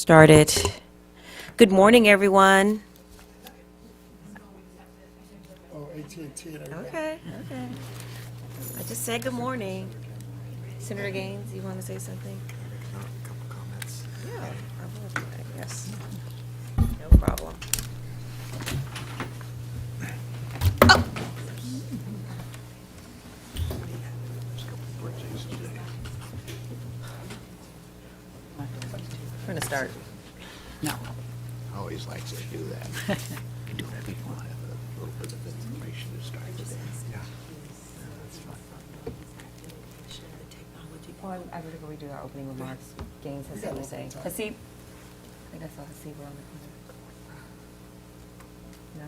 Started. Good morning, everyone. Oh, AT&T and everything. Okay. I just said good morning. Senator Gaines, you want to say something? A couple comments. Yeah, I will, I guess. No problem. There's a couple of birthdays today. We're going to start. No. Always likes to do that. Can do whatever you want. Have a little bit of information to start today. Yeah. That's fine. Well, I would go do our opening remarks. Gaines has something to say. Hasib? I think I saw Hasib around the corner. No?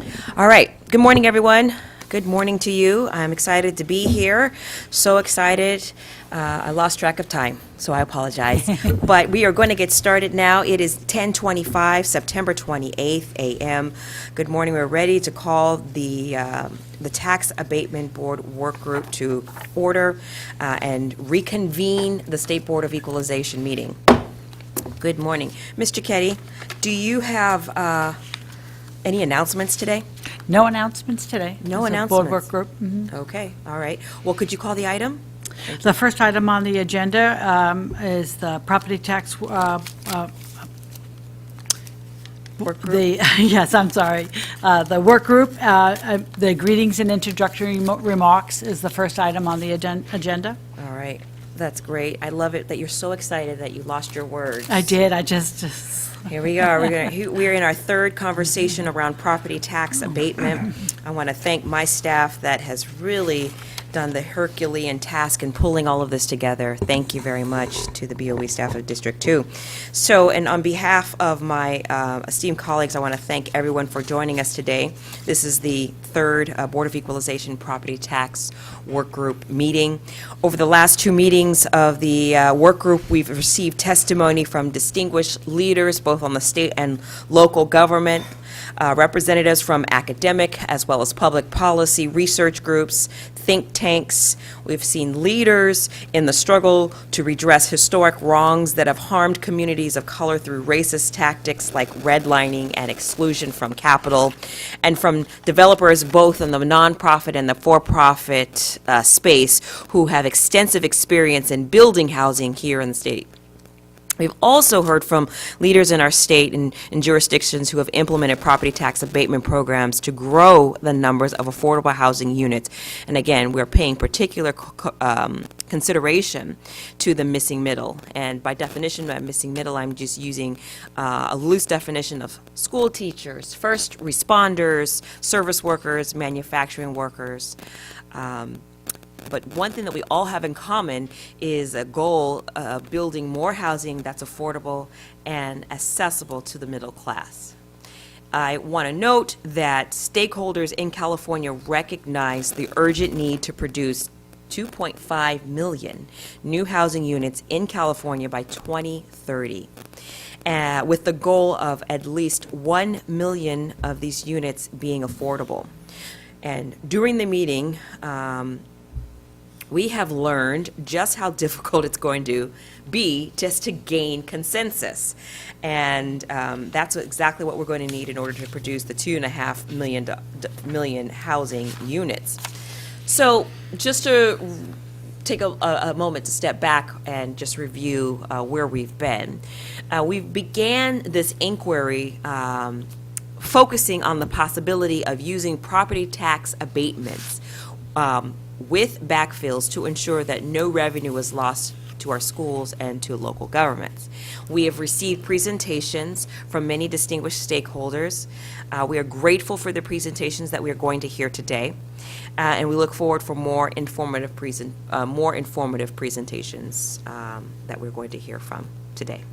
Okay. All right. Good morning, everyone. Good morning to you. I'm excited to be here. So excited. I lost track of time, so I apologize. But we are going to get started now. It is 10:25, September 28th a.m. Good morning. We're ready to call the Tax Abatement Board Work Group to order and reconvene the State Board of Equalization meeting. Good morning. Mr. Ketty, do you have any announcements today? No announcements today. No It's a announcements. Board work group. Mhm. Okay, all right. Well, could you call the item? The first item on the agenda is the property tax, Work group? yes, I'm sorry. The work group, the greetings and introductory remarks is the first item on the agenda. All right, that's great. I love it that you're so excited that you lost your words. I did, I just Here we are. We're in our third conversation around property tax abatement. I want to thank my staff that has really done the Herculean task in pulling all of this together. Thank you very much to the BOE staff of District 2. So, and on behalf of my esteemed colleagues, I want to thank everyone for joining us today. This is the third Board of Equalization Property Tax Work Group meeting. Over the last two meetings of the work group, we've received testimony from distinguished leaders, both on the state and local government, representatives from academic as well as public policy research groups, think tanks. We've seen leaders in the struggle to redress historic wrongs that have harmed communities of color through racist tactics like redlining and exclusion from capital, and from developers both in the nonprofit and the for-profit space who have extensive experience in building housing here in the state. We've also heard from leaders in our state and jurisdictions who have implemented property tax abatement programs to grow the numbers of affordable housing units. And again, we're paying particular consideration to the missing middle. And by definition, by missing middle, I'm just using a loose definition of school teachers, first responders, service workers, manufacturing workers. But one thing that we all have in common is a goal of building more housing that's affordable and accessible to the middle class. I want to note that stakeholders in California recognize the urgent need to produce 2.5 million new housing units in California by 2030, with the goal of at least 1 million of these units being affordable. And during the meeting, we have learned just how difficult it's going to be just to gain consensus. And that's exactly what we're going to need in order to produce the 2.5 million housing units. So just to take a moment to step back and just review where we've been. We began this inquiry focusing on the possibility of using property tax abatements with backfills to ensure that no revenue is lost to our schools and to local governments. We have received presentations from many distinguished stakeholders. We are grateful for the presentations that we are going to hear today, and we look forward for more informative presentations that we're going to hear from today.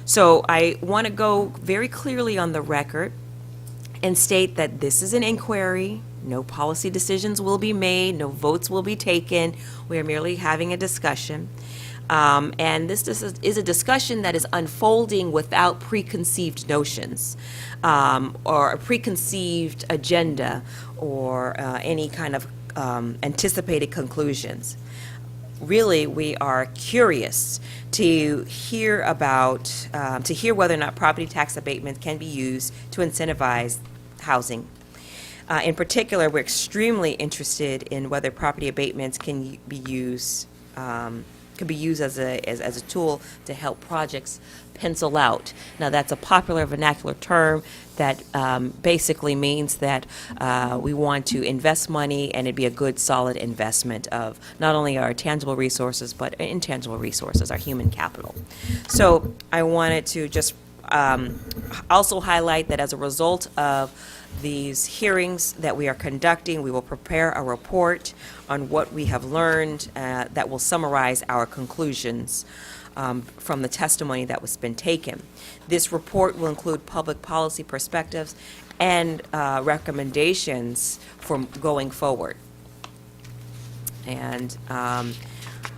So I want to go very clearly on the record and state that this is an inquiry. No policy decisions will be made, no votes will be taken. We are merely having a discussion. And this is a discussion that is unfolding without preconceived notions or a preconceived agenda or any kind of anticipated conclusions. really, we are curious to hear about, to hear whether or not property tax abatement can be used to incentivize housing. In particular, we're extremely interested in whether property abatements can be used as a tool to help projects pencil out. Now, that's a popular vernacular term that basically means that we want to invest money and it'd be a good, solid investment of not only our tangible resources, but intangible resources, our human capital. So I wanted to just also highlight that as a result of these hearings that we are conducting, we will prepare a report on what we have learned that will summarize our conclusions from the testimony that was been taken. This report will include public policy perspectives and recommendations for going forward. And I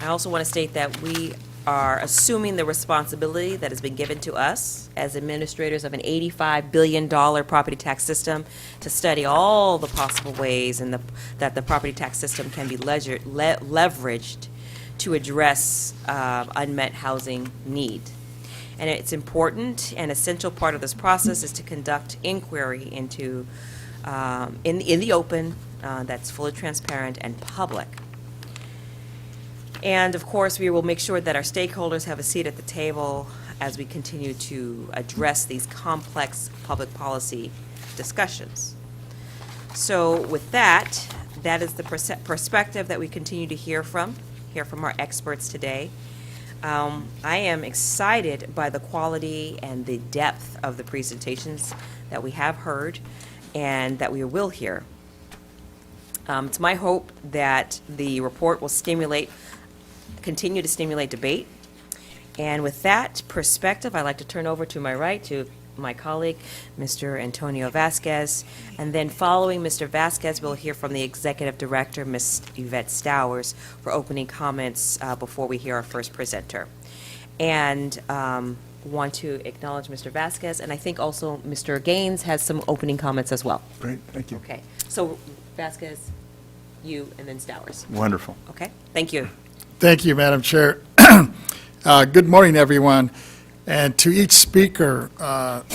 also want to state that we are assuming the responsibility that has been given to us as administrators of an $85 billion property tax system to study all the possible ways that the property tax system can be leveraged to address unmet housing need. And it's important and essential part of this process is to conduct inquiry into, in the open, that's fully transparent and public. And of course, we will make sure that our stakeholders have a seat at the table as we continue to address these complex public policy discussions. So with that, that is the perspective that we continue to hear from our experts today. I am excited by the quality and the depth of the presentations that we have heard and that we will hear. It's my hope that the report will continue to stimulate debate. And with that perspective, I'd like to turn over to my right to my colleague, Mr. Antonio Vasquez. And then following Mr. Vasquez, we'll hear from the Executive Director, Ms. Yvette Stowers, for opening comments before we hear our first presenter. And want to acknowledge Mr. Vasquez, and I think also Mr. Gaines has some opening comments as well. Great, thank you. Okay, so Vasquez, you, and then Stowers. Wonderful. Okay, thank you. Thank you, Madam Chair. Good morning, everyone. And to each speaker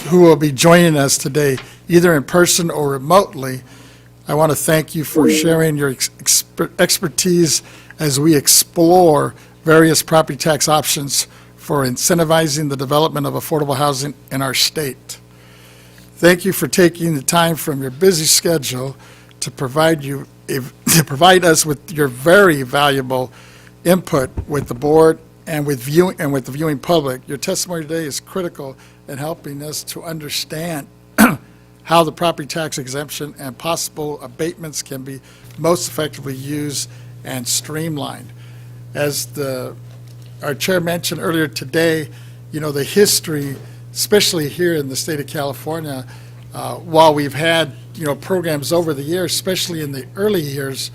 who will be joining us today, either in person or remotely, I want to thank you for sharing your expertise as we explore various property tax options for incentivizing the development of affordable housing in our state. Thank you for taking the time from your busy schedule to provide us with your very valuable input with the board and with the viewing public. Your testimony today is critical in helping us to understand how the property tax exemption and possible abatements can be most effectively used and streamlined. As our chair mentioned earlier today, the history, especially here in the state of California, while we've had programs over the years, especially in the early years,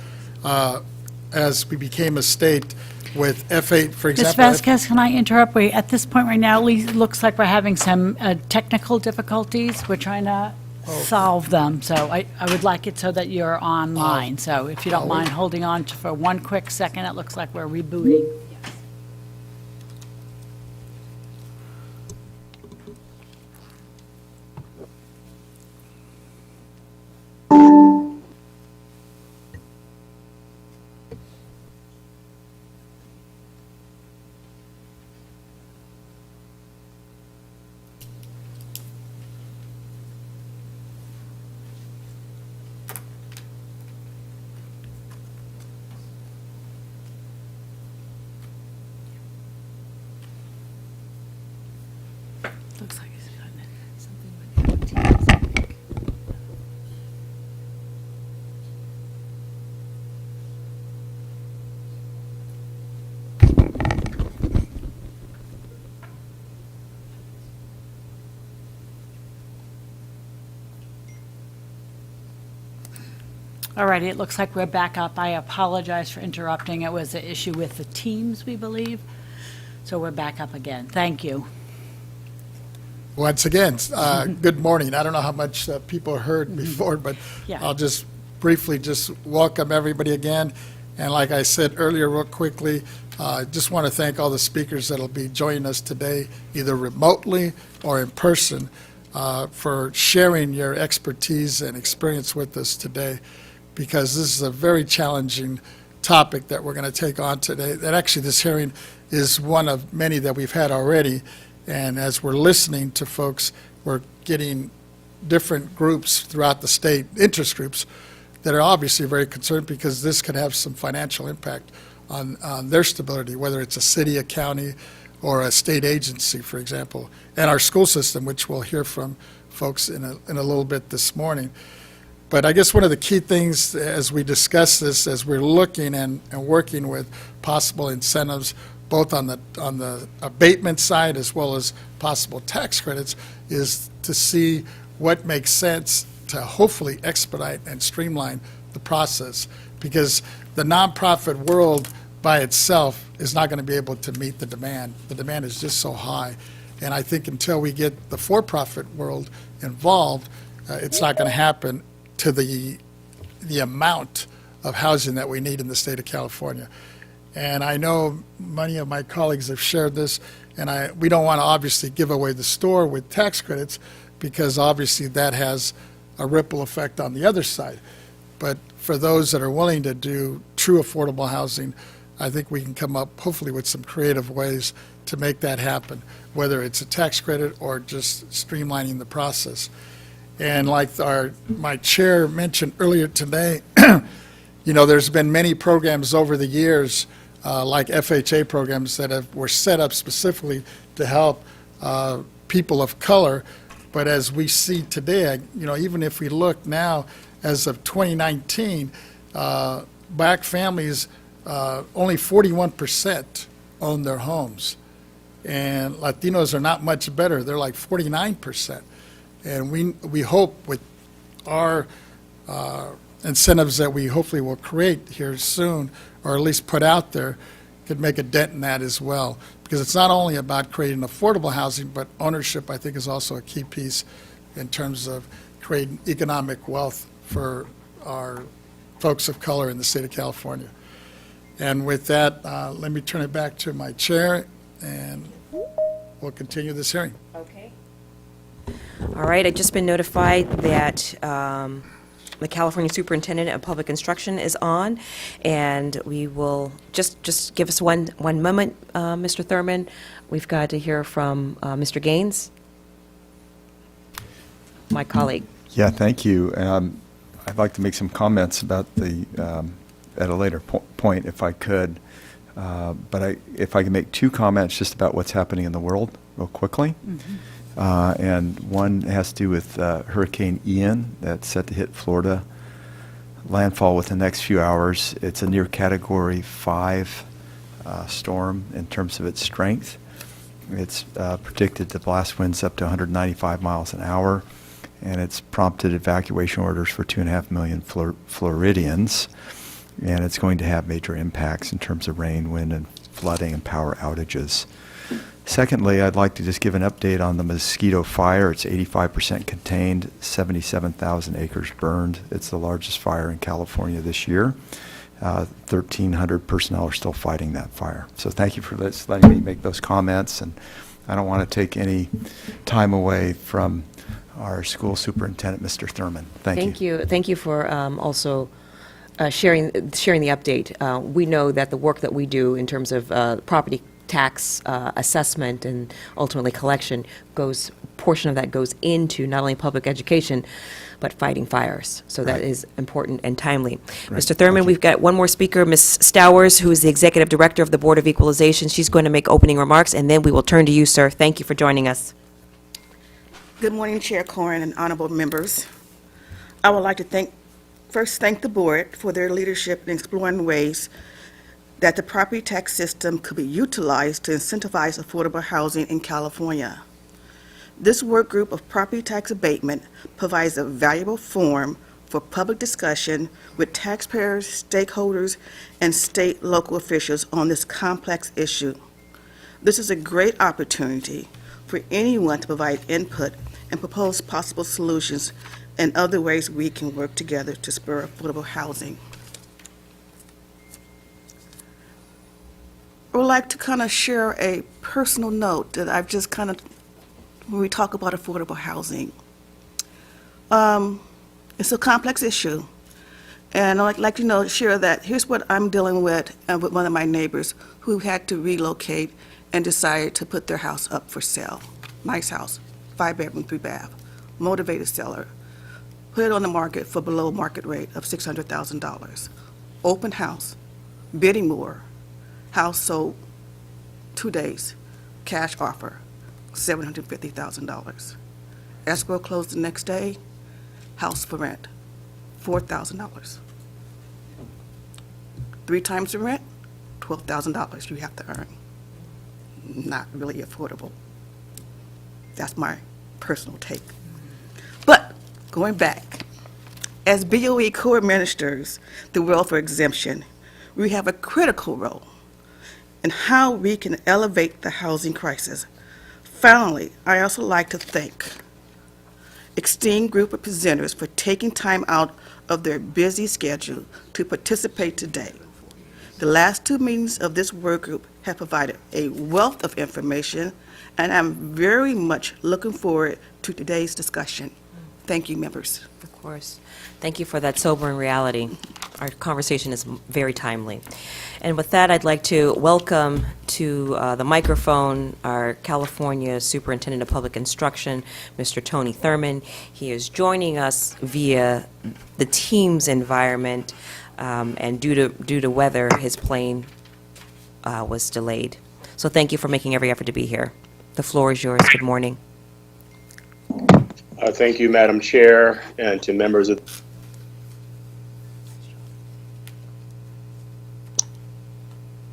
as we became a state with F8, for Ms. example. Vasquez, can I interrupt? At this point right now, it looks like we're having some technical difficulties. We're trying to solve them, so I would like it so that you're online. So if you don't mind holding on for one quick second, it looks like we're rebooting. Looks like it's gotten something with Teams, I think. All righty, it looks like we're back up. I apologize for interrupting. It was an issue with the Teams, we believe. So we're back up again. Thank you. Once again, good morning. I don't know how much people heard before, but Yeah. I'll just briefly welcome everybody again. And like I said earlier, real quickly, just want to thank all the speakers that will be joining us today, either remotely or in person, for sharing your expertise and experience with us today, because this is a very challenging topic that we're going to take on today. That actually, this hearing is one of many that we've had already, and as we're listening to folks, we're getting different groups throughout the state, interest groups, that are obviously very concerned because this could have some financial impact on their stability, whether it's a city, a county, or a state agency, for example, and our school system, which we'll hear from folks in a little bit this morning. But I guess one of the key things as we discuss this, as we're looking and working with possible incentives, both on the abatement side as well as possible tax credits, is to see what makes sense to hopefully expedite and streamline the process, because the nonprofit world by itself is not going to be able to meet the demand. The demand is just so high. And I think until we get the for-profit world involved, it's not going to happen to the amount of housing that we need in the state of California. And I know many of my colleagues have shared this, and we don't want to obviously give away the store with tax credits, because obviously that has a ripple effect on the other side. But for those that are willing to do true affordable housing, I think we can come up hopefully with some creative ways to make that happen, whether it's a tax credit or just streamlining the process. And like my chair mentioned earlier today, there's been many programs over the years, like FHA programs that were set up specifically to help people of color. But as we see today, even if we look now, as of 2019, black families, only 41% own their homes. And Latinos are not much better. They're like 49%. And we hope with our incentives that we hopefully will create here soon, or at least put out there, could make a dent in that as well. Because it's not only about creating affordable housing, but ownership, I think, is also a key piece in terms of creating economic wealth for our folks of color in the state of California. And with that, let me turn it back to my chair, and we'll continue this hearing. Okay. All right, I've just been notified that the California Superintendent of Public Instruction is on, and we will, just give us one moment, Mr. Thurman. We've got to hear from Mr. Gaines, my colleague. Yeah, thank you. I'd like to make some comments about at a later point, if I could. But if I can make two comments just about what's happening in the world real quickly. Mm-hmm. And one has to do with Hurricane Ian that's set to hit Florida. Landfall within the next few hours. It's a near Category 5 storm in terms of its strength. It's predicted to blast winds up to 195 miles an hour, and it's prompted evacuation orders for 2.5 million Floridians. And it's going to have major impacts in terms of rain, wind, and flooding and power outages. Secondly, I'd like to just give an update on the mosquito fire. It's 85% contained, 77,000 acres burned. It's the largest fire in California this year. 1,300 personnel are still fighting that fire. So thank you for letting me make those comments. And I don't want to take any time away from our school superintendent, Mr. Thurman. Thank you. Thank you for also sharing the update. We know that the work that we do in terms of property tax assessment and ultimately collection portion of that goes into not only public education, but fighting fires. So that is important and timely. Right. Mr. Thurman, we've got one more speaker, Ms. Stowers, who is the Executive Director of the Board of Equalization. She's going to make opening remarks, and then we will turn to you, sir. Thank you for joining us. Good morning, Chair Corrin and honorable members. I would like to first thank the board for their leadership in exploring ways that the property tax system could be utilized to incentivize affordable housing in California. This work group of property tax abatement provides a valuable forum for public discussion with taxpayers, stakeholders, and state local officials on this complex issue. This is a great opportunity for anyone to provide input and propose possible solutions and other ways we can work together to spur affordable housing. would like to kind of share a personal note that I've just kind of, when we talk about affordable housing. It's a complex issue. And I'd like to share that here's what I'm dealing with one of my neighbors who had to relocate and decided to put their house up for sale. Nice house, 5-bedroom, 3-bath, motivated seller. Put it on the market for below market rate of $600,000. Open house, bidding war. House sold 2 days, cash offer, $750,000. Escrow closed the next day, house for rent, $4,000. 3 times the rent, $12,000 you have to earn. Not really affordable. That's my personal take. But going back, as BOE co-administrators the welfare exemption, we have a critical role in how we can elevate the housing crisis. Finally, I also like to thank esteemed group of presenters for taking time out of their busy schedule to participate today. The last 2 meetings of this work group have provided a wealth of information, and I'm very much looking forward to today's discussion. Thank you, members. Of course. Thank you for that sobering reality. Our conversation is very timely. And with that, I'd like to welcome to the microphone our California Superintendent of Public Instruction, Mr. Tony Thurman. He is joining us via the Teams environment, and due to weather, his plane was delayed. So thank you for making every effort to be here. The floor is yours. Good morning. Thank you, Madam Chair, and to members of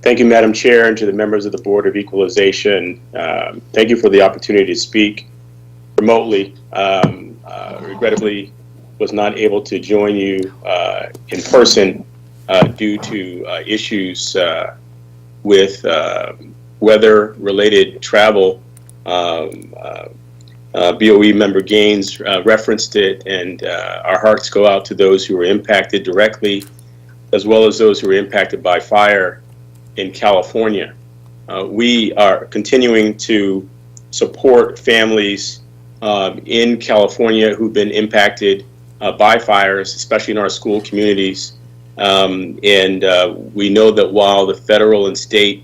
Thank you, Madam Chair, and to the members of the Board of Equalization. Thank you for the opportunity to speak remotely. Regrettably, was not able to join you in person due to issues with weather-related travel. BOE member Gaines referenced it, and our hearts go out to those who were impacted directly, as well as those who were impacted by fire in California. We are continuing to support families in California who've been impacted by fires, especially in our school communities. And we know that while the federal and state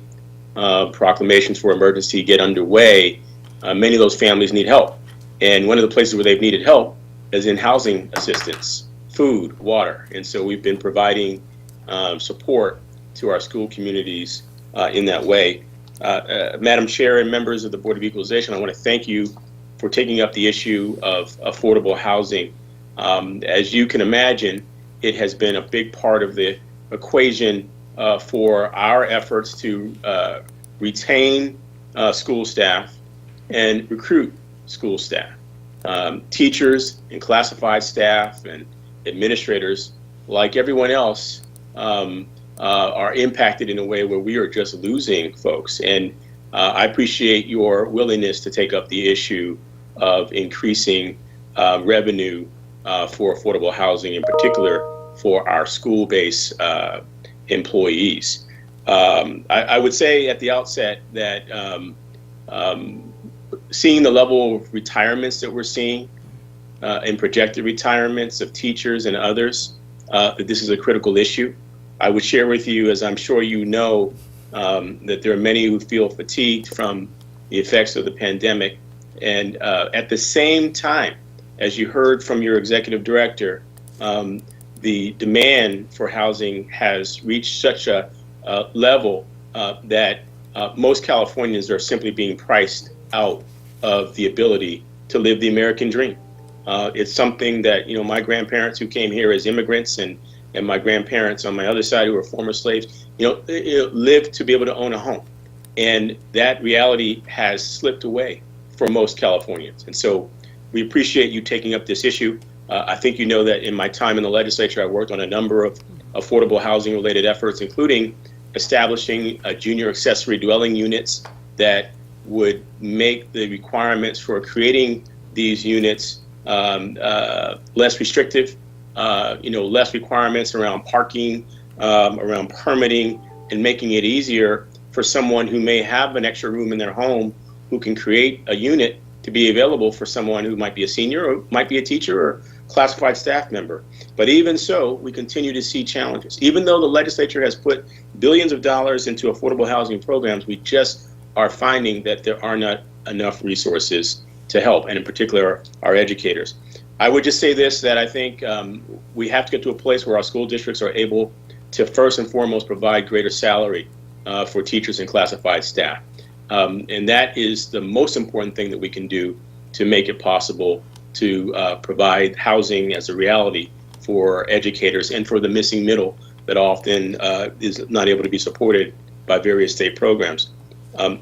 proclamations for emergency get underway, many of those families need help. And one of the places where they've needed help is in housing assistance, food, water. And so we've been providing support to our school communities in that way. Madam Chair and members of the Board of Equalization, I want to thank you for taking up the issue of affordable housing. As you can imagine, it has been a big part of the equation for our efforts to retain school staff and recruit school staff. Teachers and classified staff and administrators, like everyone else, are impacted in a way where we are just losing folks. And I appreciate your willingness to take up the issue of increasing revenue for affordable housing, in particular for our school-based employees. I would say at the outset that seeing the level of retirements that we're seeing and projected retirements of teachers and others, that this is a critical issue. I would share with you, as I'm sure you know, that there are many who feel fatigued from the effects of the pandemic. And at the same time, as you heard from your executive director, the demand for housing has reached such a level that most Californians are simply being priced out of the ability to live the American dream. It's something that, my grandparents who came here as immigrants and my grandparents on my other side who were former slaves, lived to be able to own a home. And that reality has slipped away for most Californians. And so we appreciate you taking up this issue. I think you know that in my time in the legislature, I worked on a number of affordable housing related efforts, including establishing junior accessory dwelling units that would make the requirements for creating these units less restrictive, less requirements around parking, around permitting, and making it easier for someone who may have an extra room in their home, who can create a unit to be available for someone who might be a senior or might be a teacher or classified staff member. But even so, we continue to see challenges. Even though the legislature has put billions of dollars into affordable housing programs, we just are finding that there are not enough resources to help, and in particular, our educators. I would just say this, that I think we have to get to a place where our school districts are able to first and foremost provide greater salary for teachers and classified staff. And that is the most important thing that we can do to make it possible to provide housing as a reality for educators and for the missing middle that often is not able to be supported by various state programs.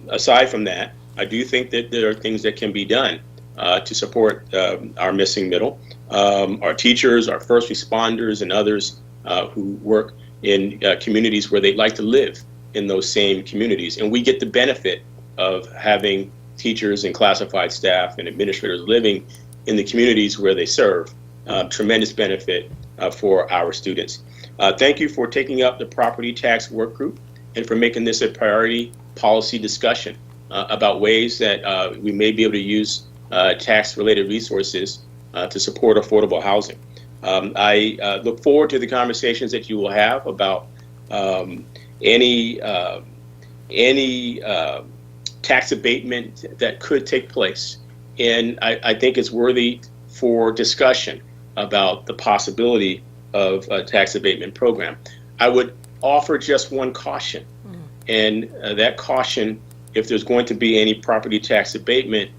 Aside from that, I do think that there are things that can be done to support our missing middle. Our teachers, our first responders, and others who work in communities where they'd like to live in those same communities. And we get the benefit of having teachers and classified staff and administrators living in the communities where they serve. Tremendous benefit for our students. Thank you for taking up the property tax work group and for making this a priority policy discussion about ways that we may be able to use tax-related resources to support affordable housing. I look forward to the conversations that you will have about any tax abatement that could take place. And I think it's worthy for discussion about the possibility of a tax abatement program. I would offer just one caution. And that caution, if there's going to be any property tax abatement,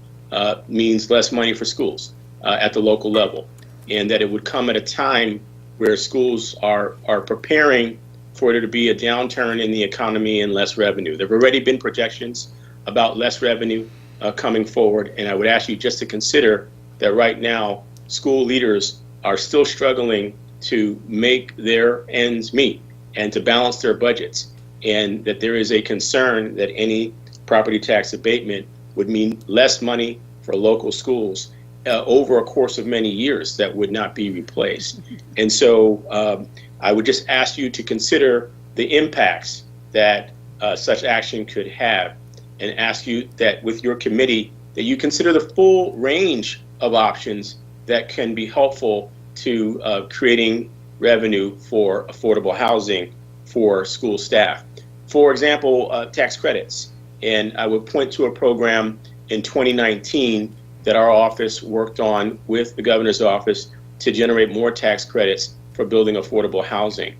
means less money for schools at the local level. And that it would come at a time where schools are preparing for there to be a downturn in the economy and less revenue. There have already been projections about less revenue coming forward, and I would ask you just to consider that right now school leaders are still struggling to make their ends meet and to balance their budgets, and that there is a concern that any property tax abatement would mean less money for local schools over a course of many years that would not be replaced. And so I would just ask you to consider the impacts that such action could have, and ask you that with your committee that you consider the full range of options that can be helpful to creating revenue for affordable housing for school staff. For example, tax credits. And I would point to a program in 2019 that our office worked on with the governor's office to generate more tax credits for building affordable housing.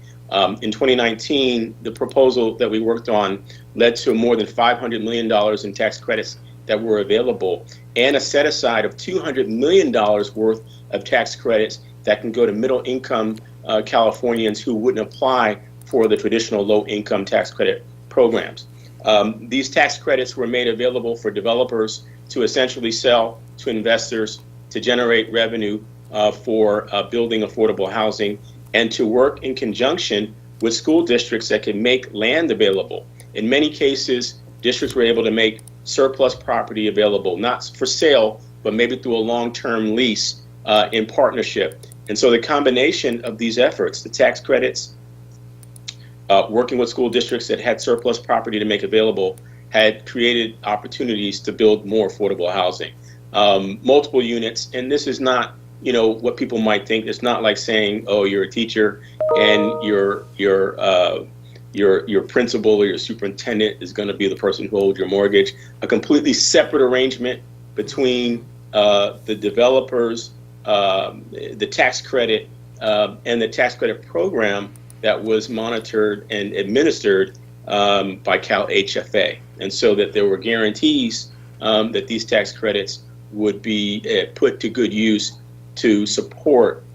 In 2019, the proposal that we worked on led to more than $500 million in tax credits that were available, and a set aside of $200 million worth of tax credits that can go to middle income Californians who wouldn't apply for the traditional low income tax credit programs. These tax credits were made available for developers to essentially sell to investors to generate revenue for building affordable housing, and to work in conjunction with school districts that can make land available. In many cases, districts were able to make surplus property available, not for sale, but maybe through a long-term lease in partnership. And so the combination of these efforts, the tax credits, working with school districts that had surplus property to make available, had created opportunities to build more affordable housing. Multiple units, and this is not, what people might think. It's not like saying, oh, you're a teacher and your principal or your superintendent is going to be the person who holds your mortgage. A completely separate arrangement between the developers, the tax credit, and the tax credit program that was monitored and administered by Cal HFA. And so that there were guarantees that these tax credits would be put to good use to support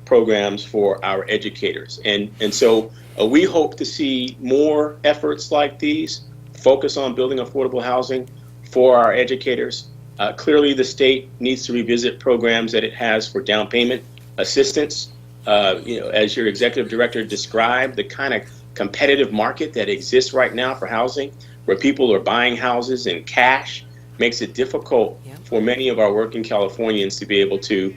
programs for our educators. And so we hope to see more efforts like these focus on building affordable housing for our educators. Clearly, the state needs to revisit programs that it has for down payment assistance. As your executive director described, the kind of competitive market that exists right now for housing, where people are buying houses in cash, makes it difficult for many of our working Californians to be able to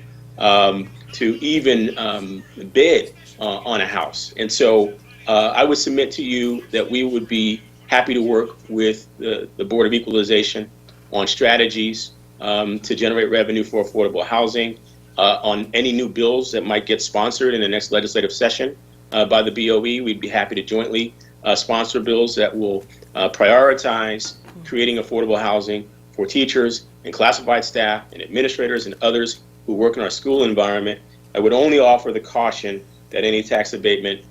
even bid on a house. And so I would submit to you that we would be happy to work with the Board of Equalization on strategies to generate revenue for affordable housing, on any new bills that might get sponsored in the next legislative session by the BOE. We'd be happy to jointly sponsor bills that will prioritize creating affordable housing for teachers and classified staff and administrators and others who work in our school environment. I would only offer the caution that any tax abatement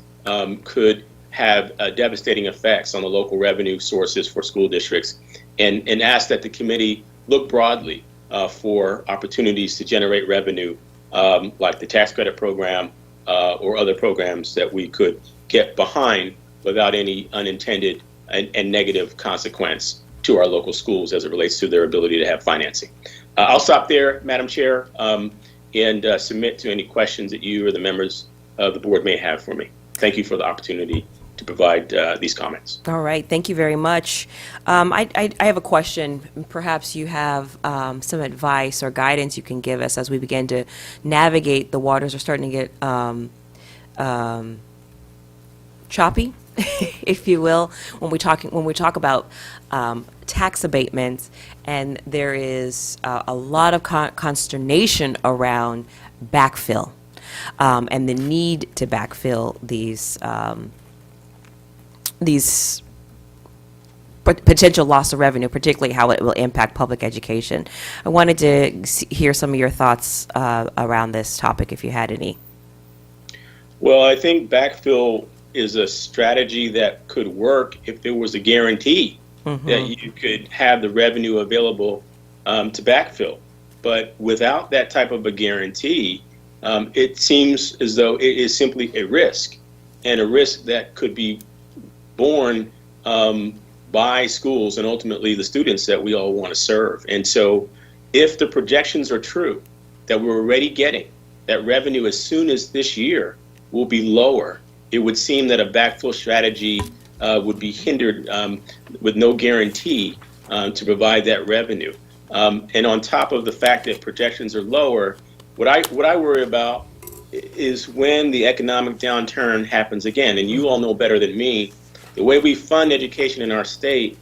could have devastating effects on the local revenue sources for school districts, and ask that the committee look broadly for opportunities to generate revenue, like the tax credit program or other programs that we could get behind without any unintended and negative consequence to our local schools as it relates to their ability to have financing. I'll stop there, Madam Chair, and submit to any questions that you or the members of the board may have for me. Thank you for the opportunity to provide these comments. All right, thank you very much. I have a question. Perhaps you have some advice or guidance you can give us as we begin to navigate. The waters are starting to get choppy, if you will, when we talk about tax abatements, and there is a lot of consternation around backfill and the need to backfill these potential loss of revenue, particularly how it will impact public education. I wanted to hear some of your thoughts around this topic, if you had any. Well, I think backfill is a strategy that could work if there was a guarantee that you could have the revenue available to backfill. But without that type of a guarantee, it seems as though it is simply a risk, and a risk that could be borne by schools and ultimately the students that we all want to serve. And so if the projections are true, that we're already getting that revenue as soon as this year will be lower, it would seem that a backfill strategy would be hindered with no guarantee to provide that revenue. And on top of the fact that projections are lower, what I worry about is when the economic downturn happens again. And you all know better than me, the way we fund education in our state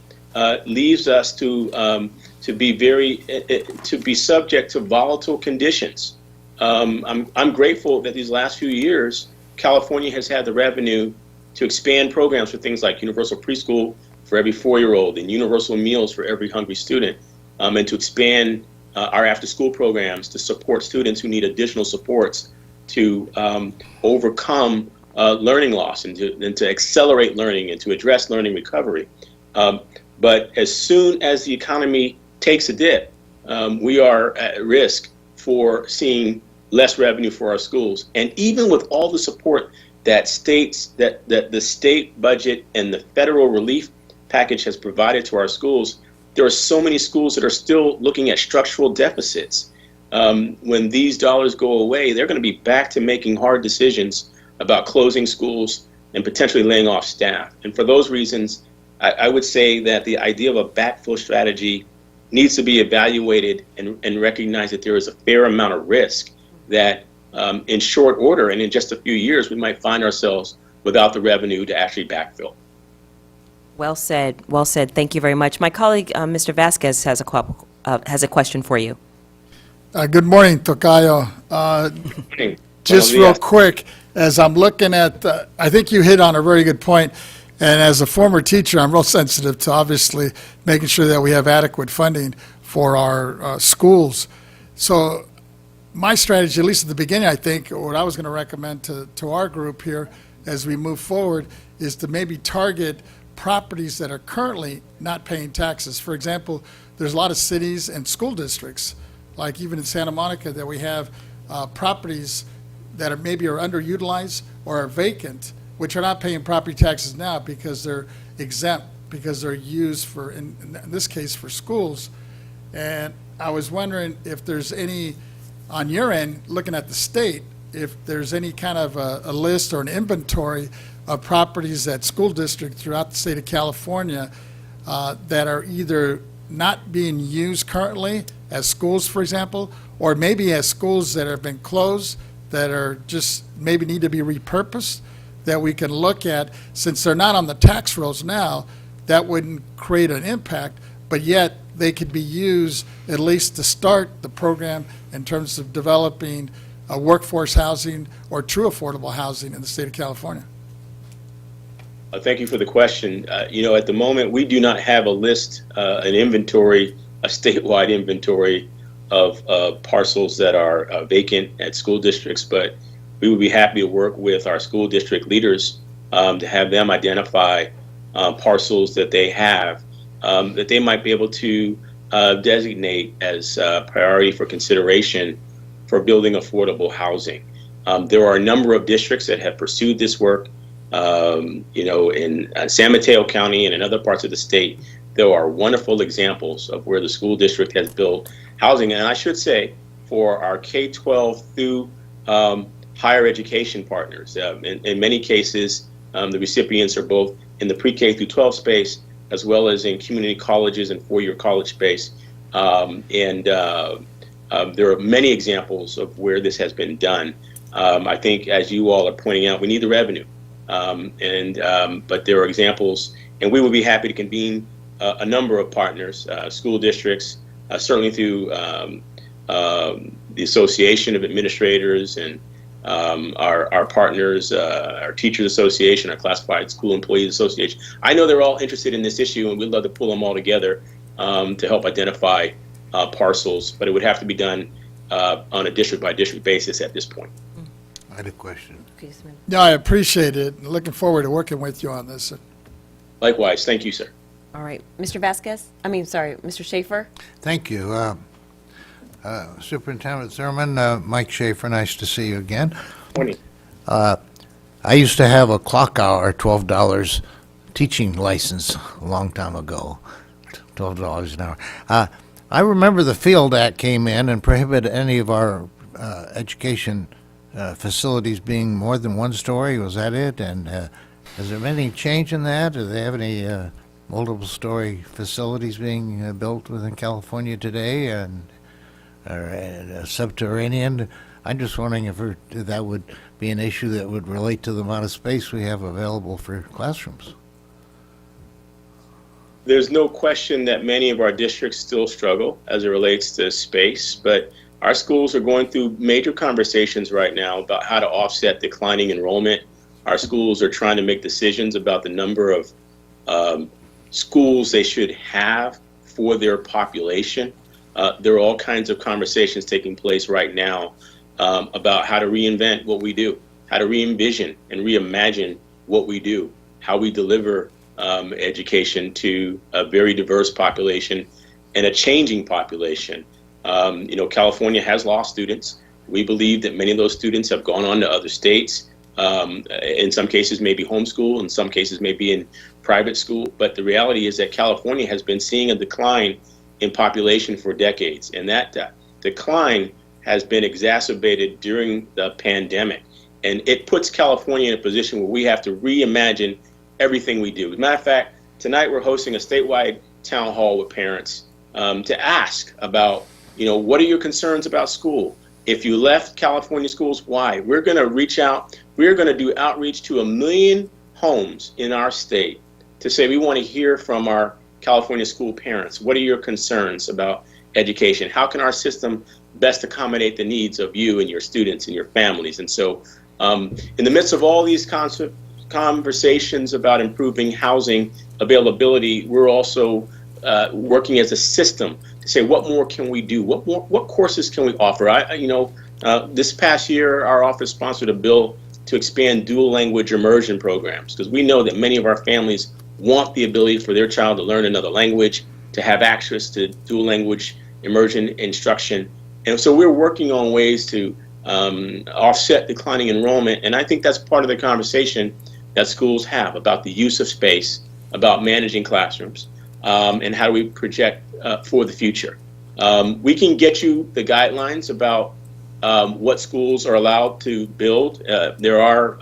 leaves us to be subject to volatile conditions. I'm grateful that these last few years, California has had the revenue to expand programs for things like universal preschool for every 4-year-old and universal meals for every hungry student, and to expand our after-school programs to support students who need additional supports to overcome learning loss and to accelerate learning and to address learning recovery. But as soon as the economy takes a dip, we are at risk for seeing less revenue for our schools. And even with all the support that the state budget and the federal relief package has provided to our schools, there are so many schools that are still looking at structural deficits. When these dollars go away, they're going to be back to making hard decisions about closing schools and potentially laying off staff. And for those reasons, I would say that the idea of a backfill strategy needs to be evaluated and recognize that there is a fair amount of risk that in short order and in just a few years, we might find ourselves without the revenue to actually backfill. Well said. Well said. Thank you very much. My colleague, Mr. Vasquez, has a question for you. Good morning, Tocayo. Just real quick, as I'm looking at, I think you hit on a very good point. And as a former teacher, I'm real sensitive to obviously making sure that we have adequate funding for our schools. So my strategy, at least at the beginning, I think, what I was going to recommend to our group here as we move forward is to maybe target properties that are currently not paying taxes. For example, there's a lot of cities and school districts, like even in Santa Monica, that we have properties that are maybe underutilized or are vacant, which are not paying property taxes now because they're exempt, because they're used for, in this case, for schools. And I was wondering if there's any, on your end, looking at the state, if there's any kind of a list or an inventory of properties that school districts throughout the state of California that are either not being used currently as schools, for example, or maybe as schools that have been closed that are just maybe need to be repurposed, that we can look at, since they're not on the tax rolls now, that wouldn't create an impact, but yet they could be used at least to start the program in terms of developing workforce housing or true affordable housing in the state of California? Thank you for the question. At the moment, we do not have a list, an inventory, a statewide inventory of parcels that are vacant at school districts, but we would be happy to work with our school district leaders to have them identify parcels that they have that they might be able to designate as priority for consideration for building affordable housing. There are a number of districts that have pursued this work. In San Mateo County and in other parts of the state, there are wonderful examples of where the school district has built housing. And I should say, for our K-12 through higher education partners, in many cases, the recipients are both in the pre-K through 12 space, as well as in community colleges and four-year college space. There are many examples of where this has been done. I think, as you all are pointing out, we need the revenue. But there are examples, and we would be happy to convene a number of partners, school districts, certainly through the Association of Administrators and our partners, our Teachers Association, our Classified School Employees Association. I know they're all interested in this issue, and we'd love to pull them all together to help identify parcels, but it would have to be done on a district-by-district basis at this point. I had a question. No, I appreciate it. Looking forward to working with you on this. Likewise, thank you, sir. All right, Mr. Mr. Schaefer? Thank you. Superintendent Thurman, Mike Schaefer, nice to see you again. Morning. I used to have a clock hour, $12 teaching license a long time ago, $12 an hour. I remember the Field Act came in and prohibited any of our education facilities being more than one story. Was that it? And has there been any change in that? Do they have any multiple story facilities being built within California today and subterranean? I'm just wondering if that would be an issue that would relate to the amount of space we have available for classrooms. There's no question that many of our districts still struggle as it relates to space, but our schools are going through major conversations right now about how to offset declining enrollment. Our schools are trying to make decisions about the number of schools they should have for their population. There are all kinds of conversations taking place right now about how to reinvent what we do, how to re-envision and reimagine what we do, how we deliver education to a very diverse population and a changing population. California has lost students. We believe that many of those students have gone on to other states. In some cases, maybe homeschool, in some cases, maybe in private school. But the reality is that California has been seeing a decline in population for decades. And that decline has been exacerbated during the pandemic. And it puts California in a position where we have to reimagine everything we do. As a matter of fact, tonight we're hosting a statewide town hall with parents to ask about, what are your concerns about school? If you left California schools, why? We're going to reach out. We're going to do outreach to 1 million homes in our state to say we want to hear from our California school parents. What are your concerns about education? How can our system best accommodate the needs of you and your students and your families? And so in the midst of all these conversations about improving housing availability, we're also working as a system to say, what more can we do? What courses can we offer? This past year, our office sponsored a bill to expand dual language immersion programs, because we know that many of our families want the ability for their child to learn another language, to have access to dual language immersion instruction. And so we're working on ways to offset declining enrollment. And I think that's part of the conversation that schools have about the use of space, about managing classrooms, and how do we project for the future. We can get you the guidelines about what schools are allowed to build. There are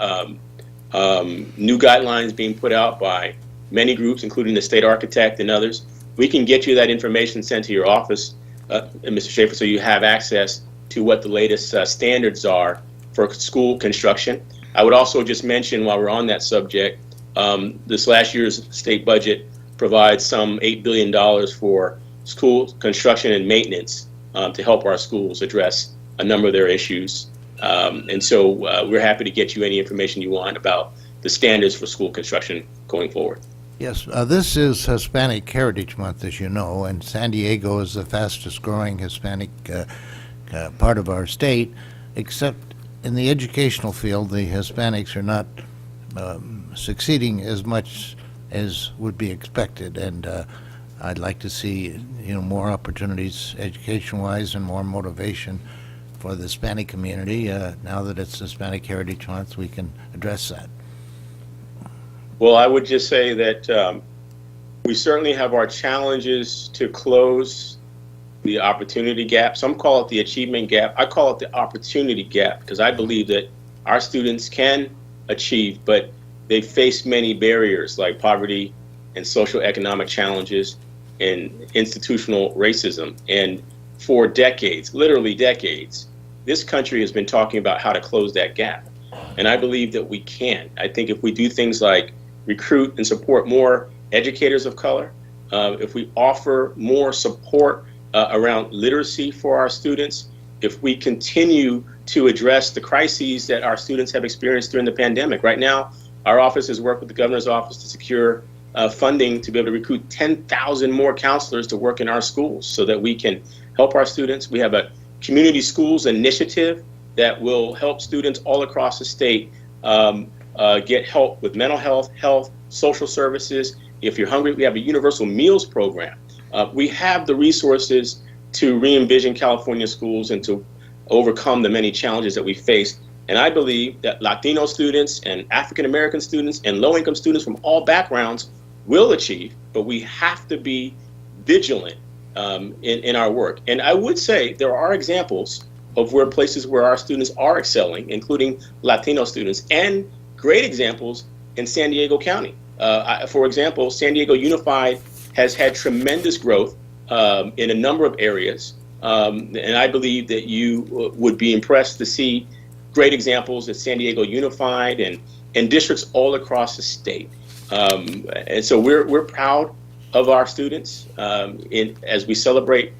new guidelines being put out by many groups, including the state architect and others. We can get you that information sent to your office, Mr. Schaefer, so you have access to what the latest standards are for school construction. I would also just mention, while we're on that subject, this last year's state budget provide some $8 billion for school construction and maintenance to help our schools address a number of their issues. And so we're happy to get you any information you want about the standards for school construction going forward. Yes, this is Hispanic Heritage Month, as you know, and San Diego is the fastest growing Hispanic part of our state, except in the educational field, the Hispanics are not succeeding as much as would be expected, and I'd like to see, more opportunities education-wise and more motivation for the Hispanic community. Now that it's Hispanic Heritage Month, we can address that. Well, I would just say that we certainly have our challenges to close the opportunity gap. Some call it the achievement gap. I call it the opportunity gap because I believe that our students can achieve, but they face many barriers like poverty and social economic challenges and institutional racism. And for decades, literally decades, this country has been talking about how to close that gap. And I believe that we can. I think if we do things like recruit and support more educators of color, if we offer more support around literacy for our students, if we continue to address the crises that our students have experienced during the pandemic. Right now, our office has worked with the governor's office to secure funding to be able to recruit 10,000 more counselors to work in our schools so that we can help our students. We have a community schools initiative that will help students all across the state get help with mental health, social services. If you're hungry, we have a universal meals program. We have the resources to re-envision California schools and to overcome the many challenges that we face. And I believe that Latino students and African American students and low-income students from all backgrounds will achieve, but we have to be vigilant in our work. And I would say there are examples of where places where our students are excelling, including Latino students, and great examples in San Diego County. For example, San Diego Unified has had tremendous growth in a number of areas. And I believe that you would be impressed to see great examples at San Diego Unified and districts all across the state. And so we're proud of our students. As we celebrate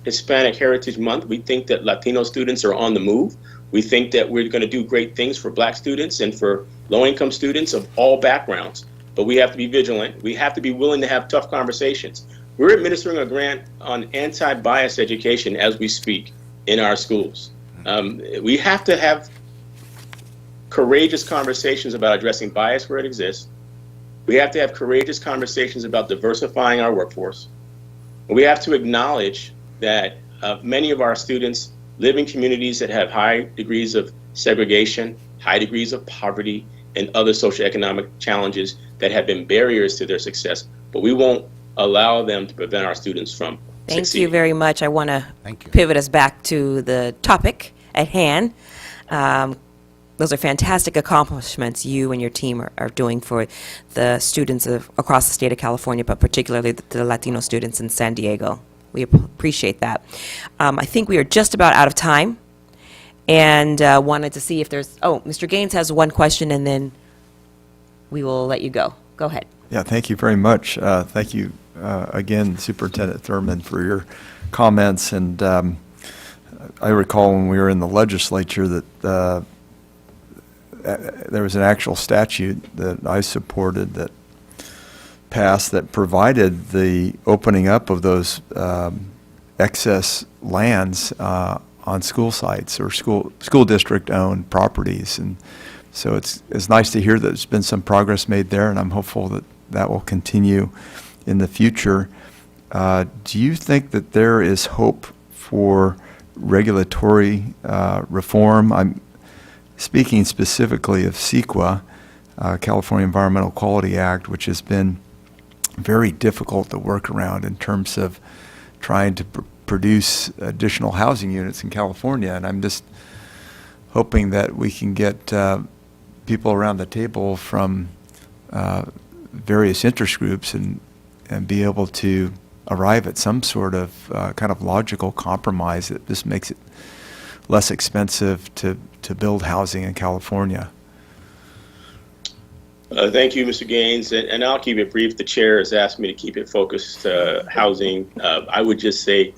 Hispanic Heritage Month, we think that Latino students are on the move. We think that we're going to do great things for Black students and for low-income students of all backgrounds. But we have to be vigilant. We have to be willing to have tough conversations. We're administering a grant on anti-bias education as we speak in our schools. We have to have courageous conversations about addressing bias where it exists. We have to have courageous conversations about diversifying our workforce. We have to acknowledge that many of our students live in communities that have high degrees of segregation, high degrees of poverty, and other socioeconomic challenges that have been barriers to their success, but we won't allow them to prevent our students from Thank succeeding. you very much. I want to Thank you. pivot us back to the topic at hand. Those are fantastic accomplishments you and your team are doing for the students across the state of California, but particularly the Latino students in San Diego. We appreciate that. I think we are just about out of time, and wanted to see if there's, Mr. Gaines has one question, and then we will let you go. Go ahead. Yeah, thank you very much. Thank you again, Superintendent Thurman, for your comments. And I recall when we were in the legislature that there was an actual statute that I supported that passed that provided the opening up of those excess lands on school sites or school district-owned properties. And so it's nice to hear that there's been some progress made there, and I'm hopeful that that will continue in the future. Do you think that there is hope for regulatory reform? I'm speaking specifically of CEQA, California Environmental Quality Act, which has been very difficult to work around in terms of trying to produce additional housing units in California. And I'm just hoping that we can get people around the table from various interest groups and be able to arrive at some sort of kind of logical compromise that just makes it less expensive to build housing in California. Thank you, Mr. Gaines, and I'll keep it brief. The chair has asked me to keep it focused housing. I would just say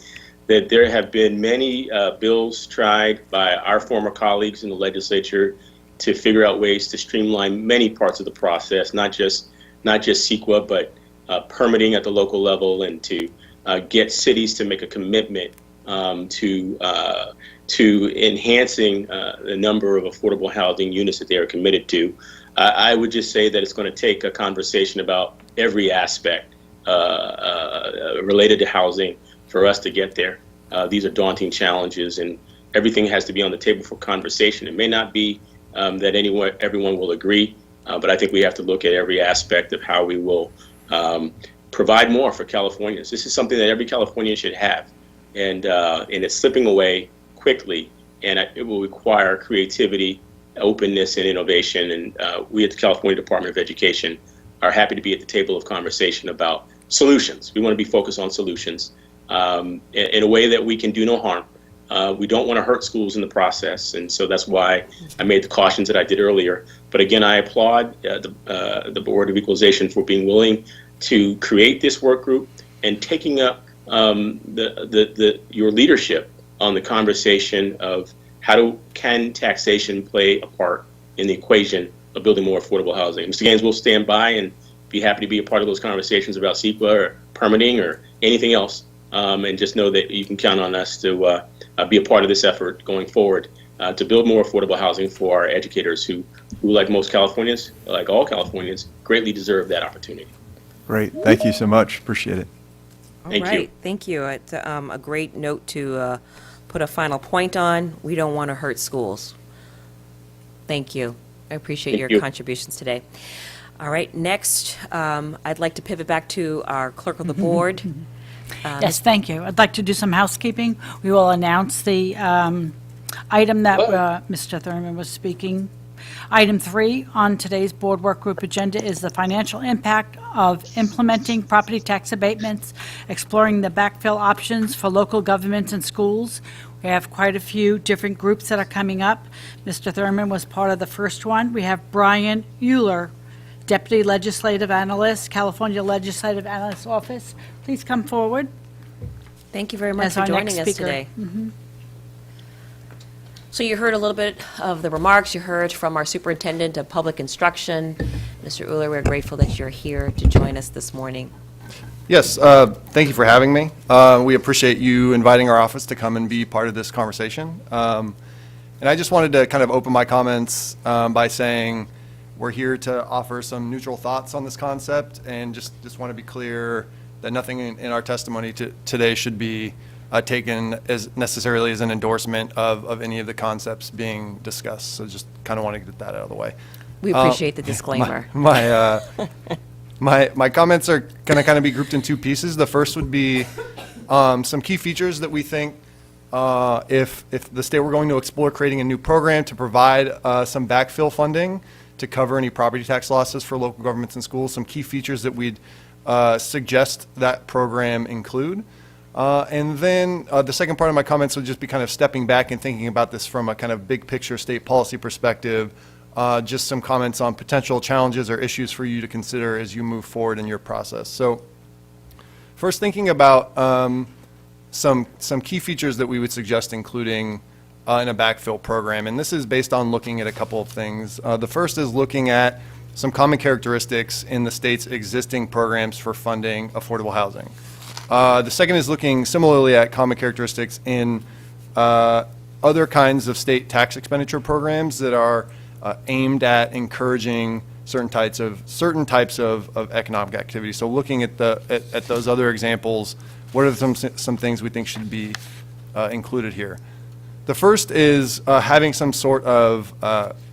that there have been many bills tried by our former colleagues in the legislature to figure out ways to streamline many parts of the process, not just CEQA, but permitting at the local level, and to get cities to make a commitment to enhancing the number of affordable housing units that they are committed to. I would just say that it's going to take a conversation about every aspect related to housing for us to get there. These are daunting challenges, and everything has to be on the table for conversation. It may not be that everyone will agree, but I think we have to look at every aspect of how we will provide more for Californians. This is something that every Californian should have, and it's slipping away quickly, and it will require creativity, openness, and innovation. And we at the California Department of Education are happy to be at the table of conversation about solutions. We want to be focused on solutions in a way that we can do no harm. We don't want to hurt schools in the process, and so that's why I made the cautions that I did earlier. But again, I applaud the Board of Equalization for being willing to create this work group and taking up your leadership on the conversation of can taxation play a part in the equation of building more affordable housing. Mr. Gaines will stand by and be happy to be a part of those conversations about CEQA or permitting or anything else. And just know that you can count on us to be a part of this effort going forward to build more affordable housing for our educators who, like most Californians, like all Californians, greatly deserve that opportunity. Great. Thank you so much. Appreciate it. Thank you. All right, thank you. It's a great note to put a final point on. We don't want to hurt schools. Thank you. I appreciate your contributions today. All right, next, I'd like to pivot back to our clerk of the board. Yes, thank you. I'd like to do some housekeeping. We will announce the item that Mr. Thurman was speaking. Item 3 on today's board work group agenda is the financial impact of implementing property tax abatements, exploring the backfill options for local governments and schools. We have quite a few different groups that are coming up. Mr. Thurman was part of the first one. We have Brian Euler, Deputy Legislative Analyst, California Legislative Analyst Office. Please come forward. Thank you very much As for our joining next us speaker. today. So you heard a little bit of the remarks. You heard from our Superintendent of Public Instruction. Mr. Euler, we're grateful that you're here to join us this morning. Yes, thank you for having me. We appreciate you inviting our office to come and be part of this conversation. And I just wanted to kind of open my comments by saying we're here to offer some neutral thoughts on this concept, and just want to be clear that nothing in our testimony today should be taken as necessarily as an endorsement of any of the concepts being discussed. So just kind of want to get that out of the way. We appreciate the disclaimer. My comments are going to kind of be grouped in two pieces. The first would be some key features that we think if the state were going to explore creating a new program to provide some backfill funding to cover any property tax losses for local governments and schools, some key features that we'd suggest that program include. And then the second part of my comments would just be kind of stepping back and thinking about this from a kind of big picture state policy perspective. Just some comments on potential challenges or issues for you to consider as you move forward in your process. So first, thinking about some key features that we would suggest including in a backfill program. And this is based on looking at a couple of things. The first is looking at some common characteristics in the state's existing programs for funding affordable housing. The second is looking similarly at common characteristics in other kinds of state tax expenditure programs that are aimed at encouraging certain types of economic activity. So looking at those other examples, what are some things we think should be included here? The first is having some sort of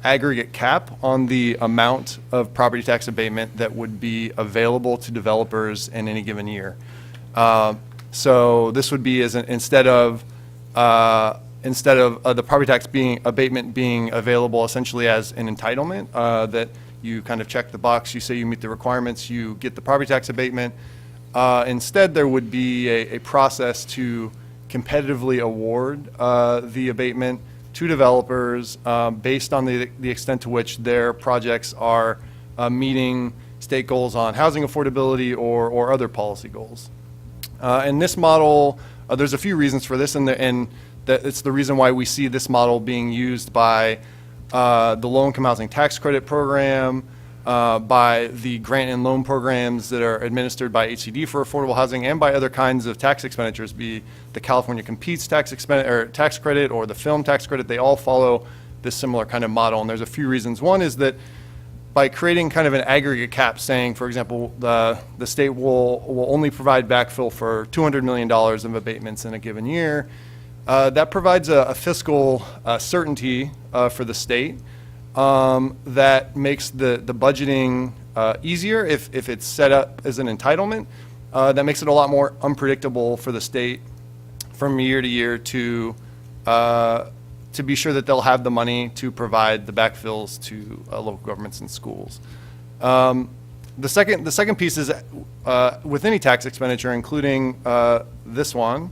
aggregate cap on the amount of property tax abatement that would be available to developers in any given year. So this would be instead of the property tax abatement being available essentially as an entitlement, that you kind of check the box, you say you meet the requirements, you get the property tax abatement. Instead, there would be a process to competitively award the abatement to developers based on the extent to which their projects are meeting state goals on housing affordability or other policy goals. And this model, there's a few reasons for this, and that it's the reason why we see this model being used by the low-income housing tax credit program, by the grant and loan programs that are administered by HCD for affordable housing, and by other kinds of tax expenditures, be the California Competes tax credit or the film tax credit. They all follow this similar kind of model, and there's a few reasons. One is that by creating kind of an aggregate cap, saying, for example, the state will only provide backfill for $200 million of abatements in a given year, that provides a fiscal certainty for the state that makes the budgeting easier if it's set up as an entitlement. That makes it a lot more unpredictable for the state from year to year to be sure that they'll have the money to provide the backfills to local governments and schools. The second piece is with any tax expenditure, including this one,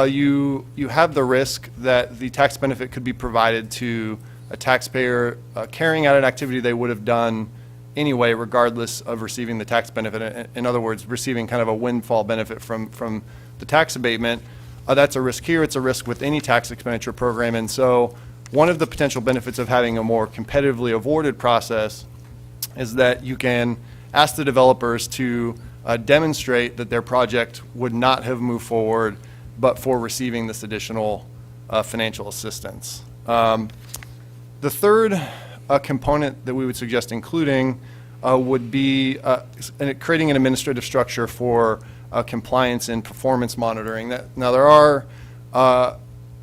you have the risk that the tax benefit could be provided to a taxpayer carrying out an activity they would have done anyway, regardless of receiving the tax benefit. In other words, receiving kind of a windfall benefit from the tax abatement. That's a risk here. It's a risk with any tax expenditure program. And so one of the potential benefits of having a more competitively awarded process is that you can ask the developers to demonstrate that their project would not have moved forward but for receiving this additional financial assistance. The third component that we would suggest including would be creating an administrative structure for compliance and performance monitoring. Now, there are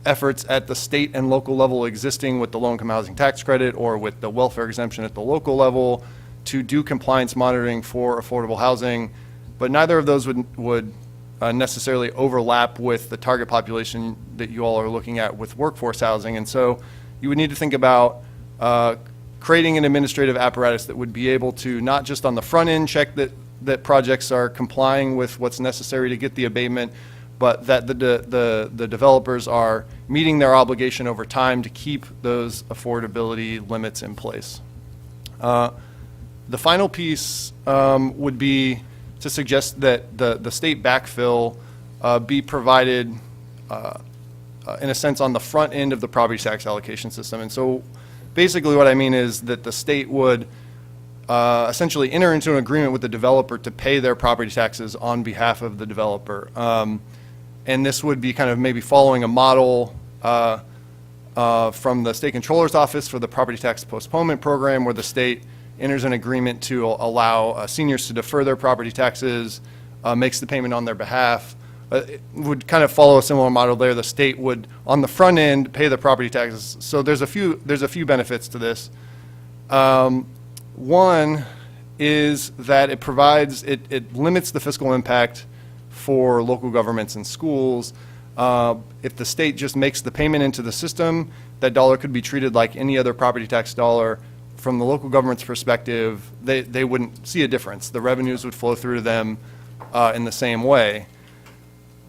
efforts at the state and local level existing with the low-income housing tax credit or with the welfare exemption at the local level to do compliance monitoring for affordable housing, but neither of those would necessarily overlap with the target population that you all are looking at with workforce housing. And so you would need to think about creating an administrative apparatus that would be able to not just on the front end check that projects are complying with what's necessary to get the abatement, but that the developers are meeting their obligation over time to keep those affordability limits in place. The final piece would be to suggest that the state backfill be provided in a sense on the front end of the property tax allocation system. And so basically what I mean is that the state would essentially enter into an agreement with the developer to pay their property taxes on behalf of the developer. And this would be kind of maybe following a model from the state controller's office for the property tax postponement program, where the state enters an agreement to allow seniors to defer their property taxes, makes the payment on their behalf. It would kind of follow a similar model there. The state would, on the front end, pay the property taxes. So there's a few benefits to this. One is that it limits the fiscal impact for local governments and schools. If the state just makes the payment into the system, that dollar could be treated like any other property tax dollar. From the local government's perspective, they wouldn't see a difference. The revenues would flow through to them in the same way.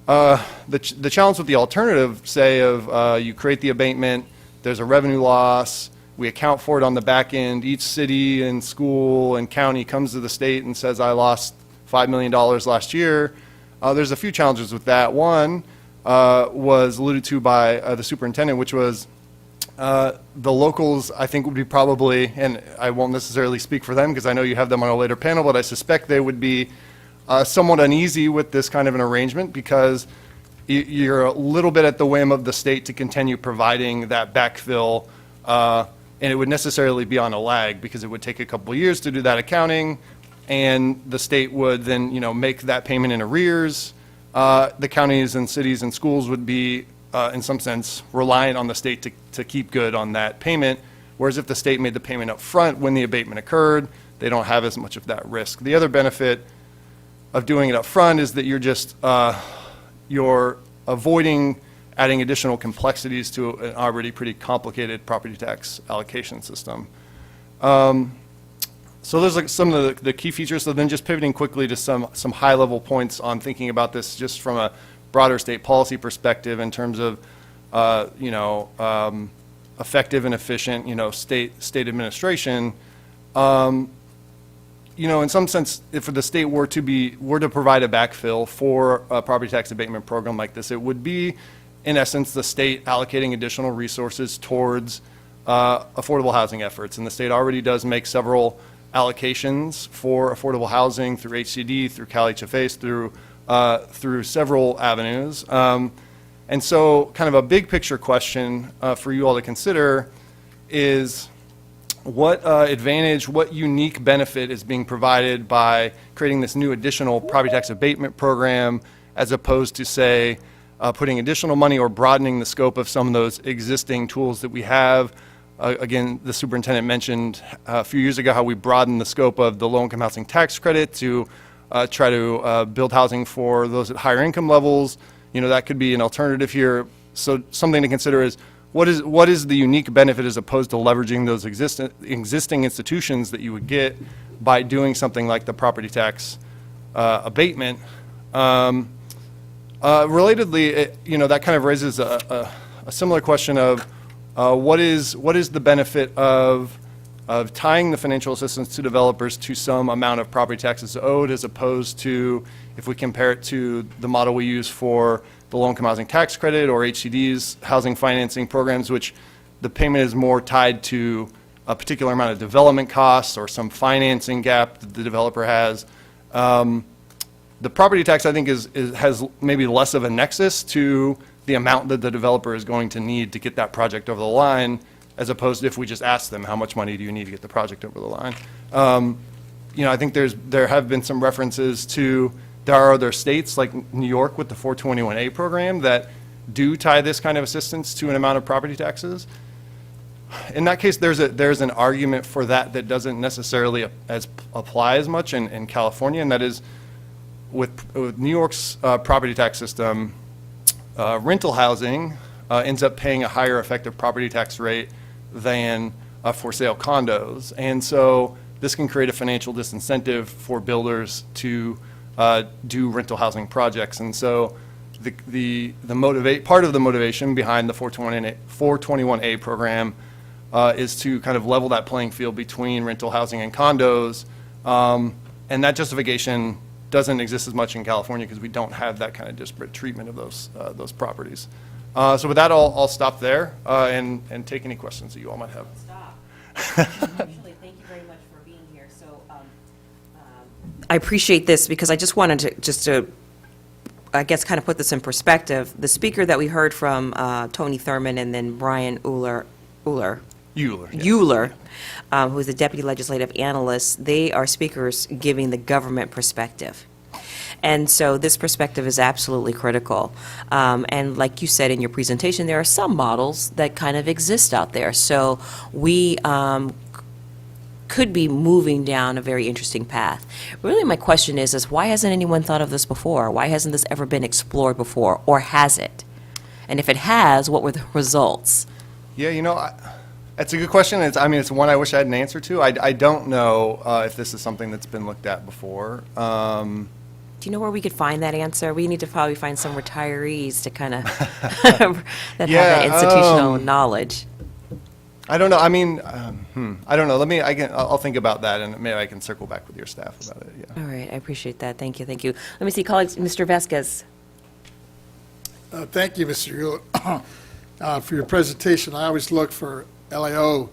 The challenge with the alternative, say, of you create the abatement, there's a revenue loss, we account for it on the back end, each city and school and county comes to the state and says, I lost $5 million last year. There's a few challenges with that. One was alluded to by the superintendent, which was the locals, I think, would be probably, and I won't necessarily speak for them because I know you have them on a later panel, but I suspect they would be somewhat uneasy with this kind of an arrangement because you're a little bit at the whim of the state to continue providing that backfill, and it would necessarily be on a lag because it would take a couple of years to do that accounting, and the state would then, make that payment in arrears. The counties and cities and schools would be, in some sense, reliant on the state to keep good on that payment, whereas if the state made the payment up front when the abatement occurred, they don't have as much of that risk. The other benefit of doing it up front is that you're avoiding adding additional complexities to an already pretty complicated property tax allocation system. So those are some of the key features. So then just pivoting quickly to some high-level points on thinking about this just from a broader state policy perspective in terms of, effective and efficient, state administration. in some sense, if the state were to provide a backfill for a property tax abatement program like this, it would be, in essence, the state allocating additional resources towards affordable housing efforts. And the state already does make several allocations for affordable housing through HCD, through Cal HFAs, through several avenues. And so kind of a big picture question for you all to consider is what advantage, what unique benefit is being provided by creating this new additional property tax abatement program as opposed to, say, putting additional money or broadening the scope of some of those existing tools that we have. Again, the superintendent mentioned a few years ago how we broadened the scope of the low-income housing tax credit to try to build housing for those at higher income levels. That could be an alternative here. So something to consider is what is the unique benefit as opposed to leveraging those existing institutions that you would get by doing something like the property tax abatement. Relatedly, that kind of raises a similar question of what is the benefit of tying the financial assistance to developers to some amount of property taxes owed, as opposed to, if we compare it to the model we use for the low-income housing tax credit or HCD's housing financing programs, which the payment is more tied to a particular amount of development costs or some financing gap that the developer has. The property tax, I think, has maybe less of a nexus to the amount that the developer is going to need to get that project over the line, as opposed to if we just ask them, how much money do you need to get the project over the line? I think there have been some references to, there are other states like New York with the 421A program that do tie this kind of assistance to an amount of property taxes. In that case, there's an argument for that doesn't necessarily apply as much in California, and that is with New York's property tax system, rental housing ends up paying a higher effective property tax rate than for sale condos. And so this can create a financial disincentive for builders to do rental housing projects. And so part of the motivation behind the 421A program is to kind of level that playing field between rental housing and condos. And that justification doesn't exist as much in California because we don't have that kind of disparate treatment of those properties. So with that, I'll stop there and take any questions that you all might have. Stop. Actually, thank you very much for being here. So I appreciate this because I just wanted to I guess, kind of put this in perspective. The speaker that we heard from, Tony Thurman, and then Brian Euler, who is the Deputy Legislative Analyst, they are speakers giving the government perspective. And so this perspective is absolutely critical. And like you said in your presentation, there are some models that kind of exist out there. So we could be moving down a very interesting path. Really, my question is why hasn't anyone thought of this before? Why hasn't this ever been explored before, or has it? And if it has, what were the results? Yeah, that's a good question. It's one I wish I had an answer to. I don't know if this is something that's been looked at before. Do you know where we could find that answer? We need to probably find some retirees to kind of that have that institutional knowledge. I don't know. I don't know. I'll think about that, and maybe I can circle back with your staff about it. Yeah. All right, I appreciate that. Thank you. Let me see, colleagues. Mr. Vasquez. Thank you, Mr. Euler, for your presentation. I always look for LAO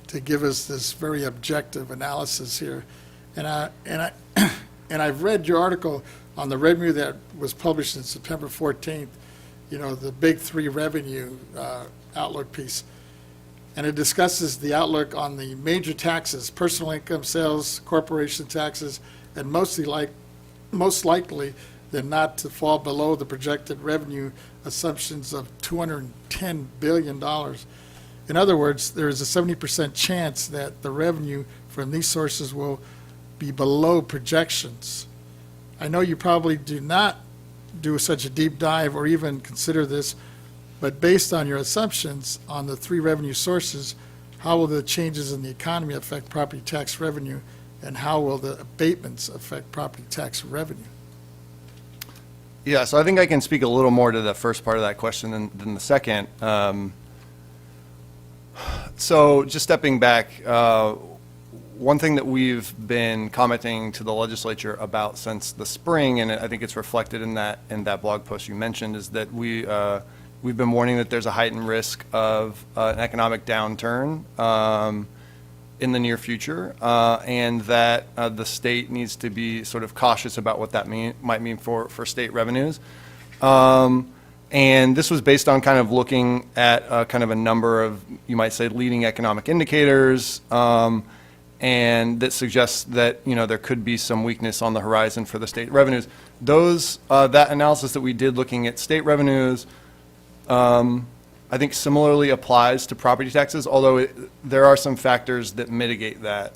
to give us this very objective analysis here, and I've read your article on the revenue that was published in September 14th. The big three revenue outlook piece. And it discusses the outlook on the major taxes, personal income, sales, corporation taxes, and most likely than not to fall below the projected revenue assumptions of $210 billion. In other words, there is a 70% chance that the revenue from these sources will be below projections. I know you probably do not do such a deep dive or even consider this, but based on your assumptions on the three revenue sources, how will the changes in the economy affect property tax revenue, and how will the abatements affect property tax revenue? Yeah, so I think I can speak a little more to the first part of that question than the second. So just stepping back, one thing that we've been commenting to the legislature about since the spring, and I think it's reflected in that blog post you mentioned, is that we've been warning that there's a heightened risk of an economic downturn in the near future, and that the state needs to be sort of cautious about what that might mean for state revenues. And this was based on kind of looking at kind of a number of, you might say, leading economic indicators, and that suggests that, there could be some weakness on the horizon for the state revenues. That analysis that we did looking at state revenues, I think similarly applies to property taxes, although there are some factors that mitigate that.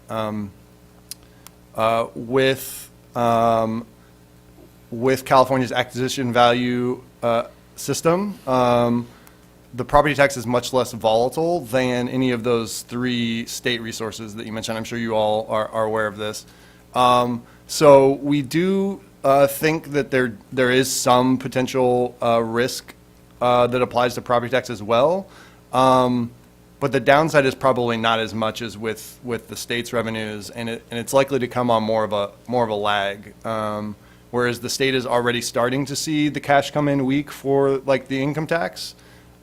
With California's acquisition value system, the property tax is much less volatile than any of those three state resources that you mentioned. I'm sure you all are aware of this. So we do think that there is some potential risk that applies to property tax as well. But the downside is probably not as much as with the state's revenues, and it's likely to come on more of a lag. Whereas the state is already starting to see the cash come in weak for like the income tax.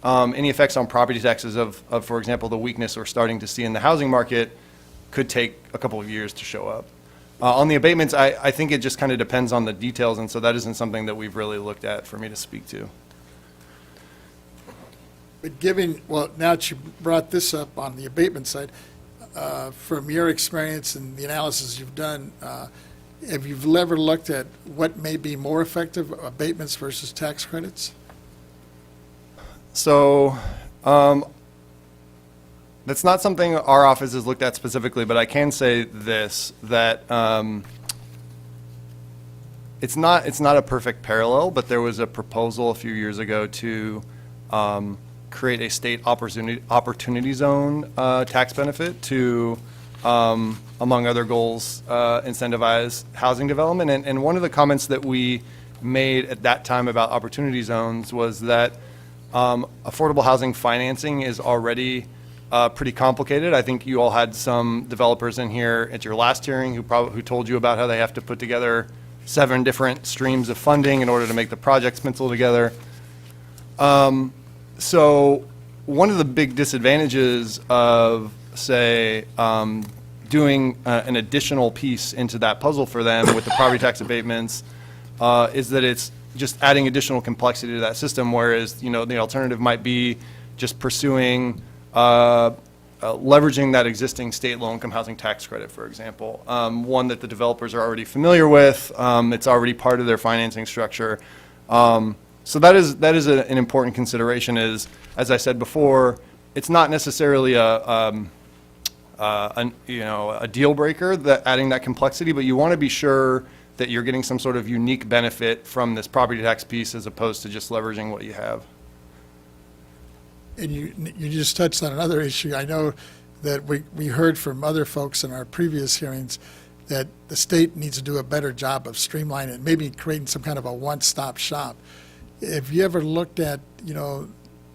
Any effects on property taxes of, for example, the weakness we're starting to see in the housing market could take a couple of years to show up. On the abatements, I think it just kind of depends on the details, and so that isn't something that we've really looked at for me to speak to. But now that you brought this up on the abatement side, from your experience and the analysis you've done, have you ever looked at what may be more effective, abatements versus tax credits? So that's not something our office has looked at specifically, but I can say this, that it's not a perfect parallel, but there was a proposal a few years ago to create a state opportunity zone tax benefit to, among other goals, incentivize housing development. And one of the comments that we made at that time about opportunity zones was that affordable housing financing is already pretty complicated. I think you all had some developers in here at your last hearing who told you about how they have to put together 7 different streams of funding in order to make the projects pencil together. So one of the big disadvantages of, say, doing an additional piece into that puzzle for them with the property tax abatements is that it's just adding additional complexity to that system, whereas, the alternative might be just pursuing, leveraging that existing state low-income housing tax credit, for example, one that the developers are already familiar with. It's already part of their financing structure. So that is an important consideration. Is, as I said before, it's not necessarily a deal breaker that adding that complexity, but you want to be sure that you're getting some sort of unique benefit from this property tax piece as opposed to just leveraging what you have. And you just touched on another issue. I know that we heard from other folks in our previous hearings that the state needs to do a better job of streamlining it, maybe creating some kind of a one-stop shop. Have you ever looked at,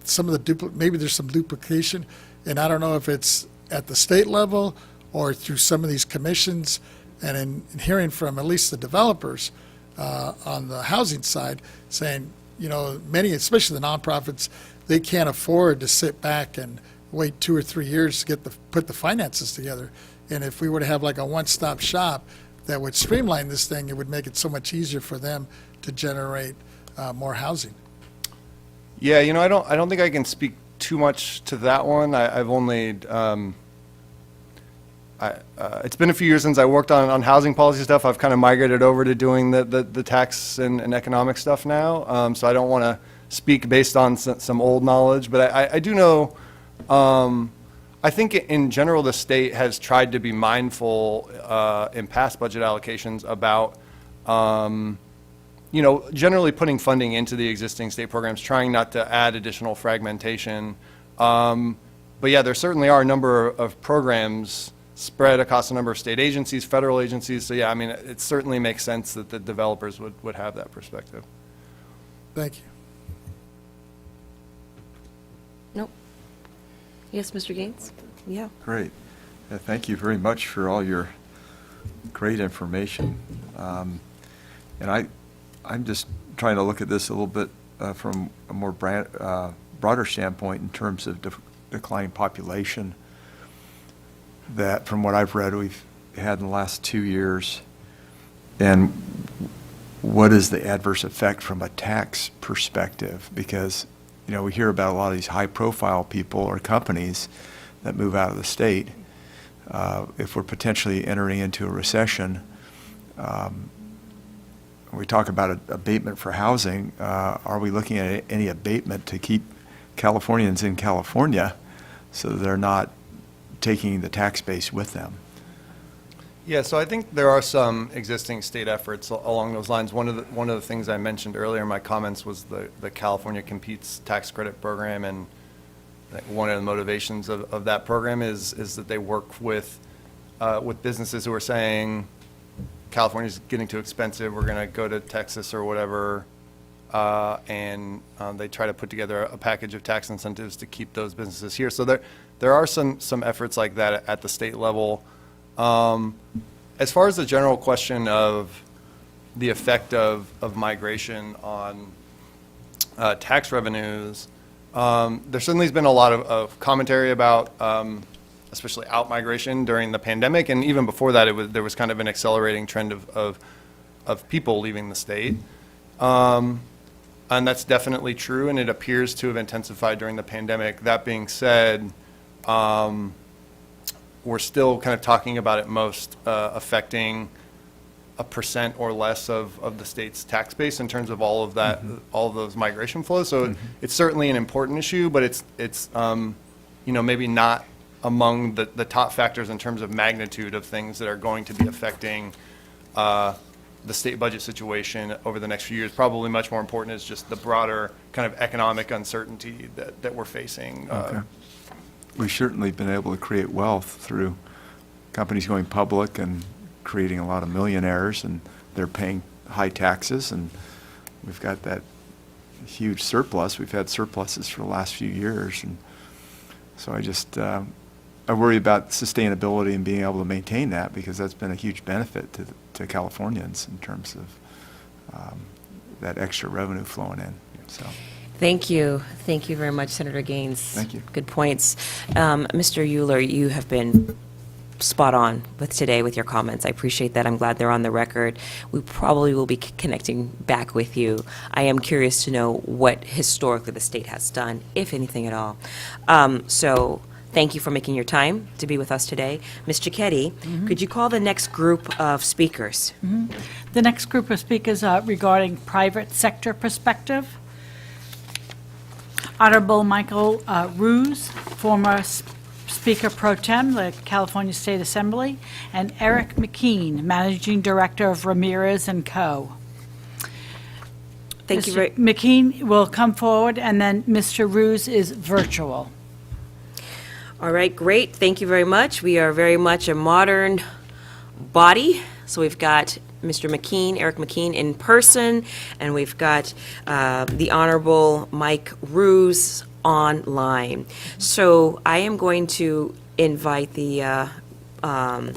some of the maybe there's some duplication, and I don't know if it's at the state level or through some of these commissions, and in hearing from at least the developers on the housing side saying, many, especially the nonprofits, they can't afford to sit back and wait 2 or 3 years to put the finances together. And if we were to have like a one-stop shop that would streamline this thing, it would make it so much easier for them to generate more housing. Yeah, I don't think I can speak too much to that one. I've only it's been a few years since I worked on housing policy stuff. I've kind of migrated over to doing the tax and economic stuff now. So I don't want to speak based on some old knowledge, but I do know. I think in general the state has tried to be mindful in past budget allocations about. Generally putting funding into the existing state programs, trying not to add additional fragmentation. But yeah, there certainly are a number of programs spread across a number of state agencies, federal agencies. So yeah, it certainly makes sense that the developers would have that perspective. Thank you. Nope. Yes, Mr. Gaines? Yeah. Great. Yeah, thank you very much for all your great information. And I'm just trying to look at this a little bit from a more broader standpoint in terms of declining population that, from what I've read, we've had in the last 2 years. And what is the adverse effect from a tax perspective? Because, we hear about a lot of these high-profile people or companies that move out of the state. If we're potentially entering into a recession, we talk about abatement for housing. Are we looking at any abatement to keep Californians in California so they're not taking the tax base with them? Yeah, so I think there are some existing state efforts along those lines. One of the things I mentioned earlier in my comments was the California Competes tax credit program, and one of the motivations of that program is that they work with businesses who are saying California's getting too expensive, we're going to go to Texas or whatever, and they try to put together a package of tax incentives to keep those businesses here. So there are some efforts like that at the state level. As far as the general question of the effect of migration on tax revenues, there certainly has been a lot of commentary about especially out-migration during the pandemic, and even before that, there was kind of an accelerating trend of people leaving the state. And that's definitely true, and it appears to have intensified during the pandemic. That being said, we're still kind of talking about it most affecting 1% or less of the state's tax base in terms of all of that, all of those migration flows. So it's certainly an important issue, but it's maybe not among the top factors in terms of magnitude of things that are going to be affecting the state budget situation over the next few years. Probably much more important is just the broader kind of economic uncertainty that we're facing. Okay. We've certainly been able to create wealth through companies going public and creating a lot of millionaires, and they're paying high taxes, and we've got that huge surplus. We've had surpluses for the last few years, and so I worry about sustainability and being able to maintain that, because that's been a huge benefit to Californians in terms of that extra revenue flowing in. So. Thank you. Thank you very much, Senator Gaines. Thank you. Good points. Mr. Euler, you have been spot on today with your comments. I appreciate that. I'm glad they're on the record. We probably will be connecting back with you. I am curious to know what historically the state has done, if anything at all. So thank you for making your time to be with us today. Ms. Cicchetti, could you call the next group of speakers? The next group of speakers are regarding private sector perspective. Honorable Mello-Roos, former Speaker Pro Tem, the California State Assembly, and Eric McKean, Managing Director of Ramirez & Co. Thank you Mr. very McKean will come forward, and then Mr. Roos is virtual. All right, great. Thank you very much. We are very much a modern body. So we've got Mr. McKean, Eric McKean in person, and we've got the Honorable Mike Roos online. So I am going to invite the Mr.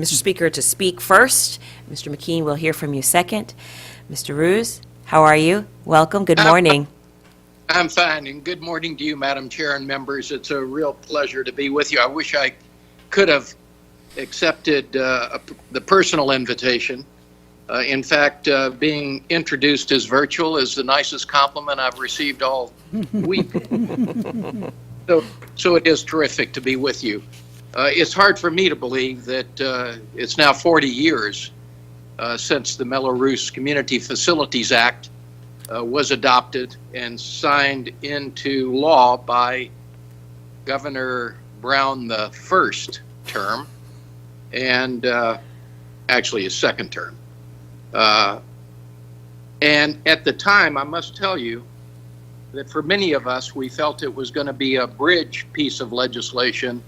Speaker to speak first. Mr. McKean, we'll hear from you second. Mr. Roos, how are you? Welcome. Good morning. I'm fine, and good morning to you, Madam Chair and members. It's a real pleasure to be with you. I wish I could have accepted the personal invitation. In fact, being introduced as virtual is the nicest compliment I've received all week. So it is terrific to be with you. It's hard for me to believe that it's now 40 years since the Mello-Roos Community Facilities Act was adopted and signed into law by Governor Brown the first term, and actually his second term. And at the time, I must tell you that for many of us, we felt it was going to be a bridge piece of legislation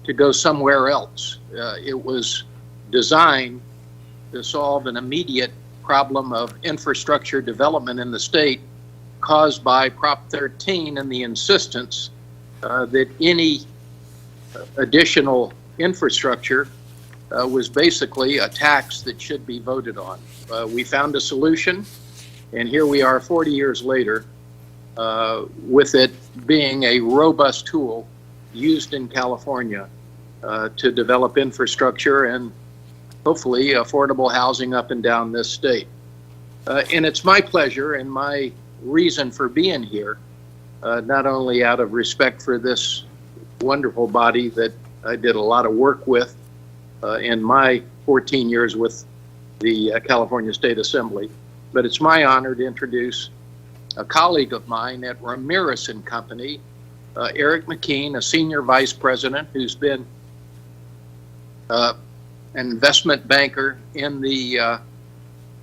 to go somewhere else. It was designed to solve an immediate problem of infrastructure development in the state caused by Prop 13 and the insistence that any additional infrastructure was basically a tax that should be voted on. We found a solution, and here we are 40 years later with it being a robust tool used in California to develop infrastructure and hopefully affordable housing up and down this state. And it's my pleasure and my reason for being here, not only out of respect for this wonderful body that I did a lot of work with in my 14 years with the California State Assembly, but it's my honor to introduce a colleague of mine at Ramirez and Company, Eric McKean, a senior vice president who's been an investment banker in the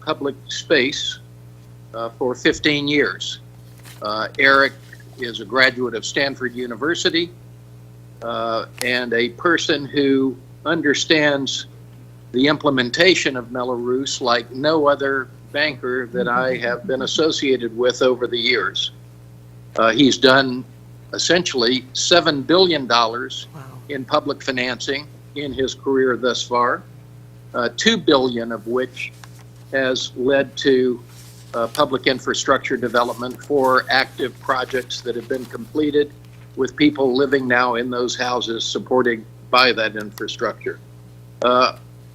public space for 15 years. Eric is a graduate of Stanford University and a person who understands the implementation of Mello-Roos like no other banker that I have been associated with over the years. He's done essentially $7 billion in public financing in his career thus far, $2 billion of which has led to public infrastructure development for active projects that have been completed with people living now in those houses supported by that infrastructure.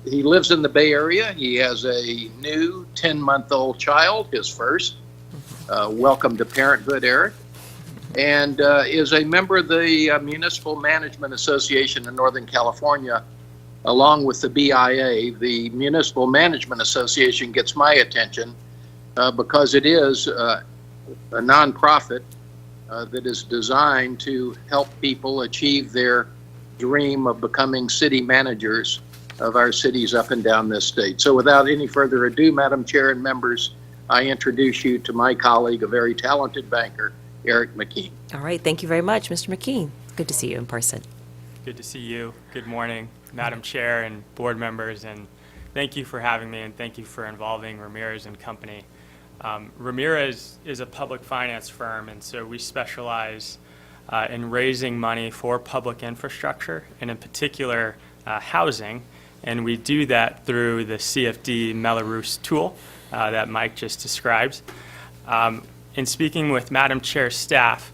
He lives in the Bay Area. He has a new 10-month-old child, his first. Welcome to parenthood, Eric. And is a member of the Municipal Management Association in Northern California, along with the BIA. The Municipal Management Association gets my attention because it is a nonprofit that is designed to help people achieve their dream of becoming city managers of our cities up and down this state. So without any further ado, Madam Chair and members, I introduce you to my colleague, a very talented banker, Eric McKean. All right, thank you very much, Mr. McKean. Good to see you in person. Good to see you. Good morning, Madam Chair and board members, and thank you for having me, and thank you for involving Ramirez and Company. Ramirez is a public finance firm, and so we specialize in raising money for public infrastructure, and in particular, housing, and we do that through the CFD Mello-Roos tool that Mike just described. In speaking with Madam Chair's staff,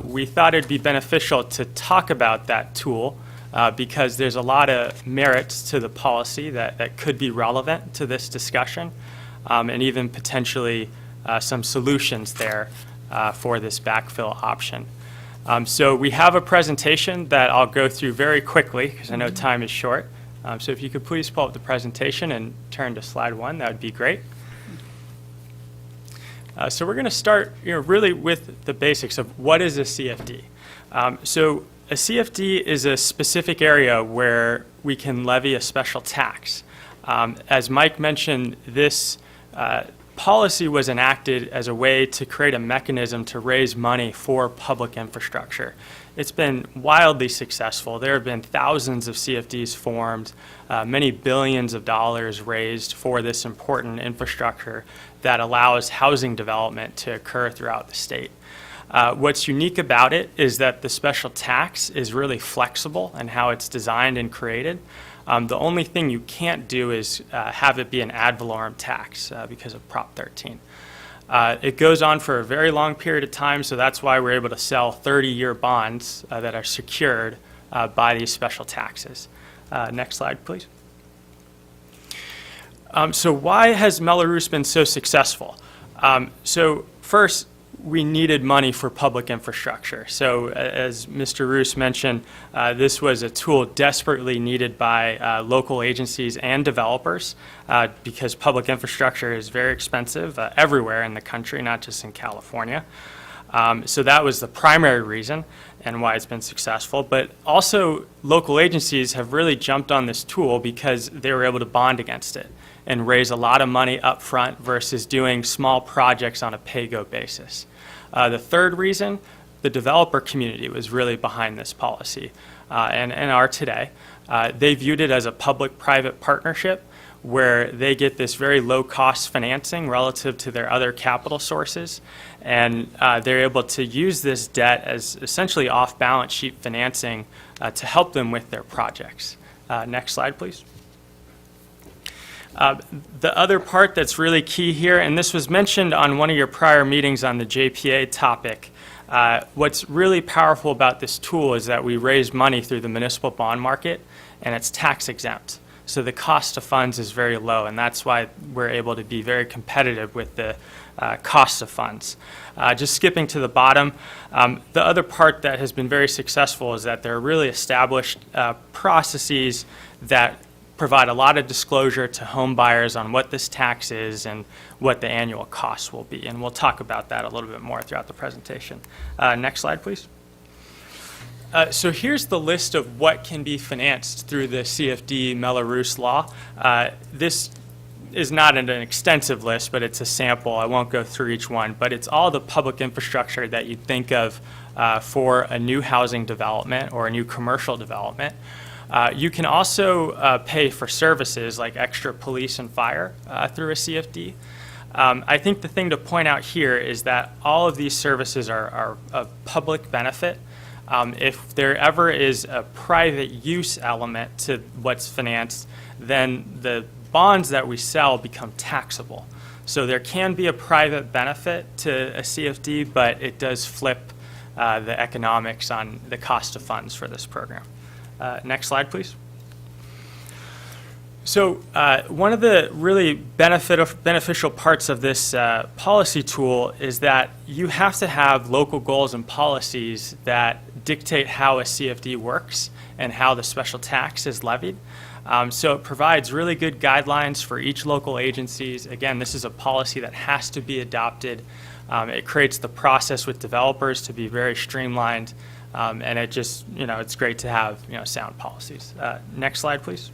we thought it'd be beneficial to talk about that tool because there's a lot of merits to the policy that could be relevant to this discussion, and even potentially some solutions there for this backfill option. So we have a presentation that I'll go through very quickly because I know time is short. So if you could please pull up the presentation and turn to slide 1, that would be great. So we're going to start really with the basics of what is a CFD. So a CFD is a specific area where we can levy a special tax. As Mike mentioned, this policy was enacted as a way to create a mechanism to raise money for public infrastructure. It's been wildly successful. There have been thousands of CFDs formed, many billions of dollars raised for this important infrastructure that allows housing development to occur throughout the state. What's unique about it is that the special tax is really flexible in how it's designed and created. The only thing you can't do is have it be an ad valorem tax because of Prop 13. It goes on for a very long period of time, so that's why we're able to sell 30-year bonds that are secured by these special taxes. Next slide, please. So why has Mello-Roos been so successful? So first, we needed money for public infrastructure. So as Mr. Roos mentioned, this was a tool desperately needed by local agencies and developers because public infrastructure is very expensive everywhere in the country, not just in California. So that was the primary reason and why it's been successful. But also local agencies have really jumped on this tool because they were able to bond against it and raise a lot of money up front versus doing small projects on a pay-go basis. The third reason, the developer community was really behind this policy and are today. They viewed it as a public-private partnership where they get this very low-cost financing relative to their other capital sources, and they're able to use this debt as essentially off-balance sheet financing to help them with their projects. Next slide, please. The other part that's really key here, and this was mentioned on one of your prior meetings on the JPA topic, what's really powerful about this tool is that we raise money through the municipal bond market, and it's tax exempt. So the cost of funds is very low, and that's why we're able to be very competitive with the cost of funds. Just skipping to the bottom, the other part that has been very successful is that there are really established processes that provide a lot of disclosure to home buyers on what this tax is and what the annual costs will be. And we'll talk about that a little bit more throughout the presentation. Next slide, please. So here's the list of what can be financed through the CFD Mello-Roos law. This is not an extensive list, but it's a sample. I won't go through each one, but it's all the public infrastructure that you'd think of for a new housing development or a new commercial development. You can also pay for services like extra police and fire through a CFD. I think the thing to point out here is that all of these services are of public benefit. If there ever is a private use element to what's financed, then the bonds that we sell become taxable. So there can be a private benefit to a CFD, but it does flip the economics on the cost of funds for this program. Next slide, please. So one of the really beneficial parts of this policy tool is that you have to have local goals and policies that dictate how a CFD works and how the special tax is levied. So it provides really good guidelines for each local agencies. Again, this is a policy that has to be adopted. It creates the process with developers to be very streamlined. And it just, it's great to have, sound policies. Next slide, please.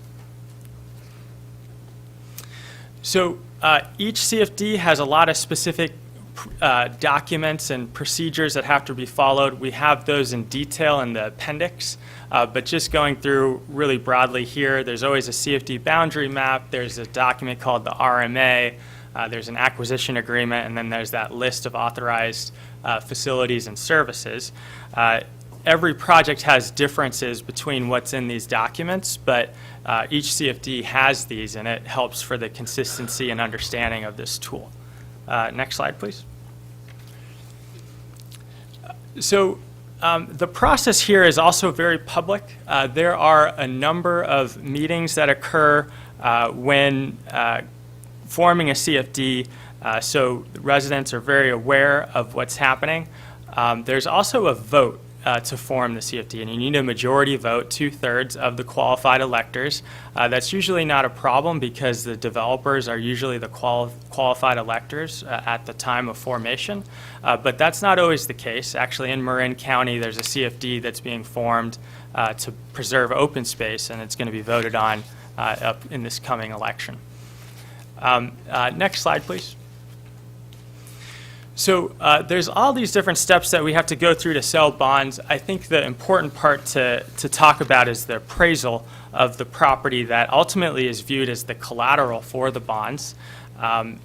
So each CFD has a lot of specific documents and procedures that have to be followed. We have those in detail in the appendix, but just going through really broadly here, there's always a CFD boundary map. There's a document called the RMA. There's an acquisition agreement, and then there's that list of authorized facilities and services. Every project has differences between what's in these documents, but each CFD has these, and it helps for the consistency and understanding of this tool. Next slide, please. So the process here is also very public. There are a number of meetings that occur when forming a CFD, so residents are very aware of what's happening. There's also a vote to form the CFD, and you need a majority vote, 2/3 of the qualified electors. That's usually not a problem because the developers are usually the qualified electors at the time of formation, but that's not always the case. Actually, in Marin County, there's a CFD that's being formed to preserve open space, and it's going to be voted on up in this coming election. Next slide, please. So there's all these different steps that we have to go through to sell bonds. I think the important part to talk about is the appraisal of the property that ultimately is viewed as the collateral for the bonds. And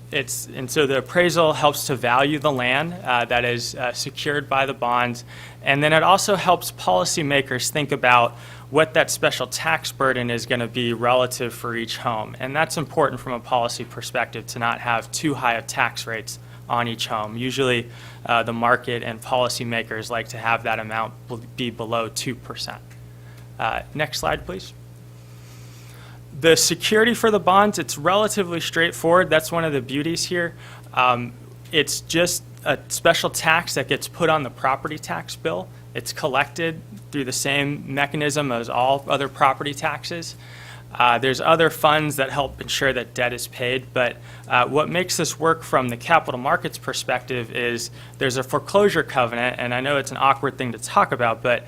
so the appraisal helps to value the land that is secured by the bonds. And then it also helps policymakers think about what that special tax burden is going to be relative for each home. And that's important from a policy perspective to not have too high of tax rates on each home. Usually the market and policymakers like to have that amount be below 2%. Next slide, please. The security for the bonds, it's relatively straightforward. That's one of the beauties here. It's just a special tax that gets put on the property tax bill. It's collected through the same mechanism as all other property taxes. There's other funds that help ensure that debt is paid, but what makes this work from the capital markets perspective is there's a foreclosure covenant, and I know it's an awkward thing to talk about, but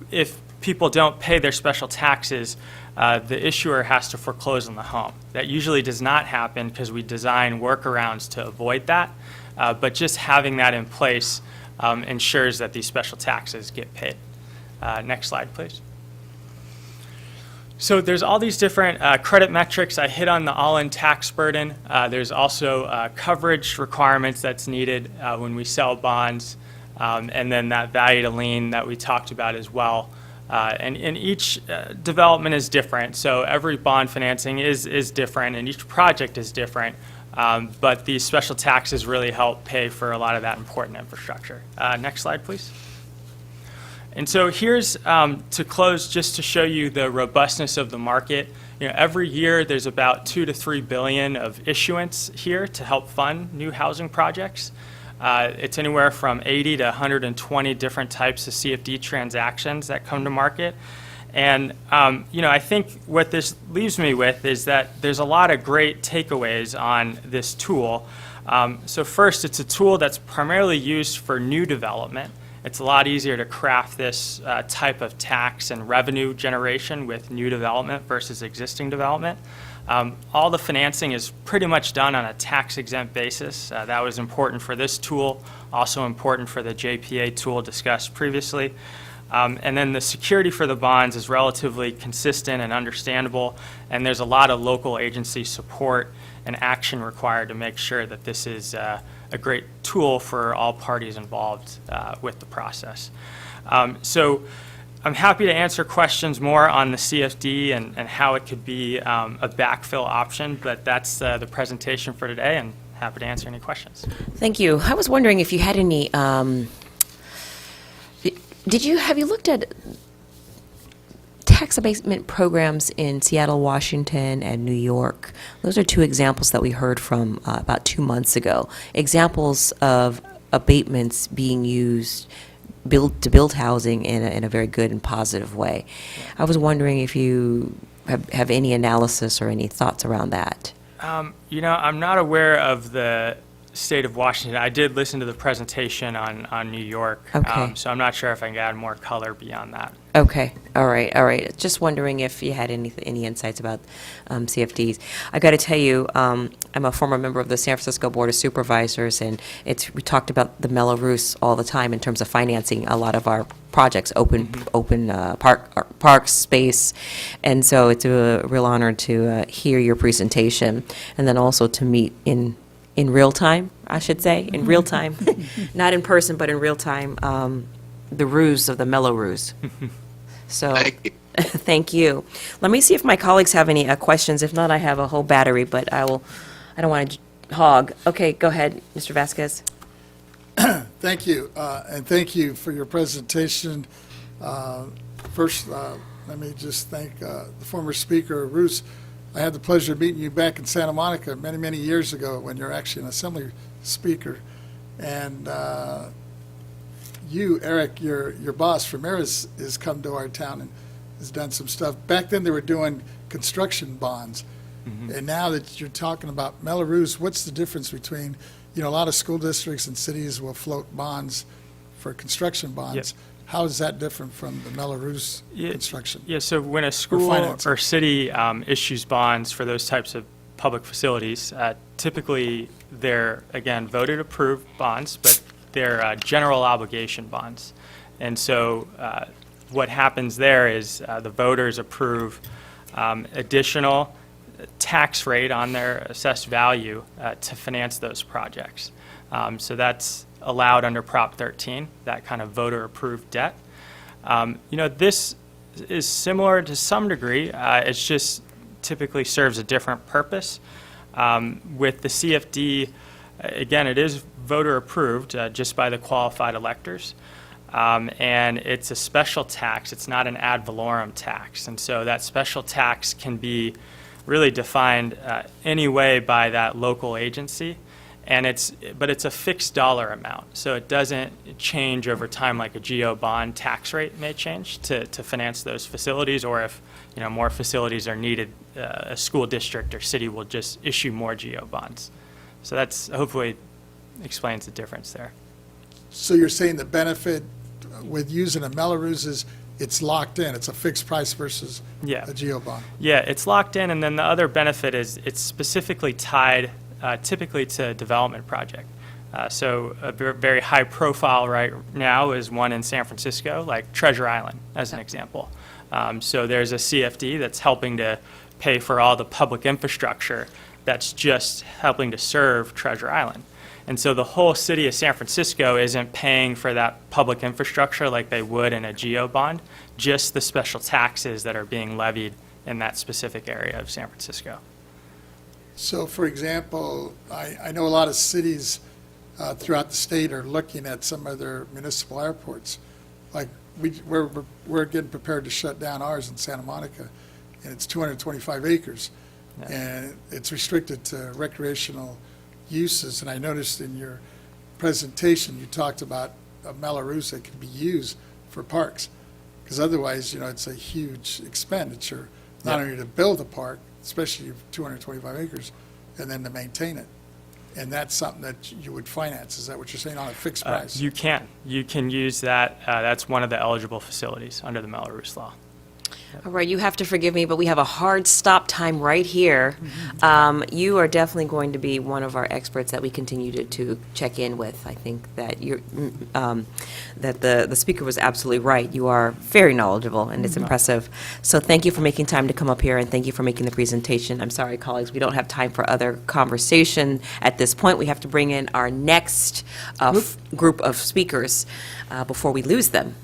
if people don't pay their special taxes, the issuer has to foreclose on the home. That usually does not happen because we design workarounds to avoid that, but just having that in place ensures that these special taxes get paid. Next slide, please. So there's all these different credit metrics. I hit on the all-in tax burden. There's also coverage requirements that's needed when we sell bonds, and then that value to lien that we talked about as well. And each development is different, so every bond financing is different, and each project is different. But these special taxes really help pay for a lot of that important infrastructure. Next slide, please. And so here's, to close, just to show you the robustness of the market. You know, every year there's about 2 to 3 billion of issuance here to help fund new housing projects. It's anywhere from 80 to 120 different types of CFD transactions that come to market. And, you know, I think what this leaves me with is that there's a lot of great takeaways on this tool. So first, it's a tool that's primarily used for new development. It's a lot easier to craft this type of tax and revenue generation with new development versus existing development. All the financing is pretty much done on a tax-exempt basis. That was important for this tool, also important for the JPA tool discussed previously. And then the security for the bonds is relatively consistent and understandable, and there's a lot of local agency support and action required to make sure that this is a great tool for all parties involved with the process. So I'm happy to answer questions more on the CFD and how it could be a backfill option, but that's the presentation for today, and happy to answer any questions. Thank you. I was wondering if you had any, have you looked at tax abatement programs in Seattle, Washington, and New York? Those are two examples that we heard from about 2 months ago. Examples of abatements being used to build housing in a very good and positive way. I was wondering if you have any analysis or any thoughts around that. You know, I'm not aware of the state of Washington. I did listen to the presentation on New York, Okay. so I'm not sure if I can add more color beyond that. Okay, all right. Just wondering if you had any insights about CFDs. I got to tell you, I'm a former member of the San Francisco Board of Supervisors, and we talked about the Mello-Roos all the time in terms of financing a lot of our projects, open park space, and so it's a real honor to hear your presentation, and then also to meet in real time, I should say, in real time, not in person, but in real time, the ruse of the Mello-Roos. So, Thank you. thank you. Let me see if my colleagues have any questions. If not, I have a whole battery, but I don't want to hog. Okay, go ahead, Mr. Vasquez. Thank you, and thank you for your presentation. First, let me just thank the former speaker, Roos. I had the pleasure of meeting you back in Santa Monica many, many years ago when you were actually an assembly speaker. And you, Eric, your boss, Ramirez, has come to our town and has done some stuff. Back then, they were doing construction bonds. Mm-hmm. And now that you're talking about Mello-Roos, what's the difference between, you know, a lot of school districts and cities will float bonds for construction bonds. Yep. How is that different from the Mello-Roos construction? Yeah, so when a school financing. or city issues bonds for those types of public facilities, typically they're, again, voted approved bonds, but they're general obligation bonds. And so what happens there is the voters approve additional tax rate on their assessed value to finance those projects. So that's allowed under Prop 13, that kind of voter-approved debt. You know, this is similar to some degree. It's just typically serves a different purpose. With the CFD, again, it is voter-approved just by the qualified electors. And it's a special tax. It's not an ad valorem tax. And so that special tax can be really defined any way by that local agency. And but it's a fixed dollar amount, so it doesn't change over time like a GO bond tax rate may change to finance those facilities, or if, you know, more facilities are needed, a school district or city will just issue more GO bonds. So that's hopefully explains the difference there. So you're saying the benefit with using a Mello-Roos is it's locked in, it's a fixed price versus a GO bond? Yeah, it's locked in, and then the other benefit is it's specifically tied typically to a development project. So a very high profile right now is one in San Francisco, like Treasure Island, as an example. So there's a CFD that's helping to pay for all the public infrastructure that's just helping to serve Treasure Island. And so the whole city of San Francisco isn't paying for that public infrastructure like they would in a GEO bond, just the special taxes that are being levied in that specific area of San Francisco. So, for example, I know a lot of cities throughout the state are looking at some of their municipal airports. Like, we're getting prepared to shut down ours in Santa Monica, and it's 225 acres. Yeah. And it's restricted to recreational uses. And I noticed in your presentation, you talked about a Mello-Roos that could be used for parks. Because otherwise, it's a huge expenditure, not only to build a park, especially if 225 acres, and then to maintain it. And that's something that you would finance. Is that what you're saying, on a fixed price? You can use that. That's one of the eligible facilities under the Mello-Roos law. All right, you have to forgive me, but we have a hard stop time right here. You are definitely going to be one of our experts that we continue to check in with. I think that that the speaker was absolutely right. You are very knowledgeable, and it's impressive. So thank you for making time to come up here, and thank you for making the presentation. I'm sorry, colleagues, we don't have time for other conversation at this point. We have to bring in our next group of speakers before we lose them.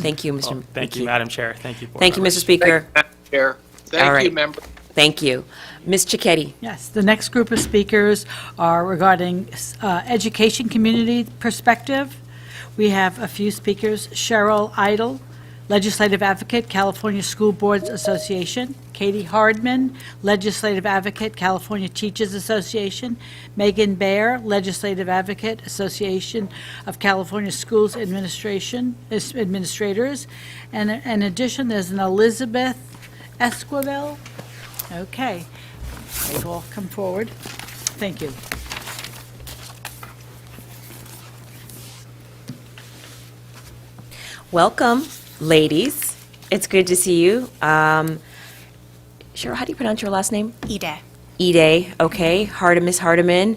Thank you, Mr. Thank you, Madam Chair. Thank you, Board Thank you, members. Mr. Speaker. Thank you, Chair. All Thank you, right. member. Thank you. Ms. Cicchetti. Yes, the next group of speakers are regarding education community perspective. We have a few speakers: Cheryl Idle, Legislative Advocate, California School Boards Association; Katie Hardman, Legislative Advocate, California Teachers Association; Megan Baer, Legislative Advocate, Association of California Schools Administrators. And in addition, there's an Elizabeth Esquivel. Okay, they've all come forward. Thank you. Welcome, ladies. It's good to see you. Cheryl, how do you pronounce your last name? Ide. Ide, okay. Miss Hardiman.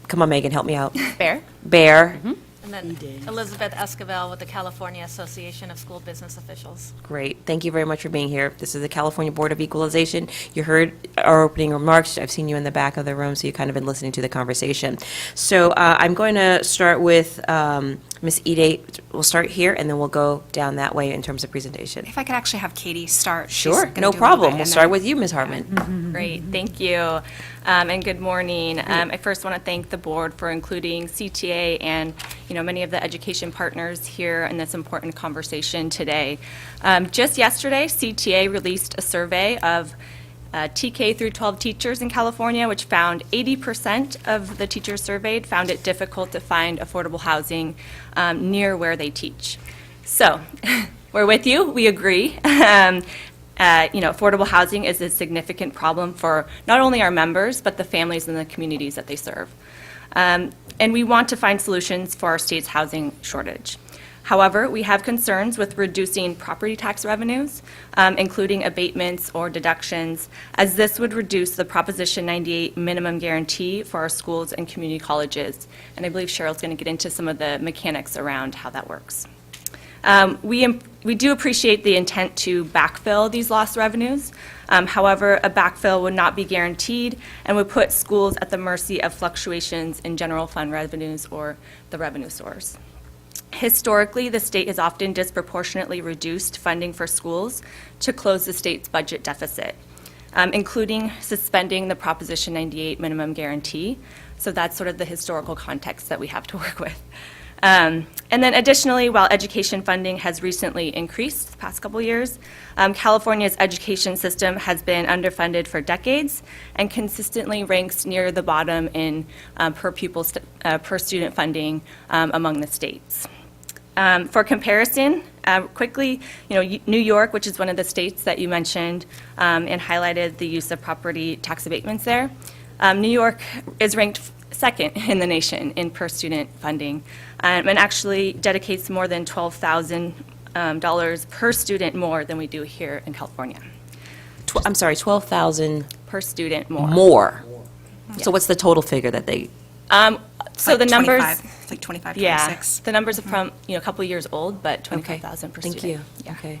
Come on, Megan, help me out. Bear. Bear. And then Elizabeth Esquivel with the California Association of School Business Officials. Great. Thank you very much for being here. This is the California Board of Equalization. You heard our opening remarks. I've seen you in the back of the room, so you've kind of been listening to the conversation. So I'm going to start with Ms. Ide. We'll start here, and then we'll go down that way in terms of presentation. If I could actually have Katie start. She's Sure, gonna no do a little problem. bit, We'll and start then- with you, Ms. Hartman. Great, thank you, and good morning. I first want to thank the board for including CTA and, many of the education partners here in this important conversation today. Just yesterday, CTA released a survey of TK through 12 teachers in California, which found 80% of the teachers surveyed found it difficult to find affordable housing near where they teach. So, we're with you, we agree. Affordable housing is a significant problem for not only our members, but the families and the communities that they serve. And we want to find solutions for our state's housing shortage. However, we have concerns with reducing property tax revenues, including abatements or deductions, as this would reduce the Proposition 98 minimum guarantee for our schools and community colleges. And I believe Cheryl's going to get into some of the mechanics around how that works. We do appreciate the intent to backfill these lost revenues. However, a backfill would not be guaranteed and would put schools at the mercy of fluctuations in general fund revenues or the revenue source. Historically, the state has often disproportionately reduced funding for schools to close the state's budget deficit, including suspending the Proposition 98 minimum guarantee. So that's sort of the historical context that we have to work with. And then additionally, while education funding has recently increased the past couple years, California's education system has been underfunded for decades and consistently ranks near the bottom in per student funding among the states. For comparison, quickly, New York, which is one of the states that you mentioned and highlighted the use of property tax abatements there, New York is ranked second in the nation in per student funding, and actually dedicates more than $12,000 per student more than we do here in California. I'm sorry, 12,000 Per student more. more. Yeah. So what's the total figure that they, So the numbers, 25, it's like 25, yeah, 26. the numbers are from a couple years old, but 25,000 per thank student. you. Yeah. Okay.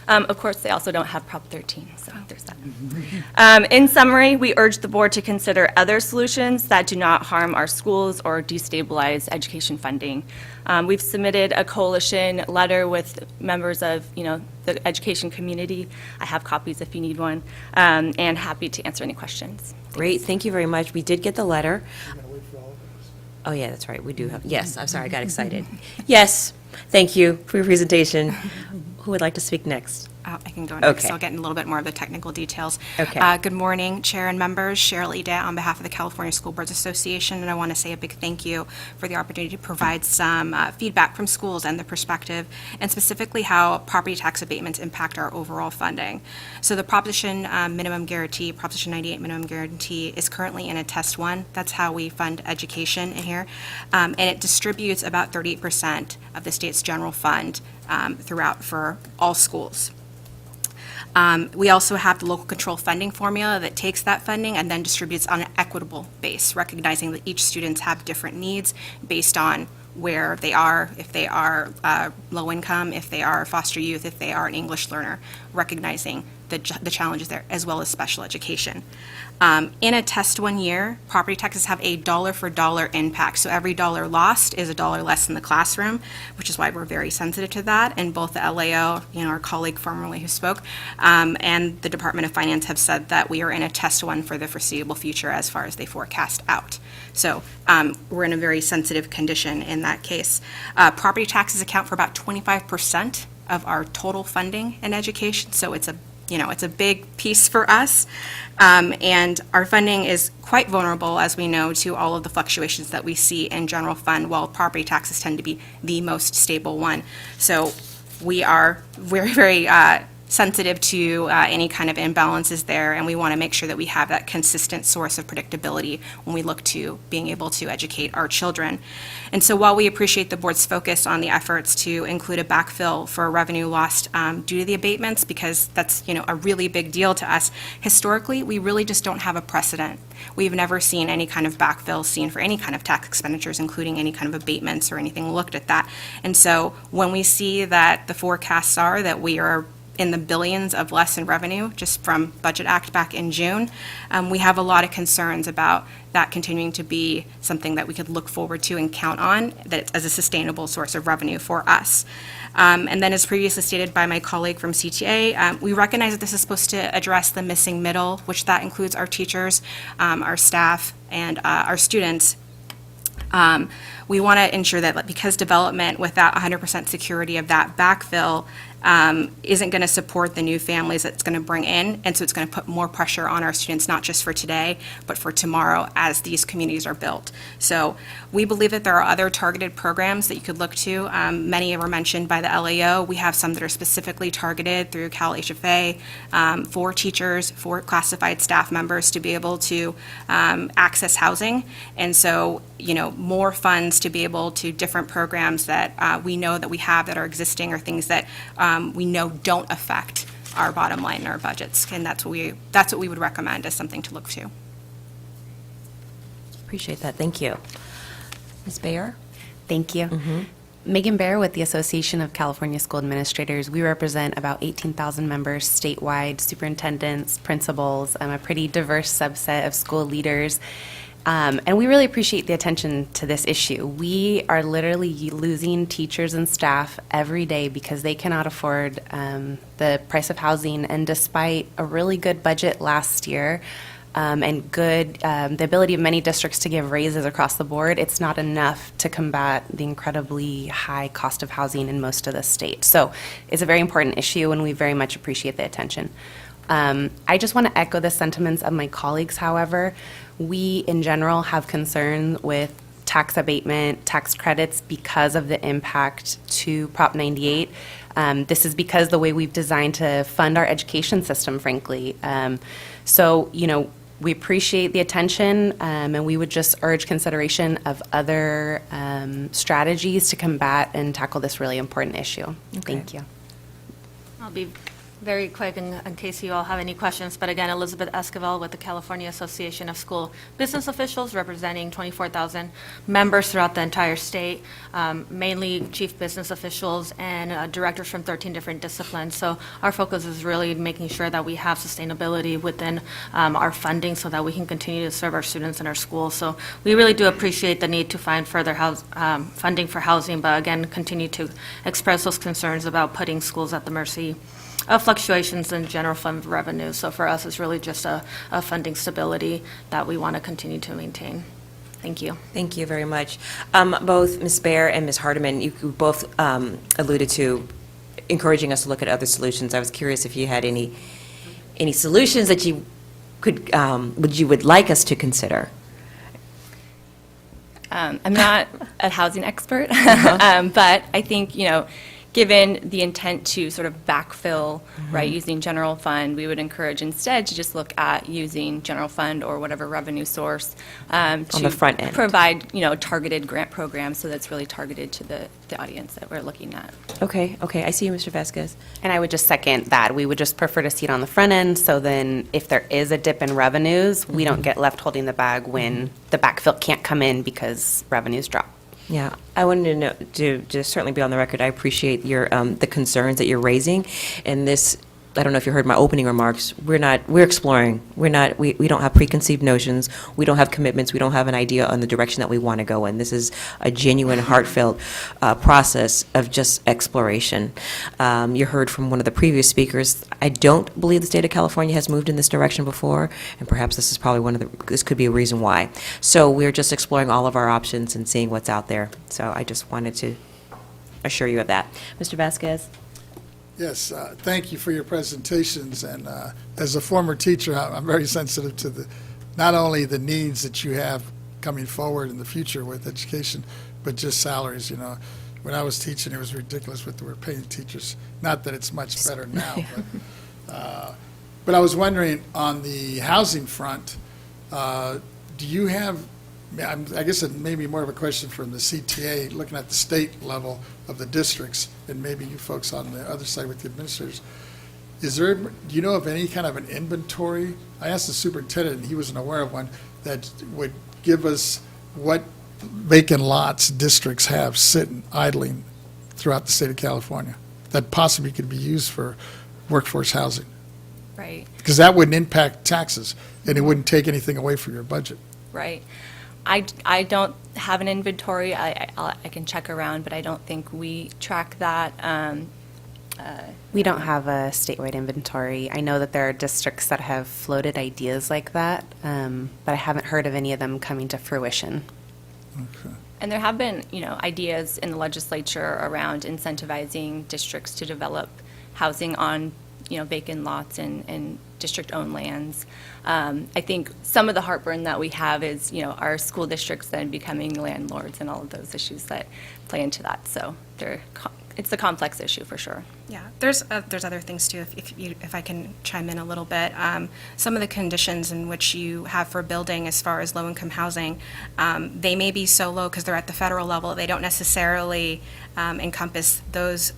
Of course, they also don't have Prop 13, so there's that. In summary, we urge the board to consider other solutions that do not harm our schools or destabilize education funding. We've submitted a coalition letter with members of, the education community. I have copies if you need one, and happy to answer any questions. Great, thank you very much. We did get the letter. Oh, yeah, that's right, we do have, yes, I'm sorry, I got excited. Yes, thank you for your presentation. Who would like to speak next? I can go next. Okay. I'll get in a little bit more of the technical details. Okay. Good morning, Chair and members. Cheryl Edat on behalf of the California School Boards Association, and I want to say a big thank you for the opportunity to provide some feedback from schools and the perspective, and specifically how property tax abatements impact our overall funding. So the Proposition minimum guarantee, Proposition 98 minimum guarantee, is currently in a test 1. That's how we fund education in here, and it distributes about 38% of the state's general fund throughout for all schools. We also have the local control funding formula that takes that funding and then distributes on an equitable base, recognizing that each students have different needs based on where they are, if they are low income, if they are foster youth, if they are an English learner, recognizing the challenges there, as well as special education. In a test 1 year, property taxes have a dollar for dollar impact. So every dollar lost is a dollar less in the classroom, which is why we're very sensitive to that. And both the LAO, our colleague formerly who spoke, and the Department of Finance have said that we are in a test 1 for the foreseeable future as far as they forecast out. So we're in a very sensitive condition in that case. Property taxes account for about 25% of our total funding in education, so it's a big piece for us, and our funding is quite vulnerable, as we know, to all of the fluctuations that we see in general fund, while property taxes tend to be the most stable one. So we are very, very sensitive to any kind of imbalances there, and we want to make sure that we have that consistent source of predictability when we look to being able to educate our children. And so while we appreciate the board's focus on the efforts to include a backfill for revenue lost due to the abatements, because that's a really big deal to us, historically we really just don't have a precedent. We've never seen any kind of backfill seen for any kind of tax expenditures, including any kind of abatements or anything looked at that. And so when we see that the forecasts are that we are in the billions of less in revenue just from Budget Act back in June, we have a lot of concerns about that continuing to be something that we could look forward to and count on that as a sustainable source of revenue for us. And then, as previously stated by my colleague from CTA, we recognize that this is supposed to address the missing middle, which that includes our teachers, our staff, and our students. We want to ensure that because development without 100% security of that backfill isn't going to support the new families that it's going to bring in, and so it's going to put more pressure on our students, not just for today, but for tomorrow as these communities are built. So we believe that there are other targeted programs that you could look to. Many were mentioned by the LAO. We have some that are specifically targeted through Cal HFA for teachers, for classified staff members to be able to access housing. And so, more funds to be able to different programs that we know that we have that are existing, or things that we know don't affect our bottom line and our budgets, and that's what we would recommend as something to look to. Appreciate that, thank you. Ms. Bayer? Thank you. Megan Baer with the Association of California School Administrators. We represent about 18,000 members statewide, superintendents, principals, a pretty diverse subset of school leaders. And we really appreciate the attention to this issue. We are literally losing teachers and staff every day because they cannot afford the price of housing. And despite a really good budget last year and the ability of many districts to give raises across the board, it's not enough to combat the incredibly high cost of housing in most of the state. So it's a very important issue, and we very much appreciate the attention. I just want to echo the sentiments of my colleagues, however. We, in general, have concern with tax abatement, tax credits because of the impact to Prop 98. This is because the way we've designed to fund our education system, frankly. So, we appreciate the attention, and we would just urge consideration of other strategies to combat and tackle this really important issue. Thank you. I'll be very quick in case you all have any questions, but again, Elizabeth Esquivel with the California Association of School Business Officials, representing 24,000 members throughout the entire state, mainly chief business officials and directors from 13 different disciplines. So our focus is really making sure that we have sustainability within our funding so that we can continue to serve our students in our schools. So we really do appreciate the need to find further funding for housing, but again, continue to express those concerns about putting schools at the mercy of fluctuations in general fund revenue. So for us, it's really just a funding stability that we want to continue to maintain. Thank you. Thank you very much. Both Ms. Baer and Ms. Hardiman, you both alluded to encouraging us to look at other solutions. I was curious if you had any solutions that you would like us to consider. I'm not a housing expert, but I think, given the intent to sort of backfill, right, using general fund, we would encourage instead to just look at using general fund or whatever revenue source On the front end. provide, targeted grant programs so that's really targeted to the audience that we're looking at. Okay, I see you, Mr. Vasquez. And I would just second that. We would just prefer to see it on the front end, so then if there is a dip in revenues, we don't get left holding the bag when the backfill can't come in because revenues drop. Yeah, I wanted to know, to certainly be on the record, I appreciate your, the concerns that you're raising. And this, I don't know if you heard my opening remarks, we're exploring. We don't have preconceived notions. We don't have commitments. We don't have an idea on the direction that we want to go in. This is a genuine, heartfelt process of just exploration. You heard from one of the previous speakers, I don't believe the state of California has moved in this direction before, and perhaps this is probably this could be a reason why. So we're just exploring all of our options and seeing what's out there. So I just wanted to assure you of that. Mr. Vasquez? Yes, thank you for your presentations, and as a former teacher, I'm very sensitive to not only the needs that you have coming forward in the future with education, but just salaries. When I was teaching, it was ridiculous what they were paying teachers. Not that it's much better now, but I was wondering, on the housing front, do you have, I guess it may be more of a question from the CTA, looking at the state level of the districts, and maybe you folks on the other side with the administrators. Do you know of any kind of an inventory? I asked the superintendent, and he wasn't aware of one, that would give us what vacant lots districts have sitting idling throughout the state of California that possibly could be used for workforce housing. Right. Because that wouldn't impact taxes, and it wouldn't take anything away from your budget. Right. I don't have an inventory. I can check around, but I don't think we track that. We don't have a statewide inventory. I know that there are districts that have floated ideas like that, but I haven't heard of any of them coming to fruition. Okay. And there have been, ideas in the legislature around incentivizing districts to develop housing on, vacant lots and district-owned lands. I think some of the heartburn that we have is, our school districts then becoming landlords and all of those issues that play into that. So it's a complex issue for sure. Yeah, there's other things too, if I can chime in a little bit. Some of the conditions in which you have for building as far as low-income housing, they may be so low because they're at the federal level, they don't necessarily encompass those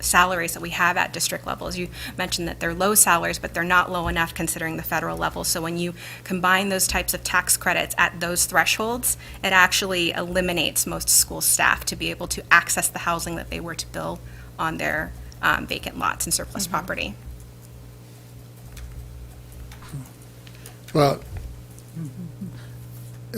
salaries that we have at district levels. You mentioned that they're low salaries, but they're not low enough considering the federal level. So when you combine those types of tax credits at those thresholds, it actually eliminates most school staff to be able to access the housing that they were to build on their vacant lots and surplus property. Well,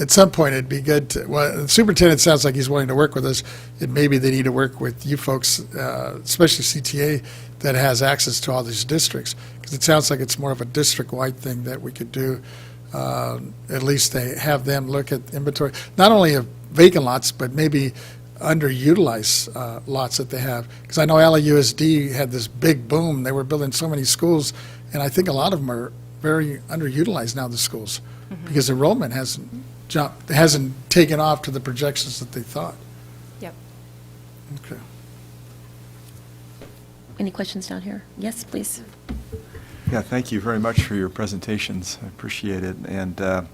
at some point, it'd be good to, the superintendent sounds like he's willing to work with us, and maybe they need to work with you folks, especially CTA, that has access to all these districts, because it sounds like it's more of a district-wide thing that we could do. At least they have them look at inventory, not only of vacant lots, but maybe underutilized lots that they have. Because I know LAUSD had this big boom. They were building so many schools, and I think a lot of them are very underutilized now, the schools, because enrollment hasn't taken off to the projections that they thought. Yep. Okay. Any questions down here? Yes, please. Yeah, thank you very much for your presentations. I appreciate it. And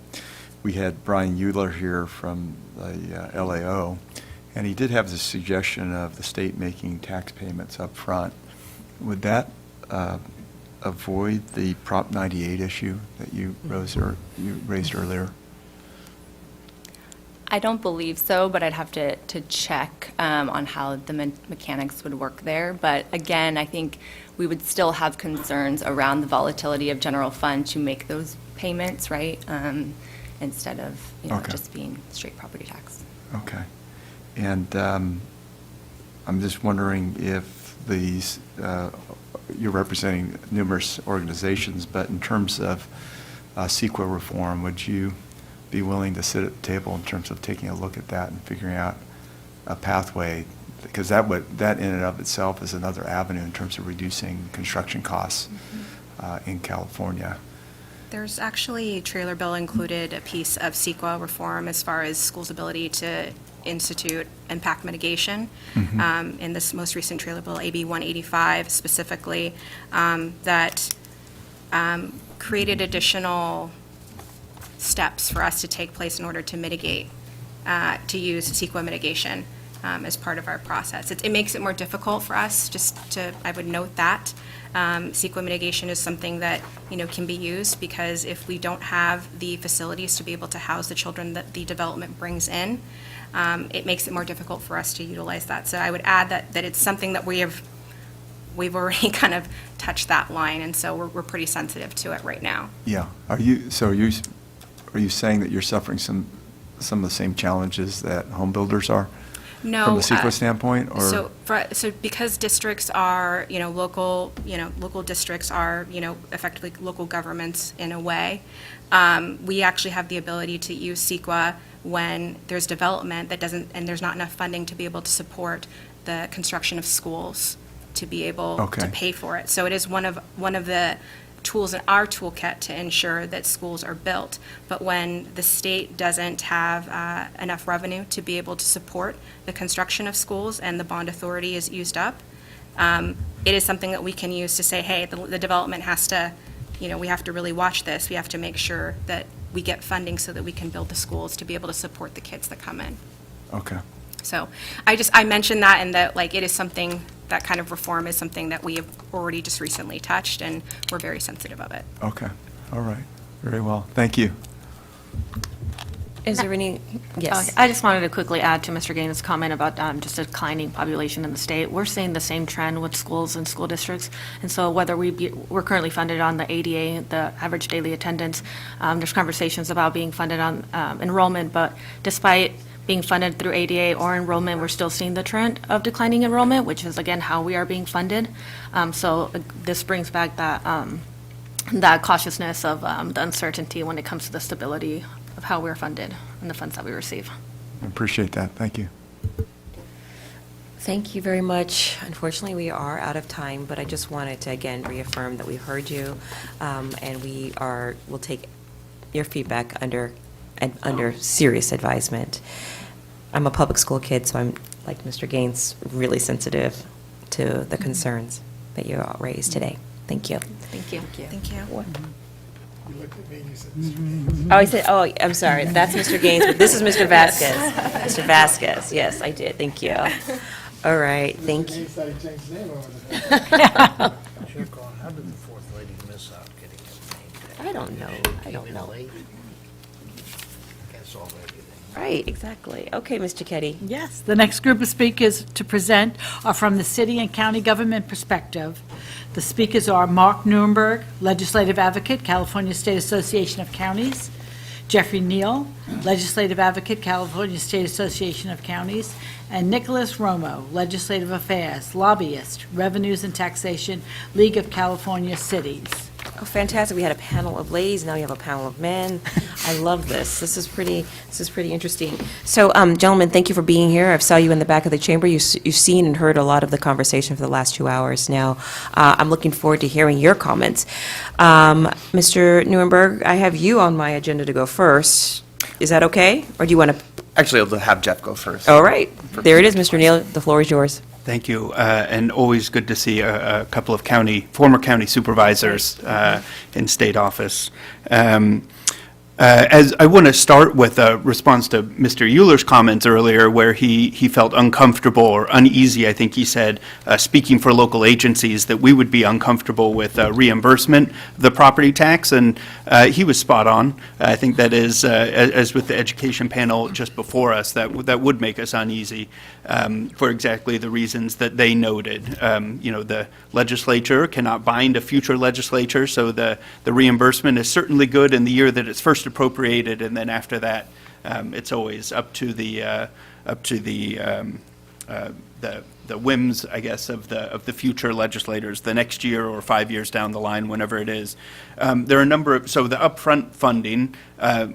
we had Brian Euler here from the LAO, and he did have the suggestion of the state making tax payments up front. Would that avoid the Prop 98 issue that you raised earlier? I don't believe so, but I'd have to check on how the mechanics would work there. But again, I think we would still have concerns around the volatility of general fund to make those payments, right? Instead of, Okay. just being straight property tax. Okay. And I'm just wondering if these, you're representing numerous organizations, but in terms of CEQA reform, would you be willing to sit at the table in terms of taking a look at that and figuring out a pathway? Because that in and of itself is another avenue in terms of reducing construction costs in California. There's actually, trailer bill included a piece of CEQA reform as far as schools' ability to institute impact mitigation. In this most recent trailer bill, AB 185 specifically, that created additional steps for us to take place in order to mitigate, to use CEQA mitigation as part of our process. It makes it more difficult for us, I would note that. CEQA mitigation is something that, can be used because if we don't have the facilities to be able to house the children that the development brings in, it makes it more difficult for us to utilize that. So I would add that it's something that we've already kind of touched that line, and so we're pretty sensitive to it right now. Yeah. Are you saying that you're suffering some of the same challenges that home builders are? No. From the CEQA standpoint, or? So because districts are, local districts are, effectively local governments in a way, we actually have the ability to use CEQA when there's development that doesn't, and there's not enough funding to be able to support the construction of schools to be able to pay for it. So it is one of the tools in our toolkit to ensure that schools are built. But when the state doesn't have enough revenue to be able to support the construction of schools and the bond authority is used up, it is something that we can use to say, hey, the development has to, we have to really watch this. We have to make sure that we get funding so that we can build the schools to be able to support the kids that come in. Okay. So I mentioned that, and that it is something, that kind of reform is something that we have already just recently touched, and we're very sensitive of it. Okay. All right. Very well. Thank you. Is there any, yes? I just wanted to quickly add to Mr. Gaines' comment about just a declining population in the state. We're seeing the same trend with schools and school districts, and so whether we're currently funded on the ADA, the average daily attendance, there's conversations about being funded on enrollment, but despite being funded through ADA or enrollment, we're still seeing the trend of declining enrollment, which is, again, how we are being funded. So this brings back that cautiousness of the uncertainty when it comes to the stability of how we're funded and the funds that we receive. I appreciate that. Thank you. Thank you very much. Unfortunately, we are out of time, but I just wanted to, again, reaffirm that we heard you, and we'll take your feedback under serious advisement. I'm a public school kid, so I'm, like Mr. Gaines, really sensitive to the concerns that you all raised today. Thank you. Thank you. Thank you. You looked at me and you said, Mr. Gaines. Oh, I said, oh, I'm sorry, that's Mr. Gaines, but this is Mr. Vasquez. Mr. Vasquez, yes, I did, thank you. All right, thank you. Gaines thought he changed his name over there. Chair Cohen, how did the fourth lady miss out getting a name? I don't know. Can't solve everything. Right, exactly. Okay, Ms. Cicchetti. Yes, the next group of speakers to present are from the city and county government perspective. The speakers are Mark Nuremberg, Legislative Advocate, California State Association of Counties; Jeffrey Neal, Legislative Advocate, California State Association of Counties; and Nicholas Romo, Legislative Affairs, Lobbyist, Revenues and Taxation, League of California Cities. Oh, fantastic. We had a panel of ladies, now you have a panel of men. I love this. This is pretty interesting. So, gentlemen, thank you for being here. I saw you in the back of the chamber. You've seen and heard a lot of the conversation for the last 2 hours now. I'm looking forward to hearing your comments. Mr. Nuremberg, I have you on my agenda to go first. Is that okay? Or do you want to? Actually, I'll have Jeff go first. All right. There it is, Mr. Neal. The floor is yours. Thank you, and always good to see a couple of former county supervisors in state office. As I want to start with a response to Mr. Euler's comments earlier, where he felt uncomfortable or uneasy, I think he said, speaking for local agencies, that we would be uncomfortable with reimbursement of the property tax, and he was spot on. I think that is, as with the education panel just before us, that would make us uneasy for exactly the reasons that they noted. The legislature cannot bind a future legislature, so the reimbursement is certainly good in the year that it's first appropriated, and then after that, it's always up to the whims, I guess, of the future legislators, the next year or 5 years down the line, whenever it is. There are a number of, so the upfront funding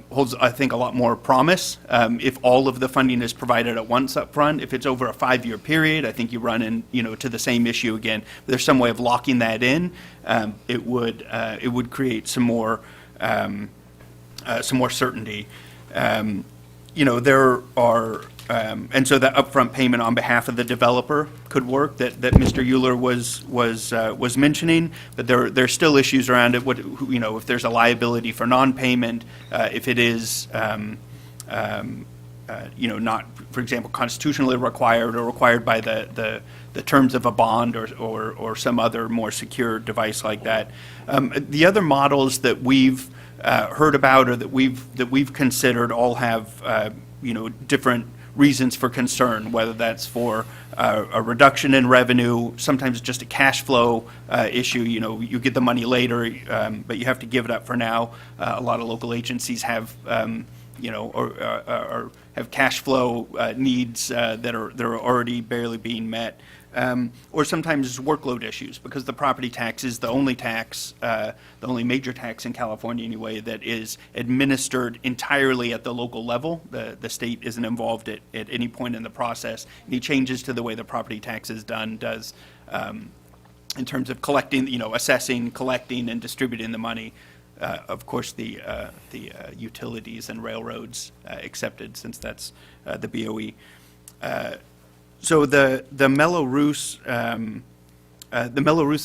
holds, I think, a lot more promise if all of the funding is provided at once upfront. If it's over a 5-year period, I think you run in, to the same issue again. If there's some way of locking that in. It would create some more certainty. There are. And so that upfront payment on behalf of the developer could work that Mr. Euler was mentioning, but there's still issues around it. If there's a liability for non-payment, if it is not, for example, constitutionally required or required by the terms of a bond or some other more secure device like that. The other models that we've heard about or that we've considered all have different reasons for concern, whether that's for a reduction in revenue, sometimes just a cash flow issue. You get the money later, but you have to give it up for now. A lot of local agencies have, or have cash flow needs that are already barely being met. Or sometimes workload issues, because the property tax is the only tax, the only major tax in California anyway, that is administered entirely at the local level. The state isn't involved at any point in the process. Any changes to the way the property tax is done does, in terms of collecting, assessing, collecting, and distributing the money. Of course, the utilities and railroads accepted, since that's the BOE. So the Mello-Roos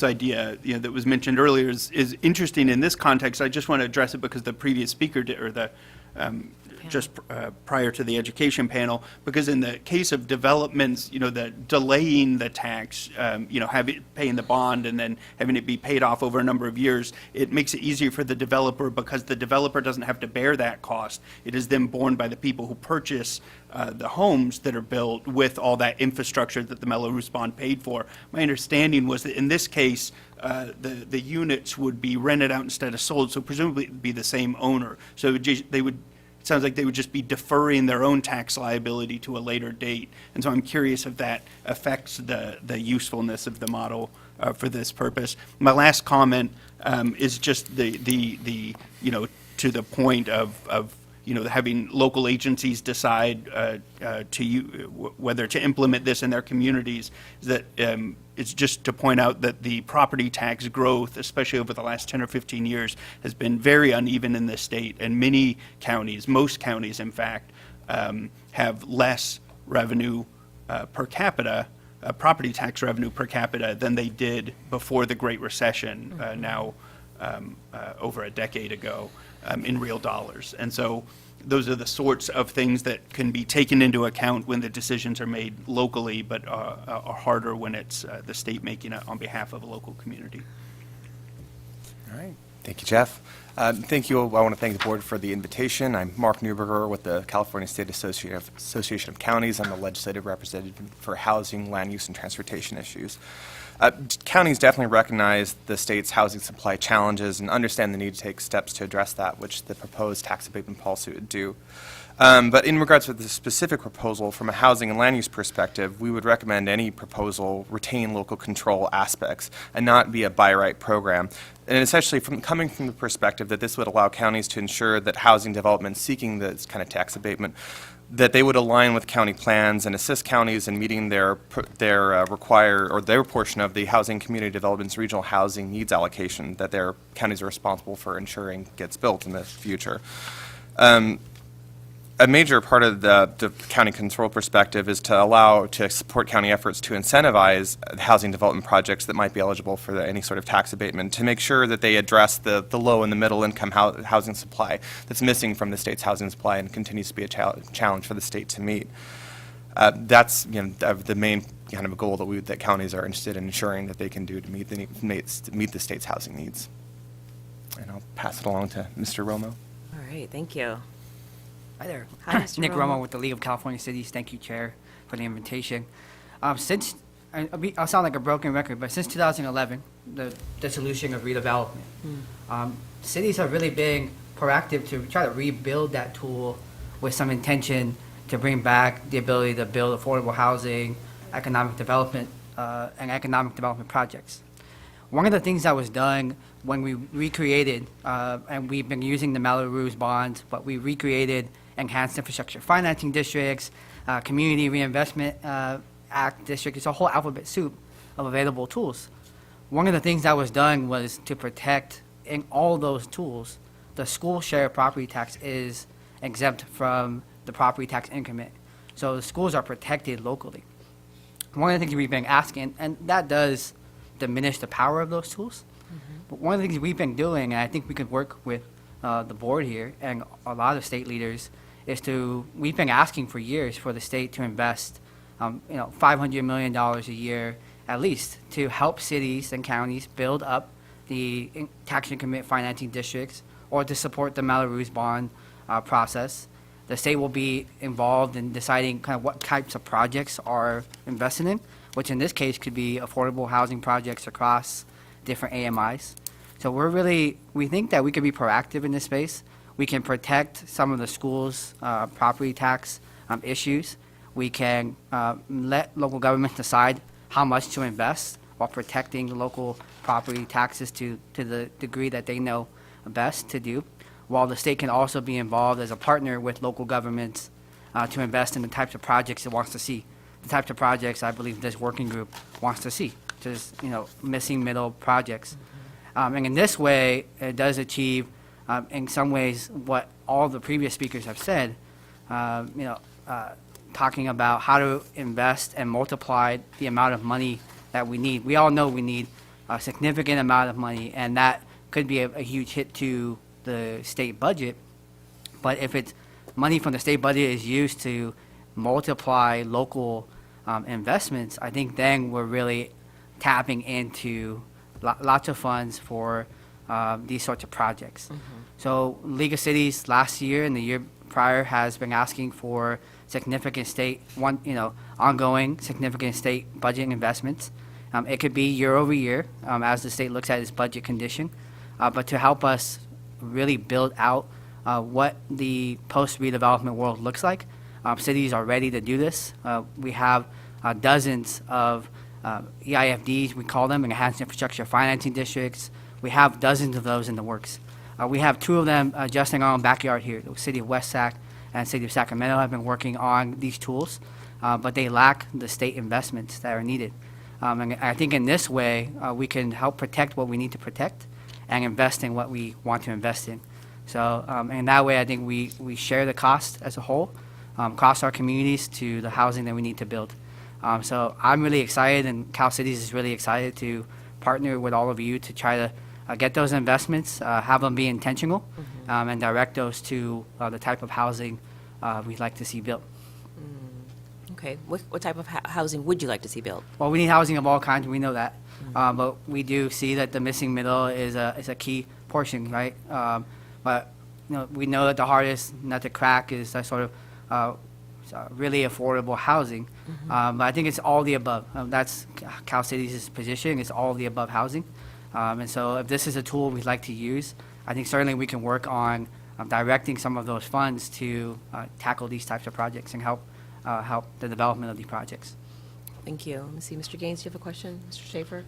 idea, that was mentioned earlier is interesting in this context. I just want to address it because the previous speaker did, or the prior to the education panel, because in the case of developments, the delaying the tax, paying the bond and then having it be paid off over a number of years, it makes it easier for the developer because the developer doesn't have to bear that cost. It is then borne by the people who purchase the homes that are built with all that infrastructure that the Mello-Roos bond paid for. My understanding was that in this case, the units would be rented out instead of sold, so presumably it would be the same owner. So it sounds like they would just be deferring their own tax liability to a later date. And so I'm curious if that affects the usefulness of the model for this purpose. My last comment is just the to the point of having local agencies decide whether to implement this in their communities. That it's just to point out that the property tax growth, especially over the last 10 or 15 years, has been very uneven in this state, and many counties, most counties in fact, have less revenue per capita, property tax revenue per capita, than they did before the Great Recession, now over a decade ago, in real dollars. And so those are the sorts of things that can be taken into account when the decisions are made locally, but are harder when it's the state making it on behalf of a local community. All right. Thank you, Jeff. Thank you. I want to thank the board for the invitation. I'm Mark Newberger with the California State Association of Counties. I'm the legislative representative for housing, land use, and transportation issues. Counties definitely recognize the state's housing supply challenges and understand the need to take steps to address that, which the proposed tax abatement policy would do. But in regards to the specific proposal, from a housing and land use perspective, we would recommend any proposal retain local control aspects and not be a by-right program. And essentially, coming from the perspective that this would allow counties to ensure that housing development seeking this kind of tax abatement, that they would align with county plans and assist counties in meeting their portion of the Housing Community Development's regional housing needs allocation that their counties are responsible for ensuring gets built in the future. a major part of the county control perspective is to support county efforts to incentivize housing development projects that might be eligible for any sort of tax abatement, to make sure that they address the low and the middle income housing supply that's missing from the state's housing supply and continues to be a challenge for the state to meet. That's the main kind of a goal that counties are interested in ensuring that they can do to meet the state's housing needs. And I'll pass it along to Mr. Romo. All right, thank you. Hi there. Hi, Mr. Nick Romo. Romo with the League of California Cities. Thank you, Chair, for the invitation. I'll sound like a broken record, but since 2011, the dissolution of redevelopment, cities have really been proactive to try to rebuild that tool with some intention to bring back the ability to build affordable housing, economic development, and economic development projects. One of the things that was done when we recreated, and we've been using the Mello-Roos bonds, but we recreated enhanced infrastructure financing districts, community reinvestment act district. It's a whole alphabet soup of available tools. One of the things that was done was to protect in all those tools, the school share property tax is exempt from the property tax increment. So the schools are protected locally. One of the things we've been asking, and that does diminish the power of those tools, but one of the things we've been doing, and I think we could work with the board here and a lot of state leaders, we've been asking for years for the state to invest, $500 million a year at least to help cities and counties build up the tax increment financing districts or to support the Mello-Roos bond process. The state will be involved in deciding kind of what types of projects are invested in, which in this case could be affordable housing projects across different AMIs. So we think that we could be proactive in this space. We can protect some of the schools' property tax issues. We can let local governments decide how much to invest while protecting local property taxes to the degree that they know best to do, while the state can also be involved as a partner with local governments to invest in the types of projects it wants to see. The types of projects I believe this working group wants to see, just missing middle projects. And in this way, it does achieve, in some ways, what all the previous speakers have said, talking about how to invest and multiply the amount of money that we need. We all know we need a significant amount of money, and that could be a huge hit to the state budget. But if it's money from the state budget is used to multiply local investments, I think then we're really tapping into lots of funds for these sorts of projects. So League of Cities last year and the year prior has been asking for significant ongoing significant state budget investments. It could be year over year as the state looks at its budget condition, but to help us really build out what the post-redevelopment world looks like. Cities are ready to do this. We have dozens of EIFDs, we call them, enhanced infrastructure financing districts. We have dozens of those in the works. We have two of them just in our own backyard here. The City of West Sac and City of Sacramento have been working on these tools, but they lack the state investments that are needed. And I think in this way, we can help protect what we need to protect and invest in what we want to invest in. So in that way, I think we share the cost as a whole, across our communities to the housing that we need to build. So I'm really excited, and Cal Cities is really excited to partner with all of you to try to get those investments, have them be intentional, and direct those to the type of housing we'd like to see built. Okay, what type of housing would you like to see built? Well, we need housing of all kinds, we know that. But we do see that the missing middle is a key portion, right? But we know that the hardest nut to crack is that sort of really affordable housing. But I think it's all the above. That's Cal Cities' position, it's all the above housing. And so if this is a tool we'd like to use, I think certainly we can work on directing some of those funds to tackle these types of projects and help the development of these projects. Thank you. Let me see, Mr. Gaines, do you have a question? Mr. Schaefer?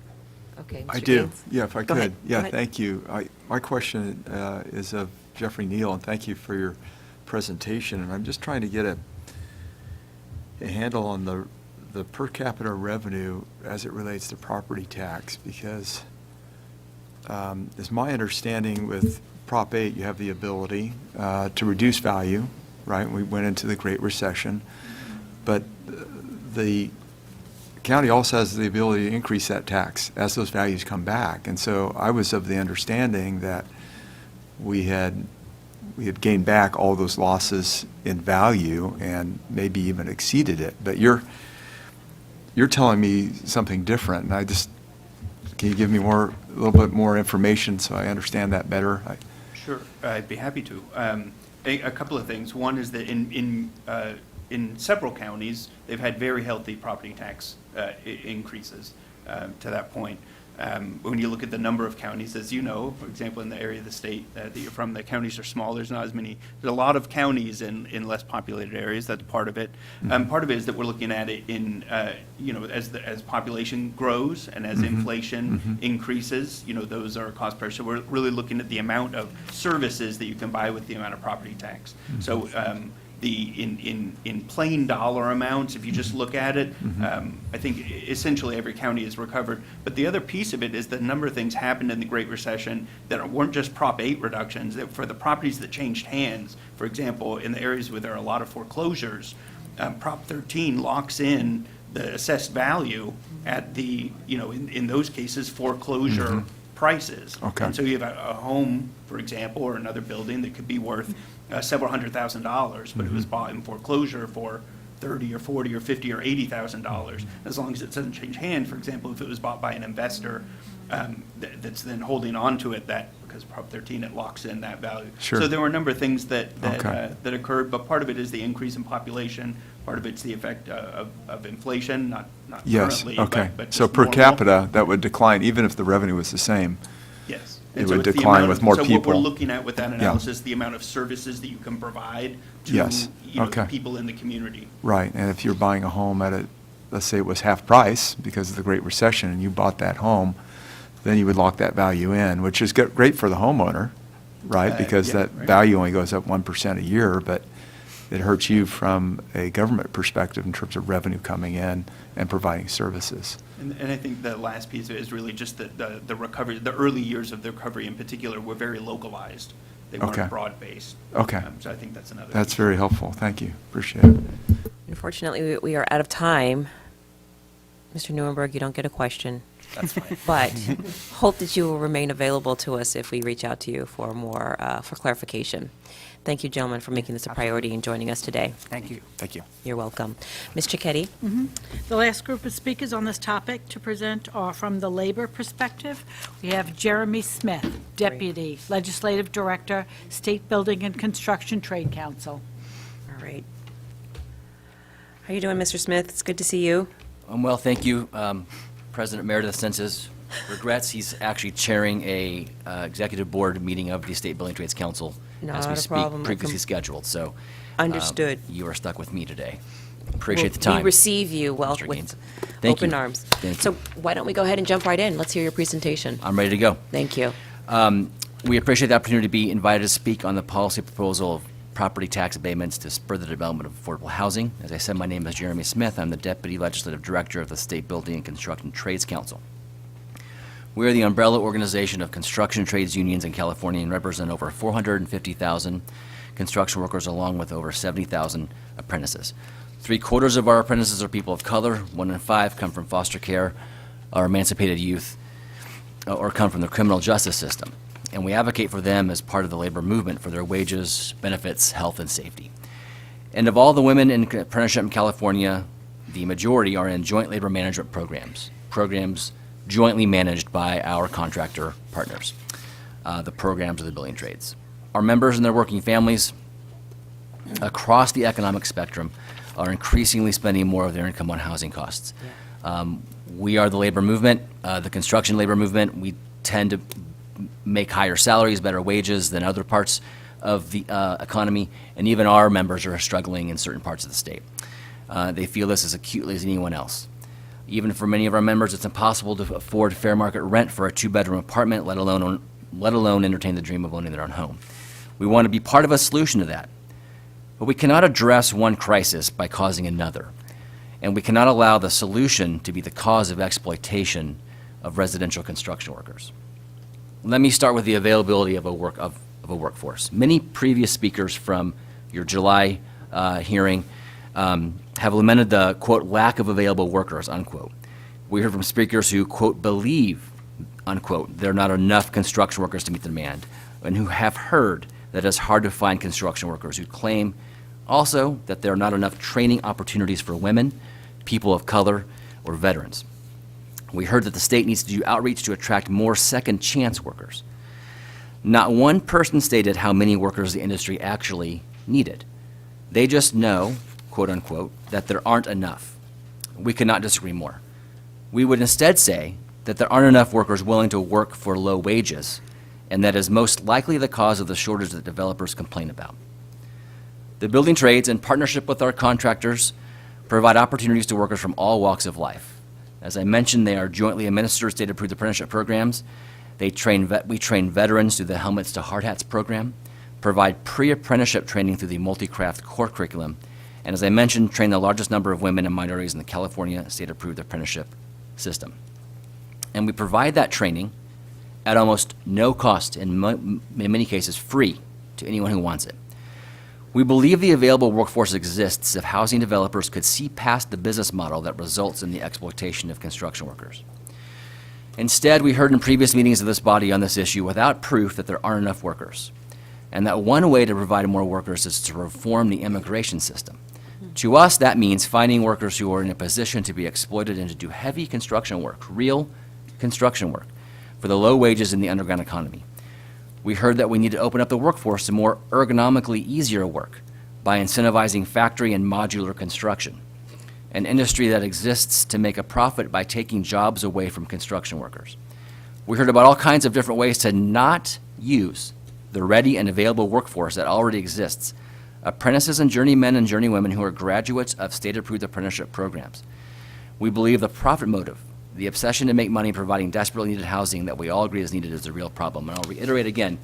Okay, Mr. I do. Gaines? Yeah, if I Go could. ahead. Yeah, Go ahead. thank you. My question is of Jeffrey Neal, and thank you for your presentation. And I'm just trying to get a handle on the per capita revenue as it relates to property tax, because it's my understanding with Prop 8, you have the ability to reduce value right? We went into the Great Recession. But the county also has the ability to increase that tax as those values come back. And so I was of the understanding that we had gained back all those losses in value and maybe even exceeded it. But you're telling me something different, and can you give me a little bit more information so I understand that better? Sure, I'd be happy to. A couple of things. One is that in several counties, they've had very healthy property tax increases to that point. When you look at the number of counties, as you know, for example, in the area of the state that you're from, the counties are small. There's not as many. There's a lot of counties in less populated areas. That's part of it. Part of it is that we're looking at it in, as population grows and as inflation increases, those are cost pressures. So we're really looking at the amount of services that you can buy with the amount of property tax. So in plain dollar amounts, if you just look at it, I think essentially every county is recovered. But the other piece of it is that a number of things happened in the Great Recession that weren't just Prop 8 reductions. That for the properties that changed hands, for example, in the areas where there are a lot of foreclosures, Prop 13 locks in the assessed value at the, in those cases, foreclosure prices. Okay. And so you have a home, for example, or another building that could be worth several $100,000, but it was bought in foreclosure for $30,000 or $40,000 or $50,000 or $80,000. As long as it doesn't change hands, for example, if it was bought by an investor that's then holding on to it, that because Prop 13 it locks in that value. Sure. So there were a number of things that occurred, but part of it is the increase in population. Part of it's the effect of inflation, not Yes, currently. okay. But So just per normal. capita, that would decline even if the revenue was the same. Yes. It And so would it's the decline amount with of- more So what people. we're looking at with that analysis, the amount of services that you can provide to Yes, the okay. people in the community. Right, and if you're buying a home at let's say it was half price because of the Great Recession, and you bought that home, then you would lock that value in, which is great for the homeowner, right? Because yeah, that right. value only goes up 1% a year, but it hurts you from a government perspective in terms of revenue coming in and providing services. And I think the last piece of it is really just the recovery, the early years of the recovery in particular were very localized. They Okay. weren't broad-based. Okay. So I think that's another. That's piece. very helpful. Thank you. Appreciate it. Unfortunately, we are out of time. Mr. Newenberg, you don't get a question. That's fine. But hope that you will remain available to us if we reach out to you for more, for clarification. Thank you, gentlemen, for making this a priority and joining us today. Thank you. Thank you. You're welcome. Ms. Cicchetti? The last group of speakers on this topic to present are from the labor perspective. We have Jeremy Smith, Deputy Legislative Director, State Building and Construction Trade Council. All right. How are you doing, Mr. Smith? It's good to see you. Well, thank you. President Meredith sends his regrets. He's actually chairing a executive board meeting of the State Building Trades Council as Not we a speak, problem. previously scheduled. So Understood. you are stuck with me today. Appreciate the We time. receive you Mr. with Gaines. Thank open you. arms. Thank you. So why don't we go ahead and jump right in? Let's hear your presentation. I'm ready to go. Thank you. We appreciate the opportunity to be invited to speak on the policy proposal of property tax abatements to spur the development of affordable housing. As I said, my name is Jeremy Smith. I'm the Deputy Legislative Director of the State Building and Construction Trades Council. We are the umbrella organization of construction trades unions in California and represent over 450,000 construction workers along with over 70,000 apprentices. 3/4 of our apprentices are people of color. 1 in 5 come from foster care, are emancipated youth, or come from the criminal justice system. And we advocate for them as part of the labor movement for their wages, benefits, health, and safety. And of all the women in apprenticeship in California, the majority are in joint labor management programs jointly managed by our contractor partners, the programs of the building trades. Our members and their working families across the economic spectrum are increasingly spending more of their income on housing costs. We are the labor movement, the construction labor movement. We tend to make higher salaries, better wages than other parts of the economy, and even our members are struggling in certain parts of the state. They feel this as acutely as anyone else. Even for many of our members, it's impossible to afford fair market rent for a 2-bedroom apartment, let alone entertain the dream of owning their own home. We want to be part of a solution to that. But we cannot address one crisis by causing another. And we cannot allow the solution to be the cause of exploitation of residential construction workers. Let me start with the availability of a workforce. Many previous speakers from your July hearing, have lamented the, quote, lack of available workers, unquote. We heard from speakers who, quote, believe, unquote, there are not enough construction workers to meet the demand, and who have heard that it's hard to find construction workers, who claim also that there are not enough training opportunities for women, people of color, or veterans. We heard that the state needs to do outreach to attract more second chance workers. Not one person stated how many workers the industry actually needed. They just know, quote unquote, that there aren't enough. We could not disagree more. We would instead say that there aren't enough workers willing to work for low wages, and that is most likely the cause of the shortage that developers complain about. The building trades, in partnership with our contractors, provide opportunities to workers from all walks of life. As I mentioned, they are jointly administered state-approved apprenticeship programs. We train veterans through the Helmets to Hard Hats program, provide pre-apprenticeship training through the multi-craft core curriculum, and as I mentioned, train the largest number of women and minorities in the California state-approved apprenticeship system. And we provide that training at almost no cost, in many cases free, to anyone who wants it. We believe the available workforce exists if housing developers could see past the business model that results in the exploitation of construction workers. Instead, we heard in previous meetings of this body on this issue without proof that there aren't enough workers, and that one way to provide more workers is to reform the immigration system. To us, that means finding workers who are in a position to be exploited and to do heavy construction work, real construction work, for the low wages in the underground economy. We heard that we need to open up the workforce to more ergonomically easier work by incentivizing factory and modular construction, an industry that exists to make a profit by taking jobs away from construction workers. We heard about all kinds of different ways to not use the ready and available workforce that already exists, apprentices and journeymen and journeywomen who are graduates of state-approved apprenticeship programs. We believe the profit motive, the obsession to make money providing desperately needed housing that we all agree is needed, is a real problem. And I'll reiterate again,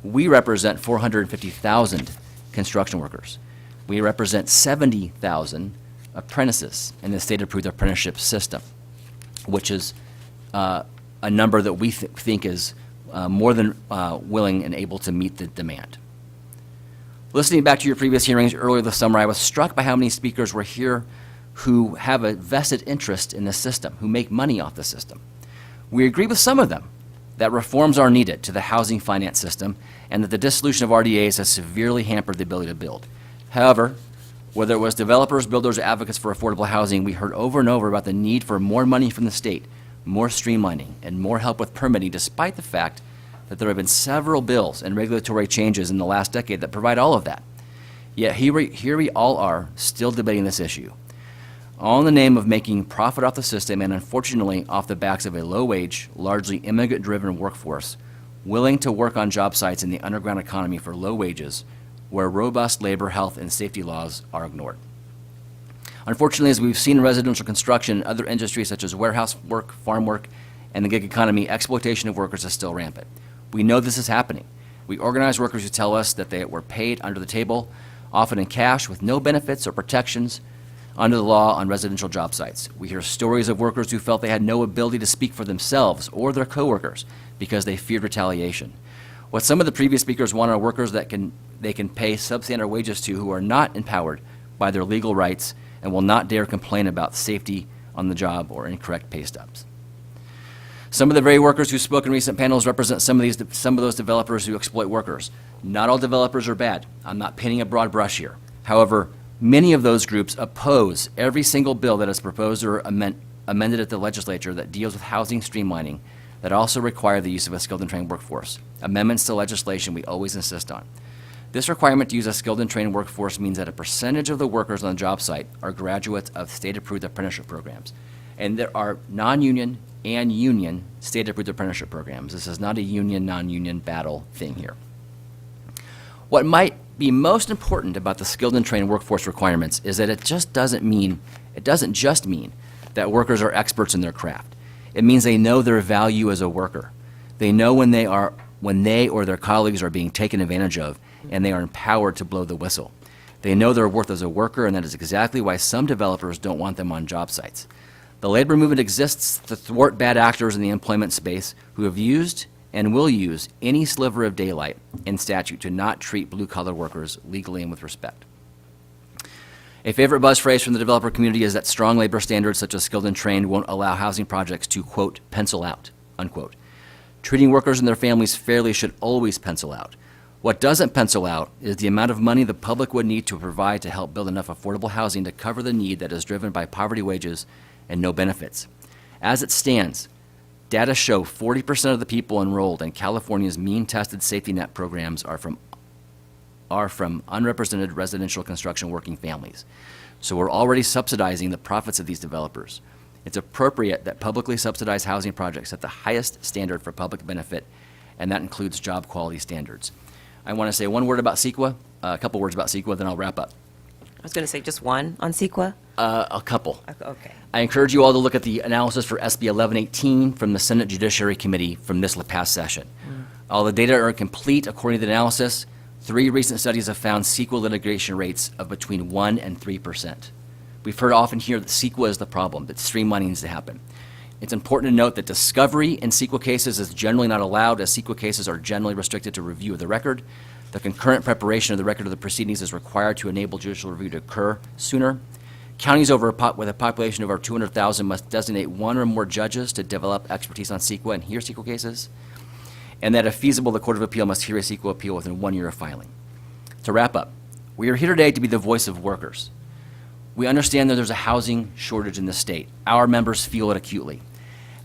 we represent 450,000 construction workers. We represent 70,000 apprentices in the state-approved apprenticeship system, which is a number that we think is more than willing and able to meet the demand. Listening back to your previous hearings earlier this summer, I was struck by how many speakers were here who have a vested interest in the system, who make money off the system. We agree with some of them that reforms are needed to the housing finance system and that the dissolution of RDAs has severely hampered the ability to build. However, whether it was developers, builders, or advocates for affordable housing, we heard over and over about the need for more money from the state, more streamlining, and more help with permitting, despite the fact that there have been several bills and regulatory changes in the last decade that provide all of that. Yet here we all are, still debating this issue, all in the name of making profit off the system and, unfortunately, off the backs of a low-wage, largely immigrant-driven workforce willing to work on job sites in the underground economy for low wages, where robust labor, health, and safety laws are ignored. Unfortunately, as we've seen in residential construction and other industries such as warehouse work, farm work, and the gig economy, exploitation of workers is still rampant. We know this is happening. We organize workers who tell us that they were paid under the table, often in cash with no benefits or protections under the law on residential job sites. We hear stories of workers who felt they had no ability to speak for themselves or their coworkers because they feared retaliation. What some of the previous speakers want are workers that they can pay substandard wages to who are not empowered by their legal rights and will not dare complain about safety on the job or incorrect pay stubs. Some of the very workers who spoke in recent panels represent some of those developers who exploit workers. Not all developers are bad. I'm not painting a broad brush here. However, many of those groups oppose every single bill that is proposed or amended at the legislature that deals with housing streamlining that also require the use of a skilled and trained workforce. Amendments to legislation we always insist on. This requirement to use a skilled and trained workforce means that a percentage of the workers on the job site are graduates of state-approved apprenticeship programs. And there are non-union and union state-approved apprenticeship programs. This is not a union, non-union battle thing here. What might be most important about the skilled and trained workforce requirements is that it doesn't just mean that workers are experts in their craft. It means they know their value as a worker. They know when they or their colleagues are being taken advantage of, and they are empowered to blow the whistle. They know their worth as a worker, and that is exactly why some developers don't want them on job sites. The labor movement exists to thwart bad actors in the employment space who have used and will use any sliver of daylight in statute to not treat blue-collar workers legally and with respect. A favorite buzz phrase from the developer community is that strong labor standards such as skilled and trained won't allow housing projects to, quote, pencil out, unquote. Treating workers and their families fairly should always pencil out. What doesn't pencil out is the amount of money the public would need to provide to help build enough affordable housing to cover the need that is driven by poverty wages and no benefits. As it stands, data show 40% of the people enrolled in California's mean-tested safety net programs are from unrepresented residential construction working families. So we're already subsidizing the profits of these developers. It's appropriate that publicly subsidized housing projects set the highest standard for public benefit, and that includes job quality standards. I want to say one word about CEQA, a couple words about CEQA, then I'll wrap up. I was going to say just one on CEQA. A couple. Okay. I encourage you all to look at the analysis for SB 1118 from the Senate Judiciary Committee from this past session. All the data are complete according to the analysis. 3 recent studies have found CEQA litigation rates of between 1% and 3%. We've heard often here that CEQA is the problem, that streamlining needs to happen. It's important to note that discovery in CEQA cases is generally not allowed, as CEQA cases are generally restricted to review of the record. The concurrent preparation of the record of the proceedings is required to enable judicial review to occur sooner. Counties with a population of over 200,000 must designate 1 or more judges to develop expertise on CEQA and hear CEQA cases. And that if feasible, the Court of Appeal must hear a CEQA appeal within 1 year of filing. To wrap up, we are here today to be the voice of workers. We understand that there's a housing shortage in the state. Our members feel it acutely.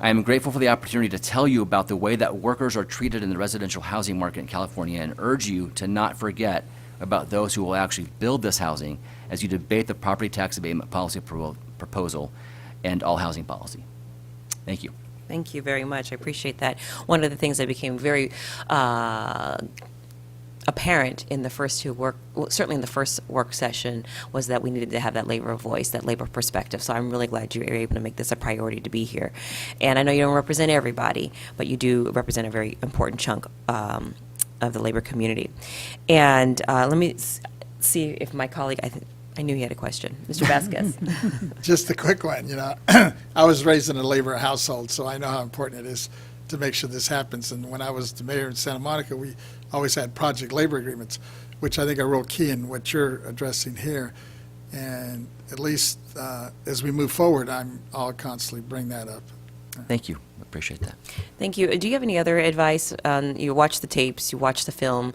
I am grateful for the opportunity to tell you about the way that workers are treated in the residential housing market in California and urge you to not forget about those who will actually build this housing as you debate the property tax abatement policy proposal and all housing policy. Thank you. Thank you very much. I appreciate that. One of the things that became very apparent in the first certainly in the first work session, was that we needed to have that labor voice, that labor perspective. So I'm really glad you were able to make this a priority to be here. And I know you don't represent everybody, but you do represent a very important chunk of the labor community. And let me see if my colleague, I knew he had a question. Mr. Vasquez. Just a quick one, I was raised in a labor household, so I know how important it is to make sure this happens. And when I was the mayor in Santa Monica, we always had project labor agreements, which I think are real key in what you're addressing here. And at least as we move forward, I'll constantly bring that up. Thank you. Appreciate that. Thank you. Do you have any other advice? You watch the tapes, you watch the film,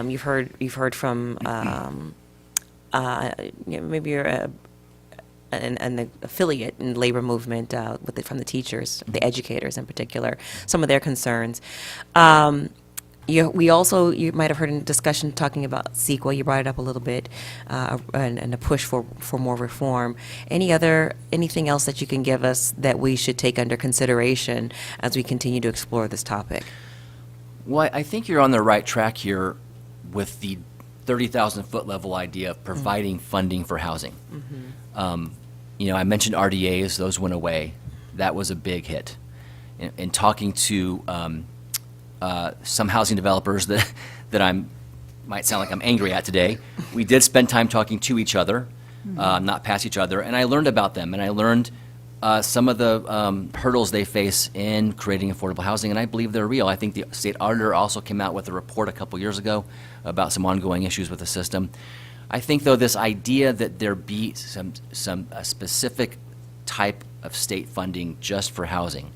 you've heard from maybe you're an affiliate in the labor movement from the teachers, the educators in particular, some of their concerns. You might have heard a discussion talking about CEQA. You brought it up a little bit, and a push for more reform. Anything else that you can give us that we should take under consideration as we continue to explore this topic? Well, I think you're on the right track here with the 30,000-foot level idea of providing funding for housing. I mentioned RDAs; those went away. That was a big hit. In talking to some housing developers that might sound like I'm angry at today, we did spend time talking to each other, not past each other, and I learned about them, and I learned some of the hurdles they face in creating affordable housing, and I believe they're real. I think the state auditor also came out with a report a couple years ago about some ongoing issues with the system. I think, though, this idea that there be some specific type of state funding just for housing,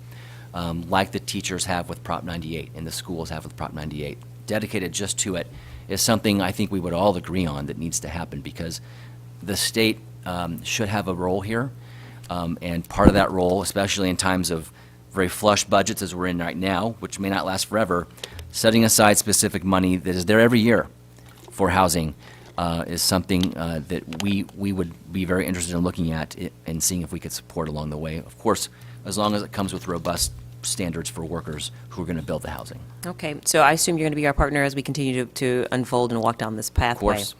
like the teachers have with Prop 98 and the schools have with Prop 98, dedicated just to it, is something I think we would all agree on that needs to happen, because the state should have a role here, and part of that role, especially in times of very flush budgets as we're in right now, which may not last forever, setting aside specific money that is there every year for housing is something that we would be very interested in looking at and seeing if we could support along the way. Of course, as long as it comes with robust standards for workers who are going to build the housing. Okay, so I assume you're going to be our partner as we continue to unfold and walk down this pathway. Of course.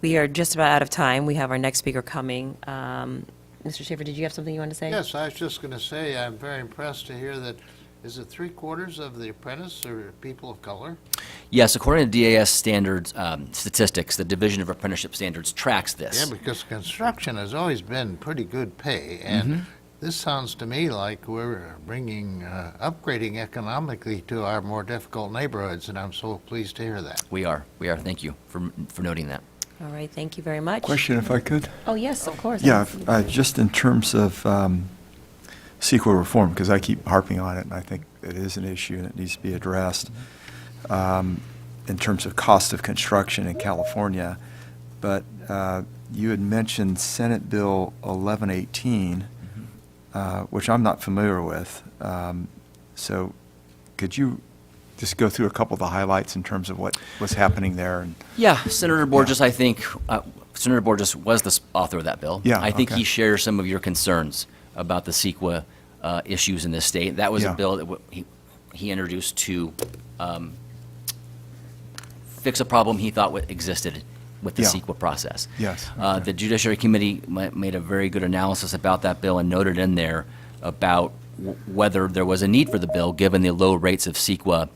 We We are just about out of time. We have our next speaker coming. Mr. Schaefer, did you have something you want to say? Yes, I was just going to say, I'm very impressed to hear that, is it 3/4 of the apprentices are people of color? Yes, according to DAS standards, statistics, the Division of Apprenticeship Standards tracks this. Yeah, because construction has always been pretty good pay, and This sounds to me like we're bringing, upgrading economically to our more difficult neighborhoods, and I'm so pleased to hear that. We are. Thank you for noting that. All right, thank you very much. Question, if I could? Oh, yes, of course. Yeah, just in terms of CEQA reform, because I keep harping on it, and I think it is an issue and it needs to be addressed in terms of cost of construction in California. But you had mentioned Senate Bill 1118, which I'm not familiar with. So could you just go through a couple of the highlights in terms of what was happening there? And Yeah, Senator Borges, I think, Senator Borges was the author of that bill. Yeah, I think okay. he shares some of your concerns about the CEQA issues in this state. That was Yeah. a bill that he introduced to fix a problem he thought existed with the Yeah. CEQA process. Yes, The Judiciary Committee made a very good analysis about that bill and noted in there about whether there was a need for the bill, given the low rates of CEQA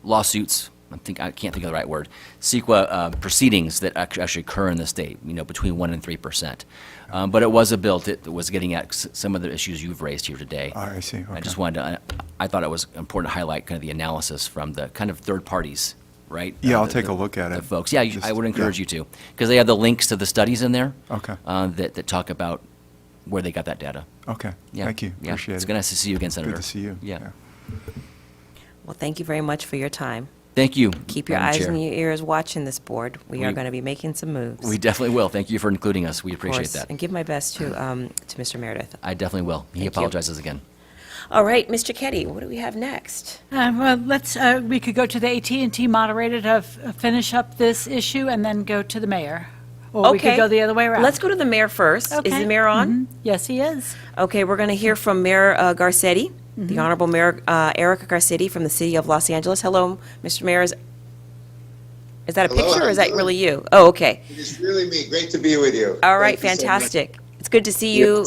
lawsuits. I can't think of the right word. CEQA proceedings that actually occur in the state, between 1% and 3%. But it was a bill that was getting at some of the issues you've raised here today. I see, okay. I just wanted to, I thought it was important to highlight kind of the analysis from the kind of third parties, right? Yeah, I'll The- take the- a look at the it. folks. Yeah, Just- I would encourage yeah. you to, because they have the links to the studies in there. Okay. That talk about where they got that data. Okay, Yeah, thank you, yeah. appreciate it. It's nice to see you again, Senator. Good to see you. Yeah. Well, thank you very much for your time. Thank you. Keep your Madam eyes Chair. and your ears watching this board. We are going to be making some moves. We definitely will. Thank you for including us. We Of appreciate course, that. and give my best to Mr. Meredith. I definitely will. He Thank you. apologizes again. All right, Mr. Ketty, what do we have next? Well, we could go to the AT&T moderator to finish up this issue and then go to the mayor. Or we could Okay. go the other way around. Let's go to the mayor first. Is Okay. the mayor on? Mhm. Yes, he is. Okay, we're going to hear from Mayor Garcetti, the Honorable Mayor Eric Garcetti from the City of Los Angeles. Hello, Mr. Mayor. Is that a Hello, picture how or is you that doing? really you? Oh, okay. It is really me. Great to be with you. All right, Thank you so much. fantastic. It's good to see you.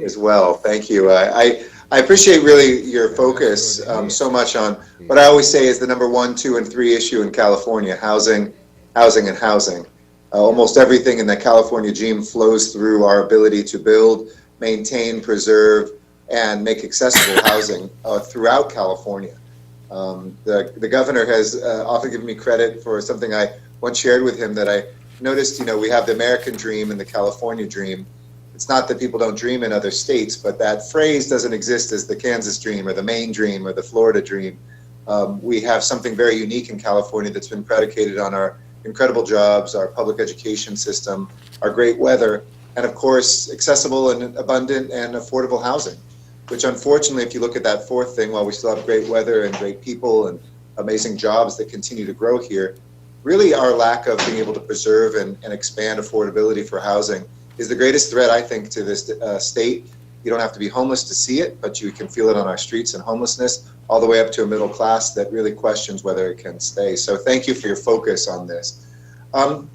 As well. Thank you. I appreciate really your focus so much on what I always say is the number 1, 2, and 3 issue in California: housing, housing, and housing. Almost everything in the California dream flows through our ability to build, maintain, preserve, and make accessible housing throughout California. The governor has often given me credit for something I once shared with him, that I noticed, we have the American dream and the California dream. It's not that people don't dream in other states, but that phrase doesn't exist as the Kansas dream or the Maine dream or the Florida dream. We have something very unique in California that's been predicated on our incredible jobs, our public education system, our great weather, and of course, accessible and abundant and affordable housing, which unfortunately, if you look at that fourth thing, while we still have great weather and great people and amazing jobs that continue to grow here, really our lack of being able to preserve and expand affordability for housing is the greatest threat, I think, to this state. You don't have to be homeless to see it, but you can feel it on our streets and homelessness, all the way up to a middle class that really questions whether it can stay. So thank you for your focus on this.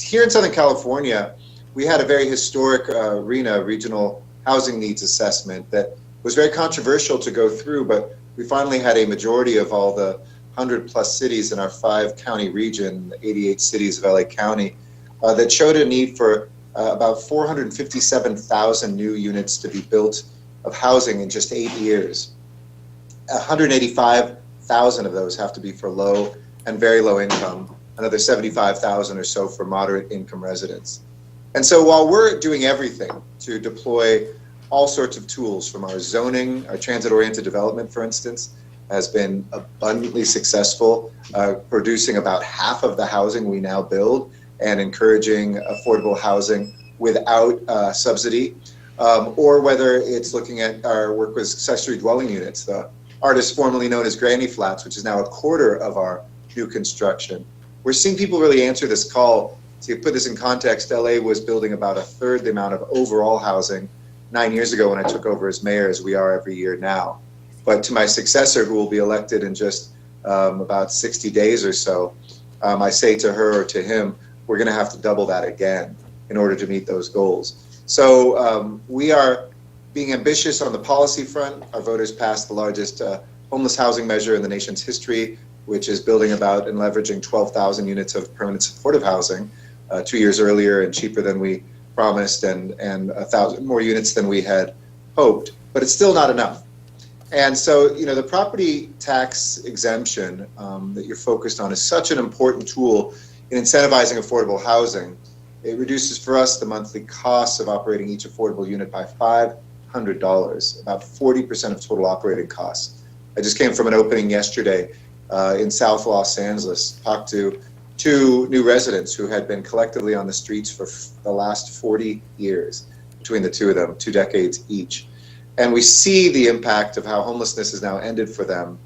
Here in Southern California, we had a very historic regional housing needs assessment that was very controversial to go through, but we finally had a majority of all the 100+ cities in our 5-county region, the 88 cities of LA County, that showed a need for about 457,000 new units to be built of housing in just 8 years. 185,000 of those have to be for low and very low income, another 75,000 or so for moderate income residents. And so while we're doing everything to deploy all sorts of tools, from our zoning, our transit-oriented development, for instance, has been abundantly successful, producing about half of the housing we now build and encouraging affordable housing without subsidy, or whether it's looking at our work with accessory dwelling units, the artist formerly known as granny flats, which is now a quarter of our new construction. We're seeing people really answer this call. To put this in context, LA was building about a third the amount of overall housing 9 years ago when I took over as mayor, as we are every year now. But to my successor, who will be elected in just about 60 days or so, I say to her or to him, we're going to have to double that again in order to meet those goals. So we are being ambitious on the policy front. Our voters passed the largest homeless housing measure in the nation's history, which is building about and leveraging 12,000 units of permanent supportive housing 2 years earlier and cheaper than we promised and 1,000 more units than we had hoped, but it's still not enough. And so, the property tax exemption that you're focused on is such an important tool in incentivizing affordable housing. It reduces for us the monthly costs of operating each affordable unit by $500, about 40% of total operating costs. I just came from an opening yesterday in South Los Angeles, talked to 2 new residents who had been collectively on the streets for the last 40 years, between the 2 of them, 2 decades each. And we see the impact of how homelessness is now ended for them,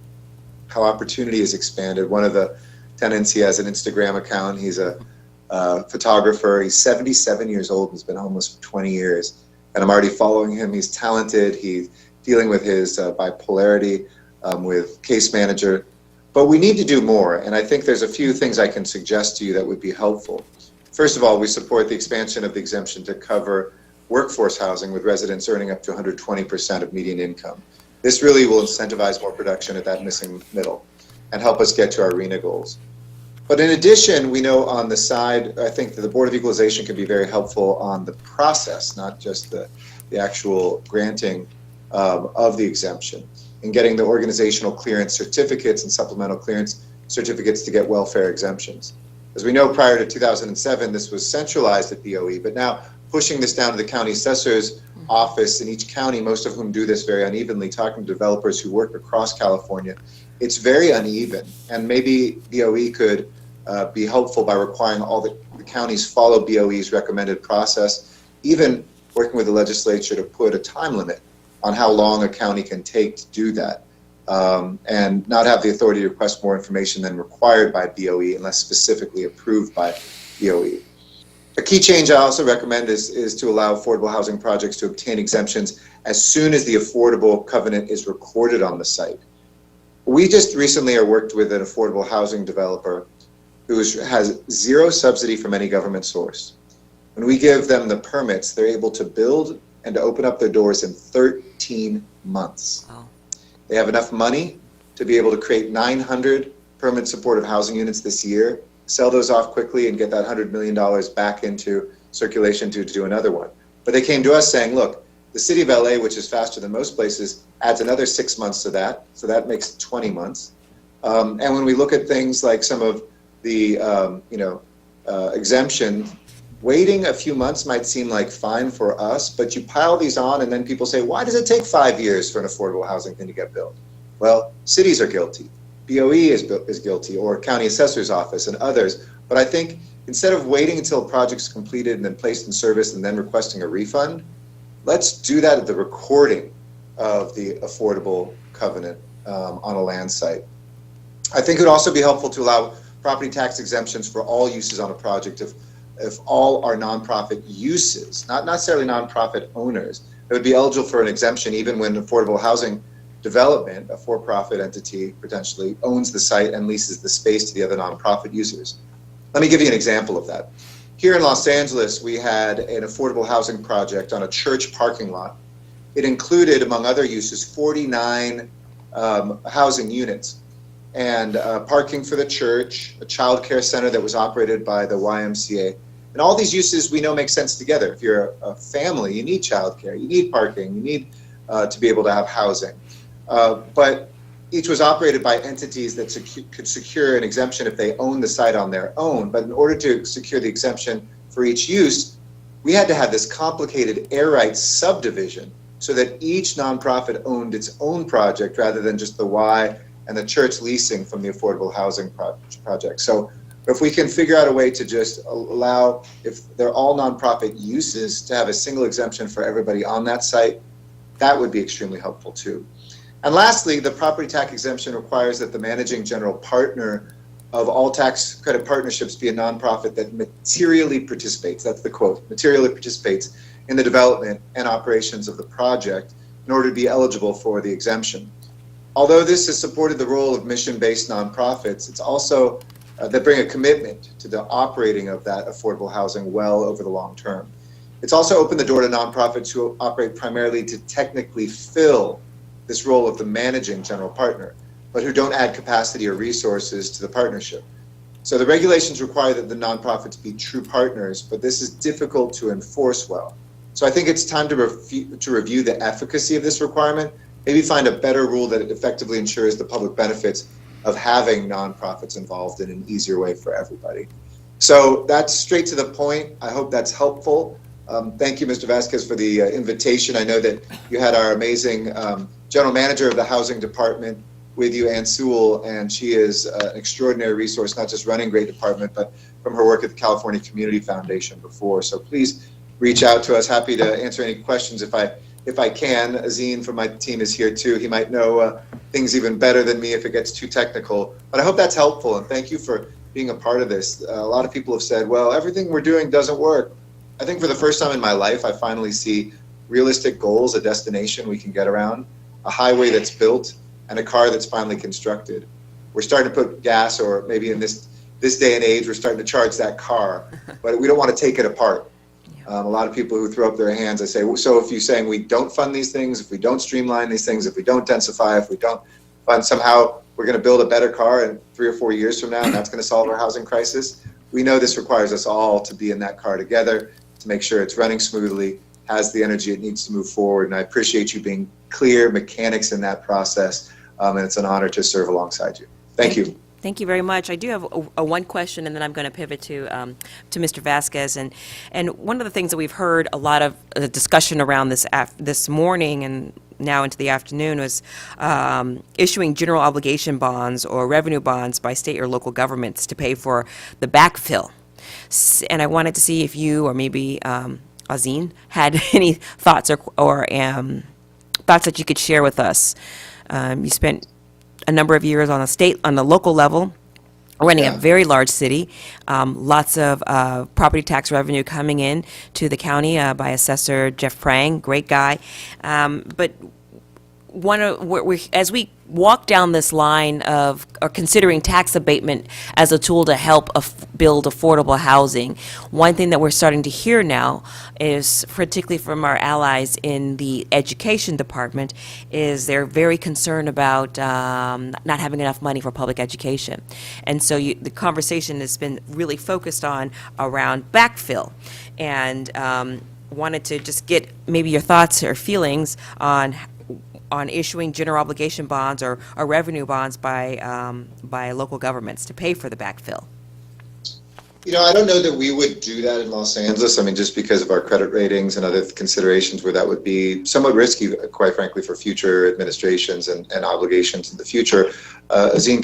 how opportunity is expanded. One of the tenants, he has an Instagram account. He's a photographer. He's 77 years old and has been homeless for 20 years. And I'm already following him. He's talented. He's dealing with his bipolarity with case manager. But we need to do more. And I think there's a few things I can suggest to you that would be helpful. First of all, we support the expansion of the exemption to cover workforce housing with residents earning up to 120% of median income. This really will incentivize more production at that missing middle and help us get to our RENA goals. But in addition, we know on the side, I think that the Board of Equalization can be very helpful on the process, not just the actual granting of the exemption, and getting the organizational clearance certificates and supplemental clearance certificates to get welfare exemptions. As we know, prior to 2007, this was centralized at BOE, but now pushing this down to the county assessor's office in each county, most of whom do this very unevenly, talking to developers who work across California, it's very uneven. And maybe BOE could be helpful by requiring all the counties follow BOE's recommended process, even working with the legislature to put a time limit on how long a county can take to do that, and not have the authority to request more information than required by BOE unless specifically approved by BOE. A key change I also recommend is to allow affordable housing projects to obtain exemptions as soon as the affordable covenant is recorded on the site. We just recently worked with an affordable housing developer who has zero subsidy from any government source. When we give them the permits, they're able to build and to open up their doors in 13 months. Wow. They have enough money to be able to create 900 permanent supportive housing units this year, sell those off quickly and get that $100 million back into circulation to do another one. But they came to us saying, look, the city of LA, which is faster than most places, adds another 6 months to that, so that makes 20 months. And when we look at things like some of the exemption, waiting a few months might seem like fine for us, but you pile these on and then people say, why does it take 5 years for an affordable housing thing to get built? Well, cities are guilty. BOE is guilty, or county assessor's office and others. But I think instead of waiting until a project's completed and then placed in service and then requesting a refund, let's do that at the recording of the affordable covenant on a land site. I think it would also be helpful to allow property tax exemptions for all uses on a project if all are nonprofit uses, not necessarily nonprofit owners. They would be eligible for an exemption even when affordable housing development, a for-profit entity potentially, owns the site and leases the space to the other nonprofit users. Let me give you an example of that. Here in Los Angeles, we had an affordable housing project on a church parking lot. It included, among other uses, 49 housing units and parking for the church, a child care center that was operated by the YMCA. And all these uses we know make sense together. If you're a family, you need child care, you need parking, you need to be able to have housing. But each was operated by entities that could secure an exemption if they own the site on their own. But in order to secure the exemption for each use, we had to have this complicated air rights subdivision so that each nonprofit owned its own project rather than just the Y and the church leasing from the affordable housing project. So if we can figure out a way to just allow, if they're all nonprofit uses, to have a single exemption for everybody on that site, that would be extremely helpful too. And lastly, the property tax exemption requires that the managing general partner of all tax credit partnerships be a nonprofit that materially participates, that's the quote, materially participates in the development and operations of the project in order to be eligible for the exemption. Although this has supported the role of mission-based nonprofits, it's also that bring a commitment to the operating of that affordable housing well over the long term. It's also opened the door to nonprofits who operate primarily to technically fill this role of the managing general partner, but who don't add capacity or resources to the partnership. So the regulations require that the nonprofits be true partners, but this is difficult to enforce well. So I think it's time to review the efficacy of this requirement, maybe find a better rule that effectively ensures the public benefits of having nonprofits involved in an easier way for everybody. So that's straight to the point. I hope that's helpful. Thank you, Mr. Vasquez, for the invitation. I know that you had our amazing general manager of the housing department with you, Ann Sewell, and she is an extraordinary resource, not just running great department, but from her work at the California Community Foundation before. So please reach out to us. Happy to answer any questions if I can. Azine from my team is here too. He might know things even better than me if it gets too technical. But I hope that's helpful, and thank you for being a part of this. A lot of people have said, well, everything we're doing doesn't work. I think for the first time in my life, I finally see realistic goals, a destination we can get around, a highway that's built, and a car that's finally constructed. We're starting to put gas, or maybe in this day and age, we're starting to charge that car, but we don't want to take it apart. A lot of people who throw up their hands, I say, well, so if you're saying we don't fund these things, if we don't streamline these things, if we don't densify, if we don't fund, somehow we're going to build a better car in 3 or 4 years from now, and that's going to solve our housing crisis. We know this requires us all to be in that car together, to make sure it's running smoothly, has the energy it needs to move forward. And I appreciate you being clear mechanics in that process. And it's an honor to serve alongside you. Thank you. Thank you very much. I do have a one question, and then I'm going to pivot to Mr. Vasquez. And one of the things that we've heard a lot of discussion around this morning and now into the afternoon was issuing general obligation bonds or revenue bonds by state or local governments to pay for the backfill. And I wanted to see if you or maybe Azine had any thoughts or thoughts that you could share with us. You spent a number of years on the local level, running a very large city, lots of property tax revenue coming in to the county by Assessor Jeff Prang, great guy. But as we walk down this line of considering tax abatement as a tool to help build affordable housing, one thing that we're starting to hear now is, particularly from our allies in the education department, is they're very concerned about not having enough money for public education. And so the conversation has been really focused around backfill. And wanted to just get maybe your thoughts or feelings on issuing general obligation bonds or revenue bonds by local governments to pay for the backfill. You know, I don't know that we would do that in Los Angeles. I mean, just because of our credit ratings and other considerations where that would be somewhat risky, quite frankly, for future administrations and obligations in the future. Azine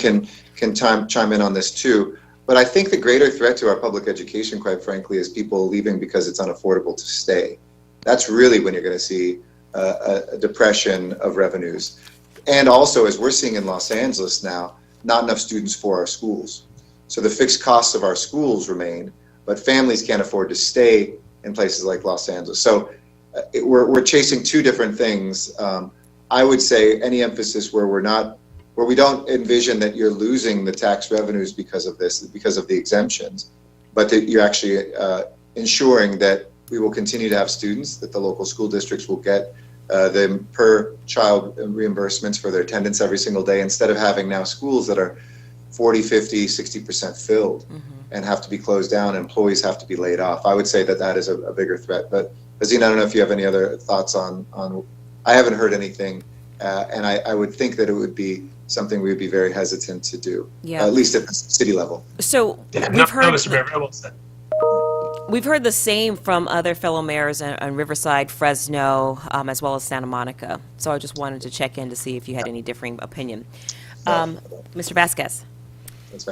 can chime in on this too. But I think the greater threat to our public education, quite frankly, is people leaving because it's unaffordable to stay. That's really when you're going to see a depression of revenues. And also, as we're seeing in Los Angeles now, not enough students for our schools. So the fixed costs of our schools remain, but families can't afford to stay in places like Los Angeles. So we're chasing two different things. I would say any emphasis where we don't envision that you're losing the tax revenues because of this, because of the exemptions, but that you're actually ensuring that we will continue to have students, that the local school districts will get the per child reimbursements for their attendance every single day, instead of having now schools that are 40, 50, 60% filled and have to be closed down, and employees have to be laid off. I would say that is a bigger threat. But Azine, I don't know if you have any other thoughts on I haven't heard anything, and I would think that it would be something we would be very hesitant to do, at least at the city level. So we've heard the same from other fellow mayors on Riverside, Fresno, as well as Santa Monica. So I just wanted to check in to see if you had any differing opinion. Mr. Vasquez.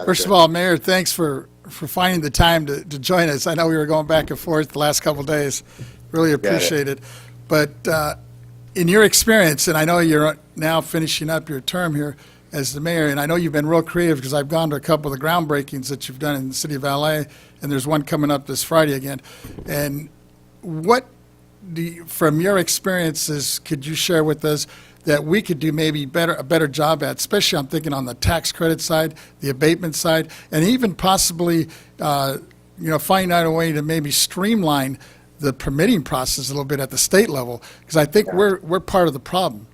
First of all, Mayor, thanks for finding the time to join us. I know we were going back and forth the last couple of days. Really appreciate it. But in your experience, and I know you're now finishing up your term here as the mayor, and I know you've been real creative because I've gone to a couple of the groundbreakings that you've done in the city of LA, and there's one coming up this Friday again. And what from your experiences could you share with us that we could do maybe a better job at, especially I'm thinking on the tax credit side, the abatement side, and even possibly finding out a way to maybe streamline the permitting process a little bit at the state level, because I think we're part of the problem.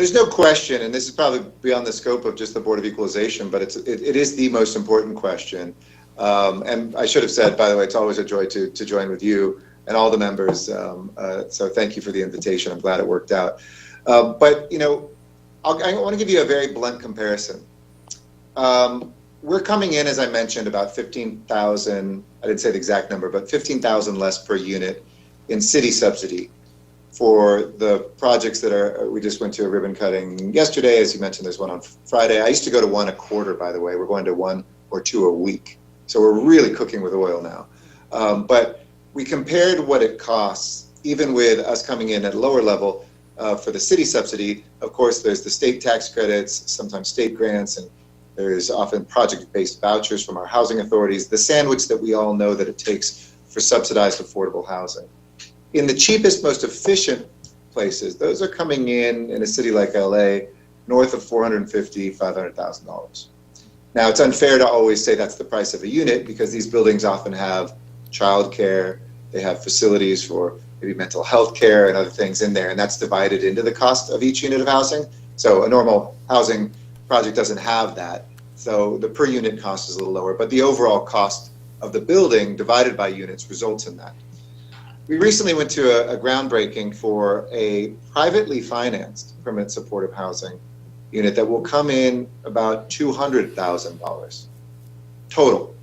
There's no question, and this is probably beyond the scope of just the Board of Equalization, but it is the most important question. And I should have said, by the way, it's always a joy to join with you and all the members. So thank you for the invitation. I'm glad it worked out. But, you know, I want to give you a very blunt comparison. We're coming in, as I mentioned, about 15,000, I didn't say the exact number, but 15,000 less per unit in city subsidy for the projects that are, we just went to a ribbon cutting yesterday. As you mentioned, there's one on Friday. I used to go to one a quarter, by the way. We're going to 1 or 2 a week. So we're really cooking with oil now. But we compared what it costs, even with us coming in at a lower level for the city subsidy. Of course, there's the state tax credits, sometimes state grants, and there's often project-based vouchers from our housing authorities, the sandwich that we all know that it takes for subsidized affordable housing. In the cheapest, most efficient places, those are coming in a city like LA, north of $450,000, $500,000. Now, it's unfair to always say that's the price of a unit because these buildings often have childcare, they have facilities for maybe mental health care and other things in there, and that's divided into the cost of each unit of housing. So a normal housing project doesn't have that. So the per unit cost is a little lower, but the overall cost of the building divided by units results in that. We recently went to a groundbreaking for a privately financed permanent supportive housing unit that will come in about $200,000 total,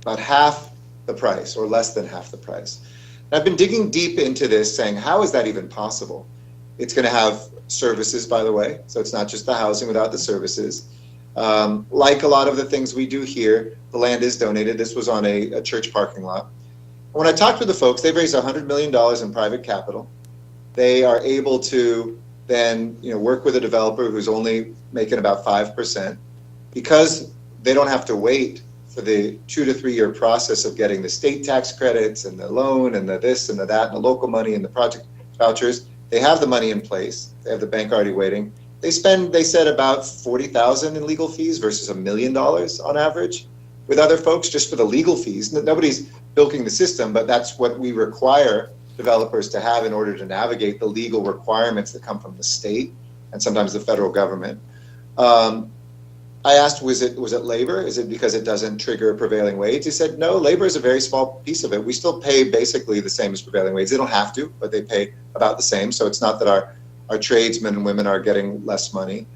about half the price or less than half the price. And I've been digging deep into this saying, how is that even possible? It's going to have services, by the way, so it's not just the housing without the services. Like a lot of the things we do here, the land is donated. This was on a church parking lot. When I talked with the folks, they've raised $100 million in private capital. They are able to then work with a developer who's only making about 5%. Because they don't have to wait for the 2 to 3 year process of getting the state tax credits and the loan and the this and the that and the local money and the project vouchers. They have the money in place. They have the bank already waiting. They said about $40,000 in legal fees versus $1 million on average with other folks just for the legal fees. Nobody's bilking the system, but that's what we require developers to have in order to navigate the legal requirements that come from the state and sometimes the federal government. I asked, was it labor? Is it because it doesn't trigger a prevailing wage? He said, no, labor is a very small piece of it. We still pay basically the same as prevailing wage. They don't have to, but they pay about the same. So it's not that our tradesmen and women are getting less money.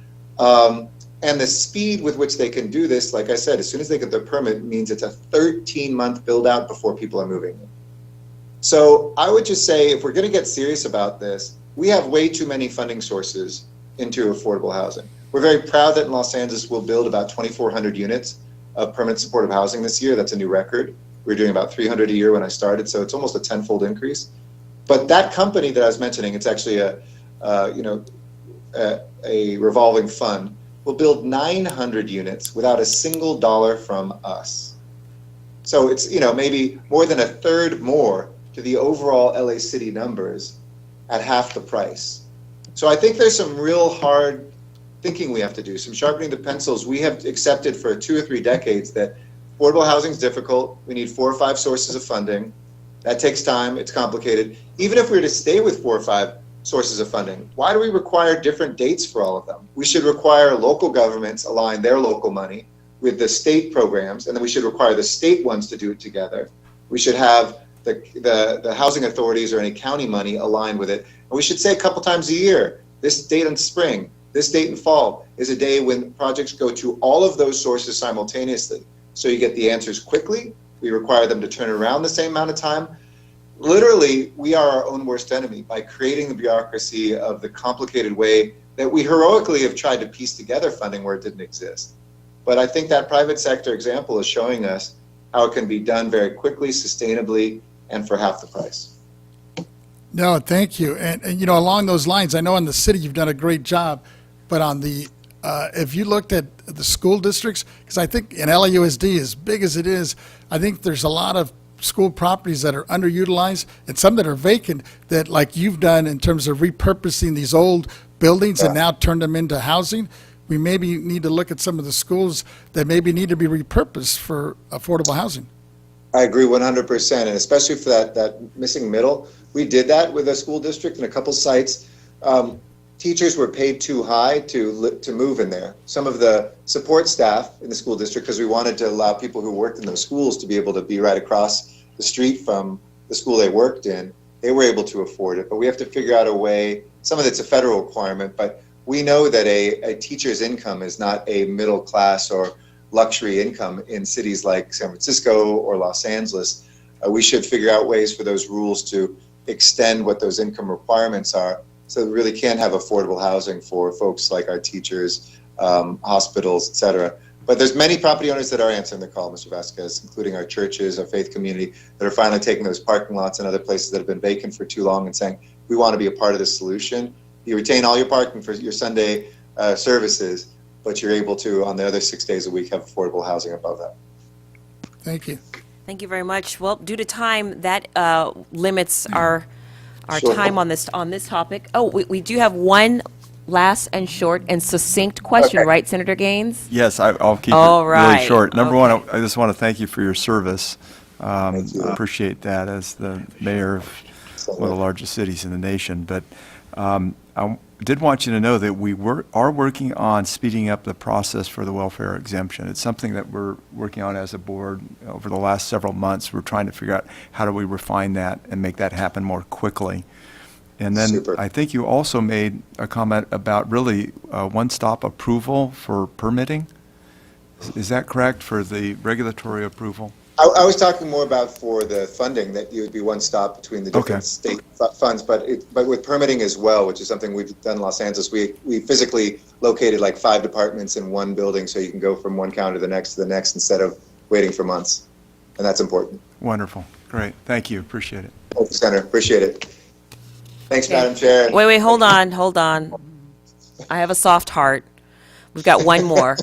And the speed with which they can do this, like I said, as soon as they get their permit, means it's a 13-month build out before people are moving in. So I would just say, if we're going to get serious about this, we have way too many funding sources into affordable housing. We're very proud that in Los Angeles we'll build about 2,400 units of permanent supportive housing this year. That's a new record. We were doing about 300 a year when I started, so it's almost a tenfold increase. But that company that I was mentioning, it's actually a revolving fund, will build 900 units without a single dollar from us. So it's maybe more than a third more to the overall LA City numbers at half the price. So I think there's some real hard thinking we have to do, some sharpening the pencils. We have accepted for 2 or 3 decades that affordable housing is difficult. We need 4 or 5 sources of funding. That takes time. It's complicated. Even if we were to stay with 4 or 5 sources of funding, why do we require different dates for all of them? We should require local governments align their local money with the state programs, and then we should require the state ones to do it together. We should have the housing authorities or any county money aligned with it. And we should say a couple times a year, this date in spring, this date in fall is a day when projects go to all of those sources simultaneously. So you get the answers quickly. We require them to turn around the same amount of time. Literally, we are our own worst enemy by creating the bureaucracy of the complicated way that we heroically have tried to piece together funding where it didn't exist. But I think that private sector example is showing us how it can be done very quickly, sustainably, and for half the price. No, thank you. And along those lines, I know in the city you've done a great job, but on the if you looked at the school districts, because I think in LAUSD, as big as it is, I think there's a lot of school properties that are underutilized and some that are vacant that, like you've done in terms of repurposing these old buildings and now turn them into housing. We maybe need to look at some of the schools that maybe need to be repurposed for affordable housing. I agree 100%, and especially for that missing middle. We did that with a school district in a couple sites. teachers were paid too high to move in there. Some of the support staff in the school district, because we wanted to allow people who worked in those schools to be able to be right across the street from the school they worked in, they were able to afford it. But we have to figure out a way, some of it's a federal requirement, but we know that a teacher's income is not a middle class or luxury income in cities like San Francisco or Los Angeles. We should figure out ways for those rules to extend what those income requirements are, so we really can have affordable housing for folks like our teachers, hospitals, et cetera. But there's many property owners that are answering the call, Mr. Vasquez, including our churches, our faith community, that are finally taking those parking lots and other places that have been vacant for too long and saying, we want to be a part of the solution. You retain all your parking for your Sunday services, but you're able to, on the other 6 days a week, have affordable housing above that. Thank you. Thank you very much. Well, due to time, that limits our Sure. time on this topic. Oh, we do have one last and short and succinct question, Okay. right, Senator Gaines? Yes, I'll keep All it right. really short. Number one, Okay. I just want to thank you for your service. Thank you. I appreciate that as the mayor of one of the largest cities in the nation. But I did want you to know that we are working on speeding up the process for the welfare exemption. It's something that we're working on as a board over the last several months. We're trying to figure out how do we refine that and make that happen more quickly. And then Super. I think you also made a comment about really one-stop approval for permitting. Is that correct, for the regulatory approval? I was talking more about for the funding, that you would be one stop between the different Okay. state funds, but with permitting as well, which is something we've done in Los Angeles. We physically located like 5 departments in one building, so you can go from one county to the next instead of waiting for months, and that's important. Wonderful. Great. Thank you. Appreciate it. Thank you, Senator. Appreciate it. Thanks, Madam Chair. Wait, hold on. I have a soft heart. We've got one more.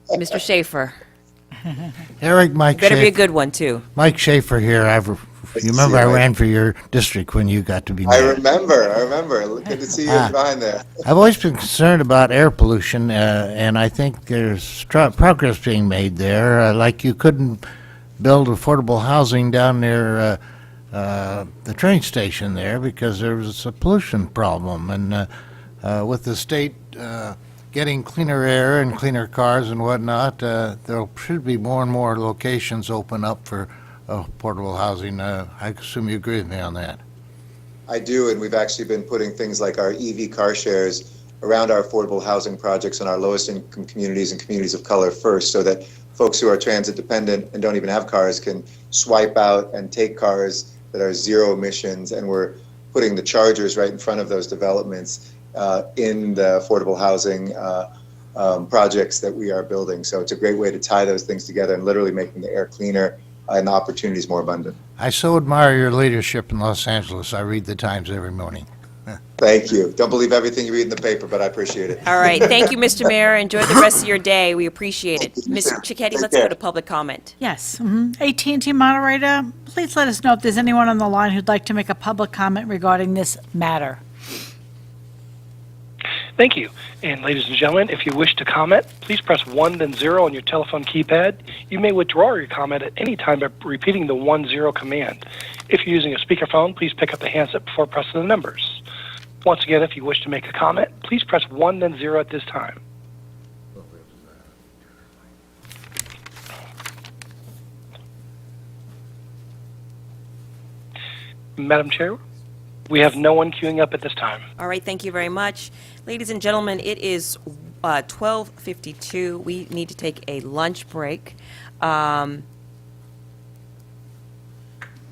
Mr. Schaefer. Eric, Mike Better be a Schaefer. good one, too. Mike Schaefer here. You remember I ran for your district when you got to be I mayor. remember. Good to see you behind there. I've always been concerned about air pollution, and I think there's progress being made there. Like you couldn't build affordable housing down near the train station there because there was a pollution problem. And with the state getting cleaner air and cleaner cars and whatnot, there should be more and more locations open up for affordable housing. I assume you agree with me on that. I do, and we've actually been putting things like our EV car shares around our affordable housing projects in our lowest income communities and communities of color first, so that folks who are transit dependent and don't even have cars can swipe out and take cars that are zero emissions, and we're putting the chargers right in front of those developments in the affordable housing projects that we are building. So it's a great way to tie those things together and literally making the air cleaner and the opportunities more abundant. I so admire your leadership in Los Angeles. I read the Times every morning. Thank you. Don't believe everything you read in the paper, but I appreciate it. All right. Thank you, Mr. Mayor. Enjoy the rest of your day. We appreciate it. Ms. Cicchetti, let's go to public comment. Yes. AT&T moderator, please let us know if there's anyone on the line who'd like to make a public comment regarding this matter. Thank you. And ladies and gentlemen, if you wish to comment, please press 1 then 0 on your telephone keypad. You may withdraw your comment at any time by repeating the 1-0 command. If you're using a speakerphone, please pick up the handset before pressing the numbers. Once again, if you wish to make a comment, please press 1 then 0 at this time. Madam Chair, we have no one queuing up at this time. All right, thank you very much. Ladies and gentlemen, it is 12:52. We need to take a lunch break.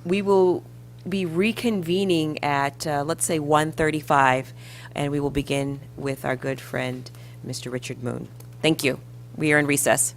We will be reconvening at, let's say, 1:35, and we will begin with our good friend, Mr. Richard Moon. Thank you. We are in recess.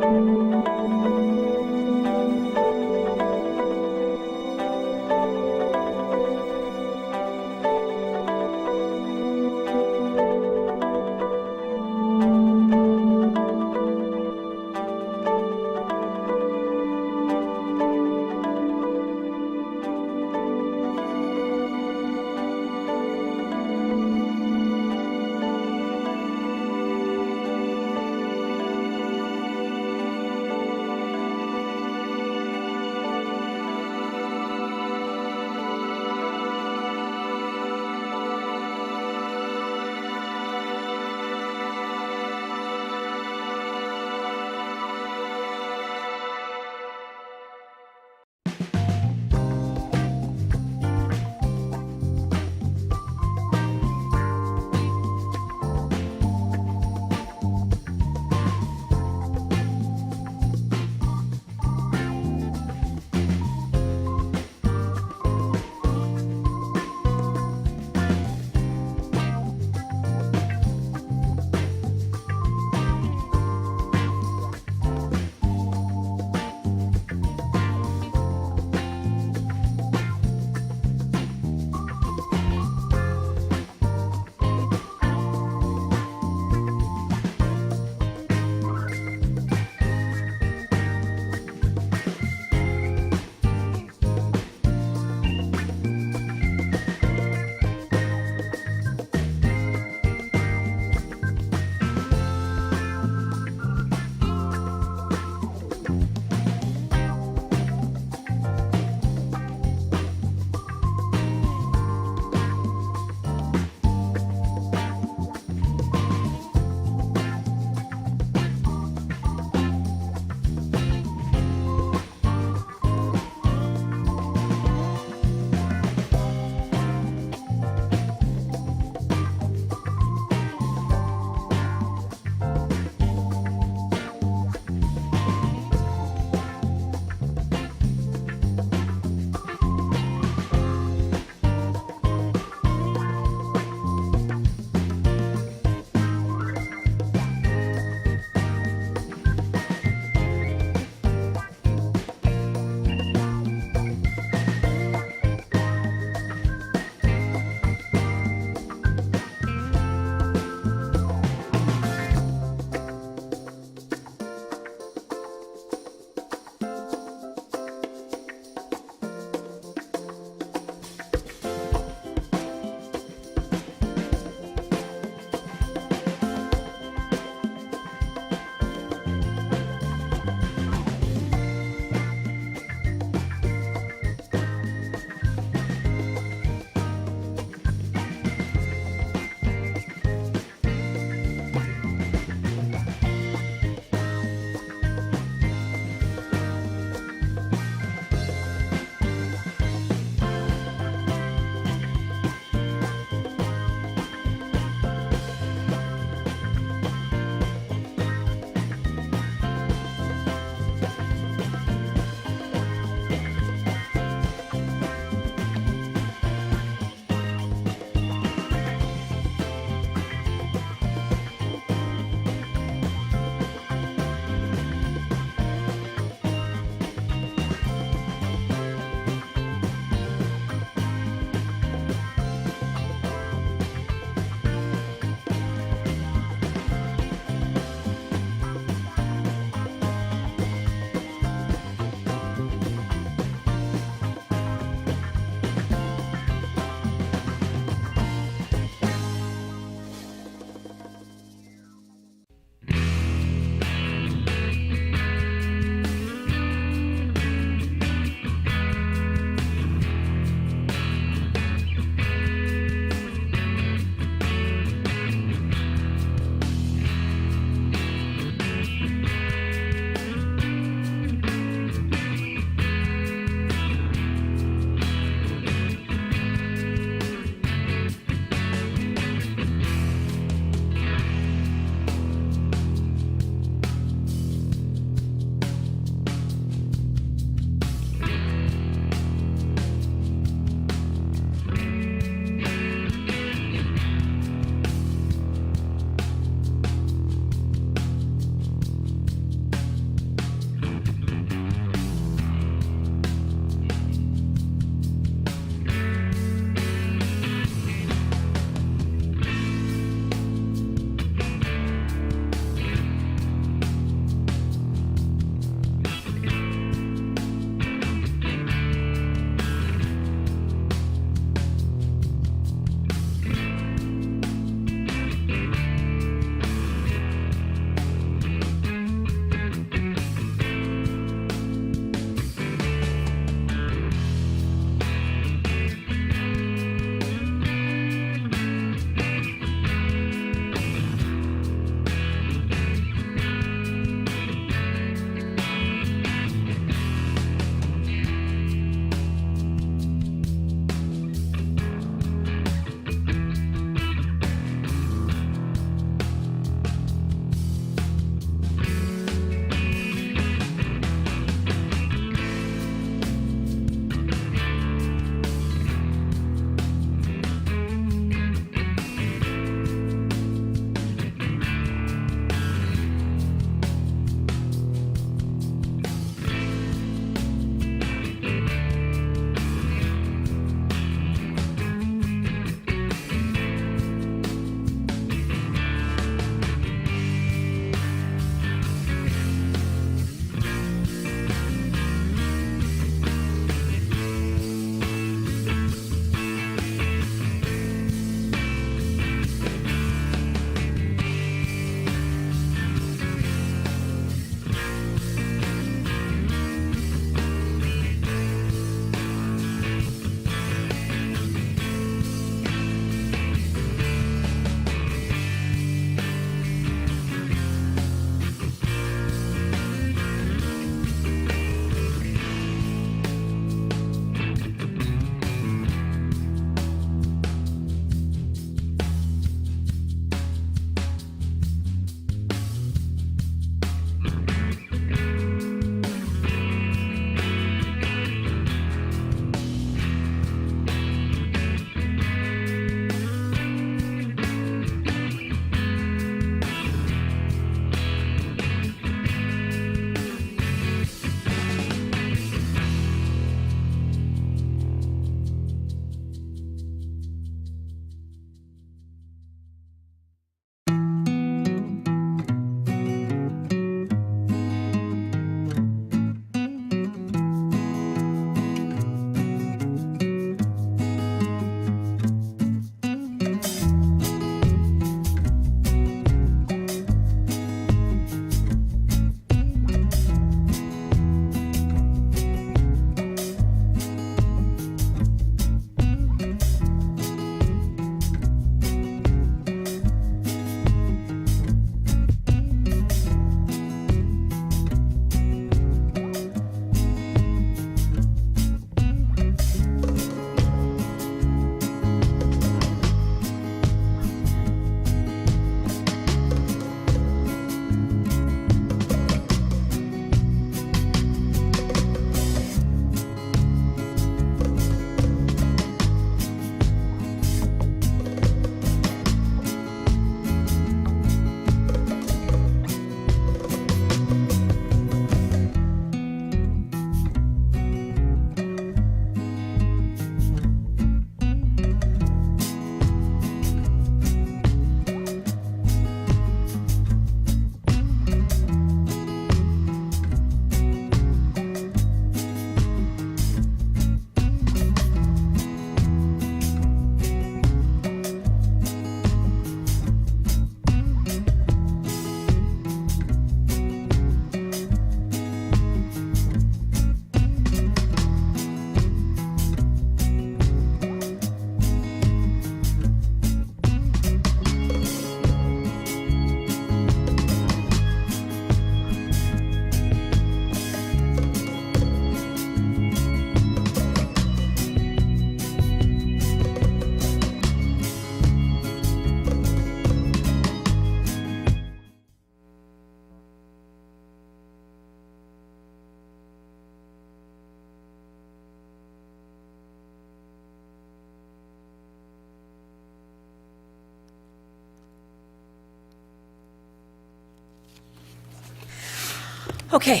Okay,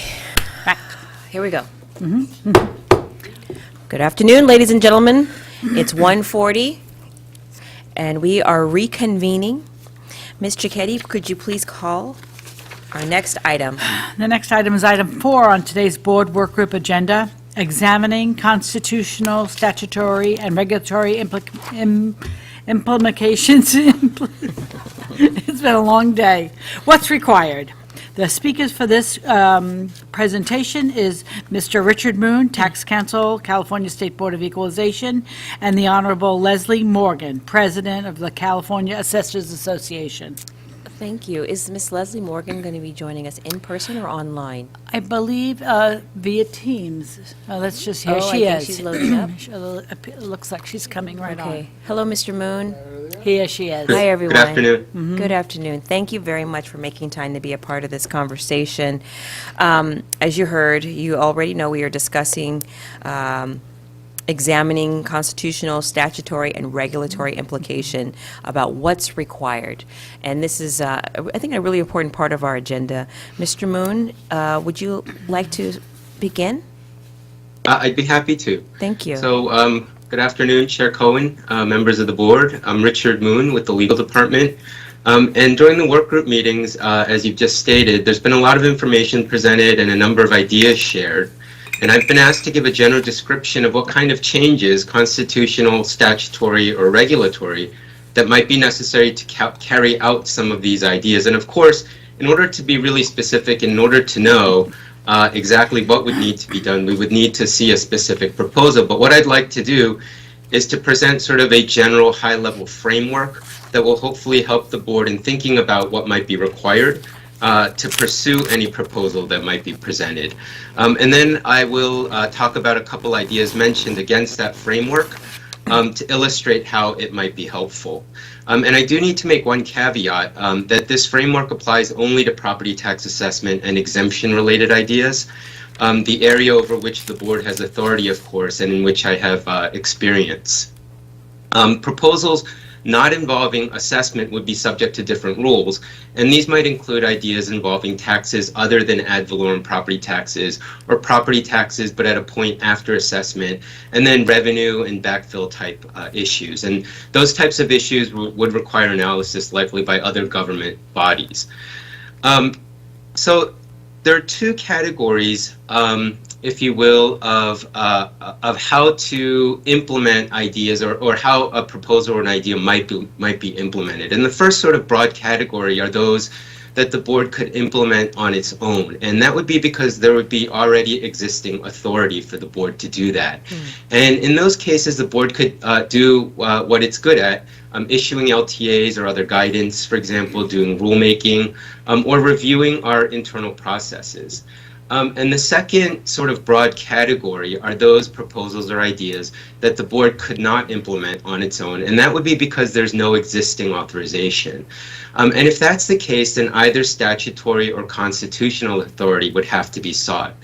here we go. Good afternoon, ladies and gentlemen. It's 1:40, and we are reconvening. Ms. Cicchetti, could you please call our next item? The next item is item 4 on today's board work group agenda, examining constitutional, statutory, and regulatory implications. It's been a long day. What's required? The speakers for this presentation is Mr. Richard Moon, Tax Counsel, California State Board of Equalization, and the Honorable Leslie Morgan, President of the California Assessors Association. Thank you. Is Miss Leslie Morgan going to be joining us in person or online? I believe via Teams. Oh, that's just here. Oh, She I think is. she's loading up. It looks like she's coming right on. Okay. Hello, Mr. Moon. Here she is. Hi, everyone. Good afternoon. Good afternoon. Thank you very much for making time to be a part of this conversation. As you heard, you already know we are discussing examining constitutional, statutory, and regulatory implication about what's required. And this is, I think, a really important part of our agenda. Mr. Moon, would you like to begin? I'd be happy to. Thank you. So, good afternoon, Chair Cohen, members of the board. I'm Richard Moon with the Legal Department. And during the work group meetings, as you've just stated, there's been a lot of information presented and a number of ideas shared. And I've been asked to give a general description of what kind of changes, constitutional, statutory, or regulatory, that might be necessary to carry out some of these ideas. And of course, in order to be really specific, in order to know exactly what would need to be done, we would need to see a specific proposal. But what I'd like to do is to present sort of a general high-level framework that will hopefully help the board in thinking about what might be required to pursue any proposal that might be presented. And then I will talk about a couple ideas mentioned against that framework to illustrate how it might be helpful. And I do need to make one caveat that this framework applies only to property tax assessment and exemption-related ideas, the area over which the board has authority, of course, and in which I have experience. Proposals not involving assessment would be subject to different rules, and these might include ideas involving taxes other than ad valorem property taxes, or property taxes but at a point after assessment, and then revenue and backfill type issues. And those types of issues would require analysis likely by other government bodies. So there are two categories, if you will, of how to implement ideas or how a proposal or an idea might be implemented. And the first sort of broad category are those that the board could implement on its own. And that would be because there would be already existing authority for the board to do that. And in those cases, the board could do what it's good at, issuing LTAs or other guidance, for example, doing rulemaking, or reviewing our internal processes. And the second sort of broad category are those proposals or ideas that the board could not implement on its own, and that would be because there's no existing authorization. And if that's the case, then either statutory or constitutional authority would have to be sought.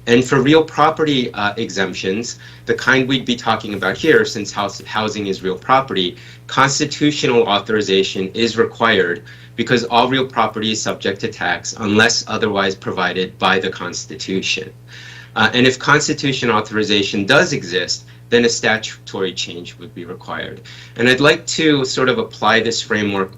And for real property exemptions, the kind we'd be talking about here, since housing is real property, constitutional authorization is required because all real property is subject to tax unless otherwise provided by the Constitution. And if constitutional authorization does exist, then a statutory change would be required. And I'd like to sort of apply this framework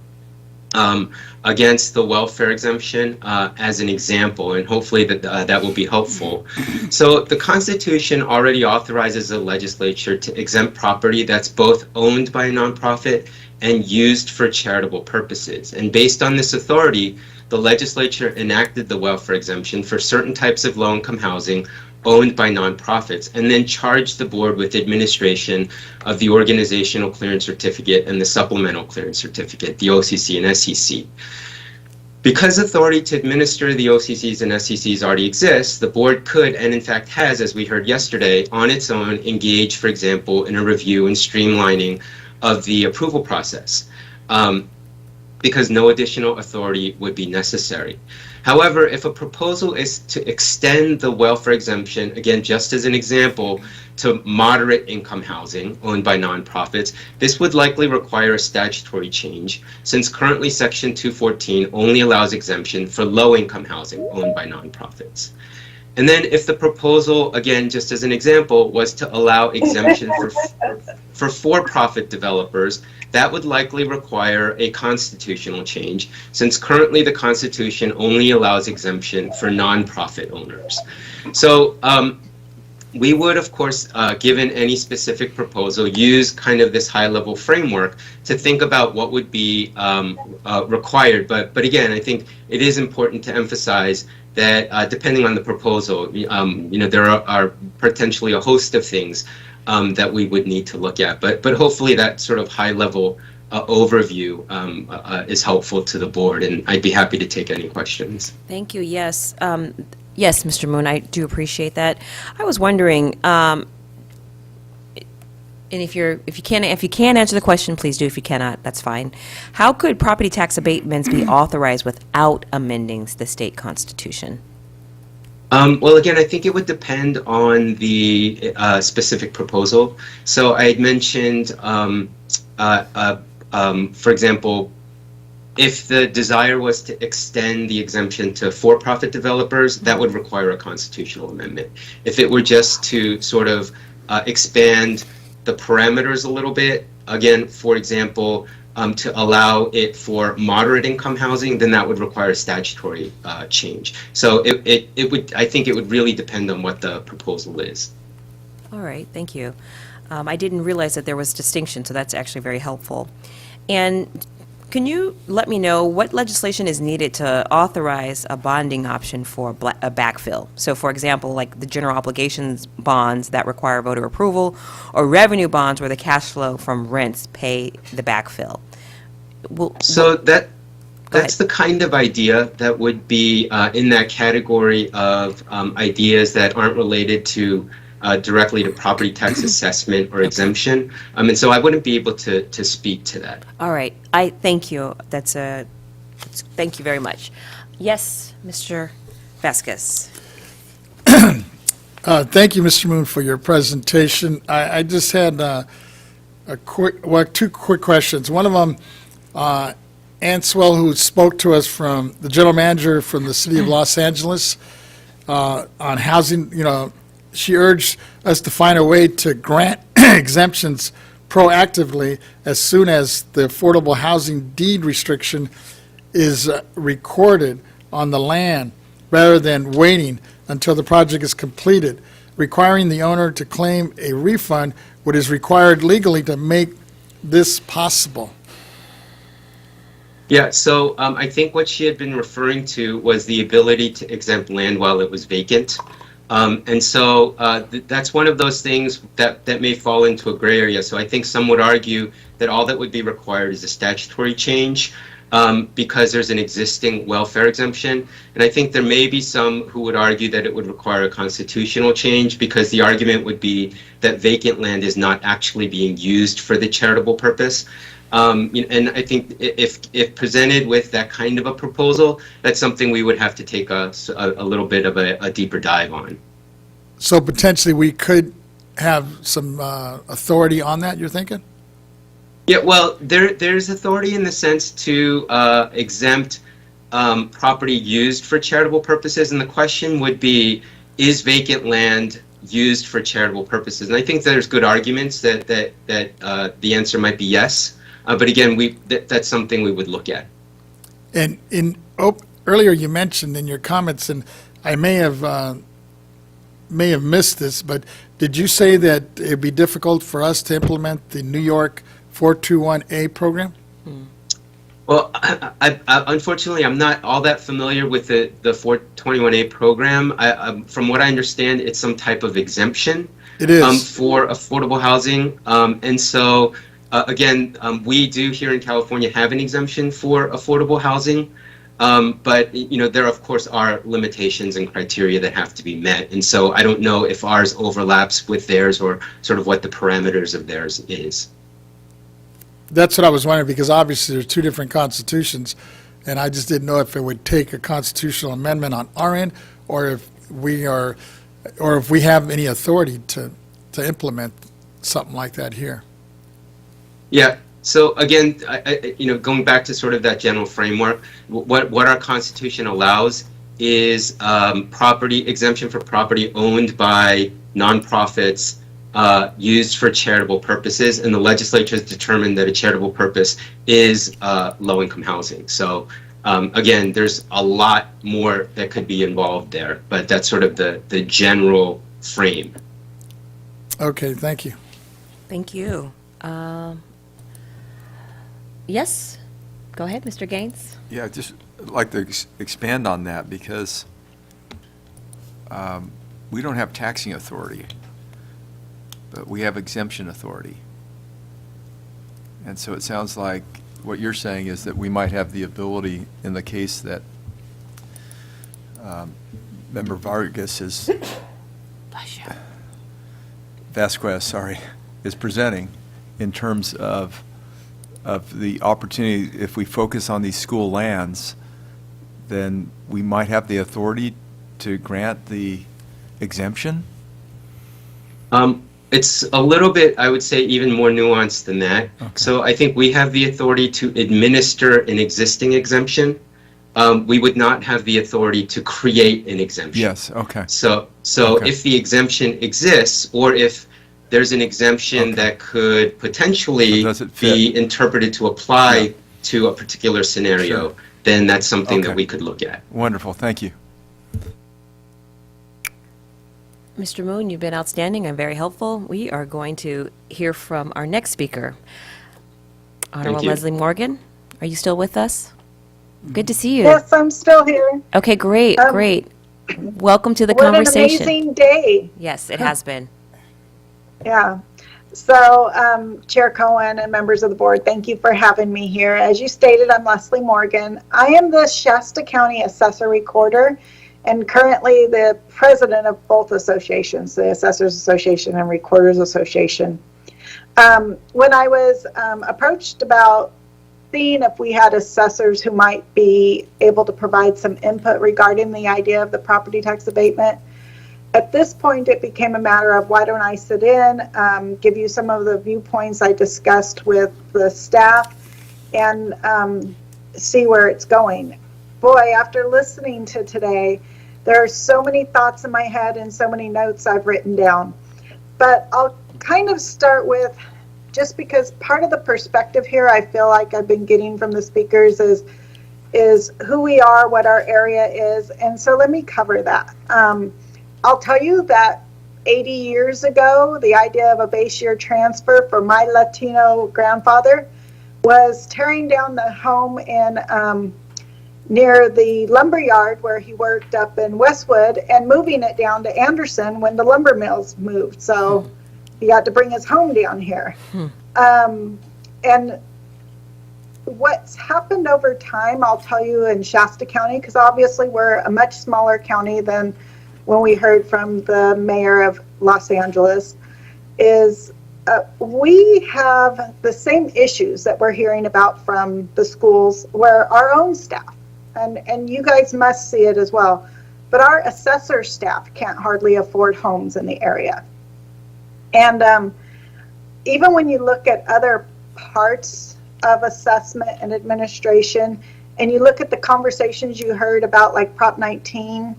against the welfare exemption as an example, and hopefully that will be helpful. So the Constitution already authorizes the legislature to exempt property that's both owned by a nonprofit and used for charitable purposes. And based on this authority, the legislature enacted the welfare exemption for certain types of low-income housing owned by nonprofits, and then charged the board with administration of the organizational clearance certificate and the supplemental clearance certificate, the OCC and SEC. Because authority to administer the OCCs and SECs already exists, the board could, and in fact has, as we heard yesterday, on its own engage, for example, in a review and streamlining of the approval process. because no additional authority would be necessary. However, if a proposal is to extend the welfare exemption, again, just as an example, to moderate income housing owned by nonprofits, this would likely require a statutory change, since currently Section 214 only allows exemption for low-income housing owned by nonprofits. And then if the proposal, again, just as an example, was to allow exemption for for-profit developers, that would likely require a constitutional change, since currently the Constitution only allows exemption for nonprofit owners. So we would, of course, given any specific proposal, use kind of this high-level framework to think about what would be required. But again, I think it is important to emphasize that depending on the proposal, there are potentially a host of things that we would need to look at. But hopefully that sort of high-level overview is helpful to the board, and I'd be happy to take any questions. Thank you. Yes. Yes, Mr. Moon, I do appreciate that. I was wondering, and if you can't answer the question, please do. If you cannot, that's fine. How could property tax abatements be authorized without amending the state constitution? Well, again, I think it would depend on the specific proposal. So I had mentioned, for example, if the desire was to extend the exemption to for-profit developers, that would require a constitutional amendment. If it were just to sort of expand the parameters a little bit, again, for example, to allow it for moderate income housing, then that would require a statutory change. So it would, I think it would really depend on what the proposal is. All right, thank you. I didn't realize that there was distinction, so that's actually very helpful. And can you let me know what legislation is needed to authorize a bonding option for a backfill? So, for example, like the general obligations bonds that require voter approval, or revenue bonds where the cash flow from rents pay the backfill. So that's the kind of idea that would be in that category of ideas that aren't related to directly to property tax assessment or exemption. And so I wouldn't be able to speak to that. All right. I thank you. Thank you very much. Yes, Mr. Vasquez. Thank you, Mr. Moon, for your presentation. I just had two quick questions. One of them, Ann Swell, who spoke to us from the general manager from the city of Los Angeles on housing, she urged us to find a way to grant exemptions proactively as soon as the affordable housing deed restriction is recorded on the land, rather than waiting until the project is completed, requiring the owner to claim a refund, what is required legally to make this possible. Yeah, so I think what she had been referring to was the ability to exempt land while it was vacant. And so that's one of those things that may fall into a gray area. So I think some would argue that all that would be required is a statutory change because there's an existing welfare exemption. And I think there may be some who would argue that it would require a constitutional change because the argument would be that vacant land is not actually being used for the charitable purpose. And I think if presented with that kind of a proposal, that's something we would have to take a little bit of a deeper dive on. So potentially we could have some authority on that, you're thinking? Yeah, well, there's authority in the sense to exempt property used for charitable purposes, and the question would be, is vacant land used for charitable purposes? And I think there's good arguments that the answer might be yes. But again, that's something we would look at. And earlier you mentioned in your comments, and I may have missed this, but did you say that it'd be difficult for us to implement the New York 421A program? Well, I unfortunately, I'm not all that familiar with the 421A program. From what I understand, it's some type of exemption. It is. For affordable housing. And so, again, we do here in California have an exemption for affordable housing. But, there, of course, are limitations and criteria that have to be met. And so I don't know if ours overlaps with theirs or sort of what the parameters of theirs is. that's what I was wondering, because obviously there's two different constitutions, and I just didn't know if it would take a constitutional amendment on our end, or if we have any authority to implement something like that here. Yeah. So again, going back to sort of that general framework, what our Constitution allows is property exemption for property owned by nonprofits used for charitable purposes, and the legislature has determined that a charitable purpose is low-income housing. So again, there's a lot more that could be involved there, but that's sort of the general frame. Okay, thank you. Thank you. Yes, go ahead, Mr. Gaines. Yeah, just like to expand on that, because we don't have taxing authority, but we have exemption authority. And so it sounds like what you're saying is that we might have the ability, in the case that Member Vargas is, Vasquez, sorry, is presenting, in terms of the opportunity, if we focus on these school lands, then we might have the authority to grant the exemption? It's a little bit, I would say, even more nuanced than that. Okay. So I think we have the authority to administer an existing exemption. We would not have the authority to create an exemption. Yes, okay. So okay. If the exemption exists, or if there's an exemption that could potentially be interpreted to apply to a particular scenario, then that's something that we could look at. Wonderful, thank you. Mr. Moon, you've been outstanding and very helpful. We are going to hear from our next speaker, Honorable Leslie Morgan. Are you still with us? Good to see you. Yes, I'm still here. Okay, great, great. Welcome to the conversation. What an amazing day. Yes, it has been. Yeah. So, Chair Cohen and members of the board, thank you for having me here. As you stated, I'm Leslie Morgan. I am the Shasta County Assessor Recorder, and currently the president of both associations, the Assessors Association and Recorders Association. When I was approached about seeing if we had assessors who might be able to provide some input regarding the idea of the property tax abatement, at this point it became a matter of why don't I sit in, give you some of the viewpoints I discussed with the staff, and see where it's going. Boy, after listening to today, there are so many thoughts in my head and so many notes I've written down. But I'll kind of start with, just because part of the perspective here I feel like I've been getting from the speakers is who we are, what our area is, and so let me cover that. I'll tell you that 80 years ago, the idea of a base year transfer for my Latino grandfather was tearing down the home in near the lumber yard where he worked up in Westwood and moving it down to Anderson when the lumber mills moved. So he had to bring his home down here. And what's happened over time, I'll tell you, in Shasta County, because obviously we're a much smaller county than when we heard from the mayor of Los Angeles, is we have the same issues that we're hearing about from the schools, where our own staff, and you guys must see it as well, but our assessor staff can't hardly afford homes in the area. And even when you look at other parts of assessment and administration, and you look at the conversations you heard about, like Prop 19,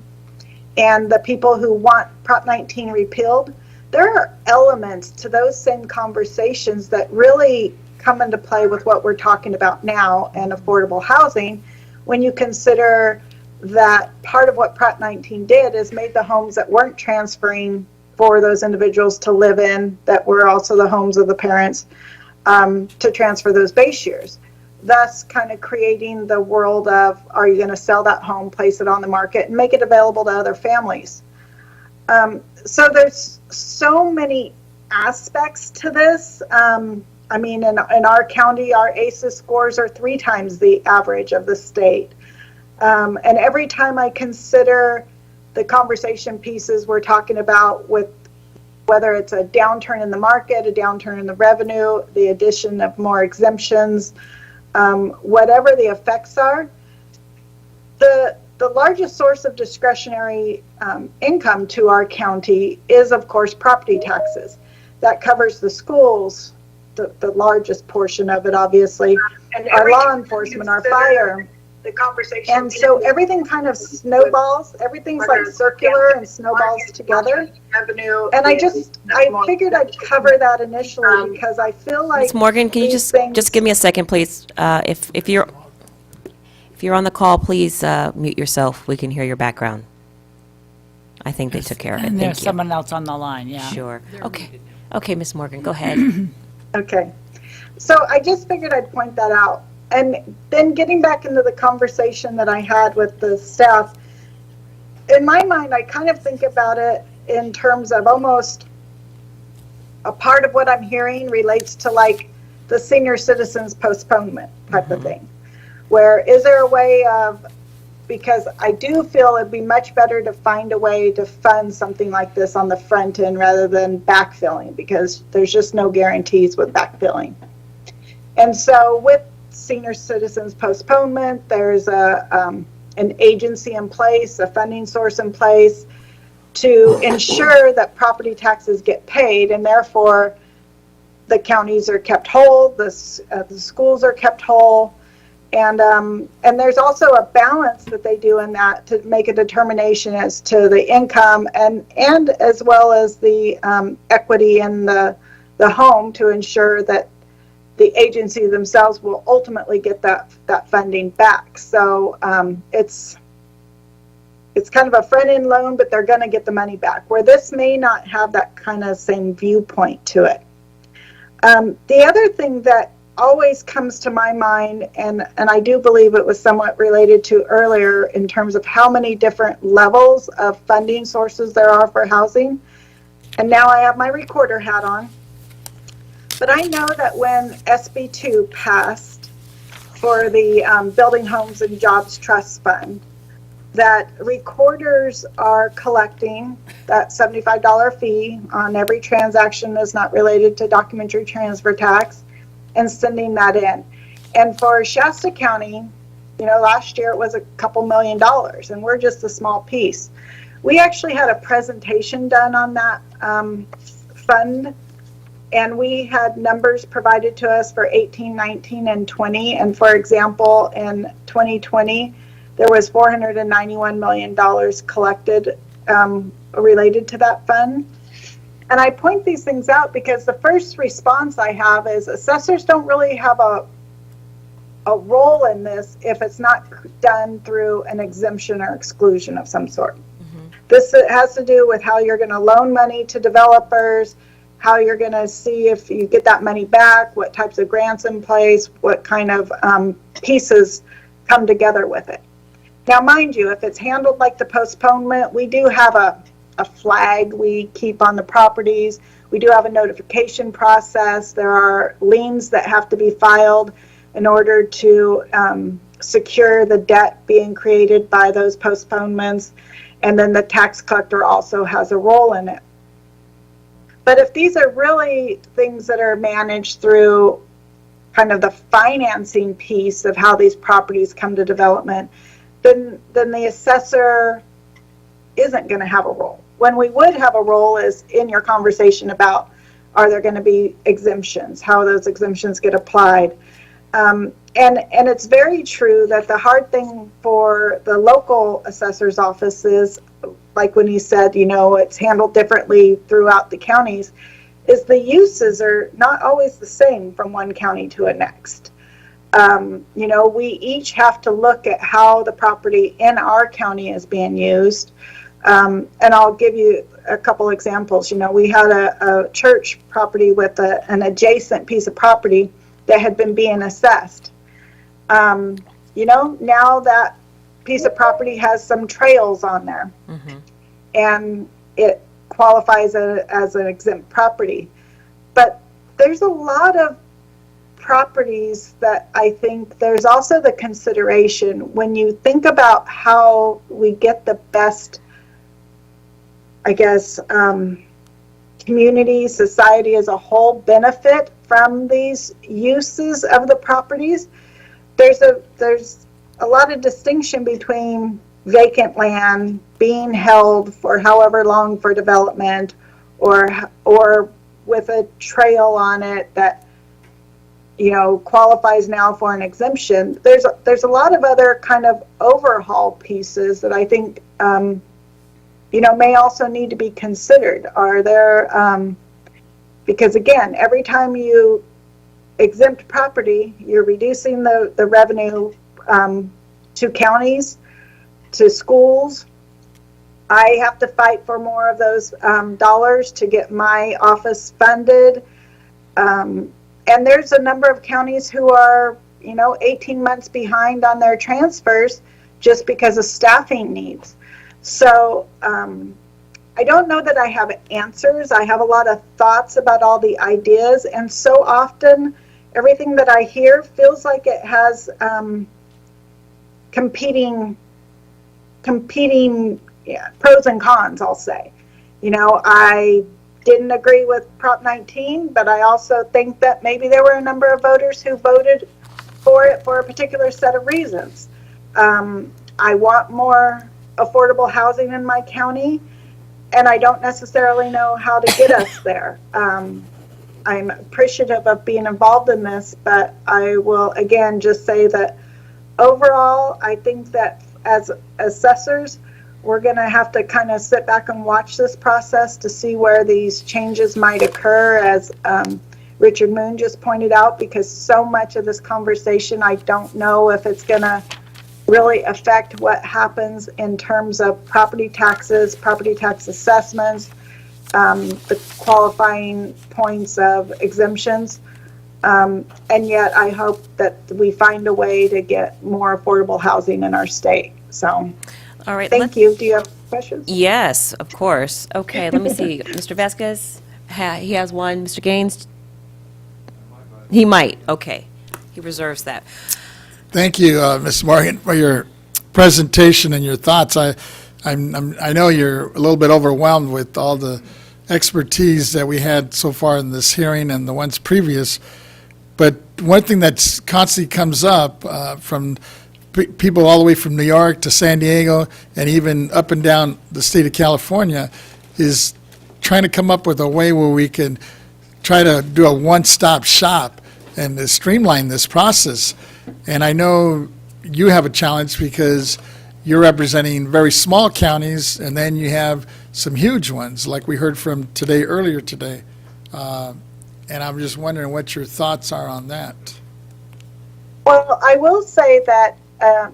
and the people who want Prop 19 repealed, there are elements to those same conversations that really come into play with what we're talking about now and affordable housing, when you consider that part of what Prop 19 did is made the homes that weren't transferring for those individuals to live in, that were also the homes of the parents, to transfer those base years. Thus kind of creating the world of, are you going to sell that home, place it on the market, and make it available to other families? So there's so many aspects to this. I mean, in our county, our ACES scores are 3 times the average of the state. And every time I consider the conversation pieces we're talking about with whether it's a downturn in the market, a downturn in the revenue, the addition of more exemptions, whatever the effects are, the largest source of discretionary income to our county is, of course, property taxes. That covers the schools, the largest portion of it, obviously, our law enforcement, our fire. The conversation. And so everything kind of snowballs, everything's like circular and snowballs together. And I figured I'd cover that initially because I feel like Ms. Morgan, can you just give me a second, please? If you're on the call, please mute yourself. We can hear your background. I think they took care of it. And Thank there's you. someone else on the line, yeah. Sure. Okay. Okay, Ms. Morgan, go ahead. Okay. So I just figured I'd point that out. And then getting back into the conversation that I had with the staff, in my mind, I kind of think about it in terms of almost a part of what I'm hearing relates to like the senior citizens postponement type of thing. Where is there a way of, because I do feel it'd be much better to find a way to fund something like this on the front end rather than backfilling, because there's just no guarantees with backfilling. And so with senior citizens postponement, there's an agency in place, a funding source in place to ensure that property taxes get paid, and therefore the counties are kept whole, the schools are kept whole, and there's also a balance that they do in that to make a determination as to the income and as well as the equity in the home to ensure that the agency themselves will ultimately get that funding back. So it's kind of a front-end loan, but they're going to get the money back, where this may not have that kind of same viewpoint to it. The other thing that always comes to my mind, and I do believe it was somewhat related to earlier in terms of how many different levels of funding sources there are for housing, and now I have my recorder hat on. But I know that when SB 2 passed for the Building Homes and Jobs Trust Fund, that recorders are collecting that $75 fee on every transaction that's not related to documentary transfer tax and sending that in. And for Shasta County, last year it was a couple $1 million, and we're just a small piece. We actually had a presentation done on that fund, and we had numbers provided to us for 18, 19, and 20. And for example, in 2020, there was $491 million collected related to that fund. And I point these things out because the first response I have is assessors don't really have a role in this if it's not done through an exemption or exclusion of some sort. This has to do with how you're going to loan money to developers, how you're going to see if you get that money back, what types of grants in place, what kind of pieces come together with it. Now, mind you, if it's handled like the postponement, we do have a flag we keep on the properties. We do have a notification process. There are liens that have to be filed in order to secure the debt being created by those postponements. And then the tax collector also has a role in it. But if these are really things that are managed through kind of the financing piece of how these properties come to development, then the assessor isn't going to have a role. When we would have a role is in your conversation about, are there going to be exemptions, how those exemptions get applied. And it's very true that the hard thing for the local assessor's office is, like when he said, it's handled differently throughout the counties, is the uses are not always the same from one county to the next. We each have to look at how the property in our county is being used. And I'll give you a couple examples. We had a church property with an adjacent piece of property that had been being assessed. Now that piece of property has some trails on there, and it qualifies as an exempt property. But there's a lot of properties that I think there's also the consideration when you think about how we get the best, community, society as a whole benefit from these uses of the properties. There's a lot of distinction between vacant land being held for however long for development, or with a trail on it that, you know, qualifies now for an exemption. There's a lot of other kind of overhaul pieces that I think, you know, may also need to be considered. Are there, because again, every time you exempt property, you're reducing the revenue to counties, to schools. I have to fight for more of those dollars to get my office funded. And there's a number of counties who are, you know, 18 months behind on their transfers just because of staffing needs. So I don't know that I have answers. I have a lot of thoughts about all the ideas, and so often everything that I hear feels like it has competing pros and cons, I'll say. You know, I didn't agree with Prop 19, but I also think that maybe there were a number of voters who voted for it for a particular set of reasons. I want more affordable housing in my county, and I don't necessarily know how to get us there. I'm appreciative of being involved in this, but I will again just say that overall, I think that as assessors, we're going to have to kind of sit back and watch this process to see where these changes might occur, as Richard Moon just pointed out, because so much of this conversation, I don't know if it's going to really affect what happens in terms of property taxes, property tax assessments, the qualifying points of exemptions. And yet I hope that we find a way to get more affordable housing in our state. So, all right. Thank you. Do you have questions? Yes, of course. Okay, let me see. Mr. Vasquez, he has one. Mr. Gaines? He might. Okay. He reserves that. Thank you, Ms. Morgan, for your presentation and your thoughts. I know you're a little bit overwhelmed with all the expertise that we had so far in this hearing and the ones previous. But one thing that's constantly comes up from people all the way from New York to San Diego and even up and down the state of California is trying to come up with a way where we can try to do a one-stop shop and to streamline this process. And I know you have a challenge because you're representing very small counties, and then you have some huge ones, like we heard from earlier today. And I'm just wondering what your thoughts are on that. Well, I will say that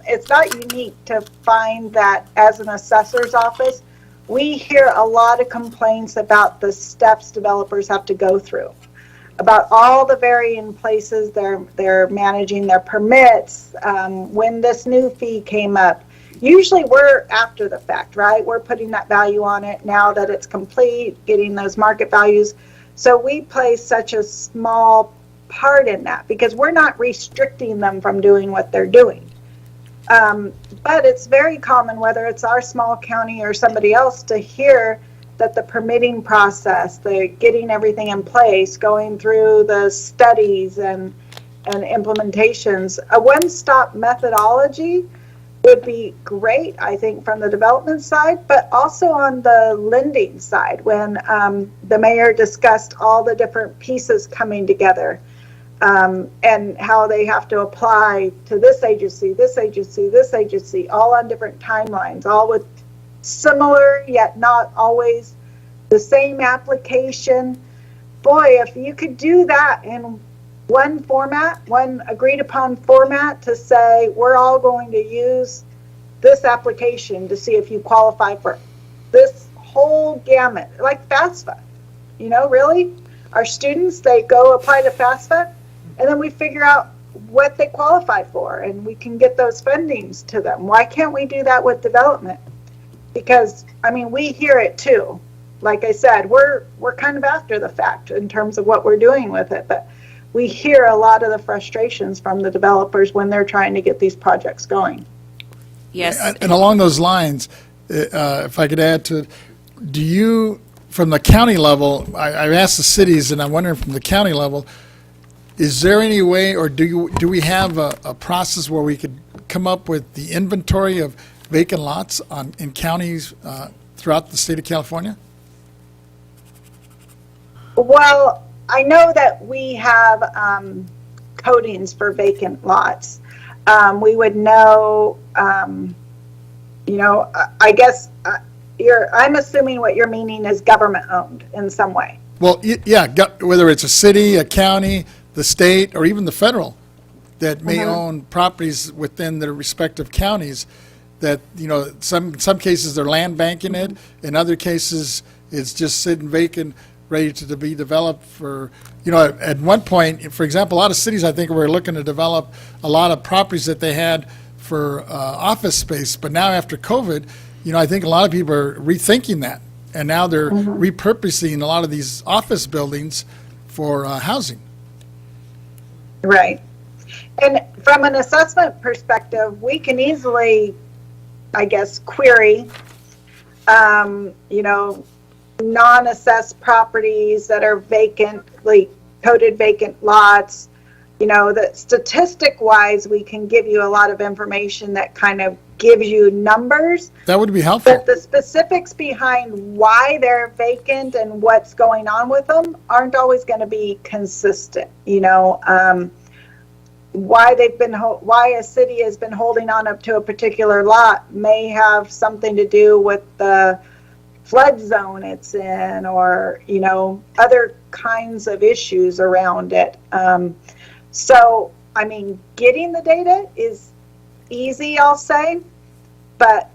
it's not unique to find that as an assessor's office, we hear a lot of complaints about the steps developers have to go through, about all the varying places they're managing their permits, when this new fee came up. Usually we're after the fact, right? We're putting that value on it now that it's complete, getting those market values. So we play such a small part in that because we're not restricting them from doing what they're doing. But it's very common, whether it's our small county or somebody else, to hear that the permitting process, the getting everything in place, going through the studies and implementations, a one-stop methodology would be great, I think, from the development side, but also on the lending side, when the mayor discussed all the different pieces coming together, and how they have to apply to this agency, this agency, this agency, all on different timelines, all with similar yet not always the same application. Boy, if you could do that in one format, one agreed upon format, to say we're all going to use this application to see if you qualify for this whole gamut, like FAFSA. You know, really, our students, they go apply to FAFSA, and then we figure out what they qualify for, and we can get those fundings to them. Why can't we do that with development? Because, I mean, we hear it too. Like I said, we're kind of after the fact in terms of what we're doing with it, but we hear a lot of the frustrations from the developers when they're trying to get these projects going. Yes. And along those lines, if I could add to it, do you from the county level, I've asked the cities, and I'm wondering from the county level, is there any way, or do we have a process where we could come up with the inventory of vacant lots in counties throughout the state of California? Well, I know that we have codings for vacant lots. We would know, I guess I'm assuming what you're meaning is government owned in some way. Well, yeah, whether it's a city, a county, the state, or even the federal that may own properties within their respective counties that, some cases they're land banking it, in other cases it's just sitting vacant, ready to be developed for, at one point, for example, a lot of cities I think were looking to develop a lot of properties that they had for office space, but now after COVID, I think a lot of people are rethinking that, and now they're repurposing a lot of these office buildings for housing. Right. And from an assessment perspective, we can easily, I guess, query, non-assessed properties that are vacantly coded vacant lots. That statistic-wise, we can give you a lot of information that kind of gives you numbers. That would be helpful. But the specifics behind why they're vacant and what's going on with them aren't always going to be consistent. Why a city has been holding on up to a particular lot may have something to do with the flood zone it's in, or other kinds of issues around it. So, getting the data is easy, I'll say, but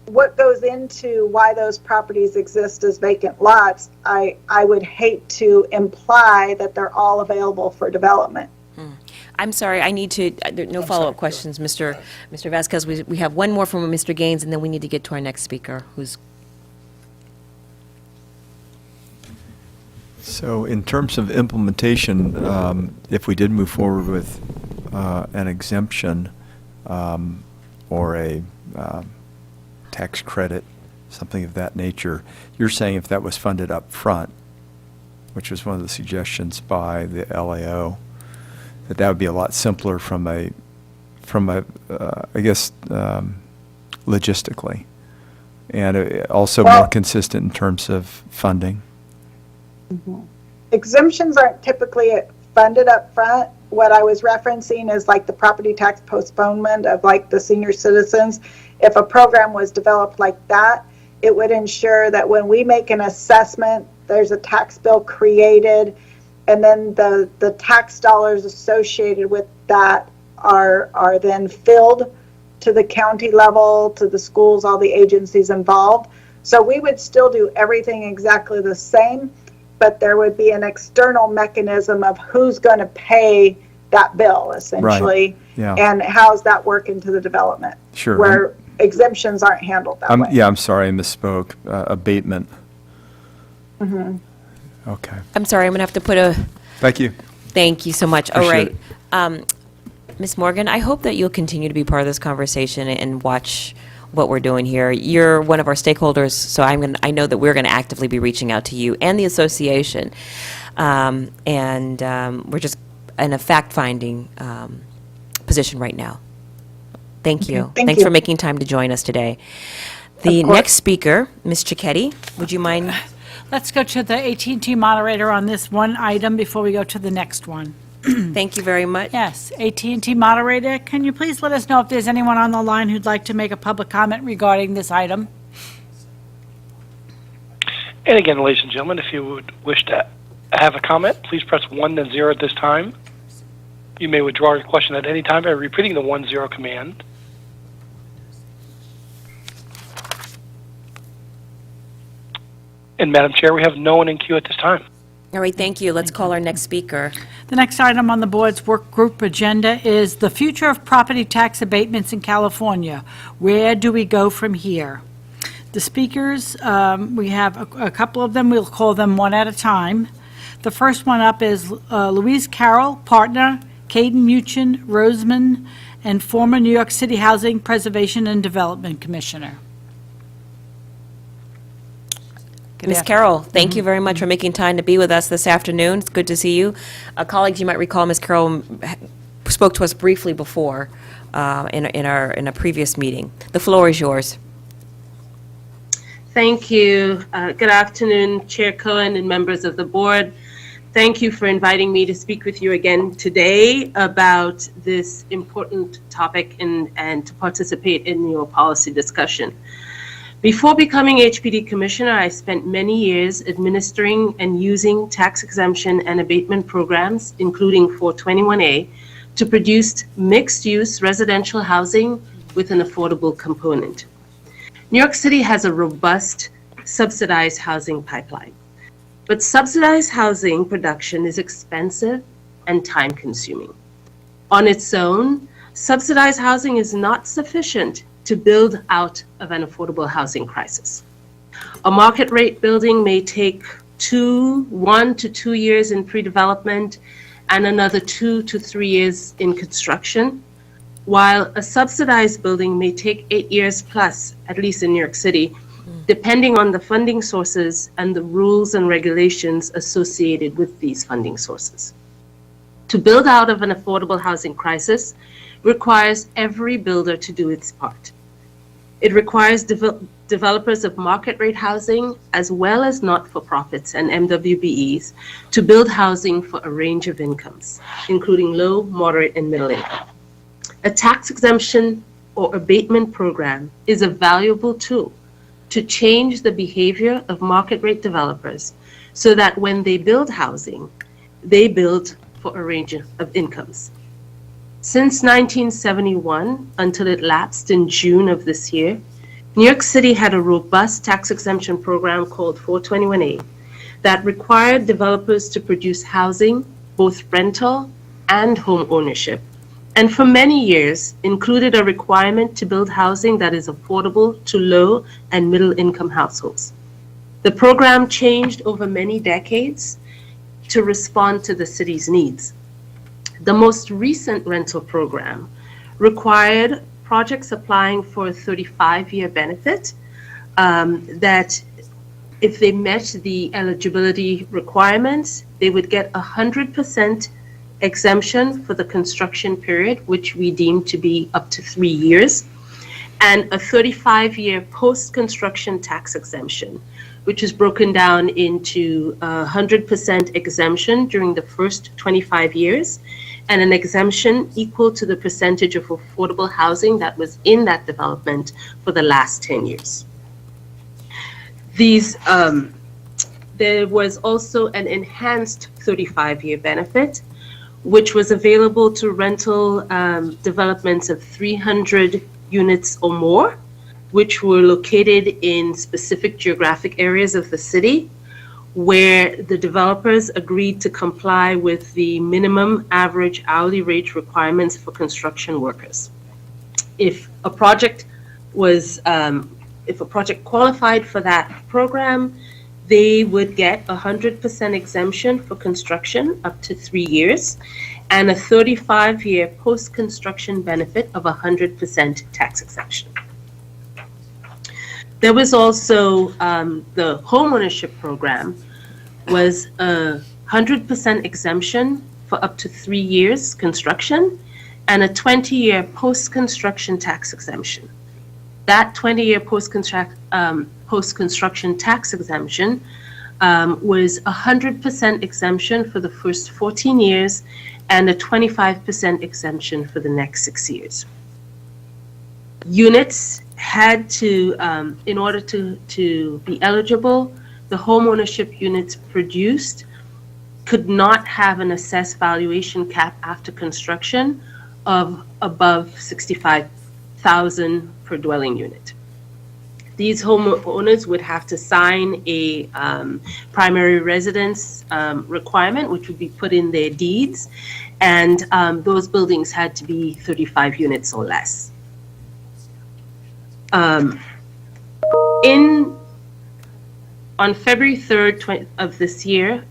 what goes into why those properties exist as vacant lots, I would hate to imply that they're all available for development. I'm sorry, I need to, no follow-up questions, Mr. Vasquez. We have one more from Mr. Gaines, and then we need to get to our next speaker, who's... So in terms of implementation, if we did move forward with an exemption or a tax credit, something of that nature, you're saying if that was funded up front, which was one of the suggestions by the LAO, that would be a lot simpler from a I guess, logistically, and also more consistent in terms of funding. Exemptions aren't typically funded up front. What I was referencing is like the property tax postponement of like the senior citizens. If a program was developed like that, it would ensure that when we make an assessment, there's a tax bill created, and then the tax dollars associated with that are then filled to the county level, to the schools, all the agencies involved. So we would still do everything exactly the same, but there would be an external mechanism of who's going to pay that bill, essentially, right. Yeah. And how's that work into the development. Sure. Where exemptions aren't handled that way. Yeah, I'm sorry, I misspoke. Abatement. Okay. I'm sorry, I'm going to have to put a... Thank you. Thank you so much. All Appreciate right. Ms. Morgan, I hope that you'll continue to be part of this conversation and watch what we're doing here. You're one of our stakeholders, so I know that we're going to actively be reaching out to you and the association. We're just in a fact-finding position right now. Thank you. Thanks for making time to join us today. The next speaker, Ms. Cicchetti, would you mind? Let's go to the AT&T moderator on this one item before we go to the next one. Thank you very much. Yes, AT&T moderator, can you please let us know if there's anyone on the line who'd like to make a public comment regarding this item? And again, ladies and gentlemen, if you would wish to have a comment, please press 1 then 0 at this time. You may withdraw your question at any time by repeating the 1-0 command. And Madam Chair, we have no one in queue at this time. All right, thank you. Let's call our next speaker. The next item on the board's work group agenda is the future of property tax abatements in California. Where do we go from here? The speakers, we have a couple of them. We'll call them one at a time. The first one up is Louise Carroll, partner, Caden Muchin, Roseman, and former New York City Housing Preservation and Development Commissioner. Ms. Carroll, thank you very much for making time to be with us this afternoon. It's good to see you. Colleagues, you might recall Ms. Carroll spoke to us briefly before in a previous meeting. The floor is yours. Thank you. Good afternoon, Chair Cohen and members of the board. Thank you for inviting me to speak with you again today about this important topic and to participate in your policy discussion. Before becoming HPD Commissioner, I spent many years administering and using tax exemption and abatement programs, including 421A, to produce mixed-use residential housing with an affordable component. New York City has a robust subsidized housing pipeline, but subsidized housing production is expensive and time-consuming. On its own, subsidized housing is not sufficient to build out of an affordable housing crisis. A market rate building may take 1 to 2 years in pre-development and another 2 to 3 years in construction, while a subsidized building may take 8 years plus, at least in New York City, depending on the funding sources and the rules and regulations associated with these funding sources. To build out of an affordable housing crisis requires every builder to do its part. It requires developers of market rate housing as well as not-for-profits and MWBEs to build housing for a range of incomes, including low, moderate, and middle income. A tax exemption or abatement program is a valuable tool to change the behavior of market rate developers so that when they build housing, they build for a range of incomes. Since 1971, until it lapsed in June of this year, New York City had a robust tax exemption program called 421A that required developers to produce housing, both rental and home ownership, and for many years included a requirement to build housing that is affordable to low and middle income households. The program changed over many decades to respond to the city's needs. The most recent rental program required projects applying for a 35-year benefit that if they met the eligibility requirements, they would get 100% exemption for the construction period, which we deem to be up to 3 years, and a 35-year post-construction tax exemption, which is broken down into 100% exemption during the first 25 years, and an exemption equal to the percentage of affordable housing that was in that development for the last 10 years. There was also an enhanced 35-year benefit, which was available to rental developments of 300 units or more, which were located in specific geographic areas of the city, where the developers agreed to comply with the minimum average hourly rate requirements for construction workers. If a project qualified for that program, they would get 100% exemption for construction up to 3 years and a 35-year post-construction benefit of 100% tax exemption. There was also the homeownership program was a 100% exemption for up to 3 years construction and a 20-year post-construction tax exemption. That 20-year post-construction tax exemption was 100% exemption for the first 14 years and a 25% exemption for the next 6 years. Units had to, in order to be eligible, the homeownership units produced could not have an assessed valuation cap after construction of above $65,000 per dwelling unit. These homeowners would have to sign a primary residence requirement, which would be put in their deeds, and those buildings had to be 35 units or less. On February 3rd of this year,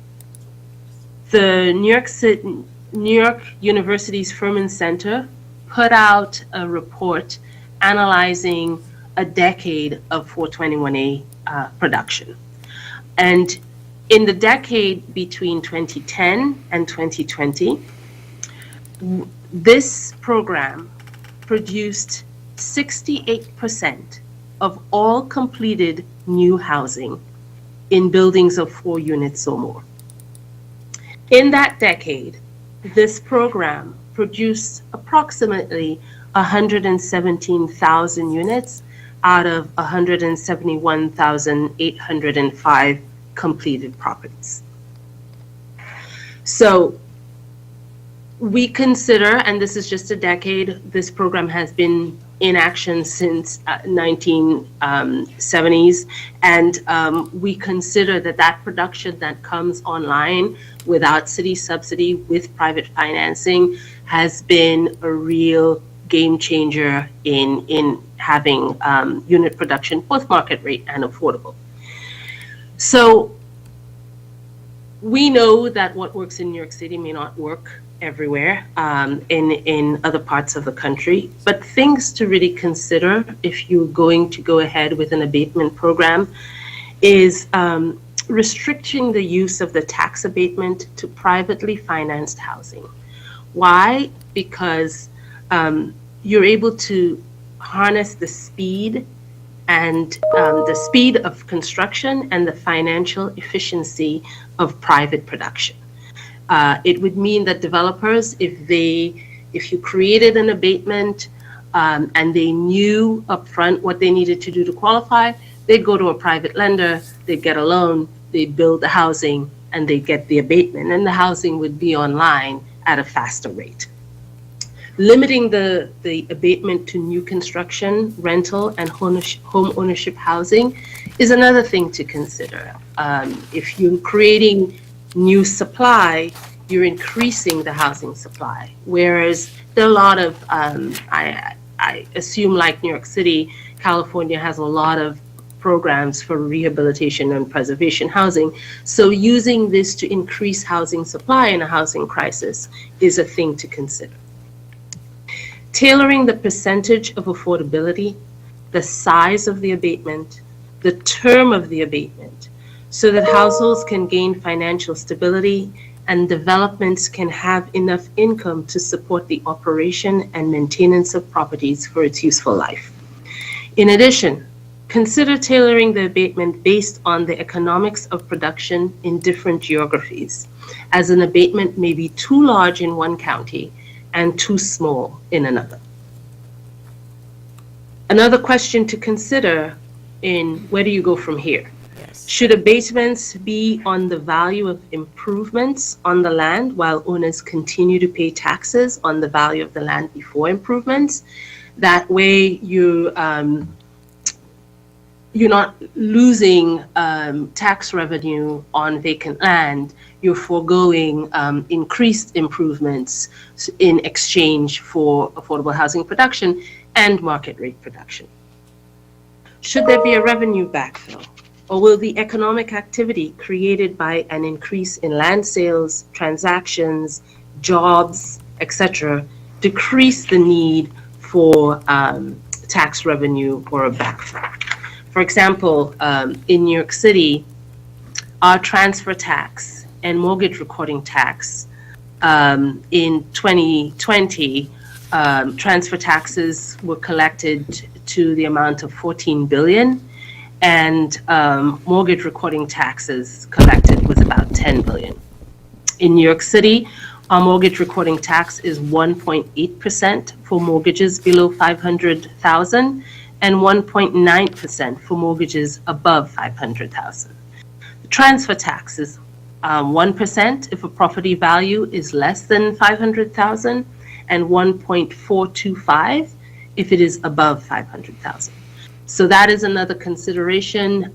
the New York University's Furman Center put out a report analyzing a decade of 421A production. And in the decade between 2010 and 2020, this program produced 68% of all completed new housing in buildings of 4 units or more. In that decade, this program produced approximately 117,000 units out of 171,805 completed properties. So we consider, and this is just a decade, this program has been in action since 1970s, and we consider that that production that comes online without city subsidy, with private financing, has been a real game changer in having unit production, both market rate and affordable. So we know that what works in New York City may not work everywhere in other parts of the country, but things to really consider if you're going to go ahead with an abatement program is restricting the use of the tax abatement to privately financed housing. Why? Because you're able to harness the speed of construction and the financial efficiency of private production. It would mean that developers, if you created an abatement and they knew upfront what they needed to do to qualify, they'd go to a private lender, they'd get a loan, they'd build the housing, and they'd get the abatement, and the housing would be online at a faster rate. Limiting the abatement to new construction, rental, and home ownership housing is another thing to consider. If you're creating new supply, you're increasing the housing supply. Whereas there are a lot of, I assume like New York City, California has a lot of programs for rehabilitation and preservation housing. So using this to increase housing supply in a housing crisis is a thing to consider. Tailoring the percentage of affordability, the size of the abatement, the term of the abatement, so that households can gain financial stability and developments can have enough income to support the operation and maintenance of properties for its useful life. In addition, consider tailoring the abatement based on the economics of production in different geographies, as an abatement may be too large in one county and too small in another. Another question to consider in where do you go from here? Should abatements be on the value of improvements on the land while owners continue to pay taxes on the value of the land before improvements? That way you're not losing tax revenue on vacant land. You're foregoing increased improvements in exchange for affordable housing production and market rate production. Should there be a revenue backfill? Or will the economic activity created by an increase in land sales, transactions, jobs, etc., decrease the need for tax revenue or a backfill? For example, in New York City, our transfer tax and mortgage recording tax in 2020, transfer taxes were collected to the amount of $14 billion. And mortgage recording taxes collected was about $10 billion. In New York City, our mortgage recording tax is 1.8% for mortgages below $500,000 and 1.9% for mortgages above $500,000. The transfer tax is 1% if a property value is less than $500,000 and 1.425 if it is above $500,000. So that is another consideration,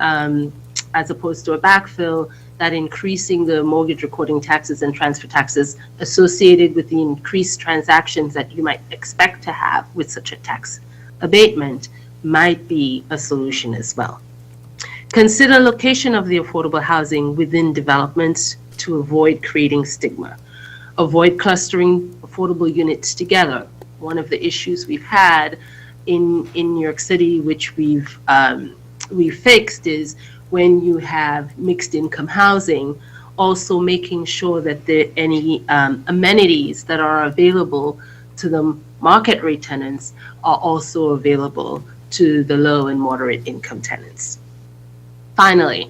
as opposed to a backfill, that increasing the mortgage recording taxes and transfer taxes associated with the increased transactions that you might expect to have with such a tax abatement might be a solution as well. Consider location of the affordable housing within developments to avoid creating stigma. Avoid clustering affordable units together. One of the issues we've had in New York City, which we've we fixed is when you have mixed income housing, also making sure that any amenities that are available to the market rate tenants are also available to the low and moderate income tenants. Finally,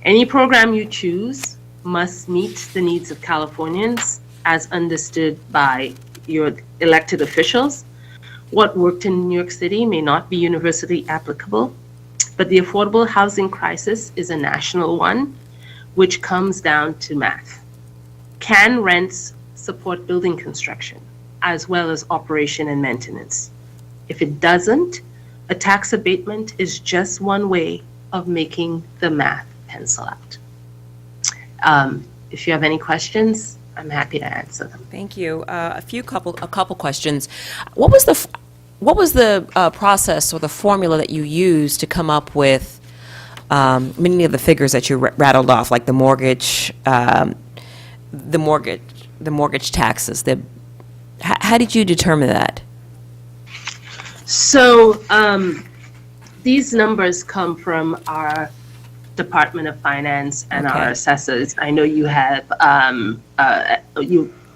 any program you choose must meet the needs of Californians as understood by your elected officials. What worked in New York City may not be universally applicable, but the affordable housing crisis is a national one, which comes down to math. Can rents support building construction, as well as operation and maintenance? If it doesn't, a tax abatement is just one way of making the math pencil out. If you have any questions, I'm happy to answer them. Thank you. A couple questions. What was the process or the formula that you used to come up with many of the figures that you rattled off, like the mortgage taxes? How did you determine that? So these numbers come from our Department of Finance and our assessors. I know you have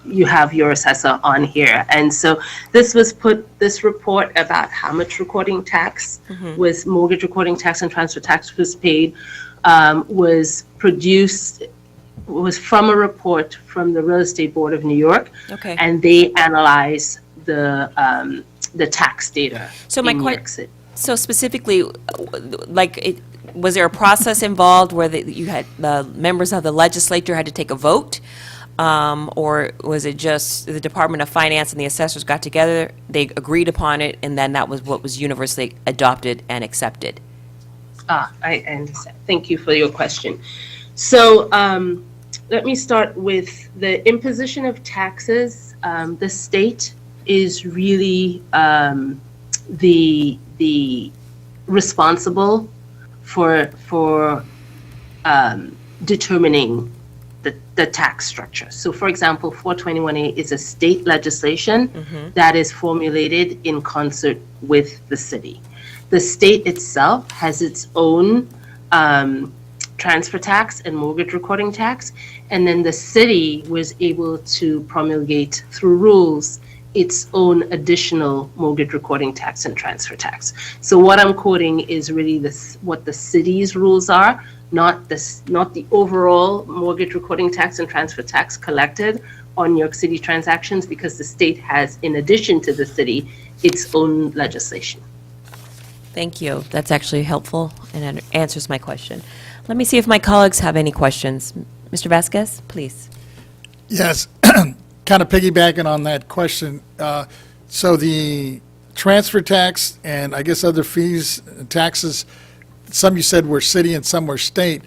you have your assessor on here, and so this report about how much recording tax was mortgage recording tax and transfer tax was paid was from a report from the Real Estate Board of New York, and they analyze the tax data in New York City. So specifically, was there a process involved where you had the members of the legislature had to take a vote? Or was it just the Department of Finance and the assessors got together, they agreed upon it, and then that was what was universally adopted and accepted? I understand. Thank you for your question. So let me start with the imposition of taxes. The state is really the responsible for determining the tax structure. So for example, 421A is a state legislation that is formulated in concert with the city. The state itself has its own transfer tax and mortgage recording tax, and then the city was able to promulgate through rules its own additional mortgage recording tax and transfer tax. So what I'm quoting is really what the city's rules are, not the overall mortgage recording tax and transfer tax collected on New York City transactions, because the state has, in addition to the city, its own legislation. Thank you. That's actually helpful and it answers my question. Let me see if my colleagues have any questions. Mr. Vasquez, please. Yes, kind of piggybacking on that question. So the transfer tax and I guess other fees, taxes, some you said were city and some were state.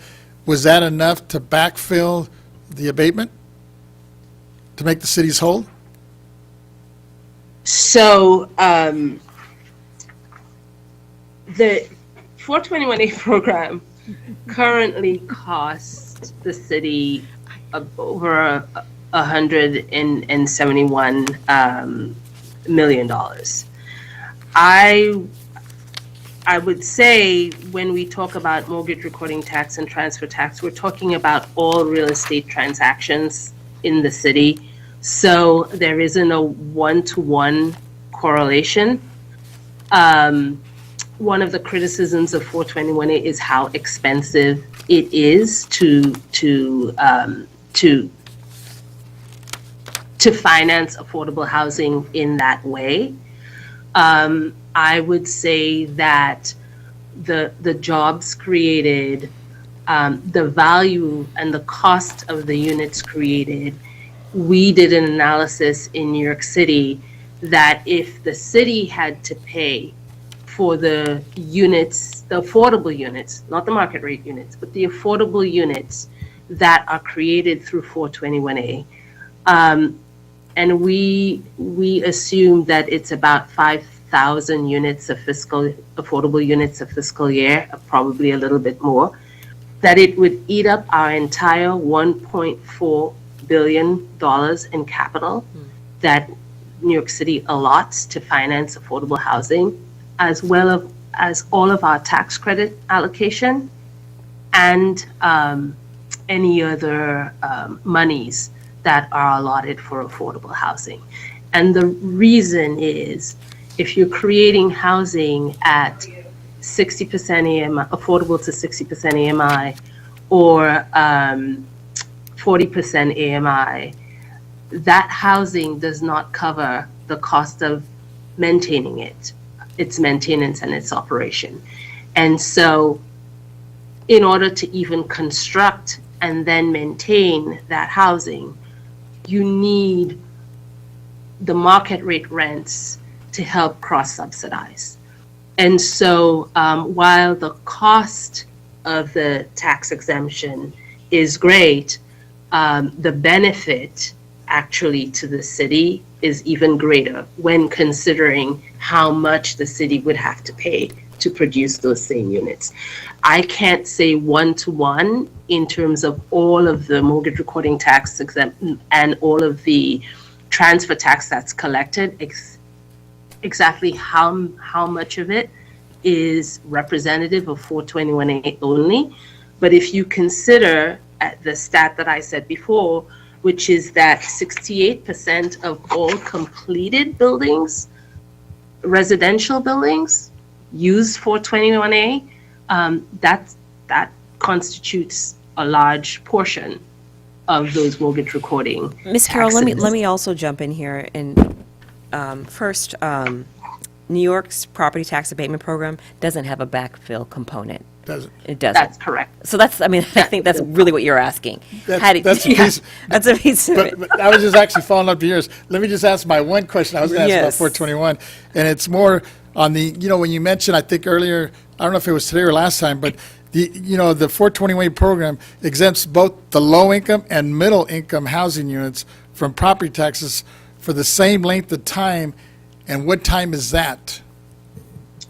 Was that enough to backfill the abatement to make the cities whole? So the 421A program currently costs the city over $171 million. I would say when we talk about mortgage recording tax and transfer tax, we're talking about all real estate transactions in the city. So there isn't a one-to-one correlation. One of the criticisms of 421A is how expensive it is to finance affordable housing in that way. I would say that the jobs created, the value and the cost of the units created, we did an analysis in New York City that if the city had to pay for the units, the affordable units, not the market rate units, but the affordable units that are created through 421A, and we assume that it's about 5,000 units of affordable units a fiscal year, probably a little bit more, that it would eat up our entire $1.4 billion in capital that New York City allots to finance affordable housing, as well as all of our tax credit allocation and any other monies that are allotted for affordable housing. And the reason is, if you're creating housing at 60% AMI, affordable to 60% AMI, or 40% AMI, that housing does not cover the cost of maintaining it, its maintenance and its operation. And so in order to even construct and then maintain that housing, you need the market rate rents to help cross-subsidize. And so while the cost of the tax exemption is great, the benefit actually to the city is even greater when considering how much the city would have to pay to produce those same units. I can't say one-to-one in terms of all of the mortgage recording tax exempt and all of the transfer tax that's collected, exactly how much of it is representative of 421A only. But if you consider the stat that I said before, which is that 68% of all completed buildings, residential buildings, use 421A, that constitutes a large portion of those mortgage recording. Ms. Carroll, let me also jump in here. And first, New York's property tax abatement program doesn't have a backfill component. Doesn't. It doesn't. That's correct. So that's, I mean, I think that's really what you're asking. That's a piece. That's a piece of it. But I was just actually following up to yours. Let me just ask my one question. I was going to ask Yes. about 421, and it's more on the, when you mentioned, I think earlier, I don't know if it was today or last time, but the 421 program exempts both the low-income and middle-income housing units from property taxes for the same length of time. And what time is that?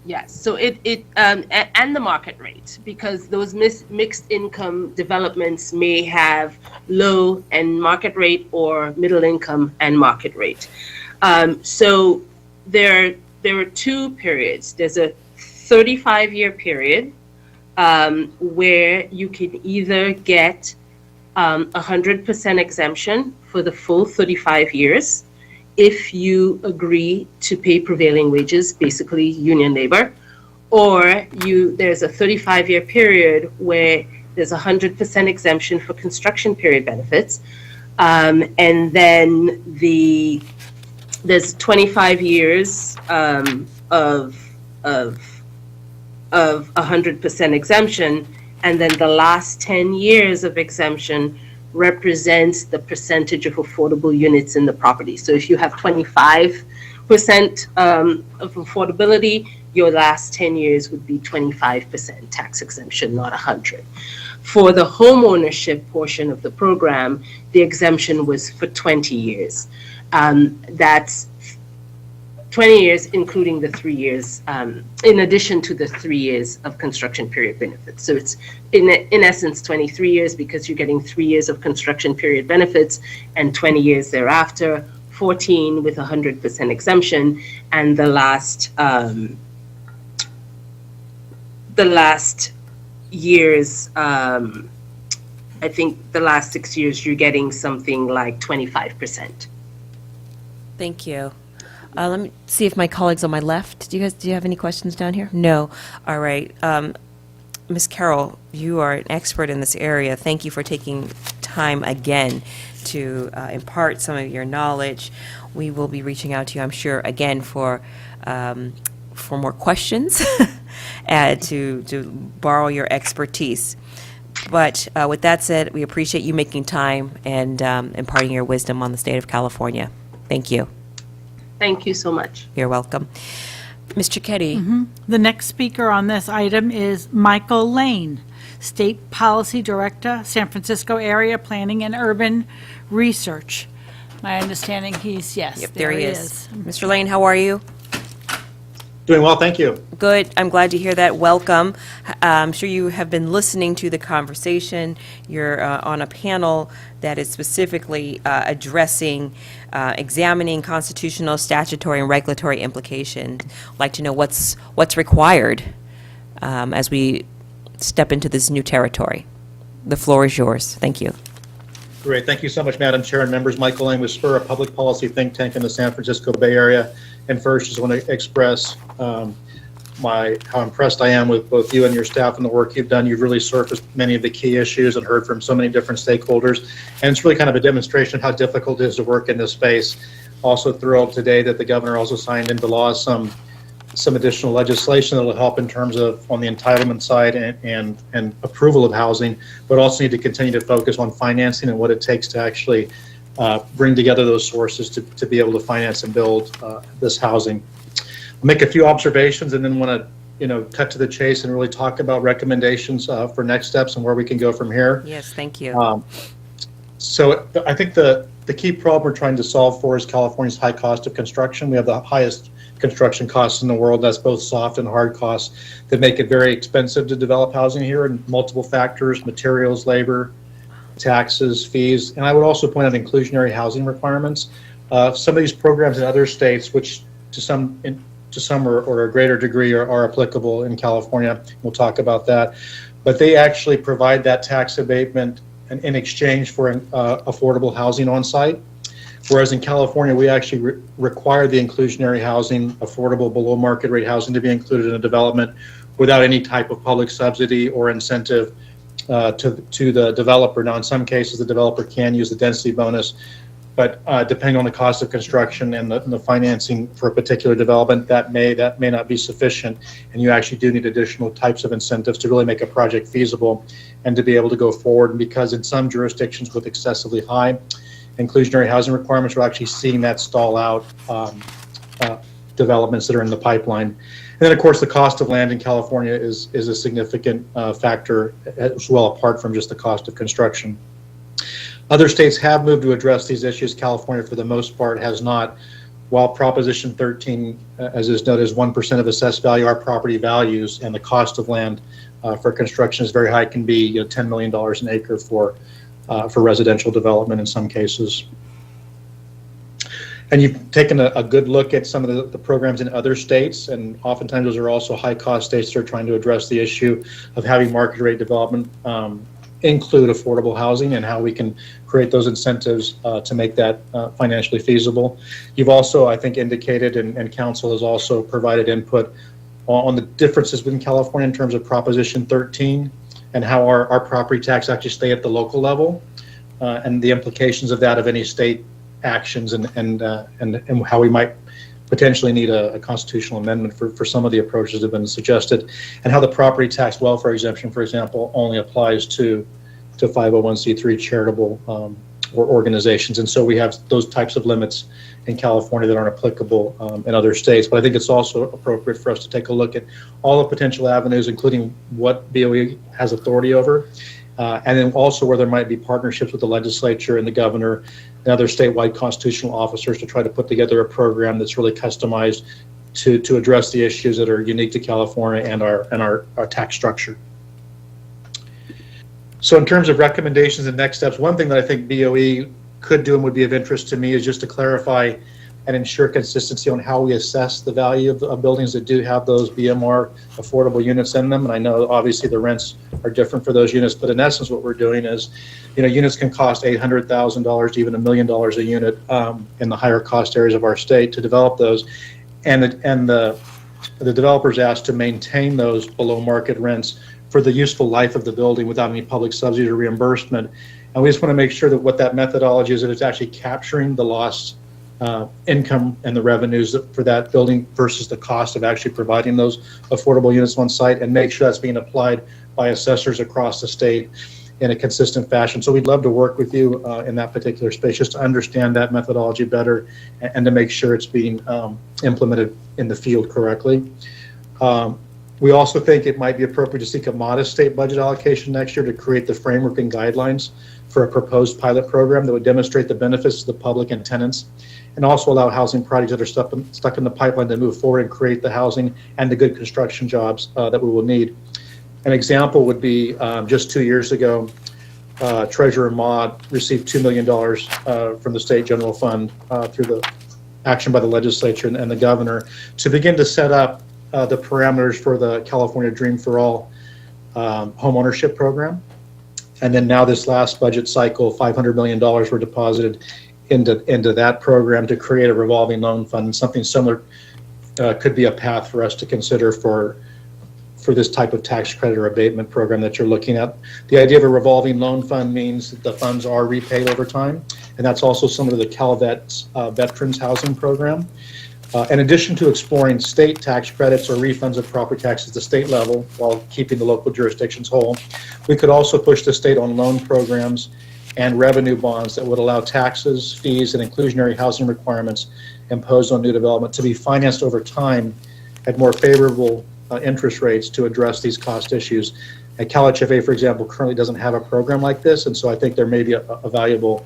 Yes, so and the market rate, because those mixed income developments may have low and market rate or middle income and market rate. So there are two periods. There's a 35-year period where you can either get 100% exemption for the full 35 years, if you agree to pay prevailing wages, basically union labor, or there's a 35-year period where there's 100% exemption for construction period benefits, and then there's 25 years of 100% exemption, and then the last 10 years of exemption represents the percentage of affordable units in the property. So if you have 25% of affordability, your last 10 years would be 25% tax exemption, not 100. For the home ownership portion of the program, the exemption was for 20 years. That's 20 years, including the 3 years, in addition to the 3 years of construction period benefits. So it's in essence 23 years, because you're getting 3 years of construction period benefits and 20 years thereafter, 14 with 100% exemption, and the last years, I think the last 6 years, you're getting something like 25%. Thank you. Let me see if my colleagues on my left, do you have any questions down here? No. All right. Ms. Carroll, you are an expert in this area. Thank you for taking time again to impart some of your knowledge. We will be reaching out to you, I'm sure, again for more questions to borrow your expertise. But with that said, we appreciate you making time and imparting your wisdom on the state of California. Thank you. Thank you so much. You're welcome. Ms. Cicchetti. The next speaker on this item is Michael Lane, State Policy Director, San Francisco Area Planning and Urban Research. My understanding, Yep, there he is. Mr. Lane, how are you? Doing well, thank you. Good. I'm glad to hear that. Welcome. I'm sure you have been listening to the conversation. You're on a panel that is specifically addressing, examining constitutional, statutory, and regulatory implications. I'd like to know what's required as we step into this new territory. The floor is yours. Thank you. Great, thank you so much, Madam Chair and members. Michael Lang with SPUR, a public policy think tank in the San Francisco Bay Area. And first, just want to express how impressed I am with both you and your staff and the work you've done. You've really surfaced many of the key issues and heard from so many different stakeholders. And it's really kind of a demonstration of how difficult it is to work in this space. Also thrilled today that the governor also signed into law some additional legislation that will help in terms of on the entitlement side and approval of housing, but also need to continue to focus on financing and what it takes to actually bring together those sources to be able to finance and build this housing. I'll make a few observations and then want to cut to the chase and really talk about recommendations for next steps and where we can go from here. Yes, thank you. So I think the key problem we're trying to solve for is California's high cost of construction. We have the highest construction costs in the world. That's both soft and hard costs that make it very expensive to develop housing here, and multiple factors: materials, labor, taxes, fees. And I would also point out inclusionary housing requirements. Some of these programs in other states, which to some or a greater degree are applicable in California, we'll talk about that, but they actually provide that tax abatement in exchange for affordable housing on site. Whereas in California, we actually require the inclusionary housing, affordable below market rate housing to be included in a development without any type of public subsidy or incentive to the developer. Now, in some cases, the developer can use the density bonus, but depending on the cost of construction and the financing for a particular development, that may not be sufficient, and you actually do need additional types of incentives to really make a project feasible and to be able to go forward. And because in some jurisdictions with excessively high inclusionary housing requirements, we're actually seeing that stall out developments that are in the pipeline. And then, of course, the cost of land in California is a significant factor as well, apart from just the cost of construction. Other states have moved to address these issues. California, for the most part, has not. While Proposition 13, as is noted, is 1% of assessed value, our property values and the cost of land for construction is very high. It can be $10 million an acre for residential development in some cases. And you've taken a good look at some of the programs in other states, and oftentimes those are also high-cost states that are trying to address the issue of having market rate development include affordable housing and how we can create those incentives to make that financially feasible. You've also, I think, indicated, and Council has also provided input on the differences within California in terms of Proposition 13 and how our property tax actually stay at the local level, and the implications of that, of any state actions, and how we might potentially need a constitutional amendment for some of the approaches that have been suggested, and how the property tax welfare exemption, for example, only applies to 501c3 charitable or organizations. And so we have those types of limits in California that aren't applicable in other states. But I think it's also appropriate for us to take a look at all the potential avenues, including what BOE has authority over, and then also where there might be partnerships with the legislature and the governor and other statewide constitutional officers to try to put together a program that's really customized to address the issues that are unique to California and our tax structure. So in terms of recommendations and next steps, one thing that I think BOE could do and would be of interest to me is just to clarify and ensure consistency on how we assess the value of buildings that do have those BMR affordable units in them. And I know obviously the rents are different for those units, but in essence what we're doing is, units can cost $800,000 to even $1 million a unit in the higher cost areas of our state to develop those. And the developers asked to maintain those below market rents for the useful life of the building without any public subsidy or reimbursement. And we just want to make sure that what that methodology is, that it's actually capturing the lost income and the revenues for that building versus the cost of actually providing those affordable units on site, and make sure that's being applied by assessors across the state in a consistent fashion. So we'd love to work with you in that particular space, just to understand that methodology better and to make sure it's being implemented in the field correctly. We also think it might be appropriate to seek a modest state budget allocation next year to create the framework and guidelines for a proposed pilot program that would demonstrate the benefits to the public and tenants, and also allow housing projects that are stuck in the pipeline to move forward and create the housing and the good construction jobs that we will need. An example would be just 2 years ago, Treasurer Maude received $2 million from the state general fund through the action by the legislature and the governor to begin to set up the parameters for the California Dream for All home ownership program. And then now this last budget cycle, $500 million were deposited into that program to create a revolving loan fund. And something similar could be a path for us to consider for this type of tax credit or abatement program that you're looking at. The idea of a revolving loan fund means that the funds are repaid over time. And that's also similar to the CalVet's Veterans Housing Program. In addition to exploring state tax credits or refunds of property taxes at the state level while keeping the local jurisdictions whole, we could also push the state on loan programs and revenue bonds that would allow taxes, fees, and inclusionary housing requirements imposed on new development to be financed over time at more favorable interest rates to address these cost issues. And CalHFA, for example, currently doesn't have a program like this, and so I think there may be a valuable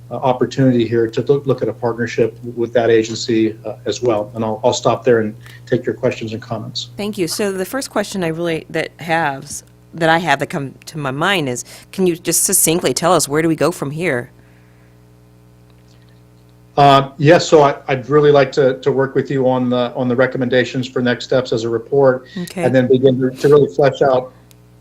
opportunity here to look at a partnership with that agency as well. And I'll stop there and take your questions and comments. Thank you. So the first question that I have that come to my mind is, can you just succinctly tell us, where do we go from here? Yes, so I'd really like to work with you on the recommendations for next steps as a report, Okay. and then begin to really flesh out,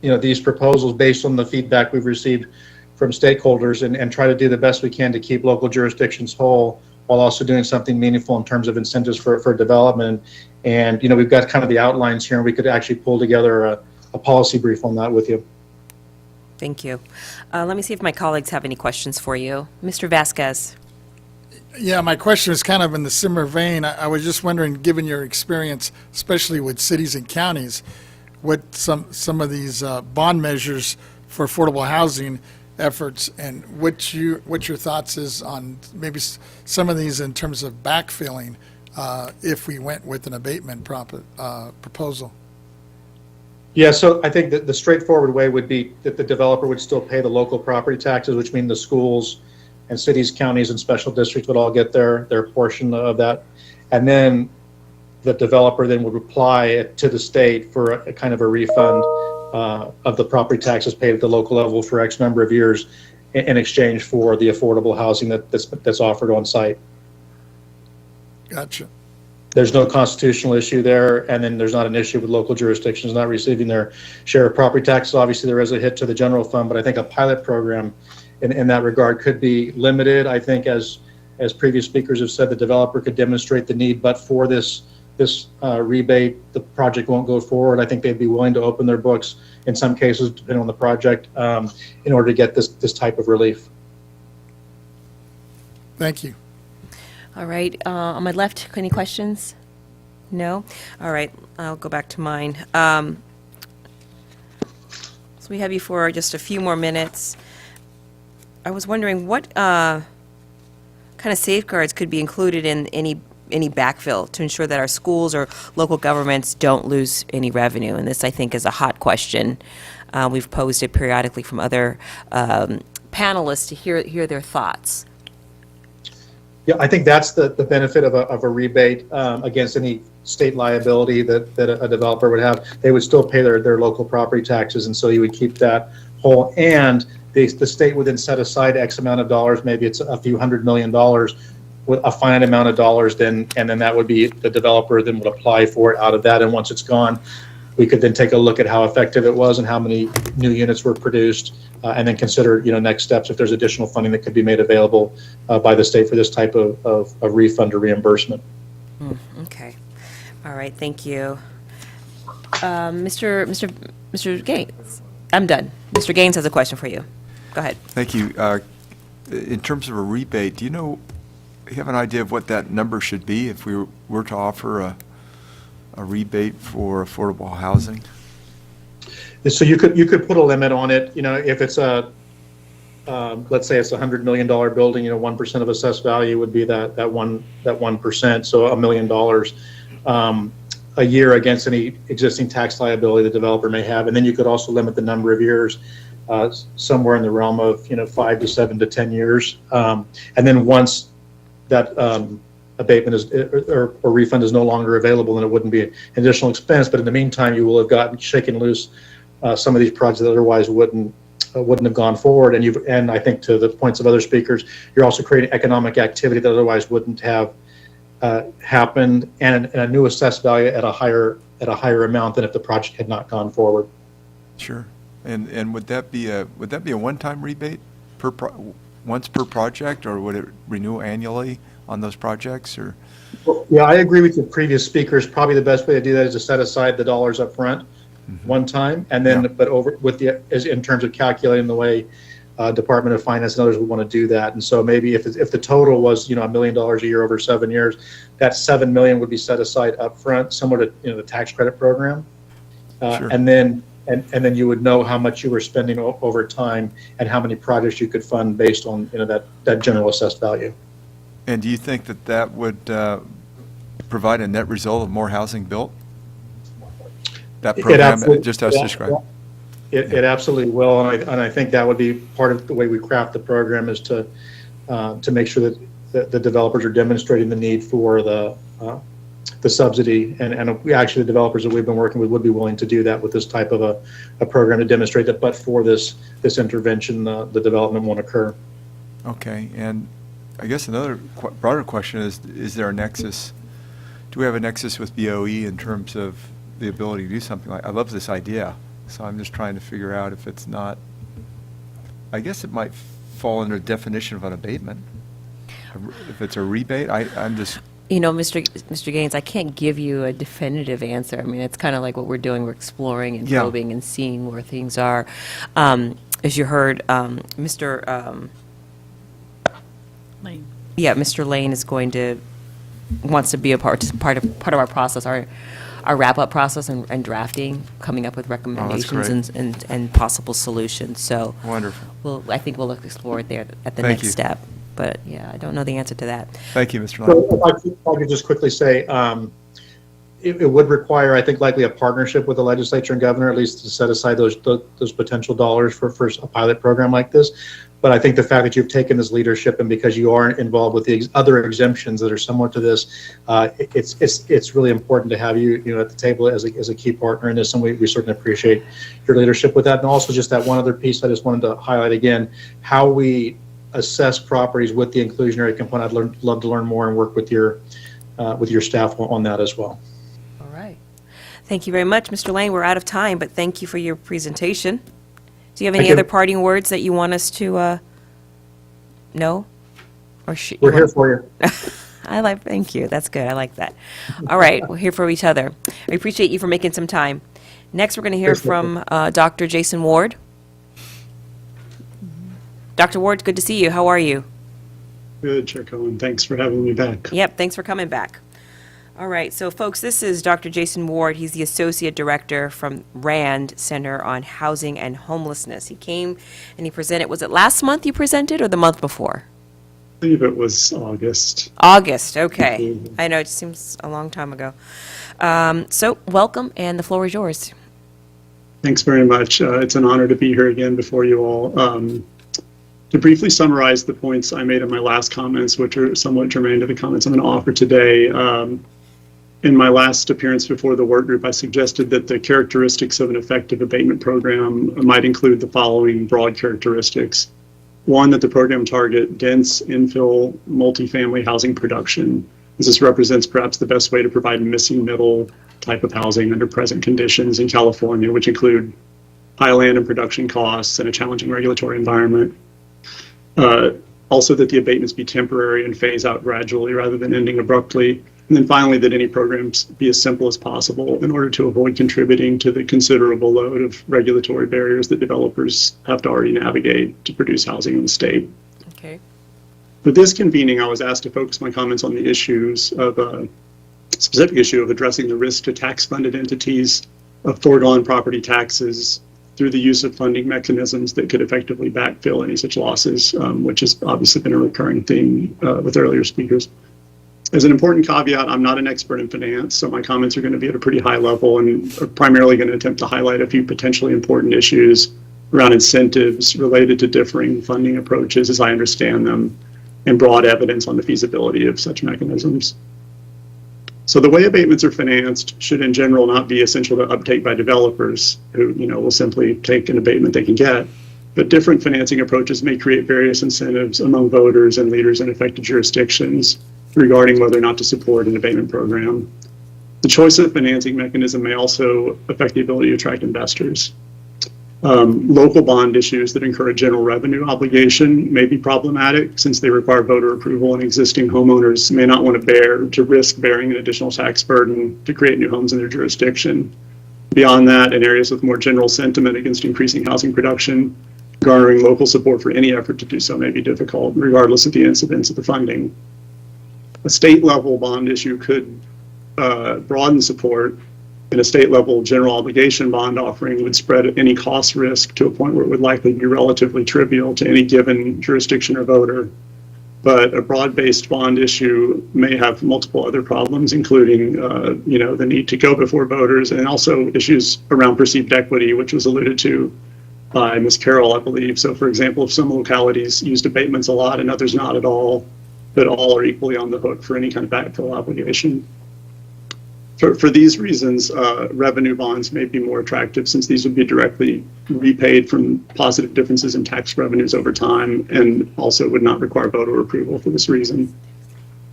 these proposals based on the feedback we've received from stakeholders, and try to do the best we can to keep local jurisdictions whole while also doing something meaningful in terms of incentives for development. And we've got kind of the outlines here, and we could actually pull together a policy brief on that with you. Thank you. Let me see if my colleagues have any questions for you. Mr. Vasquez. Yeah, my question is kind of in the similar vein. I was just wondering, given your experience, especially with cities and counties, what some of these bond measures for affordable housing efforts, and what your thoughts is on maybe some of these in terms of backfilling if we went with an abatement proposal. Yeah, so I think that the straightforward way would be that the developer would still pay the local property taxes, which mean the schools and cities, counties, and special districts would all get their portion of that. And then the developer then would apply to the state for a kind of a refund of the property taxes paid at the local level for X number of years in exchange for the affordable housing that's offered on site. Gotcha. There's no constitutional issue there, and then there's not an issue with local jurisdictions not receiving their share of property taxes. Obviously, there is a hit to the general fund, but I think a pilot program in that regard could be limited. I think, as previous speakers have said, the developer could demonstrate the need, but for this rebate, the project won't go forward. I think they'd be willing to open their books in some cases, depending on the project, in order to get this type of relief. Thank you. All right, on my left, any questions? No? All right, I'll go back to mine. So we have you for just a few more minutes. I was wondering what kind of safeguards could be included in any backfill to ensure that our schools or local governments don't lose any revenue? And this, I think, is a hot question. We've posed it periodically from other panelists to hear their thoughts. Yeah, I think that's the benefit of a rebate against any state liability that a developer would have. They would still pay their local property taxes, and so you would keep that whole. And the state would then set aside X amount of dollars, maybe it's a few $100 million, with a finite amount of dollars, and then that would be the developer then would apply for it out of that. And once it's gone, we could then take a look at how effective it was and how many new units were produced, and then consider next steps if there's additional funding that could be made available by the state for this type of refund or reimbursement. Okay. All right. Thank you. Mr. Gaines, I'm done. Mr. Gaines has a question for you. Go ahead. Thank you. In terms of a rebate, do you have an idea of what that number should be if we were to offer a rebate for affordable housing? So you could put a limit on it. If it's let's say it's a $100 million building, 1% of assessed value would be that 1%, so $1 million. a year against any existing tax liability the developer may have. And then you could also limit the number of years somewhere in the realm of 5 to 7 to 10 years. And then once that abatement is or refund is no longer available, then it wouldn't be an additional expense. But in the meantime, you will have gotten shaken loose some of these projects that otherwise wouldn't have gone forward. And I think to the points of other speakers, you're also creating economic activity that otherwise wouldn't have happened, and a new assessed value at a higher amount than if the project had not gone forward. Sure. And would that be a one-time rebate once per project, or would it renew annually on those projects? Or yeah, I agree with the previous speakers. Probably the best way to do that is to set aside the dollars up front one time, and then but over with in terms of calculating the way Department of Finance and others would want to do that. And so maybe if the total was $1 million a year over 7 years, that $7 million would be set aside up front, similar to the tax credit program, Sure. and then you would know how much you were spending over time and how many projects you could fund based on that general assessed value. And do you think that would provide a net result of more housing built? That program, just as described. It absolutely will, and I think that would be part of the way we craft the program, is to make sure that the developers are demonstrating the need for the subsidy, and we actually, the developers that we've been working with would be willing to do that with this type of a program to demonstrate that, but for this intervention, the development won't occur. Okay, and I guess another broader question is there a nexus? Do we have a nexus with BOE in terms of the ability to do something like? I love this idea, so I'm just trying to figure out if it's not. I guess it might fall under the definition of an abatement. If it's a rebate, I'm just. Mr. Gaines, I can't give you a definitive answer. I mean, it's kind of like what we're doing. We're exploring and probing and seeing where things are. As you heard, Mr. Lane. Yeah, Mr. Lane wants to be a part of our process, our wrap-up process and drafting, coming up with recommendations and possible solutions. So wonderful. I think we'll explore it there at the Thank next you. step. But yeah, I don't know the answer to that. Thank you, Mr. Lane. So if I could just quickly say, it would require, I think, likely a partnership with the legislature and governor, at least to set aside those potential dollars for a pilot program like this. But I think the fact that you've taken this leadership, and because you are involved with the other exemptions that are similar to this, it's really important to have you at the table as a key partner in this, and we certainly appreciate your leadership with that. And also just that one other piece I just wanted to highlight again, how we assess properties with the inclusionary component. I'd love to learn more and work with your staff on that as well. All right. Thank you very much, Mr. Lane. We're out of time, but thank you for your presentation. Do you have any other parting words that you want us to know? We're here for you. Thank you. That's good. I like that. All right. We're here for each other. I appreciate you for making some time. Next, we're going to hear from Dr. Jason Ward. Dr. Ward, good to see you. How are you? Good, Chair Cohen. Thanks for having me back. Yep, thanks for coming back. All right, so folks, this is Dr. Jason Ward. He's the Associate Director from RAND, Center on Housing and Homelessness. He came and he presented, was it last month you presented or the month before? I believe it was August. August, okay. I know, it seems a long time ago. So welcome, and the floor is yours. Thanks very much. It's an honor to be here again before you all. To briefly summarize the points I made in my last comments, which are somewhat germane to the comments I'm going to offer today, in my last appearance before the work group, I suggested that the characteristics of an effective abatement program might include the following broad characteristics. One, that the program target dense infill multifamily housing production, as this represents perhaps the best way to provide missing middle type of housing under present conditions in California, which include high land and production costs and a challenging regulatory environment. Also, that the abatements be temporary and phase out gradually rather than ending abruptly. And then finally, that any programs be as simple as possible in order to avoid contributing to the considerable load of regulatory barriers that developers have to already navigate to produce housing in the state. Okay. For this convening, I was asked to focus my comments on the issues of a specific issue of addressing the risk to tax-funded entities of foregone property taxes through the use of funding mechanisms that could effectively backfill any such losses, which has obviously been a recurring theme with earlier speakers. As an important caveat, I'm not an expert in finance, so my comments are going to be at a pretty high level and are primarily going to attempt to highlight a few potentially important issues around incentives related to differing funding approaches as I understand them, and broad evidence on the feasibility of such mechanisms. So the way abatements are financed should in general not be essential to uptake by developers who, will simply take an abatement they can get. But different financing approaches may create various incentives among voters and leaders in affected jurisdictions regarding whether or not to support an abatement program. The choice of financing mechanism may also affect the ability to attract investors. Local bond issues that incur a general revenue obligation may be problematic since they require voter approval, and existing homeowners may not want to risk bearing an additional tax burden to create new homes in their jurisdiction. Beyond that, in areas with more general sentiment against increasing housing production, garnering local support for any effort to do so may be difficult, regardless of the incidence of the funding. A state-level bond issue could broaden support, and a state-level general obligation bond offering would spread any cost risk to a point where it would likely be relatively trivial to any given jurisdiction or voter. But a broad-based bond issue may have multiple other problems, including, the need to go before voters, and also issues around perceived equity, which was alluded to by Ms. Carroll, I believe. So, for example, if some localities used abatements a lot and others not at all, but all are equally on the hook for any kind of backfill obligation. For these reasons, revenue bonds may be more attractive since these would be directly repaid from positive differences in tax revenues over time, and also would not require voter approval for this reason.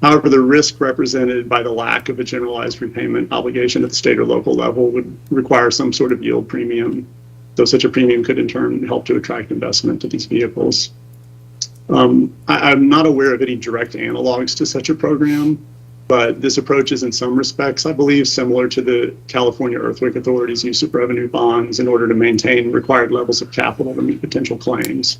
However, the risk represented by the lack of a generalized repayment obligation at the state or local level would require some sort of yield premium, though such a premium could in turn help to attract investment to these vehicles. I'm not aware of any direct analogs to such a program, but this approach is in some respects, I believe, similar to the California Earthquake Authority's use of revenue bonds in order to maintain required levels of capital to meet potential claims.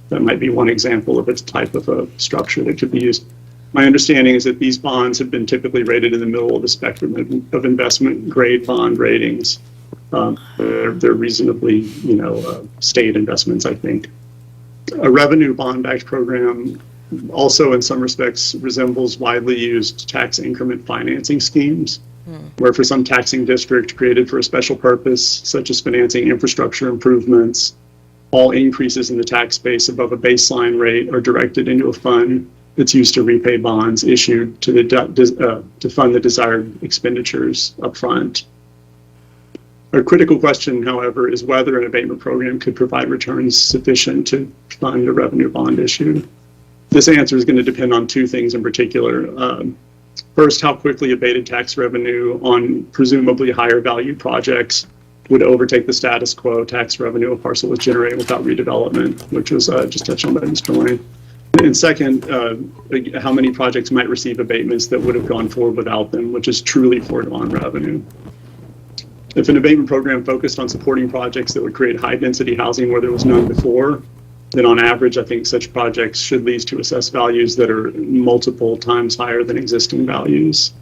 That might be one example of its type of a structure that could be used. My understanding is that these bonds have been typically rated in the middle of the spectrum of investment grade bond ratings. They're reasonably, state investments, I think. A revenue bond-backed program also in some respects resembles widely used tax increment financing schemes, where for some taxing district created for a special purpose, such as financing infrastructure improvements, all increases in the tax base above a baseline rate are directed into a fund that's used to repay bonds issued to fund the desired expenditures up front. A critical question, however, is whether an abatement program could provide returns sufficient to fund a revenue bond issue. This answer is going to depend on two things in particular. First, how quickly abated tax revenue on presumably higher value projects would overtake the status quo tax revenue a parcel was generated without redevelopment, which was just touched on by Mr. Lane. And second, how many projects might receive abatements that would have gone forward without them, which is truly foregone revenue. If an abatement program focused on supporting projects that would create high-density housing where there was none before, then on average, I think such projects should lead to assessed values that are multiple times higher than existing values.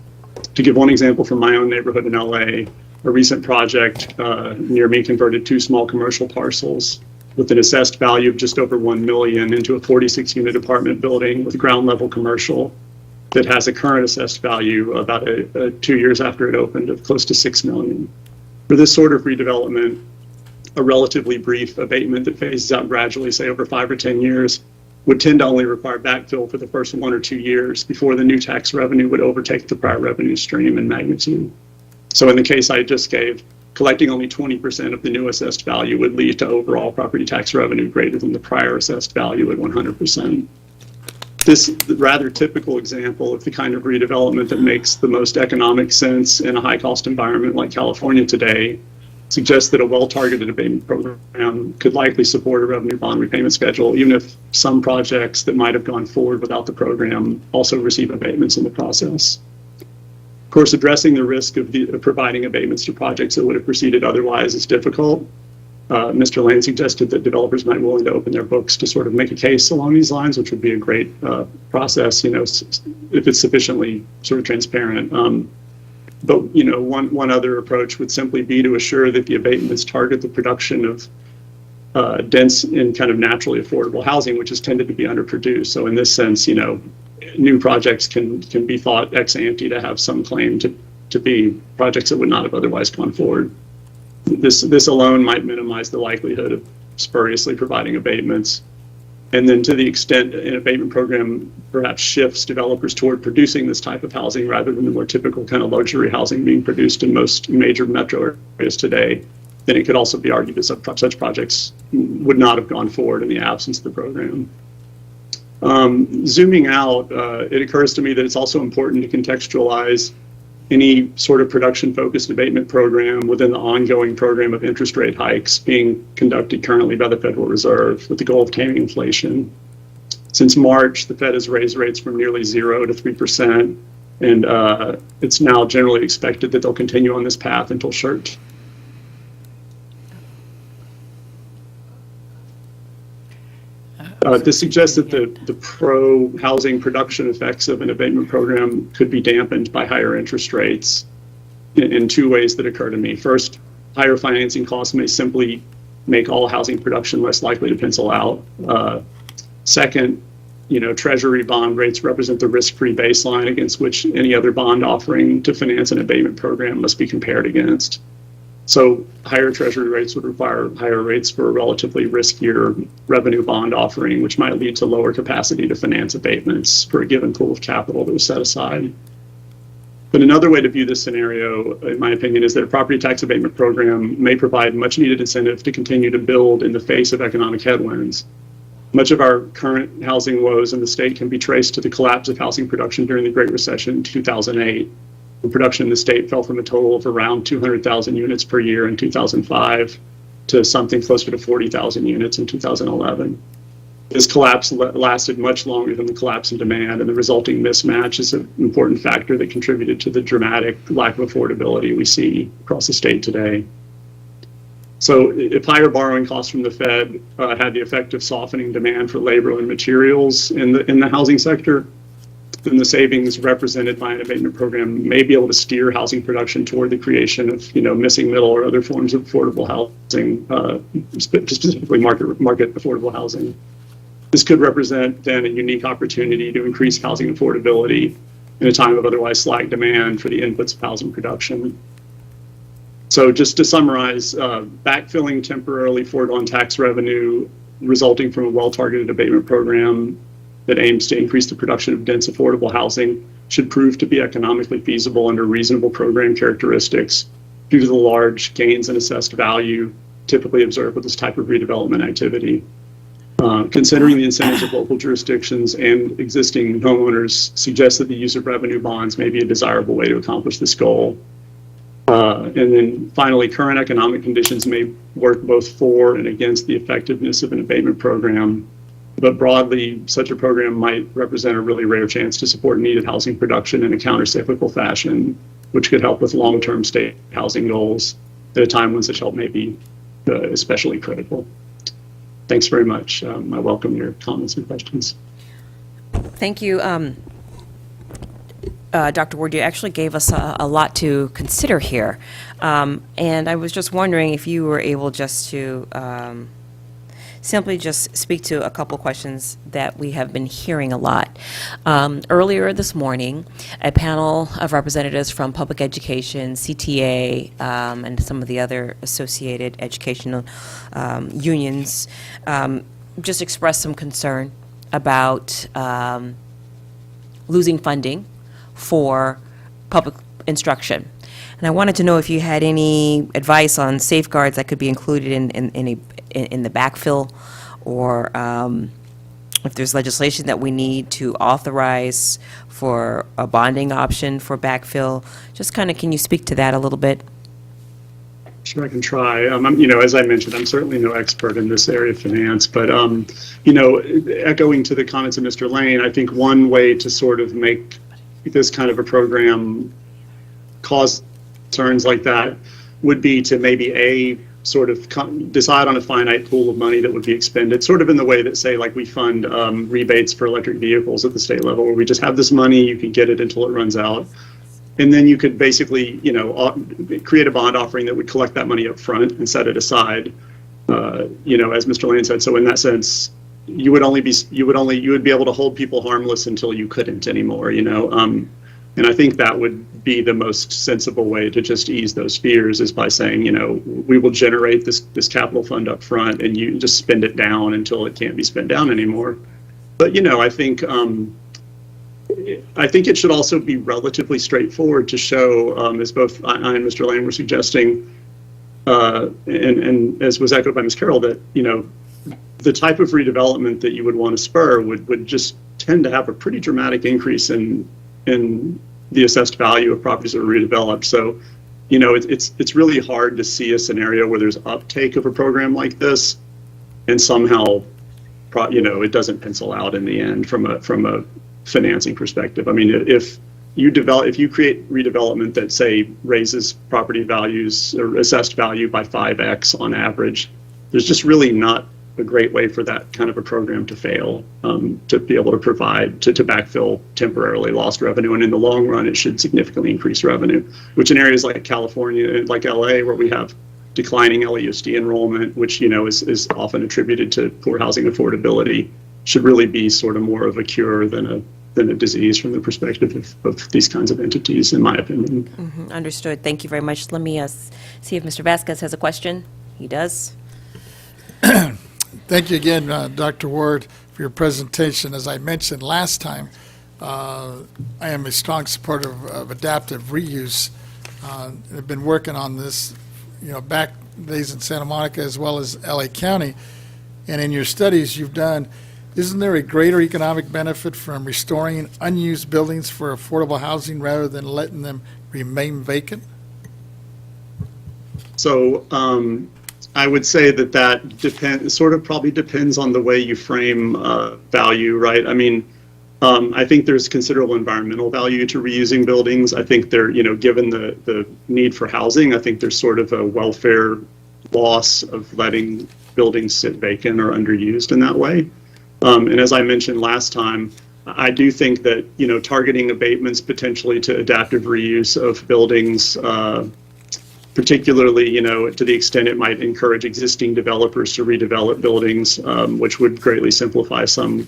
To give one example from my own neighborhood in LA, a recent project near me converted 2 small commercial parcels with an assessed value of just over $1 million into a 46-unit apartment building with ground-level commercial that has a current assessed value about 2 years after it opened of close to $6 million. For this sort of redevelopment, a relatively brief abatement that phases out gradually, say over 5 or 10 years, would tend to only require backfill for the first 1 or 2 years before the new tax revenue would overtake the prior revenue stream in magnitude. So in the case I just gave, collecting only 20% of the new assessed value would lead to overall property tax revenue greater than the prior assessed value at 100%. This rather typical example of the kind of redevelopment that makes the most economic sense in a high-cost environment like California today suggests that a well-targeted abatement program could likely support a revenue bond repayment schedule, even if some projects that might have gone forward without the program also receive abatements in the process. Of course, addressing the risk of providing abatements to projects that would have proceeded otherwise is difficult. Mr. Lane suggested that developers might be willing to open their books to sort of make a case along these lines, which would be a great process, if it's sufficiently sort of transparent. But one other approach would simply be to assure that the abatements target the production of dense and kind of naturally affordable housing, which has tended to be underproduced. So in this sense, new projects can be thought ex ante to have some claim to be projects that would not have otherwise gone forward. This alone might minimize the likelihood of spuriously providing abatements. And then to the extent an abatement program perhaps shifts developers toward producing this type of housing rather than the more typical kind of luxury housing being produced in most major metro areas today, then it could also be argued that such projects would not have gone forward in the absence of the program. Zooming out, it occurs to me that it's also important to contextualize any sort of production-focused abatement program within the ongoing program of interest rate hikes being conducted currently by the Federal Reserve with the goal of taming inflation. Since March, the Fed has raised rates from nearly 0 to 3%, and it's now generally expected that they'll continue on this path until short. This suggests that the pro-housing production effects of an abatement program could be dampened by higher interest rates in two ways that occur to me. First, higher financing costs may simply make all housing production less likely to pencil out. Second, Treasury bond rates represent the risk-free baseline against which any other bond offering to finance an abatement program must be compared against. So higher Treasury rates would require higher rates for a relatively riskier revenue bond offering, which might lead to lower capacity to finance abatements for a given pool of capital that was set aside. But another way to view this scenario, in my opinion, is that a property tax abatement program may provide much needed incentive to continue to build in the face of economic headwinds. Much of our current housing woes in the state can be traced to the collapse of housing production during the Great Recession in 2008. The production in the state fell from a total of around 200,000 units per year in 2005 to something closer to 40,000 units in 2011. This collapse lasted much longer than the collapse in demand, and the resulting mismatch is an important factor that contributed to the dramatic lack of affordability we see across the state today. So if higher borrowing costs from the Fed had the effect of softening demand for labor and materials in the housing sector, then the savings represented by an abatement program may be able to steer housing production toward the creation of, missing middle or other forms of affordable housing, specifically market affordable housing. This could represent then a unique opportunity to increase housing affordability in a time of otherwise slack demand for the inputs of housing production. So just to summarize, backfilling temporarily foregone tax revenue resulting from a well-targeted abatement program that aims to increase the production of dense, affordable housing should prove to be economically feasible under reasonable program characteristics due to the large gains in assessed value typically observed with this type of redevelopment activity. Considering the incentives of local jurisdictions and existing homeowners suggests that the use of revenue bonds may be a desirable way to accomplish this goal. And then finally, current economic conditions may work both for and against the effectiveness of an abatement program. But broadly, such a program might represent a really rare chance to support needed housing production in a counter-cyclical fashion, which could help with long-term state housing goals at a time when such help may be especially critical. Thanks very much. I welcome your comments and questions. Thank you. Dr. Ward, you actually gave us a lot to consider here. And I was just wondering if you were able just to simply just speak to a couple questions that we have been hearing a lot. Earlier this morning, a panel of representatives from public education, CTA, and some of the other associated educational unions just expressed some concern about losing funding for public instruction. And I wanted to know if you had any advice on safeguards that could be included in the backfill, or if there's legislation that we need to authorize for a bonding option for backfill. Just kind of, can you speak to that a little bit? Sure, I can try. As I mentioned, I'm certainly no expert in this area of finance, but, echoing to the comments of Mr. Lane, I think one way to sort of make this kind of a program cause concerns like that would be to maybe sort of decide on a finite pool of money that would be expended, sort of in the way that, say, like we fund rebates for electric vehicles at the state level, where we just have this money, you can get it until it runs out. And then you could basically, create a bond offering that would collect that money up front and set it aside. as Mr. Lane said. So in that sense, you would be able to hold people harmless until you couldn't anymore, and I think that would be the most sensible way to just ease those fears, is by saying, we will generate this capital fund up front and you just spend it down until it can't be spent down anymore. But, I think it should also be relatively straightforward to show, as both I and Mr. Lane were suggesting, and as was echoed by Ms. Carroll, that, the type of redevelopment that you would want to spur would just tend to have a pretty dramatic increase in the assessed value of properties that are redeveloped. So, it's really hard to see a scenario where there's uptake of a program like this, and somehow, it doesn't pencil out in the end from a financing perspective. I mean, if you create redevelopment that, say, raises property values or assessed value by 5x on average, there's just really not a great way for that kind of a program to fail, to be able to provide, to backfill temporarily lost revenue. And in the long run, it should significantly increase revenue, which in areas like California, like LA, where we have declining LAUSD enrollment, which, is often attributed to poor housing affordability, should really be sort of more of a cure than a disease from the perspective of these kinds of entities, in my opinion. Mm-hmm. Understood. Thank you very much. Let me see if Mr. Vasquez has a question. He does. Thank you again, Dr. Ward, for your presentation. As I mentioned last time, I am a strong supporter of adaptive reuse. I've been working on this, back days in Santa Monica as well as LA County. And in your studies you've done, isn't there a greater economic benefit from restoring unused buildings for affordable housing rather than letting them remain vacant? So, I would say that probably depends on the way you frame value, right? I mean, I think there's considerable environmental value to reusing buildings. I think given the need for housing, I think there's sort of a welfare loss of letting buildings sit vacant or underused in that way. And as I mentioned last time, I do think that, targeting abatements potentially to adaptive reuse of buildings, particularly, to the extent it might encourage existing developers to redevelop buildings, which would greatly simplify some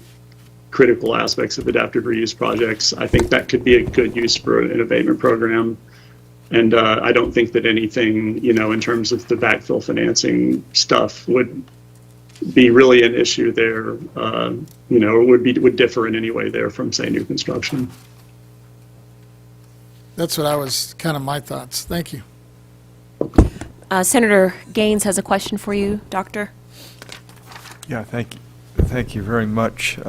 critical aspects of adaptive reuse projects. I think that could be a good use for an abatement program. And I don't think that anything, in terms of the backfill financing stuff would be really an issue there, or would differ in any way there from, say, new construction. That's what I was kind of my thoughts. Thank you. Senator Gaines has a question for you, Doctor. Yeah, thank you very much,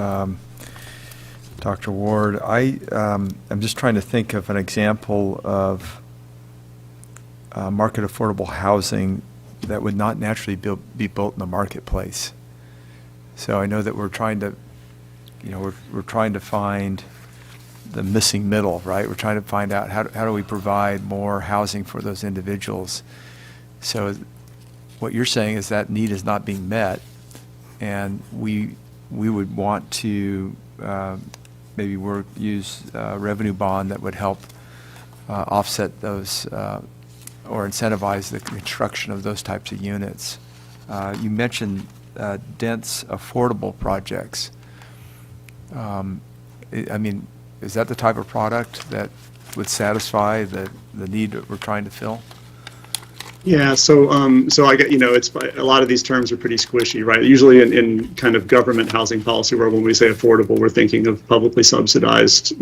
Dr. Ward. I'm just trying to think of an example of market affordable housing that would not naturally be built in the marketplace. So I know that we're trying to, we're trying to find the missing middle, right? We're trying to find out how do we provide more housing for those individuals. So what you're saying is that need is not being met, and we would want to maybe use a revenue bond that would help offset those or incentivize the construction of those types of units. You mentioned dense, affordable projects. I mean, is that the type of product that would satisfy the need that we're trying to fill? Yeah, so I get, it's a lot of these terms are pretty squishy, right? Usually in kind of government housing policy, where when we say affordable, we're thinking of publicly subsidized,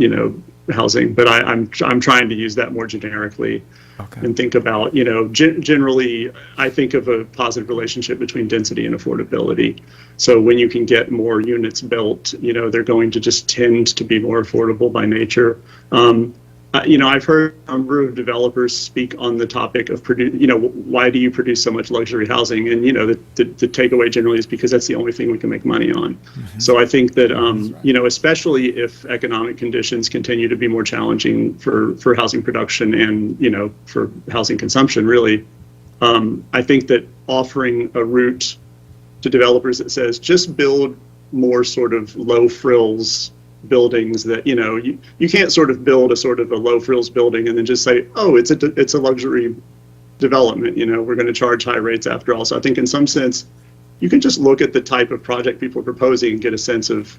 housing. But I'm trying to use that more generically, okay, and think about, generally, I think of a positive relationship between density and affordability. So when you can get more units built, they're going to just tend to be more affordable by nature. I've heard a number of developers speak on the topic of why do you produce so much luxury housing? And, the takeaway generally is because that's the only thing we can make money on. Mm-hmm. So I think that, especially if economic conditions continue to be more challenging for housing production and, for housing consumption, really, I think that offering a route to developers that says just build more sort of low frills buildings that, you can't sort of build a sort of a low frills building and then just say, oh, it's a luxury development. We're going to charge high rates after all. So I think in some sense, you can just look at the type of project people are proposing and get a sense of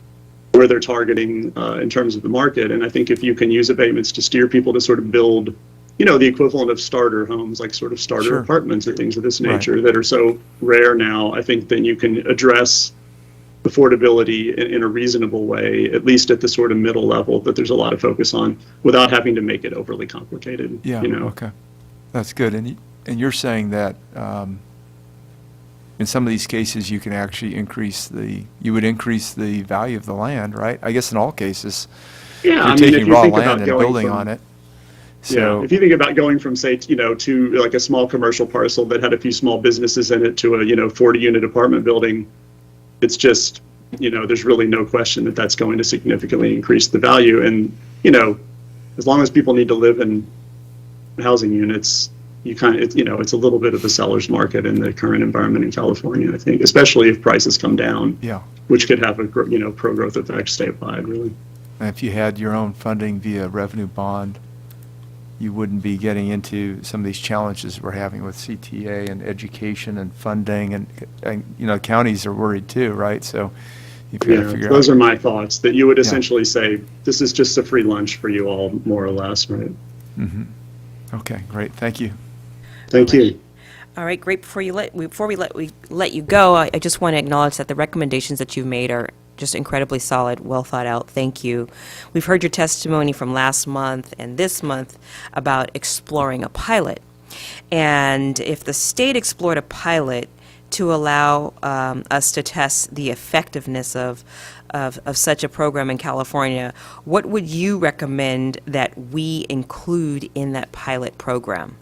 where they're targeting in terms of the market. And I think if you can use abatements to steer people to sort of build, the equivalent of starter homes, like sort of starter apartments or things of this nature that are so rare now, I think then you can address affordability in a reasonable way, at least at the sort of middle level that there's a lot of focus on, without having to make it overly complicated. Yeah, okay. That's good. And you're saying that in some of these cases, you can actually increase the value of the land, right? I guess in all cases, you're taking raw land and building on it. So, if you think about going from, say, to like a small commercial parcel that had a few small businesses in it to a, 40-unit apartment building, it's just, there's really no question that that's going to significantly increase the value. And, as long as people need to live in housing units, it's a little bit of a seller's market in the current environment in California, I think, especially if prices come down, which could have a, pro-growth effect statewide, really. And if you had your own funding via revenue bond, you wouldn't be getting into some of these challenges we're having with CTA and education and funding, and counties are worried too, right? So you've got to figure those are my thoughts, that you would essentially say, this is just a free lunch for you all, more or less, right? Mm-hmm. Okay, great. Thank you. Thank you. All right, great. Before we let you go, I just want to acknowledge that the recommendations that you've made are just incredibly solid, well thought out. Thank you. We've heard your testimony from last month and this month about exploring a pilot. And if the state explored a pilot to allow us to test the effectiveness of such a program in California, what would you recommend that we include in that pilot program?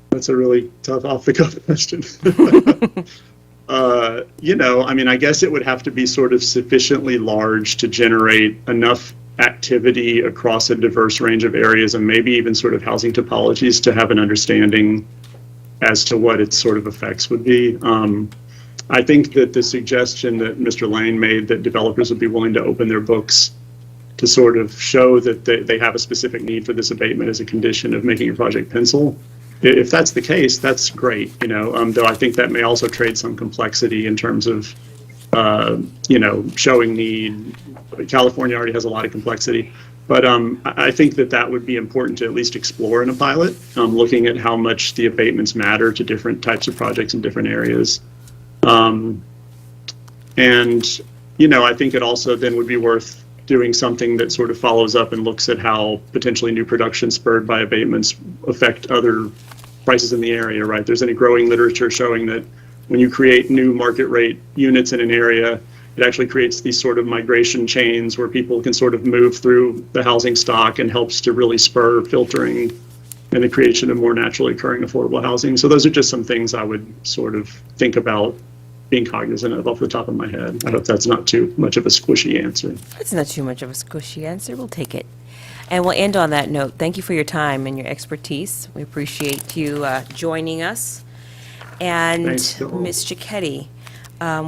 That's a really tough off-the-cuff question. I guess it would have to be sort of sufficiently large to generate enough activity across a diverse range of areas and maybe even sort of housing topologies to have an understanding as to what its sort of effects would be. I think that the suggestion that Mr. Lane made, that developers would be willing to open their books to sort of show that they have a specific need for this abatement as a condition of making a project pencil, if that's the case, that's great, though I think that may also trade some complexity in terms of, showing need. California already has a lot of complexity. But I think that would be important to at least explore in a pilot, looking at how much the abatements matter to different types of projects in different areas. I think it also then would be worth doing something that sort of follows up and looks at how potentially new production spurred by abatements affect other prices in the area, right? There's any growing literature showing that when you create new market rate units in an area, it actually creates these sort of migration chains where people can sort of move through the housing stock and helps to really spur filtering and the creation of more naturally occurring affordable housing. So those are just some things I would sort of think about being cognizant of off the top of my head. I hope that's not too much of a squishy answer. It's not too much of a squishy answer. We'll take it. And we'll end on that note. Thank you for your time and your expertise. We appreciate you joining us. And Ms. Cicchetti,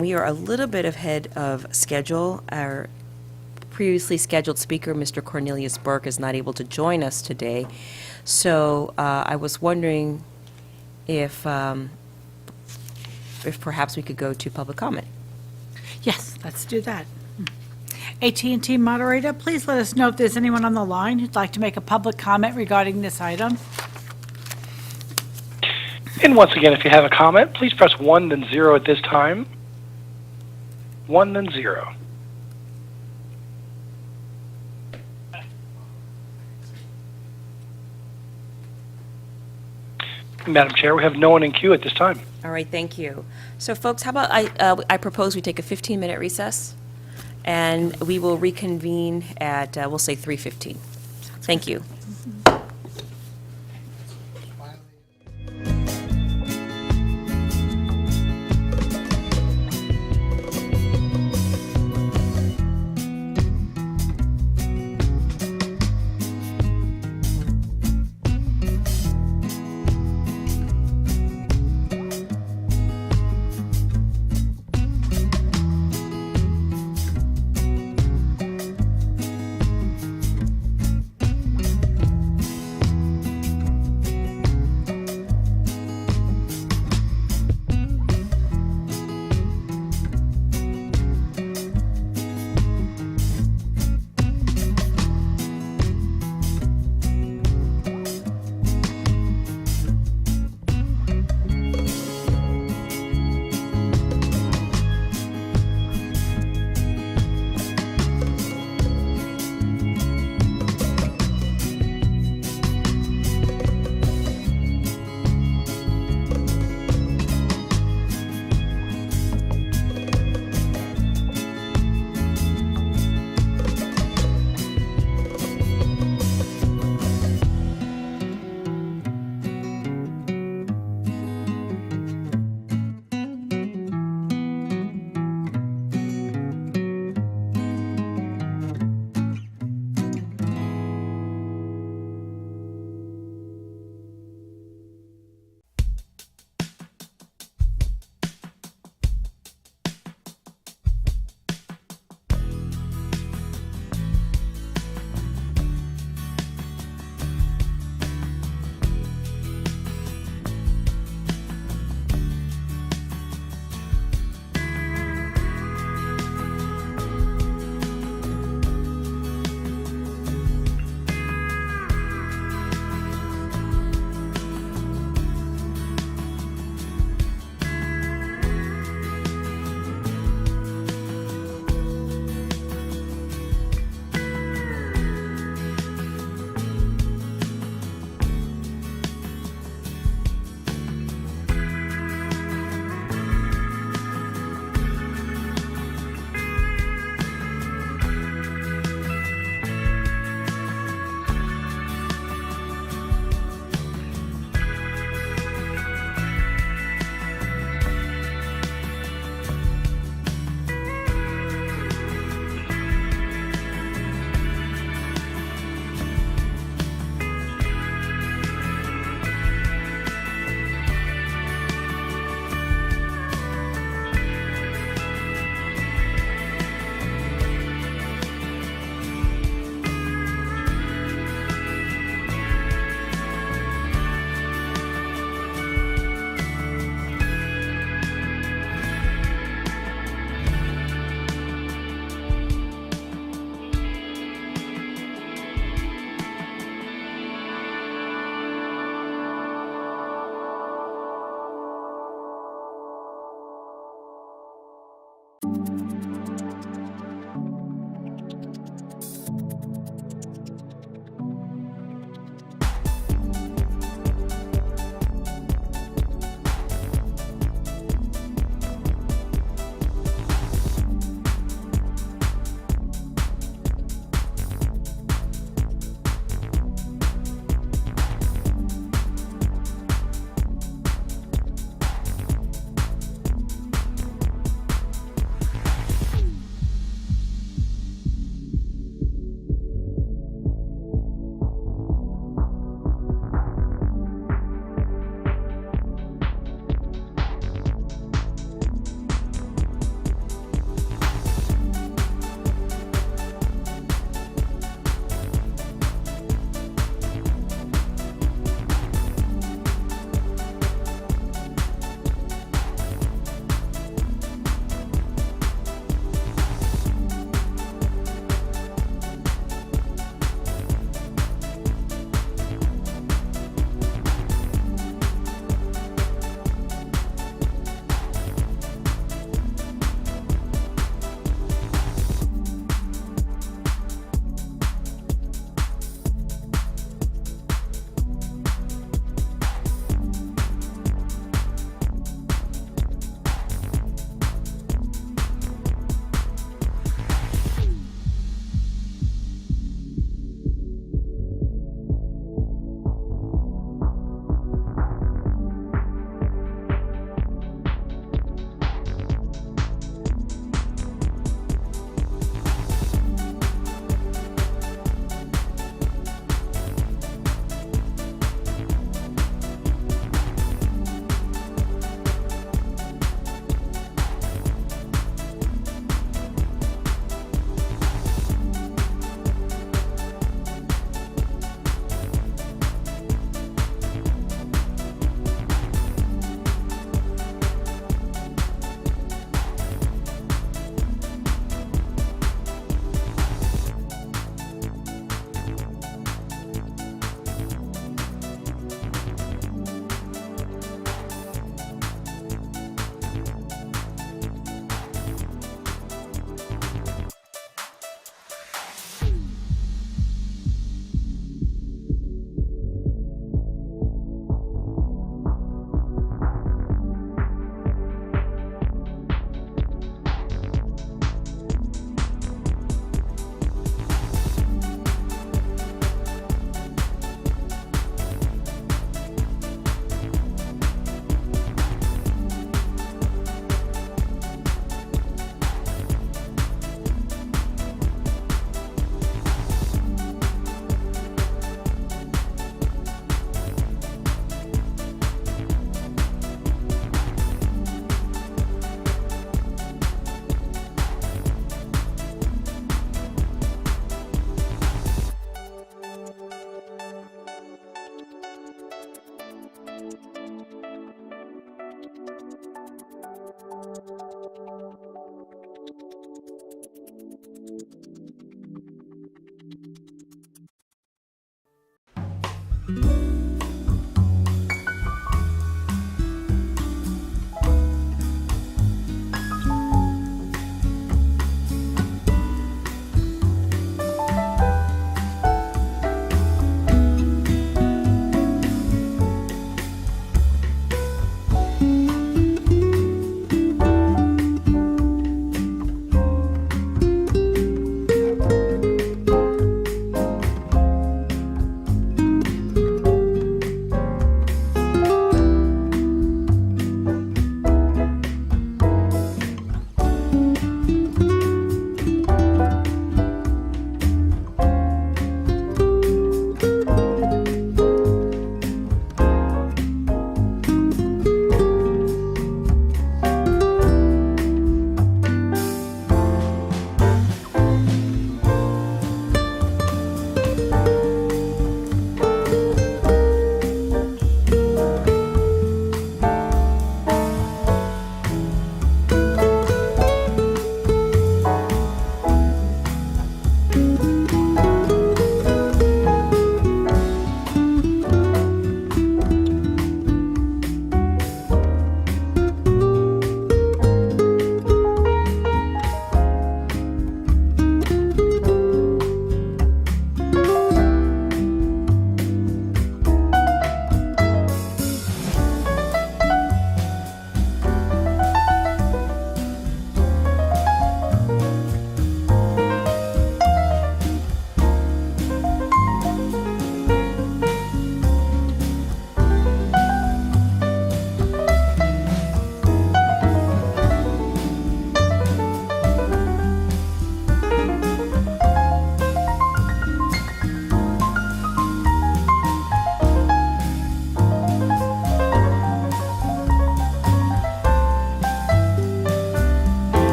we are a little bit ahead of schedule. Our previously scheduled speaker, Mr. Cornelius Burke, is not able to join us today. So I was wondering if perhaps we could go to public comment. Yes, let's do that. AT&T moderator, please let us know if there's anyone on the line who'd like to make a public comment regarding this item. And once again, if you have a comment, please press 1 then 0 at this time. 1 then 0. Madam Chair, we have no one in queue at this time. All right, thank you. So folks, how about I propose we take a 15-minute recess, and we will reconvene at, we'll say 3:15. Thank you.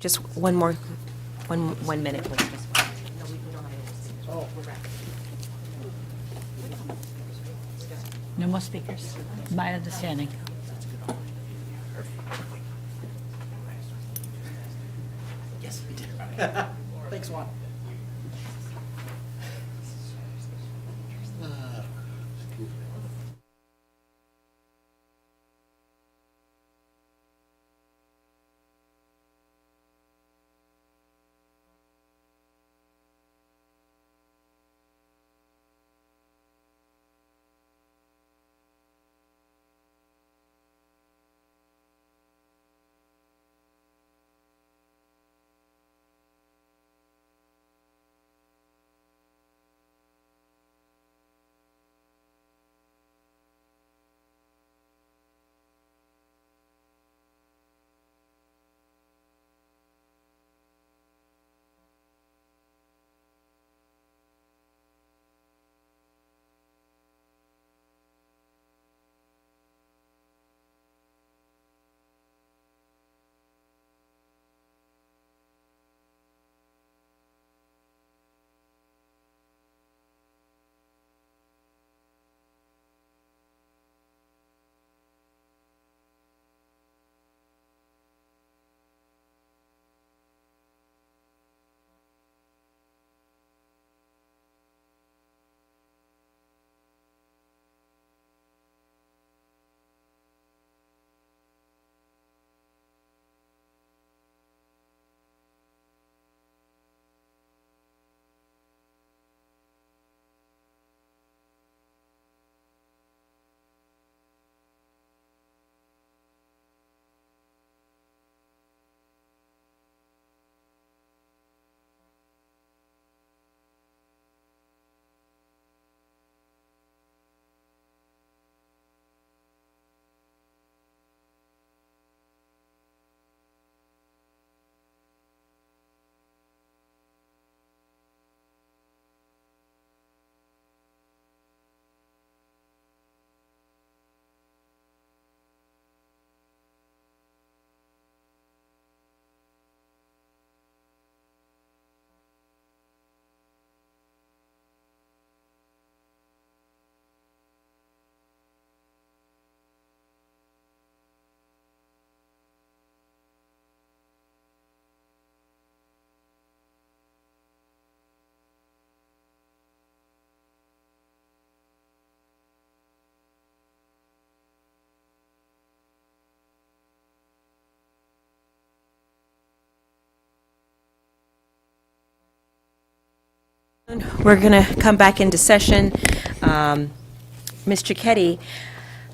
Just one more, 1 minute, please. No more speakers, my understanding. Yes, we did. Thanks a lot. We're going to come back into session. Ms. Cicchetti,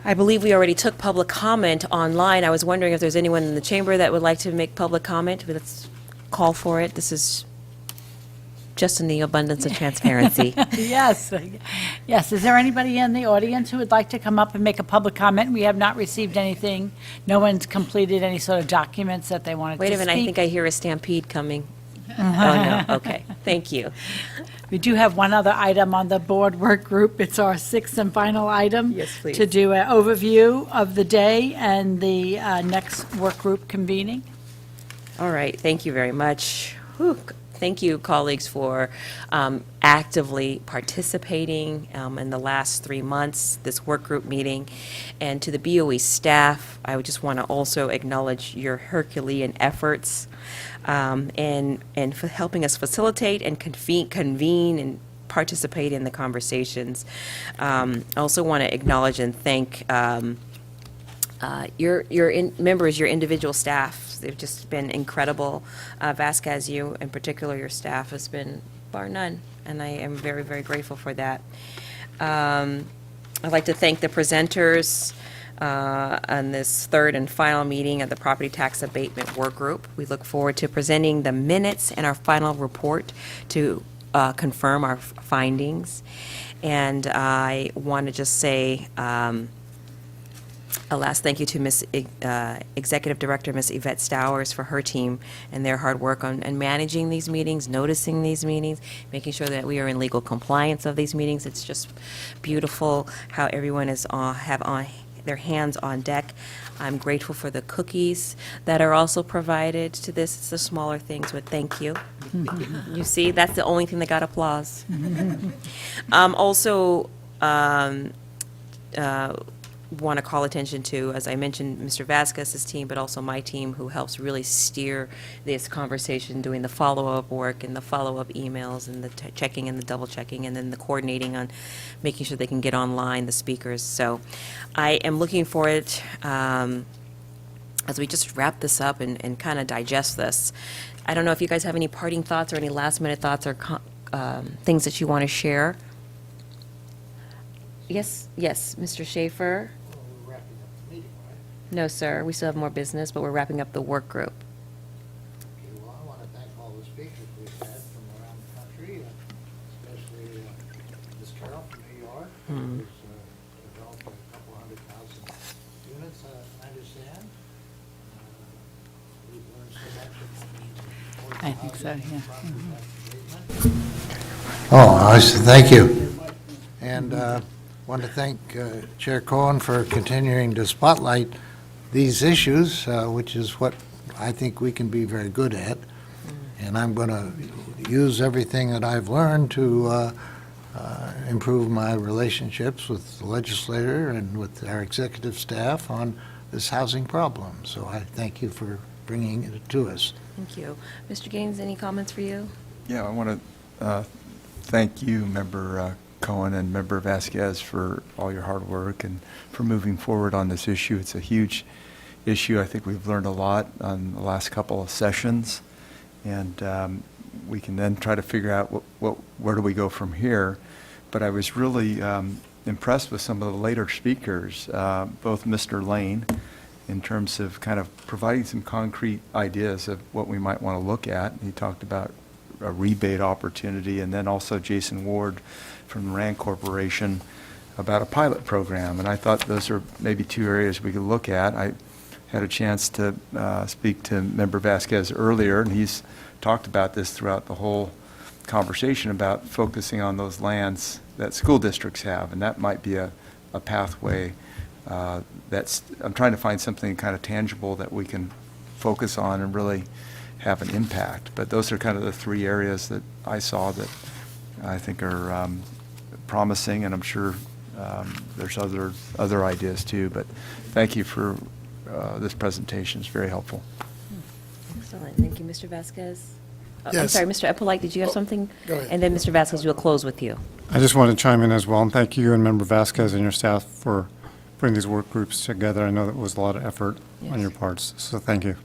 I believe we already took public comment online. I was wondering if there's anyone in the chamber that would like to make public comment. But let's call for it. This is just in the abundance of transparency. Yes, yes. Is there anybody in the audience who would like to come up and make a public comment? We have not received anything. No one's completed any sort of documents that they wanted to Wait speak. a minute, I think I hear a stampede coming. Oh, no, okay, thank you. We do have one other item on the board work group. It's our sixth and final item. Yes, please. To do an overview of the day and the next work group convening. All right, thank you very much. Whew. Thank you, colleagues, for actively participating in the last 3 months, this work group meeting. And to the BOE staff, I would just want to also acknowledge your Herculean efforts and for helping us facilitate and convene and participate in the conversations. I also want to acknowledge and thank your members, your individual staff. They've just been incredible. Vasquez, you in particular, your staff has been bar none, and I am very, very grateful for that. I'd like to thank the presenters on this third and final meeting of the Property Tax Abatement Work Group. We look forward to presenting the minutes and our final report to confirm our findings. And I want to just say a last thank you to Executive Director Ms. Yvette Stowers for her team and their hard work on managing these meetings, noticing these meetings, making sure that we are in legal compliance of these meetings. It's just beautiful how everyone is their hands on deck. I'm grateful for the cookies that are also provided to this. It's the smaller things, but thank you. You see, that's the only thing that got applause. Also, want to call attention to, as I mentioned, Mr. Vasquez's team, but also my team, who helps really steer this conversation, doing the follow-up work and the follow-up emails and the checking and the double-checking, and then the coordinating on making sure they can get online, the speakers. So I am looking forward, as we just wrap this up and kind of digest this. I don't know if you guys have any parting thoughts or any last-minute thoughts or things that you want to share. Yes, Mr. Schaefer? We're wrapping up the meeting, right? No, sir, we still have more business, but we're wrapping up the work group. Okay, well, I want to thank all the speakers we've had from around the country, especially Ms. Carroll from New York, who's developed a couple 100,000 units, I understand. We've learned so much about I think so, yeah. Oh, I see. Thank you. And want to thank Chair Cohen for continuing to spotlight these issues, which is what I think we can be very good at. And I'm going to use everything that I've learned to improve my relationships with the legislator and with our executive staff on this housing problem. So I thank you for bringing it to us. Thank you. Mr. Gaines, any comments for you? Yeah, I want to thank you, Member Cohen and Member Vasquez, for all your hard work and for moving forward on this issue. It's a huge issue. I think we've learned a lot on the last couple of sessions, and we can then try to figure out where do we go from here. But I was really impressed with some of the later speakers, both Mr. Lane, in terms of kind of providing some concrete ideas of what we might want to look at. He talked about a rebate opportunity, and then also Jason Ward from the RAND Corporation about a pilot program. And I thought those are maybe two areas we could look at. I had a chance to speak to Member Vasquez earlier, and he's talked about this throughout the whole conversation about focusing on those lands that school districts have, and that might be a pathway that's, I'm trying to find something kind of tangible that we can focus on and really have an impact. But those are kind of the three areas that I saw that I think are promising, and I'm sure there's other ideas too. But thank you for this presentation. It's very helpful. Excellent. Thank you, Mr. Vasquez. I'm Yes. sorry, Mr. Eppolite, did you have something? Go ahead. And then Mr. Vasquez, we'll close with you. I just want to chime in as well, and thank you and Member Vasquez and your staff for putting these work groups together. I know that was a lot of effort on your parts, so thank you.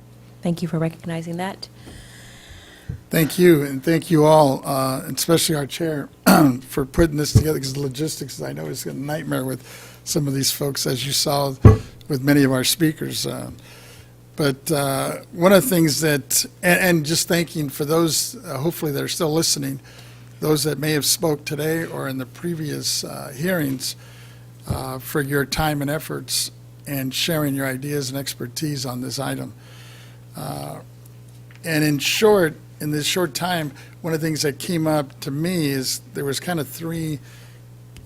Thank you for recognizing that. Thank you, and thank you all, and especially our chair, for putting this together, because the logistics, I know, is a nightmare with some of these folks, as you saw with many of our speakers. But one of the things that, and just thanking for those, hopefully that are still listening, those that may have spoke today or in the previous hearings, for your time and efforts and sharing your ideas and expertise on this item. And in short, in this short time, one of the things that came up to me is there was kind of three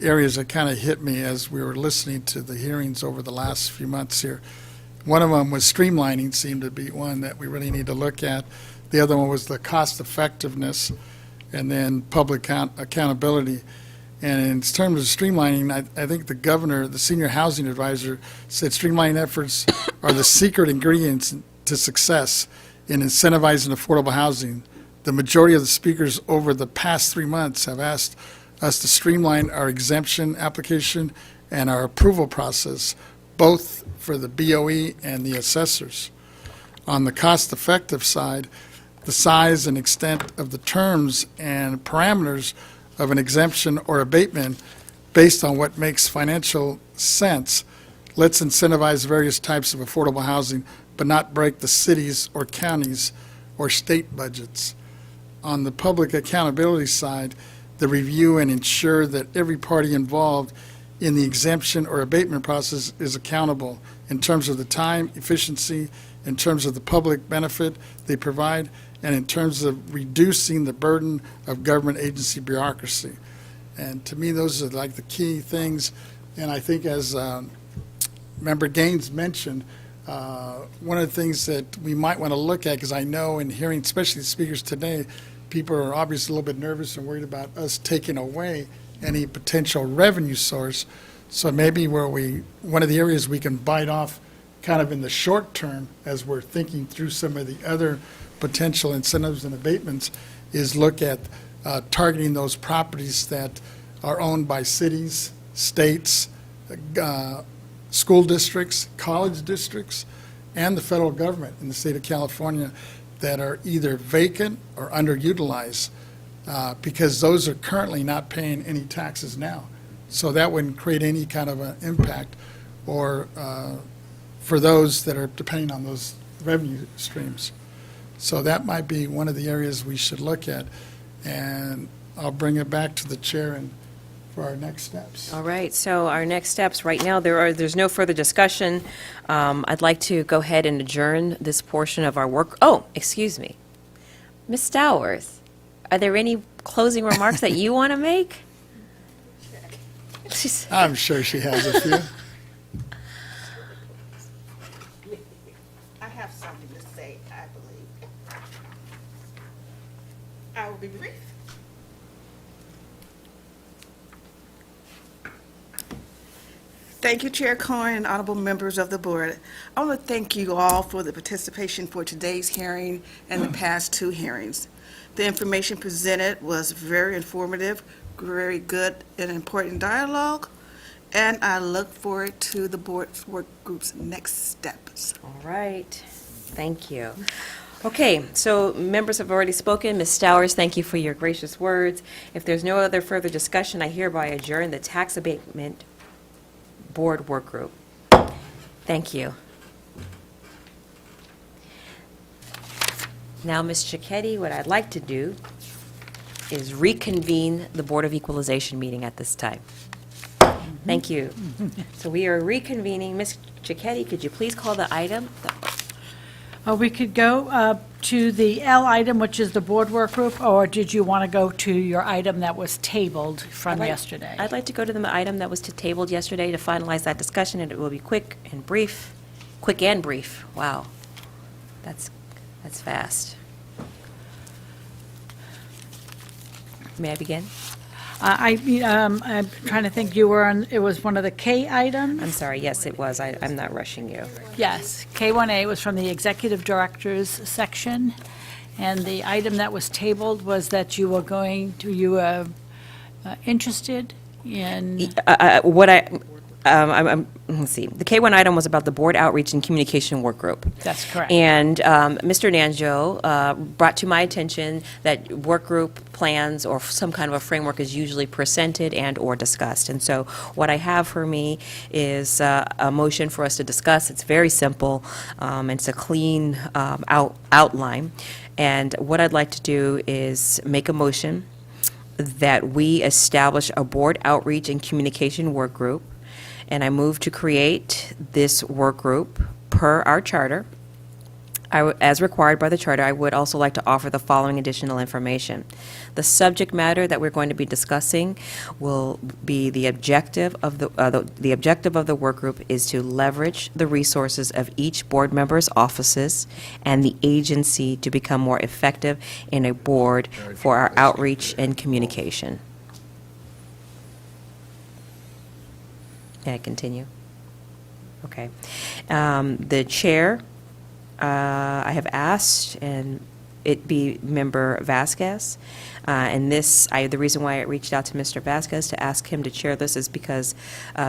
areas that kind of hit me as we were listening to the hearings over the last few months here. One of them was streamlining seemed to be one that we really need to look at. The other one was the cost effectiveness, and then public accountability. And in terms of streamlining, I think the governor, the senior housing advisor, said streamlining efforts are the secret ingredients to success in incentivizing affordable housing. The majority of the speakers over the past 3 months have asked us to streamline our exemption application and our approval process, both for the BOE and the assessors. On the cost-effective side, the size and extent of the terms and parameters of an exemption or abatement based on what makes financial sense. Let's incentivize various types of affordable housing, but not break the cities or counties or state budgets. On the public accountability side, the review and ensure that every party involved in the exemption or abatement process is accountable in terms of the time, efficiency, in terms of the public benefit they provide, and in terms of reducing the burden of government agency bureaucracy. And to me, those are like the key things. And I think as Member Gaines mentioned, one of the things that we might want to look at, because I know in hearing, especially the speakers today, people are obviously a little bit nervous and worried about us taking away any potential revenue source. So maybe one of the areas we can bite off kind of in the short term as we're thinking through some of the other potential incentives and abatements is look at targeting those properties that are owned by cities, states, school districts, college districts, and the federal government in the state of California that are either vacant or underutilized, because those are currently not paying any taxes now. So that wouldn't create any kind of an impact or for those that are depending on those revenue streams. So that might be one of the areas we should look at. And I'll bring it back to the chair and for our next steps. All right, so our next steps, right now, there's no further discussion. I'd like to go ahead and adjourn this portion of our work. Oh, excuse me. Ms. Stowers, are there any closing remarks that you want to make? I'm sure she has a few. I have something to say, I believe. I will be brief. Thank you, Chair Cohen and honorable members of the board. I want to thank you all for the participation for today's hearing and the past two hearings. The information presented was very informative, very good and important dialogue, and I look forward to the board's work group's next steps. All right, thank you. Okay, so members have already spoken. Ms. Stowers, thank you for your gracious words. If there's no other further discussion, I hereby adjourn the Tax Abatement Board Work Group. Thank you. Now, Ms. Cicchetti, what I'd like to do is reconvene the Board of Equalization meeting at this time. Thank you. So we are reconvening. Ms. Cicchetti, could you please call the item? We could go to the L item, which is the board work group, or did you want to go to your item that was tabled from yesterday? I'd like to go to the item that was tabled yesterday to finalize that discussion, and it will be quick and brief. Quick and brief. Wow. That's fast. May I begin? I'm trying to think, you were on, it was one of the K items? I'm sorry, yes, it was. I'm not rushing you. Yes, K1A was from the Executive Directors section, and the item that was tabled was that you were going to, you were interested in? Let's see, the K1 item was about the Board Outreach and Communication Work Group. That's correct. And Mr. Nanjo brought to my attention that work group plans or some kind of a framework is usually presented and or discussed. And so what I have for me is a motion for us to discuss. It's very simple. It's a clean outline. And what I'd like to do is make a motion that we establish a Board Outreach and Communication Work Group. And I move to create this work group per our charter. As required by the charter, I would also like to offer the following additional information. The subject matter that we're going to be discussing will be the objective of the objective of the work group is to leverage the resources of each board member's offices and the agency to become more effective in a board for our outreach and communication. Can I continue? Okay. The chair, I have asked, and it be Member Vasquez. And this, the reason why I reached out to Mr. Vasquez to ask him to chair this is because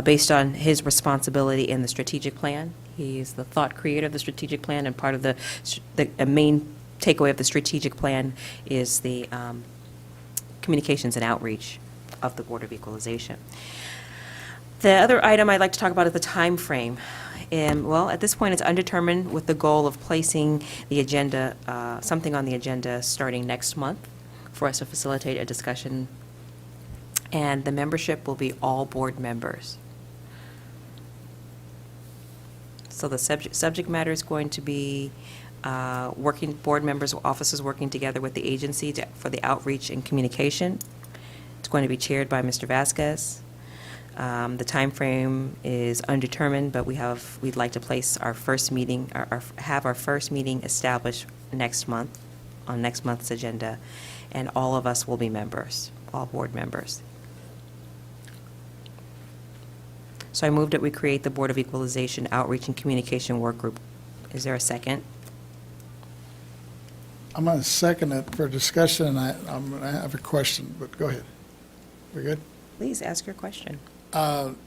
based on his responsibility in the strategic plan, he's the thought creator of the strategic plan, and part of the main takeaway of the strategic plan is the communications and outreach of the Board of Equalization. The other item I'd like to talk about is the time frame. Well, at this point, it's undetermined with the goal of placing the agenda, something on the agenda starting next month for us to facilitate a discussion. And the membership will be all board members. So the subject matter is going to be working board members, offices working together with the agency for the outreach and communication. It's going to be chaired by Mr. Vasquez. The timeframe is undetermined, but we'd like to place our first meeting, have our first meeting established next month, on next month's agenda, and all of us will be members, all board members. So I moved that we create the Board of Equalization Outreach and Communication Work Group. Is there a second? I'm going to second it for discussion, and I'm going to have a question, but go ahead. We good? Please ask your question. And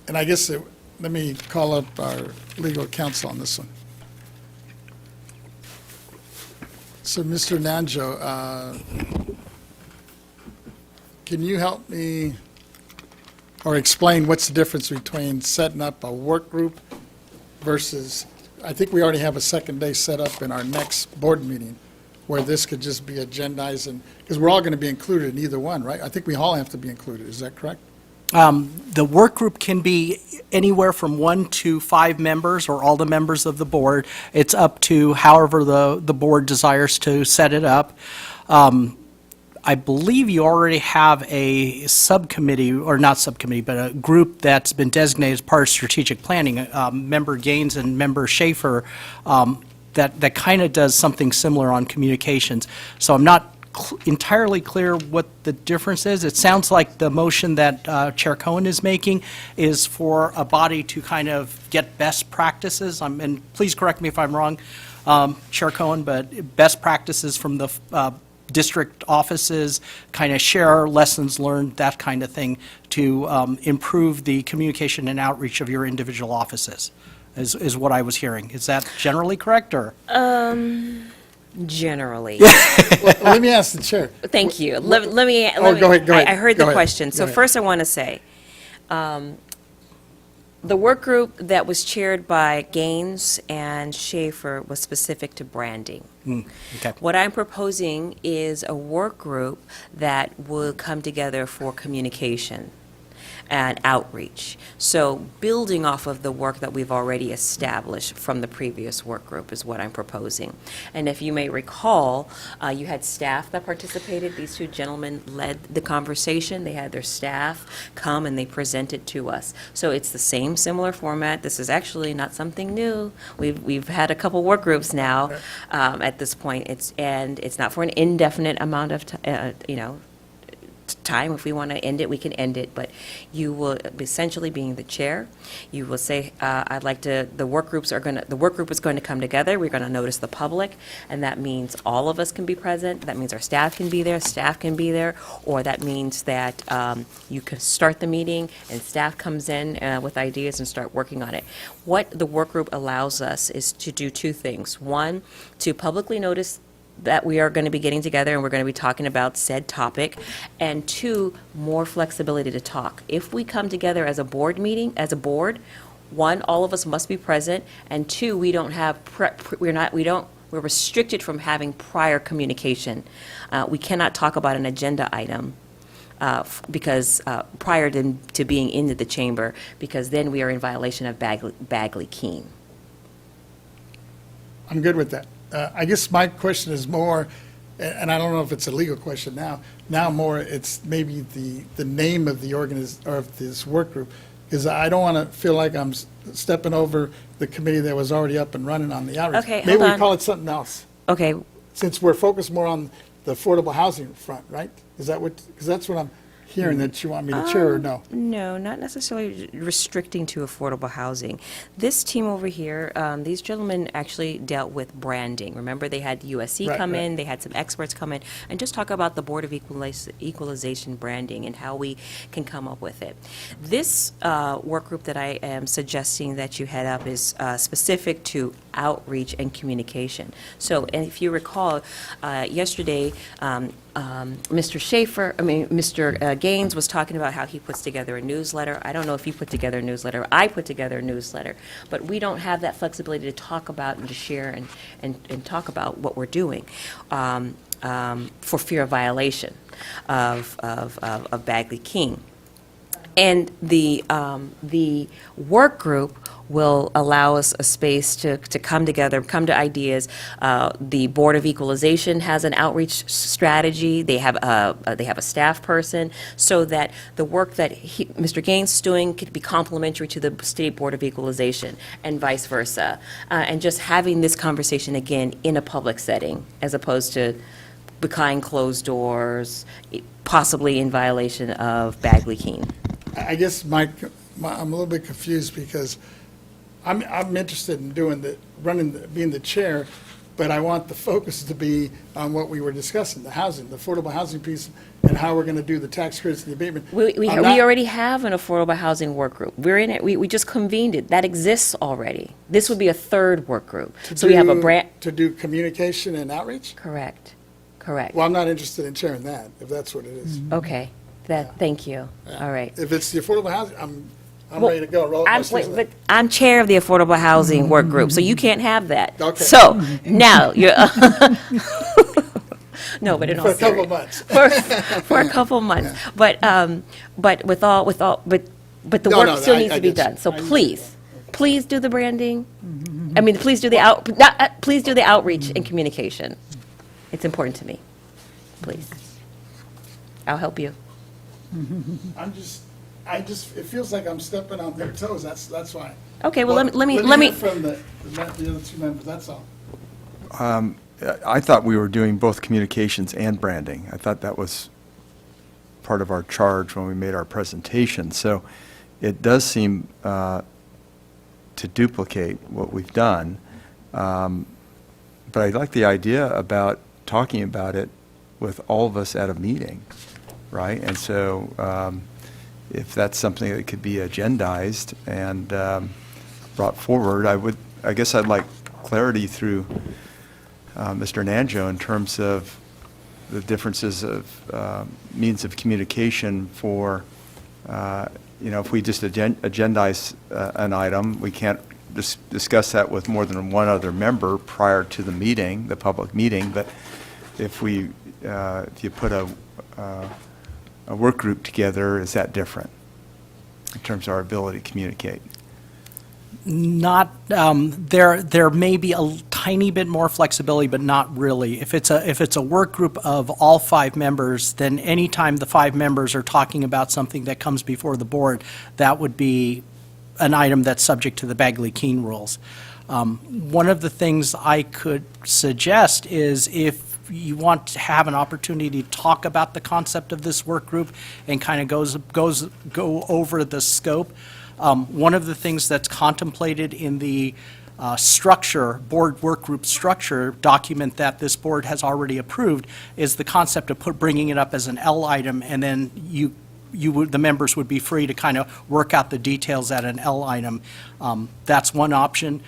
I guess, let me call up our legal counsel on this one. So, Mr. Nanjo, can you help me or explain what's the difference between setting up a work group versus, I think we already have a second day set up in our next board meeting where this could just be agendized, and because we're all going to be included in either one, right? I think we all have to be included. Is that correct? The work group can be anywhere from 1 to 5 members or all the members of the board. It's up to however the board desires to set it up. I believe you already have a subcommittee, or not subcommittee, but a group that's been designated as part of strategic planning, Member Gaines and Member Schaefer, that kind of does something similar on communications. So I'm not entirely clear what the difference is. It sounds like the motion that Chair Cohen is making is for a body to kind of get best practices. And please correct me if I'm wrong, Chair Cohen, but best practices from the district offices, kind of share lessons learned, that kind of thing, to improve the communication and outreach of your individual offices, is what I was hearing. Is that generally correct, or? Generally. Well, let me ask the chair. Thank you. Let me. Go ahead. I heard Go the ahead. question. So Go ahead. first I want to say, the work group that was chaired by Gaines and Schaefer was specific to branding. Okay. What I'm proposing is a work group that will come together for communication and outreach. So building off of the work that we've already established from the previous work group is what I'm proposing. And if you may recall, you had staff that participated. These two gentlemen led the conversation. They had their staff come and they presented to us. So it's the same similar format. This is actually not something new. We've had a couple work groups now at this point. It's not for an indefinite amount of time. If we want to end it, we can end it, but you will essentially, being the chair, you will say, I'd like to, the work group is going to come together, we're going to notice the public, and that means all of us can be present, that means our staff can be there, or that means that you can start the meeting and staff comes in with ideas and start working on it. What the work group allows us is to do two things. One, to publicly notice that we are going to be getting together and we're going to be talking about said topic, and two, more flexibility to talk. If we come together as a board meeting, as a board, one, all of us must be present, and two, we don't have we're restricted from having prior communication. We cannot talk about an agenda item because prior to being into the chamber, because then we are in violation of Bagley-Keene. I'm good with that. I guess my question is more, and I don't know if it's a legal question now more it's maybe the name of the or of this work group, because I don't want to feel like I'm stepping over the committee that was already up and running on the outreach. Okay, maybe hold we on. call it something else. Okay. Since we're focused more on the affordable housing front, right? Is that what, because that's what I'm hearing that you want me to chair, or no? No, not necessarily restricting to affordable housing. This team over here, these gentlemen actually dealt with branding. Remember, they had USC come in, they had some experts come in, and just talk about the Board of Equalization branding and how we can come up with it. This work group that I am suggesting that you head up is specific to outreach and communication. So, and if you recall, yesterday, Mr. Gaines was talking about how he puts together a newsletter. I don't know if you put together a newsletter. I put together a newsletter. But we don't have that flexibility to talk about and to share and talk about what we're doing for fear of violation of Bagley-Keene. And the work group will allow us a space to come together, come to ideas. The Board of Equalization has an outreach strategy. They have a staff person, so that the work that Mr. Gaines is doing could be complementary to the State Board of Equalization, and vice versa. And just having this conversation again in a public setting, as opposed to behind closed doors, possibly in violation of Bagley-Keene. I guess I'm a little bit confused because I'm interested in being the chair, but I want the focus to be on what we were discussing, the housing, the affordable housing piece, and how we're going to do the tax credits and the abatement. We already have an affordable housing work group. We're in it. We just convened it. That exists already. This would be a third work group. So we have a brand. To do communication and outreach? Correct. Well, I'm not interested in chairing that, if that's what it is. Okay. Thank you. All right. If it's the affordable housing, I'm ready to go. Roll up my sleeves. But I'm chair of the Affordable Housing Work Group, so you can't have that. Okay. So, now, you're, no, but in all For a couple serious- months. For a couple months. But the No, work no, still I- needs I to be get you. done. So I get you. please do the branding. I mean, please do the please do the outreach and communication. It's important to me. Please. I'll help you. It feels like I'm stepping on their toes, that's why. Okay, well, let me. hear from the other two members, that's all. I thought we were doing both communications and branding. I thought that was part of our charge when we made our presentation. So it does seem to duplicate what we've done. But I like the idea about talking about it with all of us at a meeting, right? And so if that's something that could be agendized and brought forward, I guess I'd like clarity through Mr. Nanjo in terms of the differences of means of communication for, if we just agendize an item, we can't discuss that with more than one other member prior to the meeting, the public meeting. But if you put a work group together, is that different in terms of our ability to communicate? Not, there may be a tiny bit more flexibility, but not really. If it's a work group of all 5 members, then anytime the 5 members are talking about something that comes before the board, that would be an item that's subject to the Bagley-Keene rules. One of the things I could suggest is if you want to have an opportunity to talk about the concept of this work group and kind of go over the scope. One of the things that's contemplated in the board work group structure document that this board has already approved is the concept of bringing it up as an L item, and then the members would be free to kind of work out the details at an L item. That's one option.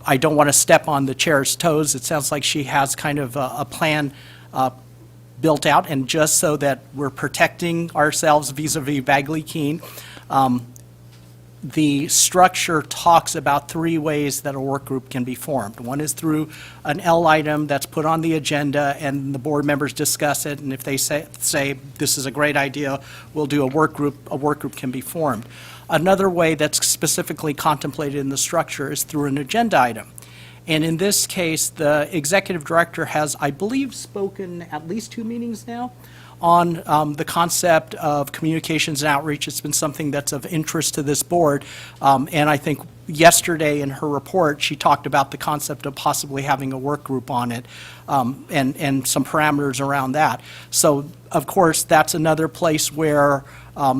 I don't want to step on the chair's toes. It sounds like she has kind of a plan built out, and just so that we're protecting ourselves vis-a-vis Bagley-Keene, the structure talks about 3 ways that a work group can be formed. One is through an L item that's put on the agenda and the board members discuss it, and if they say this is a great idea, we'll do a work group can be formed. Another way that's specifically contemplated in the structure is through an agenda item. And in this case, the executive director has, I believe, spoken at least 2 meetings now on the concept of communications and outreach. It's been something that's of interest to this board. And I think yesterday in her report, she talked about the concept of possibly having a work group on it and some parameters around that. So, of course, that's another place where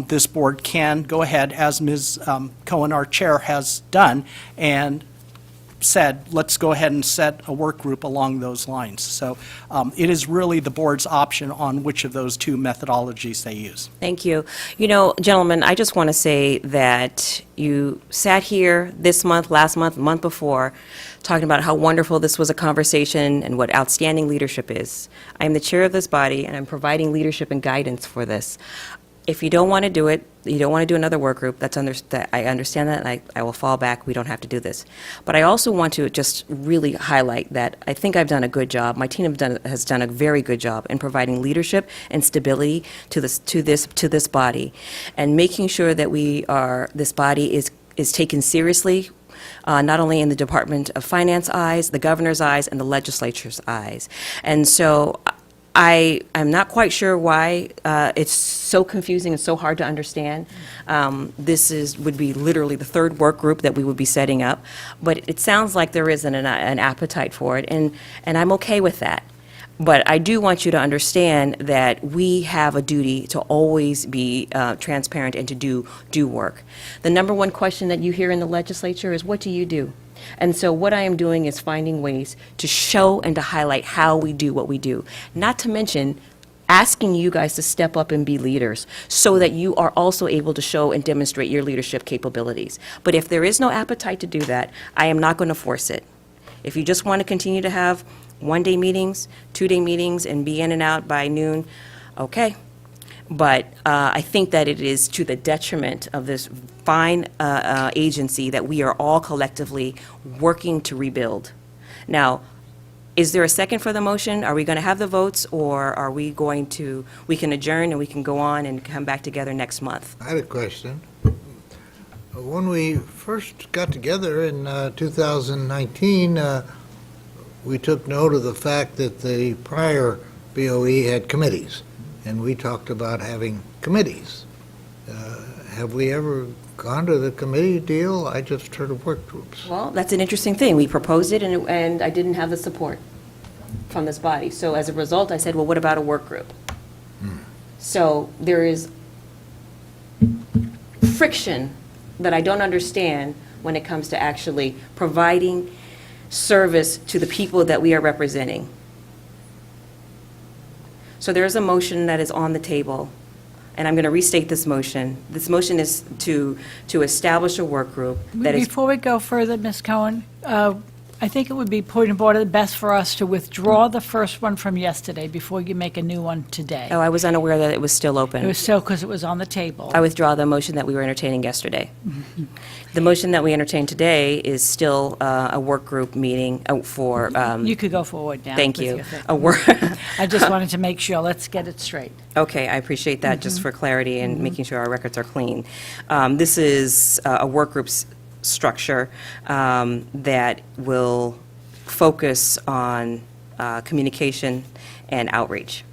this board can go ahead, as Ms. Cohen, our chair, has done, and said, let's go ahead and set a work group along those lines. So it is really the board's option on which of those 2 methodologies they use. Thank you. Gentlemen, I just want to say that you sat here this month, last month, the month before, talking about how wonderful this was a conversation and what outstanding leadership is. I am the chair of this body, and I'm providing leadership and guidance for this. If you don't want to do it, you don't want to do another work group, I understand that, and I will fall back, we don't have to do this. But I also want to just really highlight that I think I've done a good job, my team has done a very good job in providing leadership and stability to this body, and making sure that this body is taken seriously, not only in the Department of Finance eyes, the governor's eyes, and the legislature's eyes. And so I'm not quite sure why it's so confusing and so hard to understand. This would be literally the third work group that we would be setting up, but it sounds like there isn't an appetite for it, and I'm okay with that. But I do want you to understand that we have a duty to always be transparent and to do work. The number one question that you hear in the legislature is, what do you do? And so what I am doing is finding ways to show and to highlight how we do what we do. Not to mention asking you guys to step up and be leaders so that you are also able to show and demonstrate your leadership capabilities. But if there is no appetite to do that, I am not going to force it. If you just want to continue to have one-day meetings, two-day meetings, and be in and out by noon, okay. But I think that it is to the detriment of this fine agency that we are all collectively working to rebuild. Now, is there a second for the motion? Are we going to have the votes, or are we going to, we can adjourn and we can go on and come back together next month? I had a question. When we first got together in 2019, we took note of the fact that the prior BOE had committees, and we talked about having committees. Have we ever gone to the committee deal? I just heard of work groups. Well, that's an interesting thing. We proposed it, and I didn't have the support from this body. So as a result, I said, well, what about a work group? So there is friction that I don't understand when it comes to actually providing service to the people that we are representing. So there is a motion that is on the table, and I'm going to restate this motion. This motion is to establish a work group that is... Before we go further, Ms. Cohen, I think it would be point of order best for us to withdraw the first one from yesterday before you make a new one today. Oh, I was unaware that it was still open. It was still because it was on the table. I withdraw the motion that we were entertaining yesterday. The motion that we entertained today is still a work group meeting for... You could go forward now. Thank with you. your thing. A work... I just wanted to make sure, let's get it straight. Okay, I appreciate that, just for clarity and making sure our records are clean. This is a work group's structure that will focus on communication and outreach.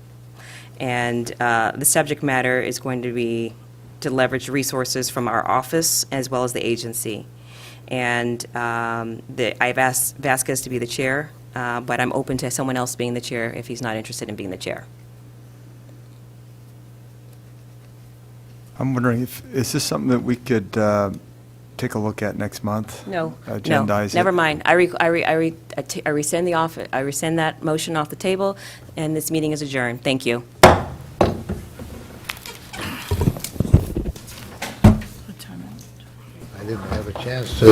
And the subject matter is going to be to leverage resources from our office as well as the agency. And I've asked Vasquez to be the chair, but I'm open to someone else being the chair if he's not interested in being the chair. I'm wondering is this something that we could take a look at next month? No, Agendize never it? mind. I rescind that motion off the table, and this meeting is adjourned. Thank you. I didn't have a chance to